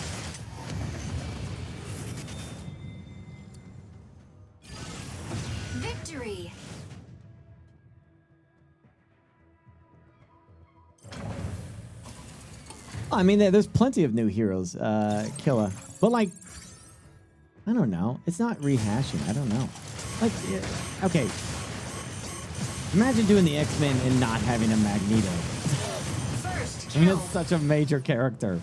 Victory! I mean, there's plenty of new heroes, Killa. But, like, I don't know. It's not rehashing. I don't know. Like, okay. Imagine doing the X-Men and not having a Magneto. First I mean, kill. it's such a major character.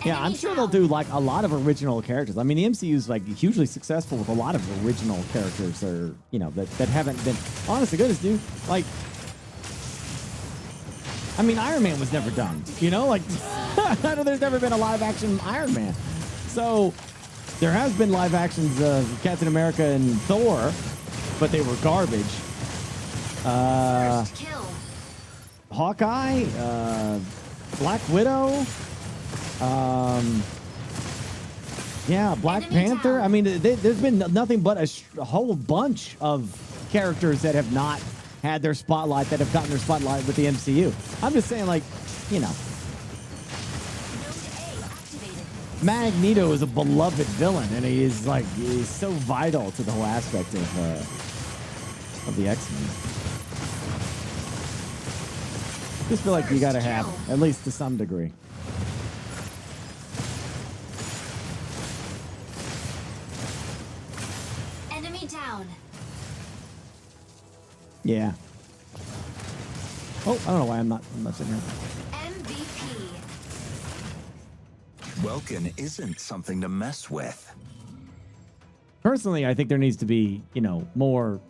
Yeah, I'm sure they'll do like a lot of original characters. I mean, the MCU is like hugely successful with a lot of original characters that are, that haven't been. Honest to goodness, dude. Like, I mean, Iron Man was never done. Like, there's never been a live action Iron Man. So there has been live actions of Captain America and Thor, but they were garbage. First kill. Hawkeye, Black Widow. Yeah, Black Panther. I mean, there's been nothing but a whole bunch of characters that have not had their spotlight, that have gotten their spotlight with the MCU. I'm just saying, like, you know, Magneto is a beloved villain, and he's so vital to the whole aspect of the X-Men. Just feel like you gotta have it, at least to some degree. Enemy down. Yeah. Oh, I don't know why I'm not sitting here. MVP. Welkin isn't something to mess with. Personally, I think there needs to be, you know, more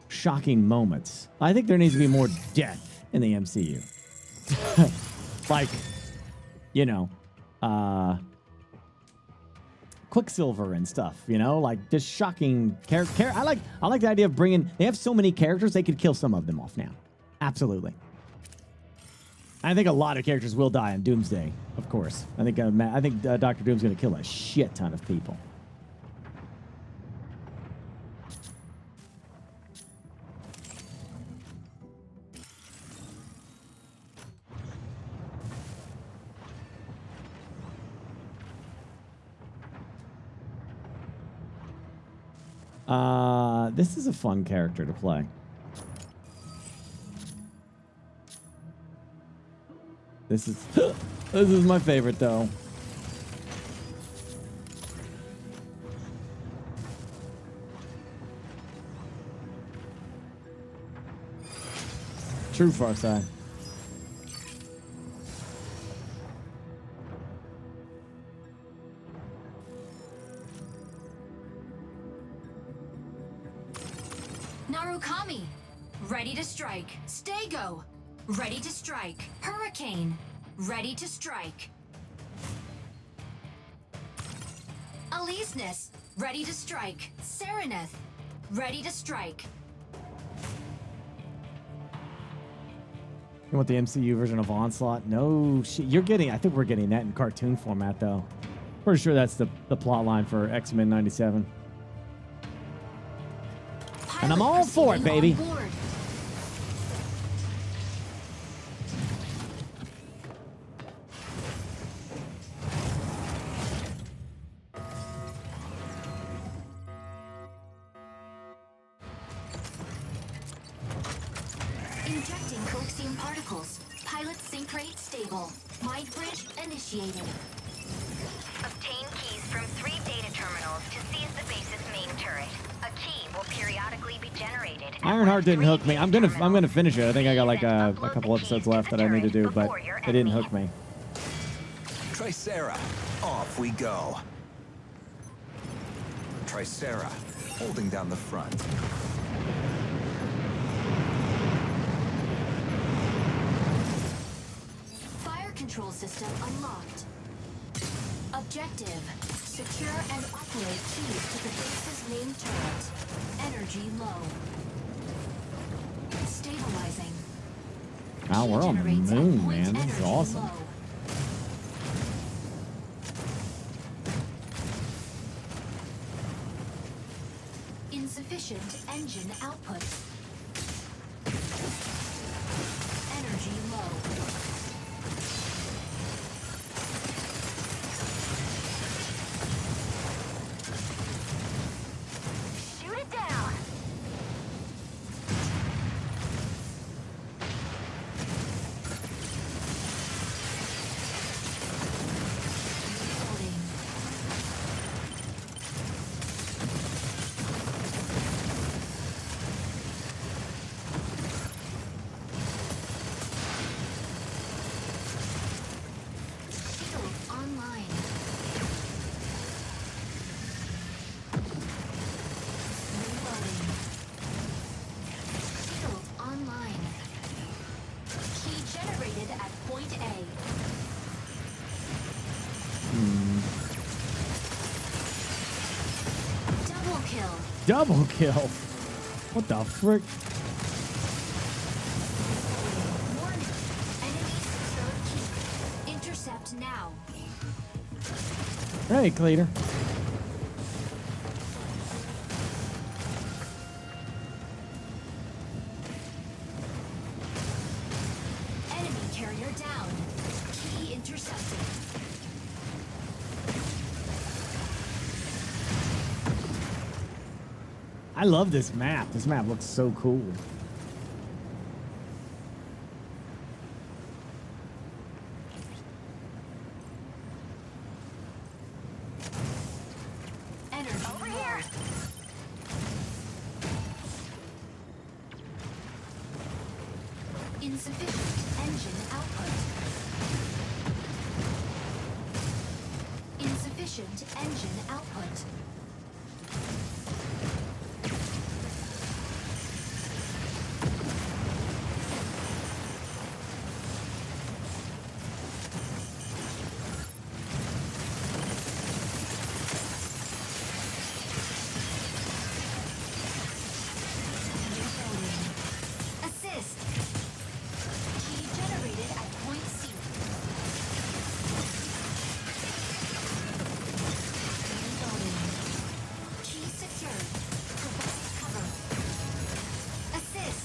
shocking moments. I think there needs to be more death in the MCU. Like, you know, Quicksilver and stuff, you know, like just shocking character. I like the idea of bringing. They have so many characters, they could kill some of them off now. Absolutely. I think a lot of characters will die on Doomsday, of course. I think Doctor Doom's going to kill a shit ton of people. This is a fun character to play. This is my favorite though. True Farside. Narukami. Ready to strike. Stego. Ready to strike. Hurricane. Ready to strike. Aleseness. Ready to strike. Sereneth. Ready to strike. You want the MCU version of Onslaught? No shit. You're getting, I think we're getting that in cartoon format though. Pretty sure that's the plot line for X-Men 97. And I'm all for it, baby. Injecting coaxium particles. Pilot sync rate stable. Mind bridge initiated. Obtain keys from 3 data terminals to seize the base's main turret. A key will periodically be generated. Ironheart didn't hook me. I'm gonna finish it. I think I got like a couple episodes left that I need to do, but it didn't hook me. Tricera, off we go. Tricera, holding down the front. Fire control system unlocked. Objective. Secure and operate keys to the base's main turret. Energy low. Stabilizing. Wow, we're on the moon, man. This is awesome. Low. Insufficient engine output. Energy low. Shoot it down. Double kill. What the frick? Warning. Enemy secured key. Intercept now. Hey, Cleater. Enemy carrier down. Key intercepted. I love this map. This map looks so cool. Energy over here. Insufficient engine output. Insufficient engine output. Assist. Key generated at point C. Reloading. Key secured. Provide cover. Assist.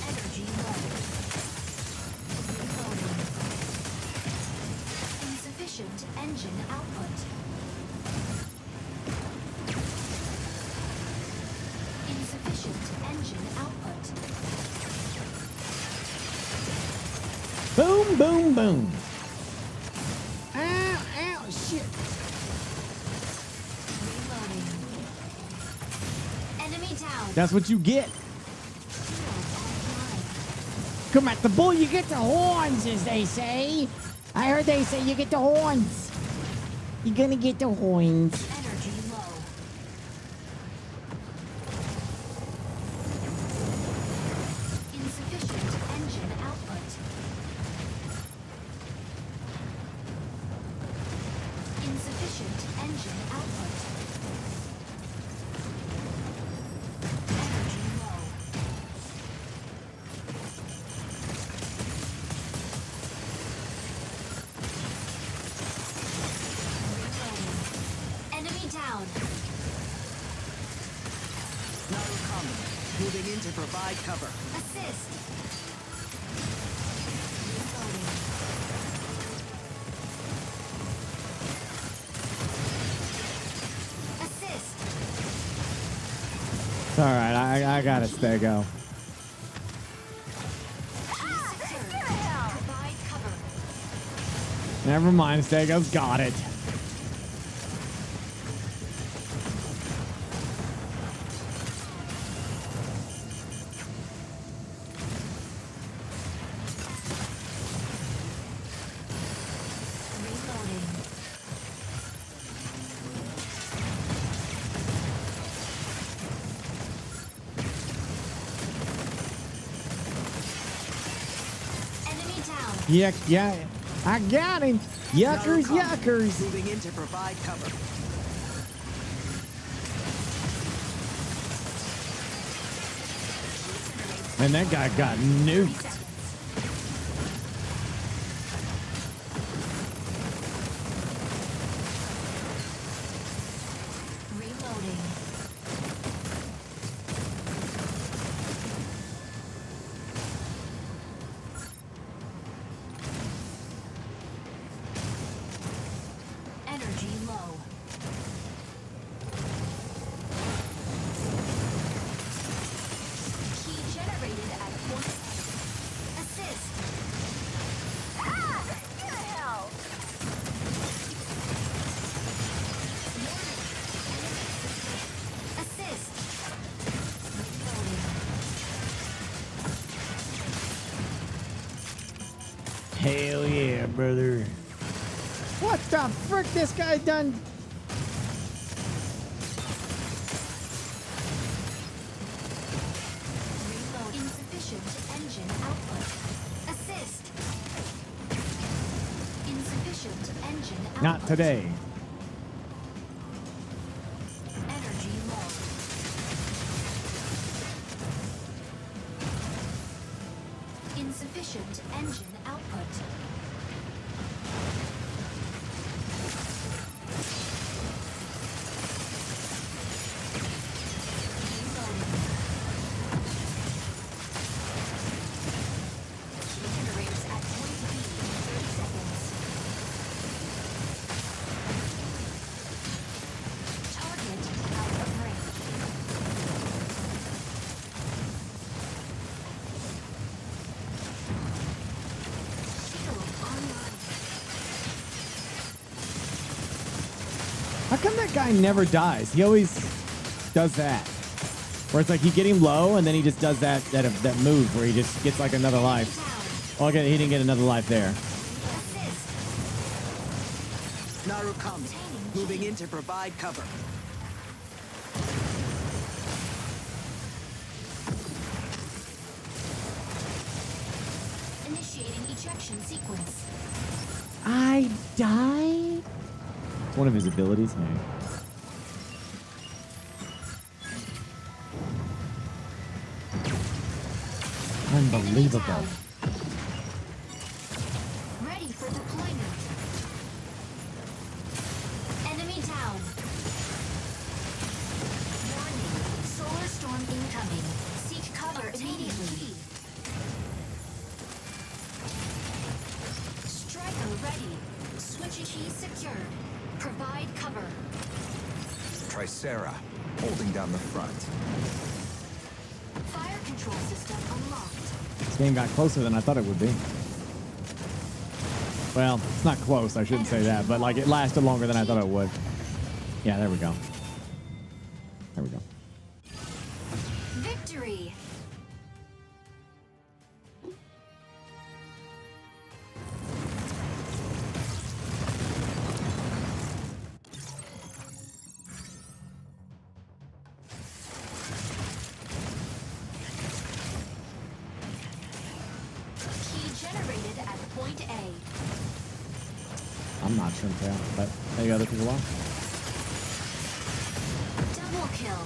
Energy low. Reloading. Insufficient engine output. Insufficient engine output. Boom, boom, boom. Ow, ow, shit. Reloading. Enemy down. That's what you get. Come at the bull, you get the horns, as they say. I heard they say you get the horns. You're gonna get the horns. Energy low. Insufficient engine output. Insufficient engine output. Energy low. Reloading. Enemy down. Naru coming. Moving in to provide cover. Assist. Reloading. Assist. It's all right. I got it, Stego. Provide cover. Never mind, Stego's got it. Reloading. Enemy down. Yeah, I got him. Yuckers, Naru coming. yuckers. Moving in to provide cover. And that guy got nuked. Reloading. Energy low. Key generated at point. Assist. Ah! Get the hell! Assist. Reloading. Hell yeah, brother. What the frick this guy done? Reload. Insufficient engine output. Assist. Insufficient engine output. Not today. How come that guy never dies? He always does that. Where it's like you get him low and then he just does that move where he just gets like another life. Oh, okay, he didn't get another life there. Narukami, moving in to provide cover. Initiating ejection sequence. I died? It's one of his abilities. Hey. Unbelievable. Ready for deployment. Enemy down. Warning. Solar storm incoming. Seek cover immediately. Striker ready. Switch key secured. Provide cover. Tricera, holding down the front. Fire control system unlocked. This game got closer than I thought it would be. Well, it's not close. I shouldn't say that, but like it lasted longer than I thought it would. Yeah, there we go. There we go. Victory. I'm not sure, but maybe other people are. Double kill.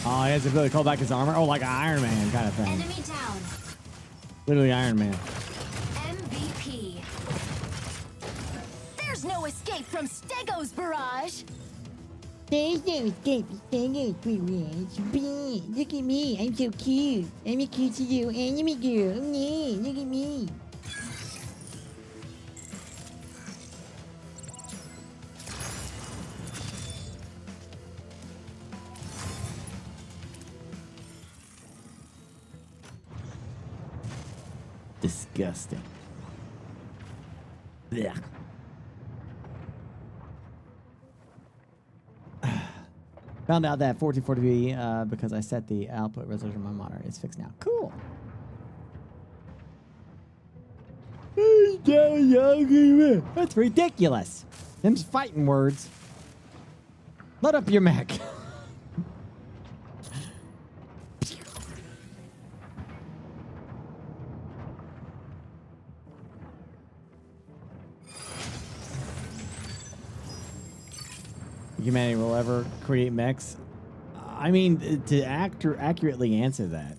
Oh, he has the ability to call back his armor. Oh, like an Iron Man kind of thing. Enemy down. Literally Iron Man. MVP. There's no escape from Stego's barrage. There's no escape from Stego's barrage. Look at me, I'm so cute. I'm a cute little anime girl. Yeah, look at me. Disgusting. Blech. Found out that 1440p because I set the output resolution of my monitor. It's fixed now. Cool. That's ridiculous. Them's fighting words. Load up your mech. Humanity will ever create mechs? I mean, to accurately answer that,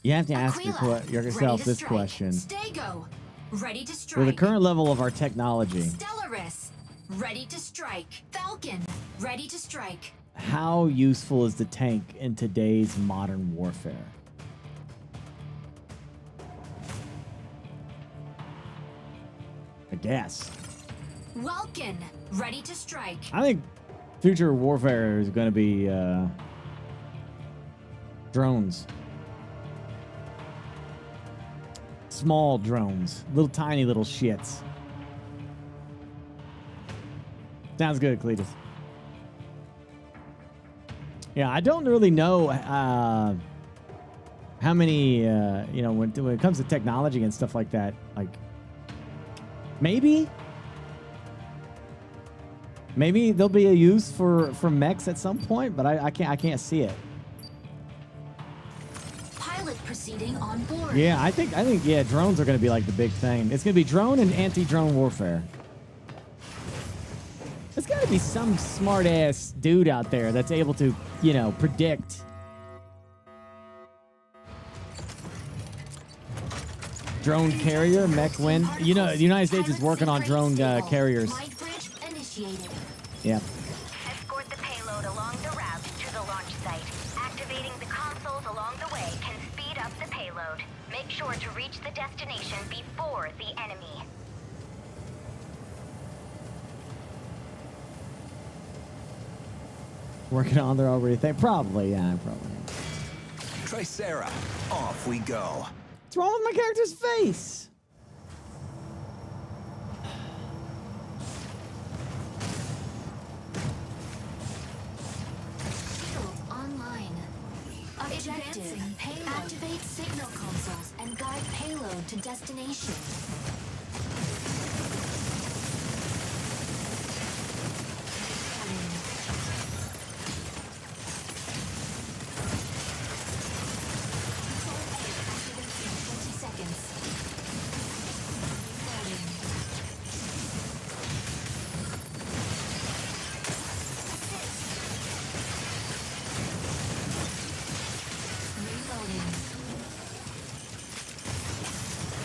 you have to ask yourself this question. Stego, ready to strike. With the current level of our technology, Stellaris, ready to strike. Falcon, ready to strike. how useful is the tank in today's modern warfare? I guess. Welkin, ready to strike. I think future warfare is going to be drones. Small drones. Little tiny little shits. Sounds good, Cletus. Yeah, I don't really know how many, you know, when it comes to technology and stuff like that, like, maybe there'll be a use for mechs at some point, but I can't see it. Pilot proceeding on board. Yeah, I think yeah, drones are going to be like the big thing. It's going to be drone and anti-drone warfare. There's got to be some smart-ass dude out there that's able to, you know, predict. Drone carrier, mech win. You know, the United States is working on drone carriers. Yeah. Escort the payload along the route to the launch site. Activating the consoles along the way can speed up the payload. Make sure to reach the destination before the enemy. Working on there already. Probably, yeah, probably. Tricera, off we go. What's wrong with my character's face? Advancing payload. Activate signal consoles and guide payload to destination.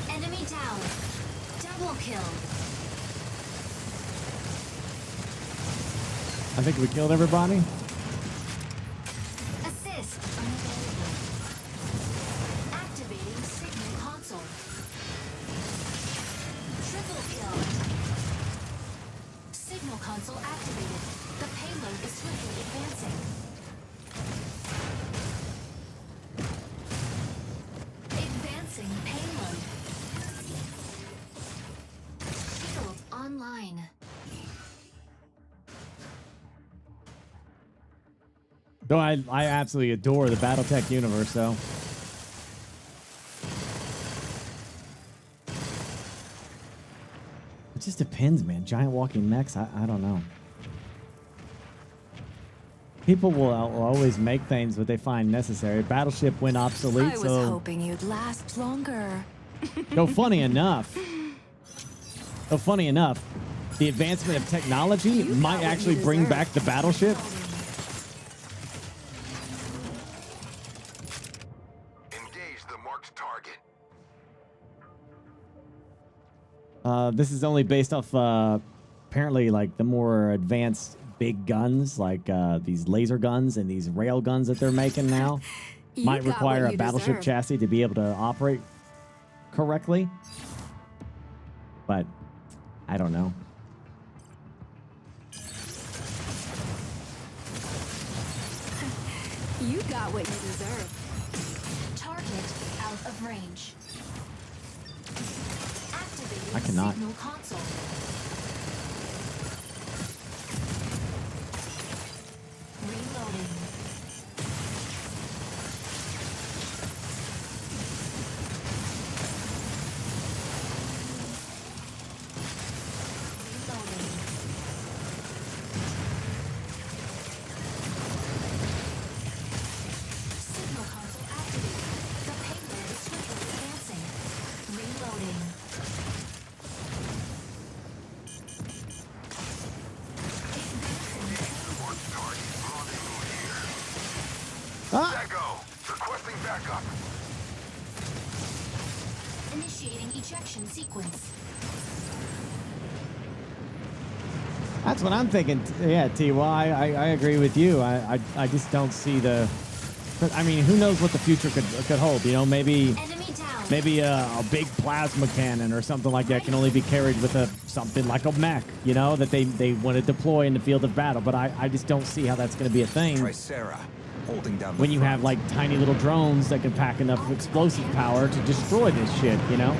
Enemy down. Double kill. I think we killed everybody. Assist unavailable. Activating signal console. Triple kill. Signal console activated. The payload is swiftly advancing. Advancing payload. Shield online. Though I absolutely adore the BattleTech universe, though. It just depends, man. Giant walking mechs, I don't know. People will always make things that they find necessary. Battleship went obsolete, I was so... hoping you'd last longer. Though funny enough, the advancement of technology might actually bring back the battleship. Engage the marked target. This is only based off apparently like the more advanced big guns, like these laser guns and these rail guns that they're making now. You Might got require what a you battleship deserve. chassis to be able to operate correctly. But I don't know. You got what you deserve. Target out of range. Activating I cannot. signal console. Reloading. Reloading. Signal console activated. The payload is swiftly advancing. Reloading. Echo, requesting backup. Initiating ejection sequence. That's what I'm thinking. Yeah, TY, I agree with you. I just don't see the... I mean, who knows what the future could hold? You know, maybe a big plasma cannon or something like that can only be carried with something like a mech, you know, that they want to deploy in the field of battle. But I just don't see how that's going to be a thing. Tricera, holding down the When you front. have like tiny little drones that can pack enough explosive power to destroy this shit, you know?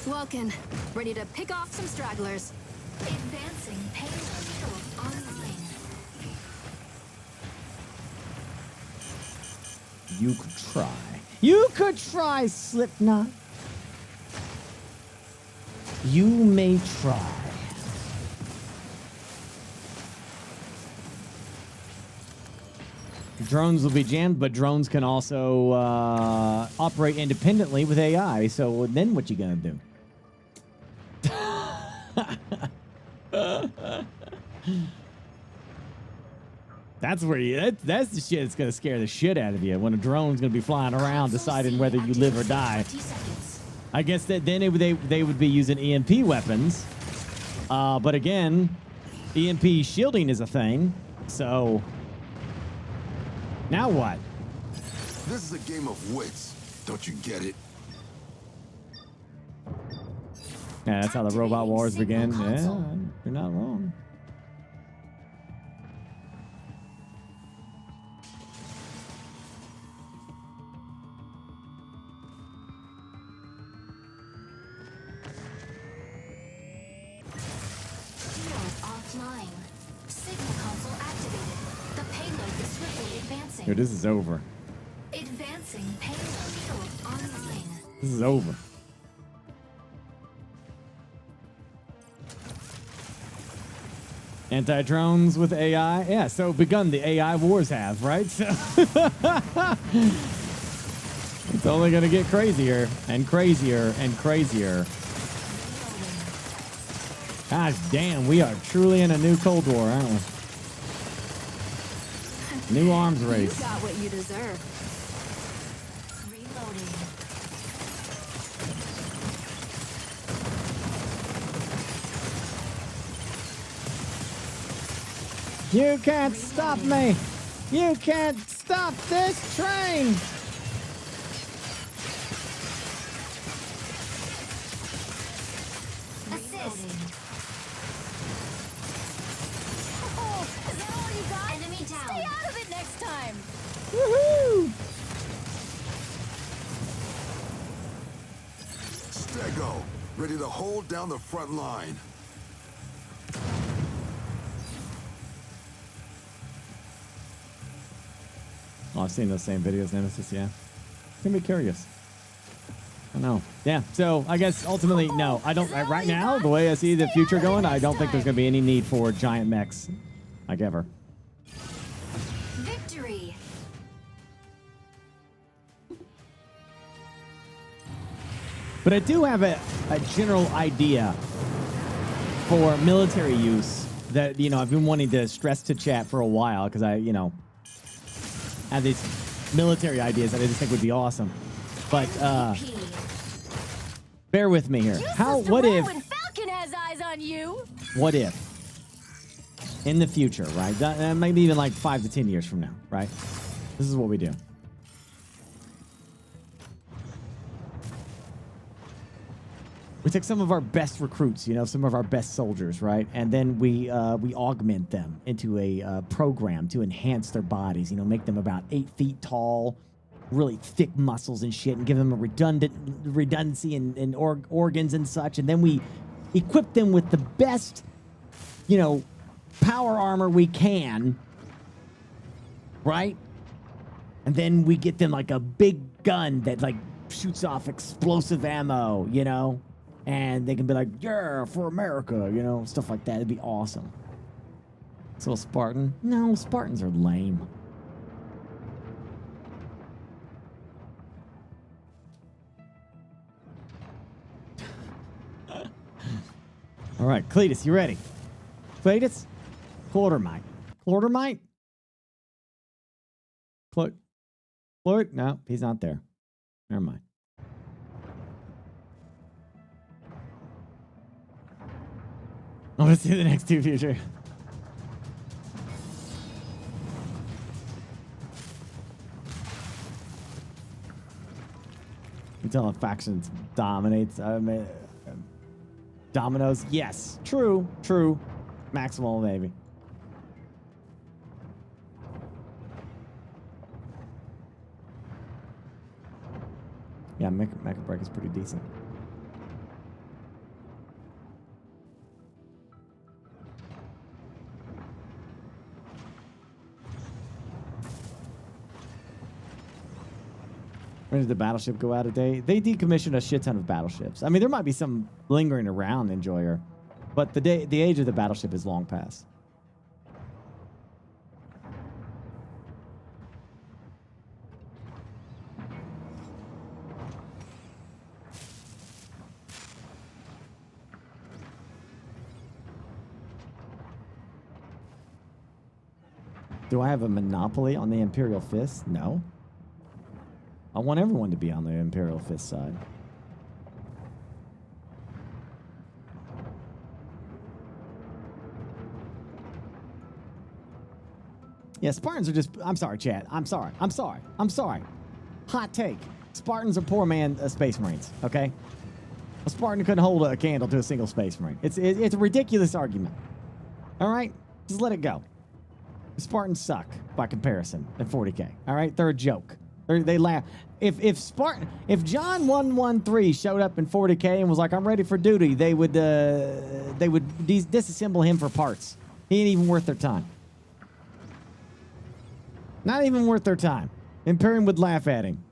Welkin, ready to pick off some stragglers. Advancing payload online. You could try. You could try, Slipknot. You may try. Drones will be jammed, but drones can also operate independently with AI. So then what you gonna do? That's where that's the shit that's gonna scare the shit out of you when a drone's gonna be flying around deciding whether you live or die. I guess that then they would be using EMP weapons. But again, EMP shielding is a thing. So now what? This is a game of wits. Don't you get it? Yeah, that's how the robot wars begin. Yeah, you're not wrong. Offline. Signal console activated. The payload is swiftly advancing. Dude, this is over. Advancing payload online. This is over. Anti-drones with AI? Yeah, so begun the AI wars have, right? So it's only going to get crazier and crazier and crazier. Gosh damn, we are truly in a new Cold War, aren't we? New arms race. You got what you deserve. Reloading. You can't stop me. You can't stop this train. Assist. Oh, is that all you got? Enemy down. Stay out of it next time. Woohoo! Stego, ready to hold down the front line. Oh, I've seen those same videos, Nemesis, yeah. Can be curious. I know. Yeah, so I guess ultimately, no. I don't, right now, the way I see the future going, I don't think there's going to be any need for giant mechs, like ever. Victory. But I do have a general idea for military use that, you know, I've been wanting to stress to chat for a while because I, you know, have these military ideas that I just think would be awesome. But bear with me here. What if Falcon has eyes on you. what if in the future, right? Maybe even like 5 to 10 years from now, right? This is what we do. We take some of our best recruits, you know, some of our best soldiers, right? And then we augment them into a program to enhance their bodies, you know, make them about 8 feet tall, really thick muscles and shit, and give them a redundancy in organs and such. And then we equip them with the best, you know, power armor we can, right? And then we get them like a big gun that like shoots off explosive ammo, you know? And they can be like, yeah, for America, you know, stuff like that. It'd be awesome. So Spartan? No, Spartans are lame. All right, Cletus, you ready? Cletus? Quartermite. Quartermite? Clort? No, he's not there. Never mind. Let's see the next two future. Until factions dominates. Dominoes. Yes. True. Maximal, maybe. Yeah, Mecha Break is pretty decent. When did the battleship go out of date? They decommissioned a shit ton of battleships. I mean, there might be some lingering around, Enjoyer, but the age of the battleship is long past. Do I have a monopoly on the Imperial Fist? No. I want everyone to be on the Imperial Fist side. Yeah, Spartans are just... I'm sorry, Chad. I'm sorry. Hot take. Spartans are poor man Space Marines, okay? A Spartan couldn't hold a candle to a single Space Marine. It's a ridiculous argument. All right? Just let it go. The Spartans suck by comparison at 40K. All right? They're a joke. They laugh. If John 113 showed up in 40K and was like, I'm ready for duty, they would disassemble him for parts. He ain't even worth their time. Not even worth their time. Imperium would laugh at him.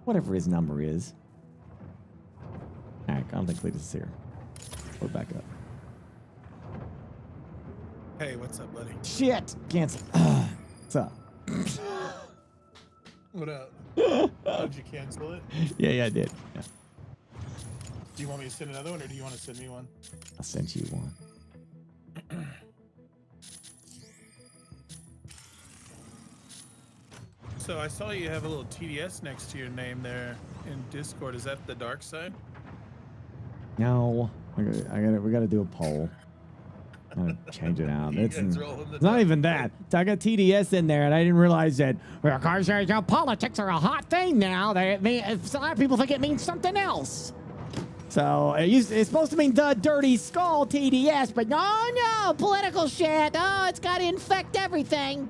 Whatever his number is. Alright, I don't think Cletus is here. We're back up. Hey, what's up, buddy? Shit! Cancel. What's up? What up? Did you cancel it? Yeah, I did. Yeah. Do you want me to send another one, or do you want to send me one? I sent you one. So I saw you have a little TDS next to your name there in Discord. Is that the dark side? No, we gotta do a poll. I gotta change it out. It's not even that. So I got TDS in there, and I didn't realize that because politics are a hot thing now. A lot of people think it means something else. So it's supposed to mean the dirty skull TDS, but no, political shit. Oh, it's got to infect everything.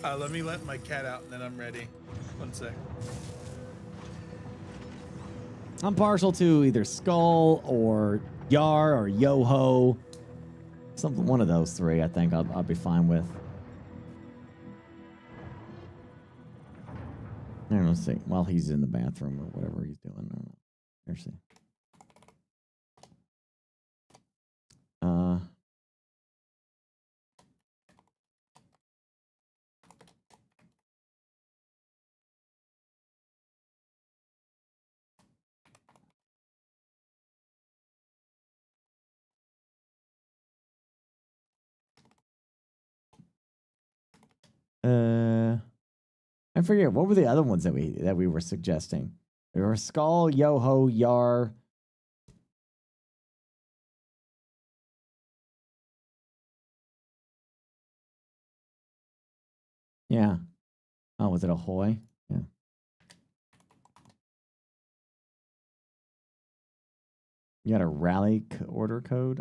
Let me let my cat out, and then I'm ready. 1 sec. I'm partial to either Skull or Yar or Yo-Ho. One of those three, I think I'll be fine with. I don't know, see. While he's in the bathroom or whatever he's doing. I don't know. Here's see. I forget what were the other ones that we were suggesting. There were Skull, Yo-Ho, Yar. Yeah. Oh, was it Ahoy? Yeah. You got a rally order code?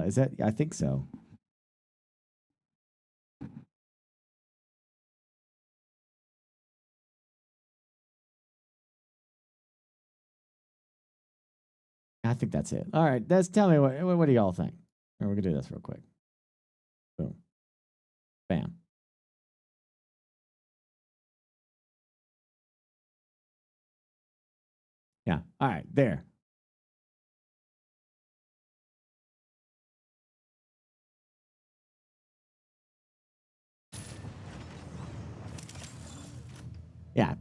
Is that? I think so. I think that's it. All right, tell me what do y'all think? We're gonna do this real quick. Boom, bam. Yeah. All right, there. Yeah,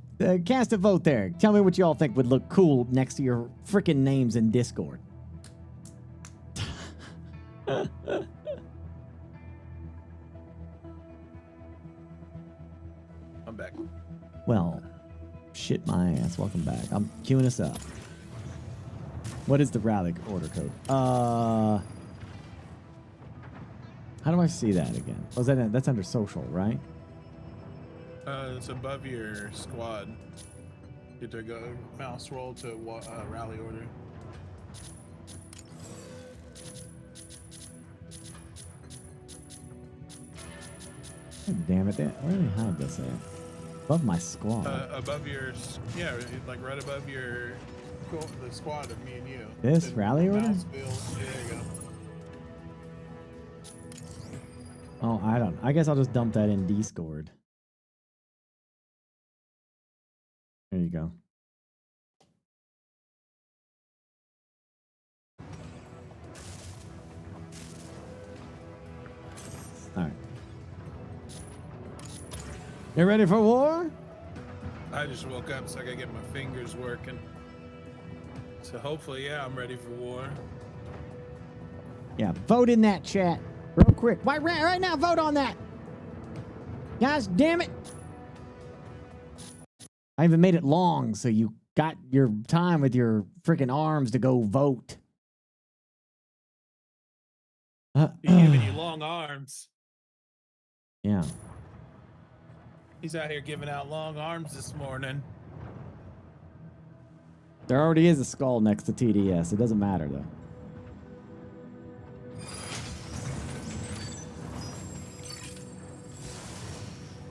cast a vote there. Tell me what you all think would look cool next to your freaking names in Discord. I'm back. Well, shit my ass. Welcome back. I'm queuing us up. What is the rally order code? How do I see that again? Oh, that's under social, right? It's above your squad. You have to go mouse roll to rally order. God damn it! Where did they hide this at? Above my squad. Above your, yeah, like right above your, the squad of me and you. This rally order? Mouse build. Yeah, there you go. Oh, I guess I'll just dump that in Discord. There you go. All right. You ready for war? I just woke up, so I gotta get my fingers working. So hopefully, yeah, I'm ready for war. Yeah, vote in that chat real quick. Right now, vote on that. Guys, damn it. I even made it long, so you got your time with your freaking arms to go vote. He's giving you long arms. Yeah. He's out here giving out long arms this morning. There already is a skull next to TDS. It doesn't matter, though.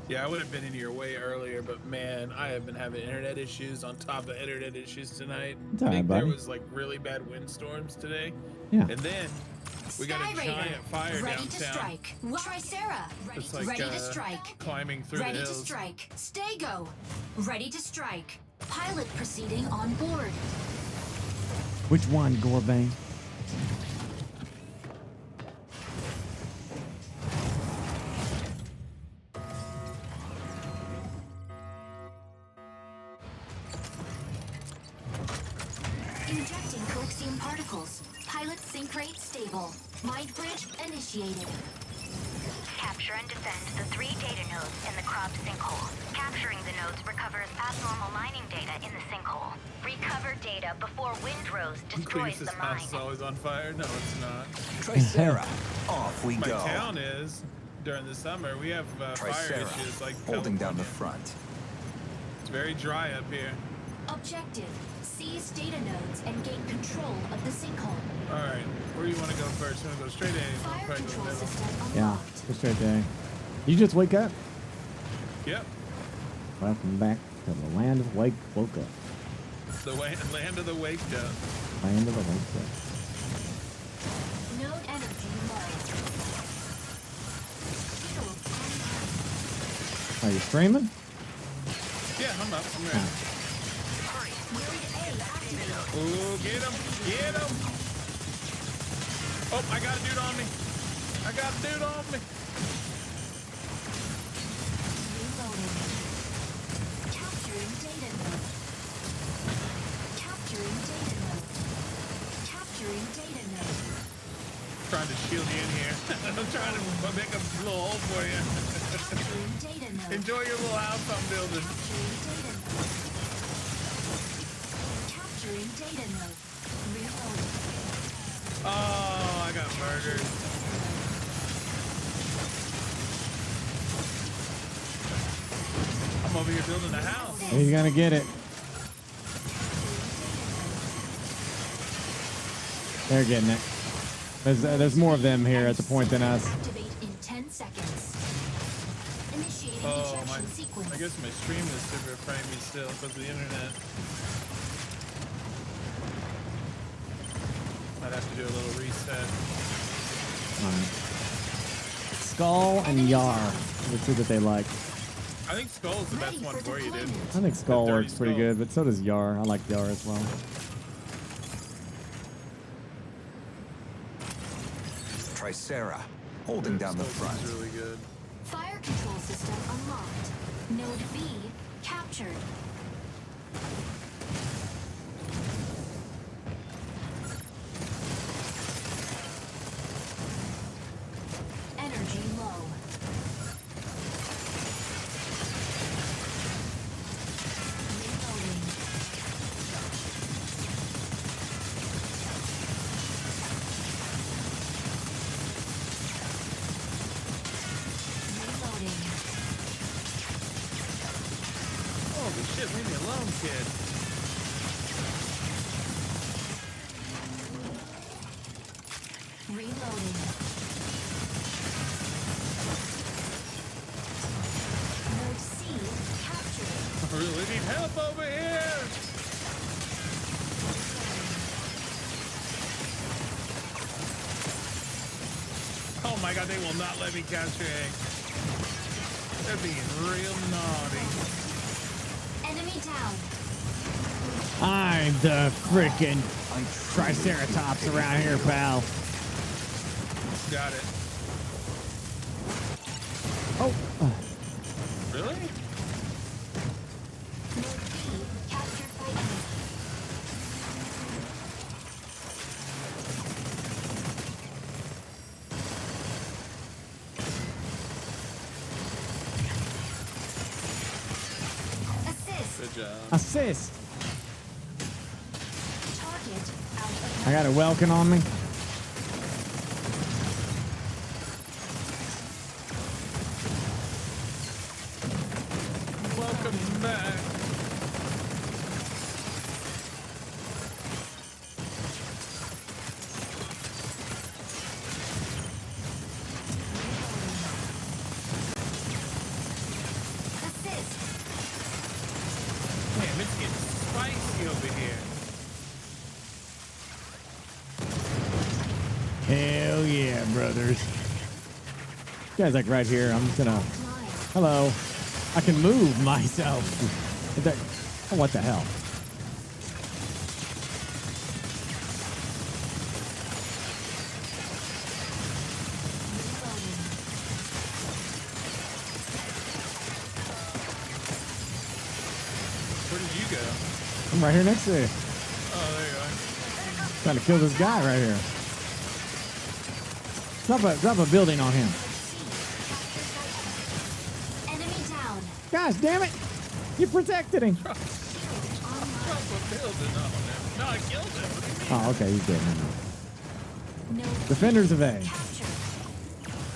Yeah, I would have been in here way earlier, but man, I have been having internet issues on top of internet issues tonight. It's all I right, think there buddy. was like really bad windstorms today. Yeah. And then we got a giant fire ready downtown. to strike. Tricera, It's like ready to strike. climbing through Ready the to hills. strike. Stego, ready to strike. Pilot proceeding on board. Which one, Gorbane? Injecting Coaxium particles. Pilot sync rate stable. Mind bridge initiated. Capture and defend the 3 data nodes in the cropped sinkhole. Capturing the nodes recovers abnormal mining data in the sinkhole. Recover data before windrose destroys Cletus's the mine. house is always on fire. No, it's not. Tricera, off we My go. town is. During the summer, we have fire Tricera, issues like holding down the California. front. It's very dry up here. Objective. Seize data nodes and gain control of the sinkhole. All right, where do you want to go first? You want to go straight A? Fire Probably go control middle. system Yeah, unlocked. go straight there. You just wake up? Yep. Welcome back to the land of woke up. The land of the waked up. Land of the waked up. Node energy low. Shield online. Are you streaming? Yeah, I'm up. I'm ready. Node A activated. Ooh, get him! Get him! Oh, I got a dude on me. I got a dude on me. Reloading. Capturing data node. Capturing data node. Capturing data node. Trying to shield you in here. I'm trying to make a little hole for you. Capturing data node. Enjoy your little house I'm building. Capturing data node. Capturing data node. Reloading. Oh, I got murdered. I'm over here building a house. He's gonna get it. They're getting it. There's more of them here at the point than us. Activate in 10 seconds. Initiating Oh, ejection sequence. I guess my stream is super framey still because of the internet. I'd have to do a little reset. Alright. Skull and Yar. The two that they like. I think Skull's the best one for you, dude. I think Skull Dirty works pretty Skull. good, but so does Yar. I like Yar as well. Tricera, holding down the front. Skull's really good. Fire control system unlocked. Node B captured. Energy low. Reloading. Reloading. Holy shit, leave me alone, kid. Reloading. Node C captured. I really need help over here. Oh my god, they will not let me capture A. They're being real naughty. Enemy down. I'm the frickin' Triceratops around here, pal. Got it. Oh. Really? Node B captured by enemy. Assist. Good job. Assist. Target out of I got a Welkin on me. Welcome back. brothers. Guy's like right here. I'm just gonna. Hello. I can move myself. Oh, what the hell? Where did you go? I'm right here next to you. Oh, there you are. Trying to kill this guy right here. Drop a building on him. Enemy down. Gosh damn it! You protected him. Drop a building on him. No, I killed him. What do you mean? Oh, okay, he's dead now. No. Defenders of A. Captured.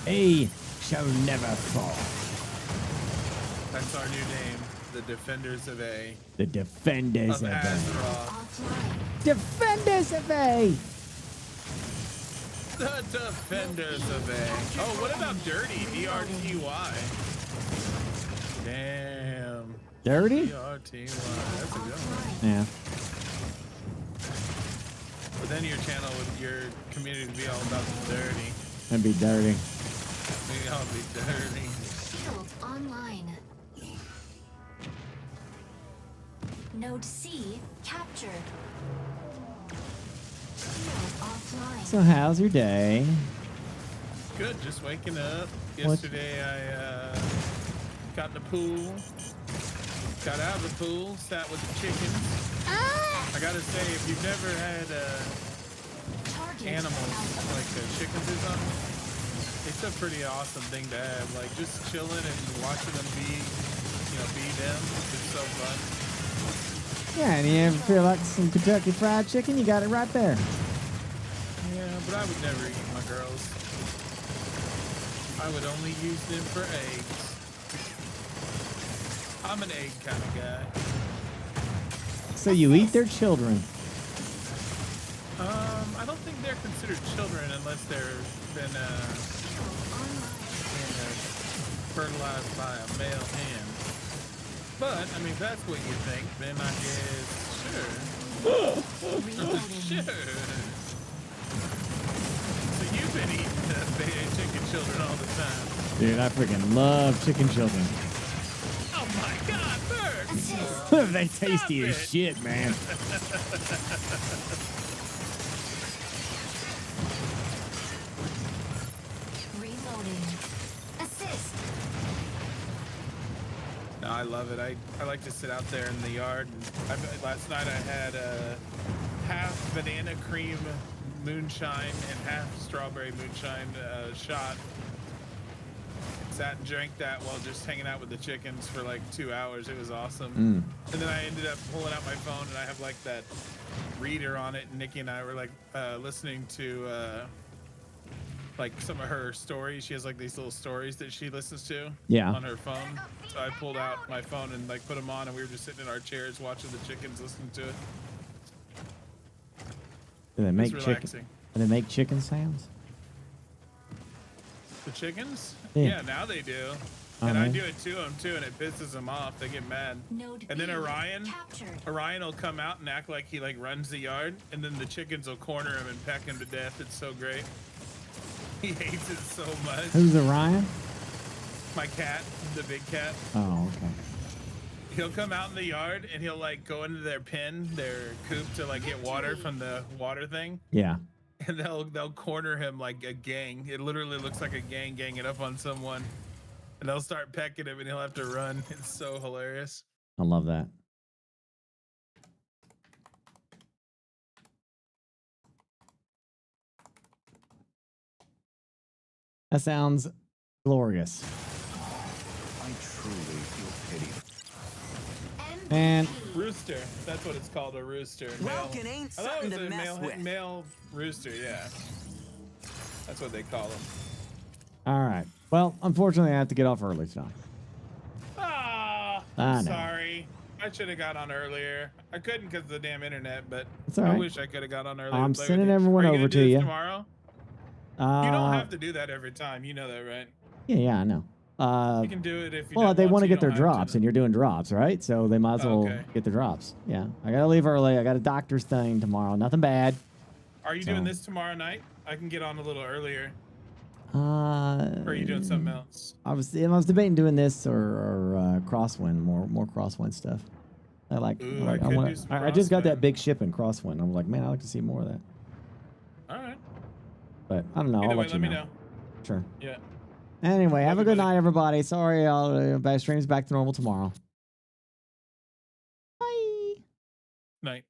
A shall never fall. That's our new name. The Defenders of A. The Defenders Of of A. Azeroth. Offline. Defenders of A. The Defenders of A. Oh, what about Dirty? D-R-T-Y. Damn. Dirty? D-R-T-Y. That's a good one. Yeah. But then your channel with your community would be all about the dirty. That'd be dirty. We all be dirty. Shield online. Node C captured. Shield offline. So how's your day? Good, just waking up. Yesterday I got in the pool. Got out of the pool, sat with the chickens. I gotta say, if you've never had animals like chickens or something, it's a pretty awesome thing to have. Like just chilling and watching them be them. It's so fun. Yeah, and you ever feel like some Kentucky Fried Chicken? You got it right there. Yeah, but I would never eat my girls. I would only use them for eggs. I'm an egg kind of guy. So you eat their children. I don't think they're considered children unless they're been fertilized by a male hen. But I mean, if that's what you think, then I guess sure. Sure. So you've been eating the chicken children all the time. Dude, I freaking love chicken children. Oh my God, Burke! They tasty as shit, man. Reloading. Assist. No, I love it. I like to sit out there in the yard. And last night I had half banana cream moonshine and half strawberry moonshine shot. Sat and drank that while just hanging out with the chickens for like 2 hours. It was awesome. And then I ended up pulling out my phone and I have like that reader on it. And Nikki and I were like listening to like some of her stories. She has like these little stories that she listens to on her phone. So I pulled out my phone and like put them on and we were just sitting in our chairs watching the chickens, listening to it. Do they make relaxing. chicken? Do they make chicken sounds? The chickens? Yeah. Yeah, now they do. And I do it to them too, and it pisses them off. They get mad. And then Orion will come out and act like he like runs the yard, and then the chickens will corner him and peck him to death. It's so great. He hates it so much. Who's Orion? My cat, the big cat. Oh, okay. He'll come out in the yard and he'll like go into their pen, their coop to like get water from the water thing. Yeah. And they'll corner him like a gang. It literally looks like a gang ganging up on someone. And they'll start pecking him and he'll have to run. It's so hilarious. I love that. That sounds glorious. I truly feel pity. And Rooster. That's what it's called, a rooster. Welkin ain't I thought it something was to a mess with. male rooster, yeah. That's what they call them. all right. Well, unfortunately, I have to get off early tonight. Ah, I I'm know. sorry. I should have got on earlier. I couldn't because of the damn internet, but It's all I right. wish I could have got on earlier. I'm to play sending with you. everyone Are you over gonna to do this you. tomorrow? You don't have to do that every time. You know that, right? Yeah, I know. You can do it if you Well, don't they want want to You get their don't have to. drops, and you're doing drops, right? So they might as well Okay. get the drops. Yeah, I gotta leave early. I got a doctor's thing tomorrow. Nothing bad. Are you So- doing this tomorrow night? I can get on a little earlier. Or are you doing something else? I was debating doing this or Crosswind, more Crosswind stuff. Ooh, I just got that big ship in Crosswind. I'm like, man, I'd like to see more of that. All right. But I don't know. Either I'll way, let you me know. know. Sure. Yeah. Anyway, have a good buddy. night, everybody. Sorry, I'll stream's back to normal tomorrow. Night.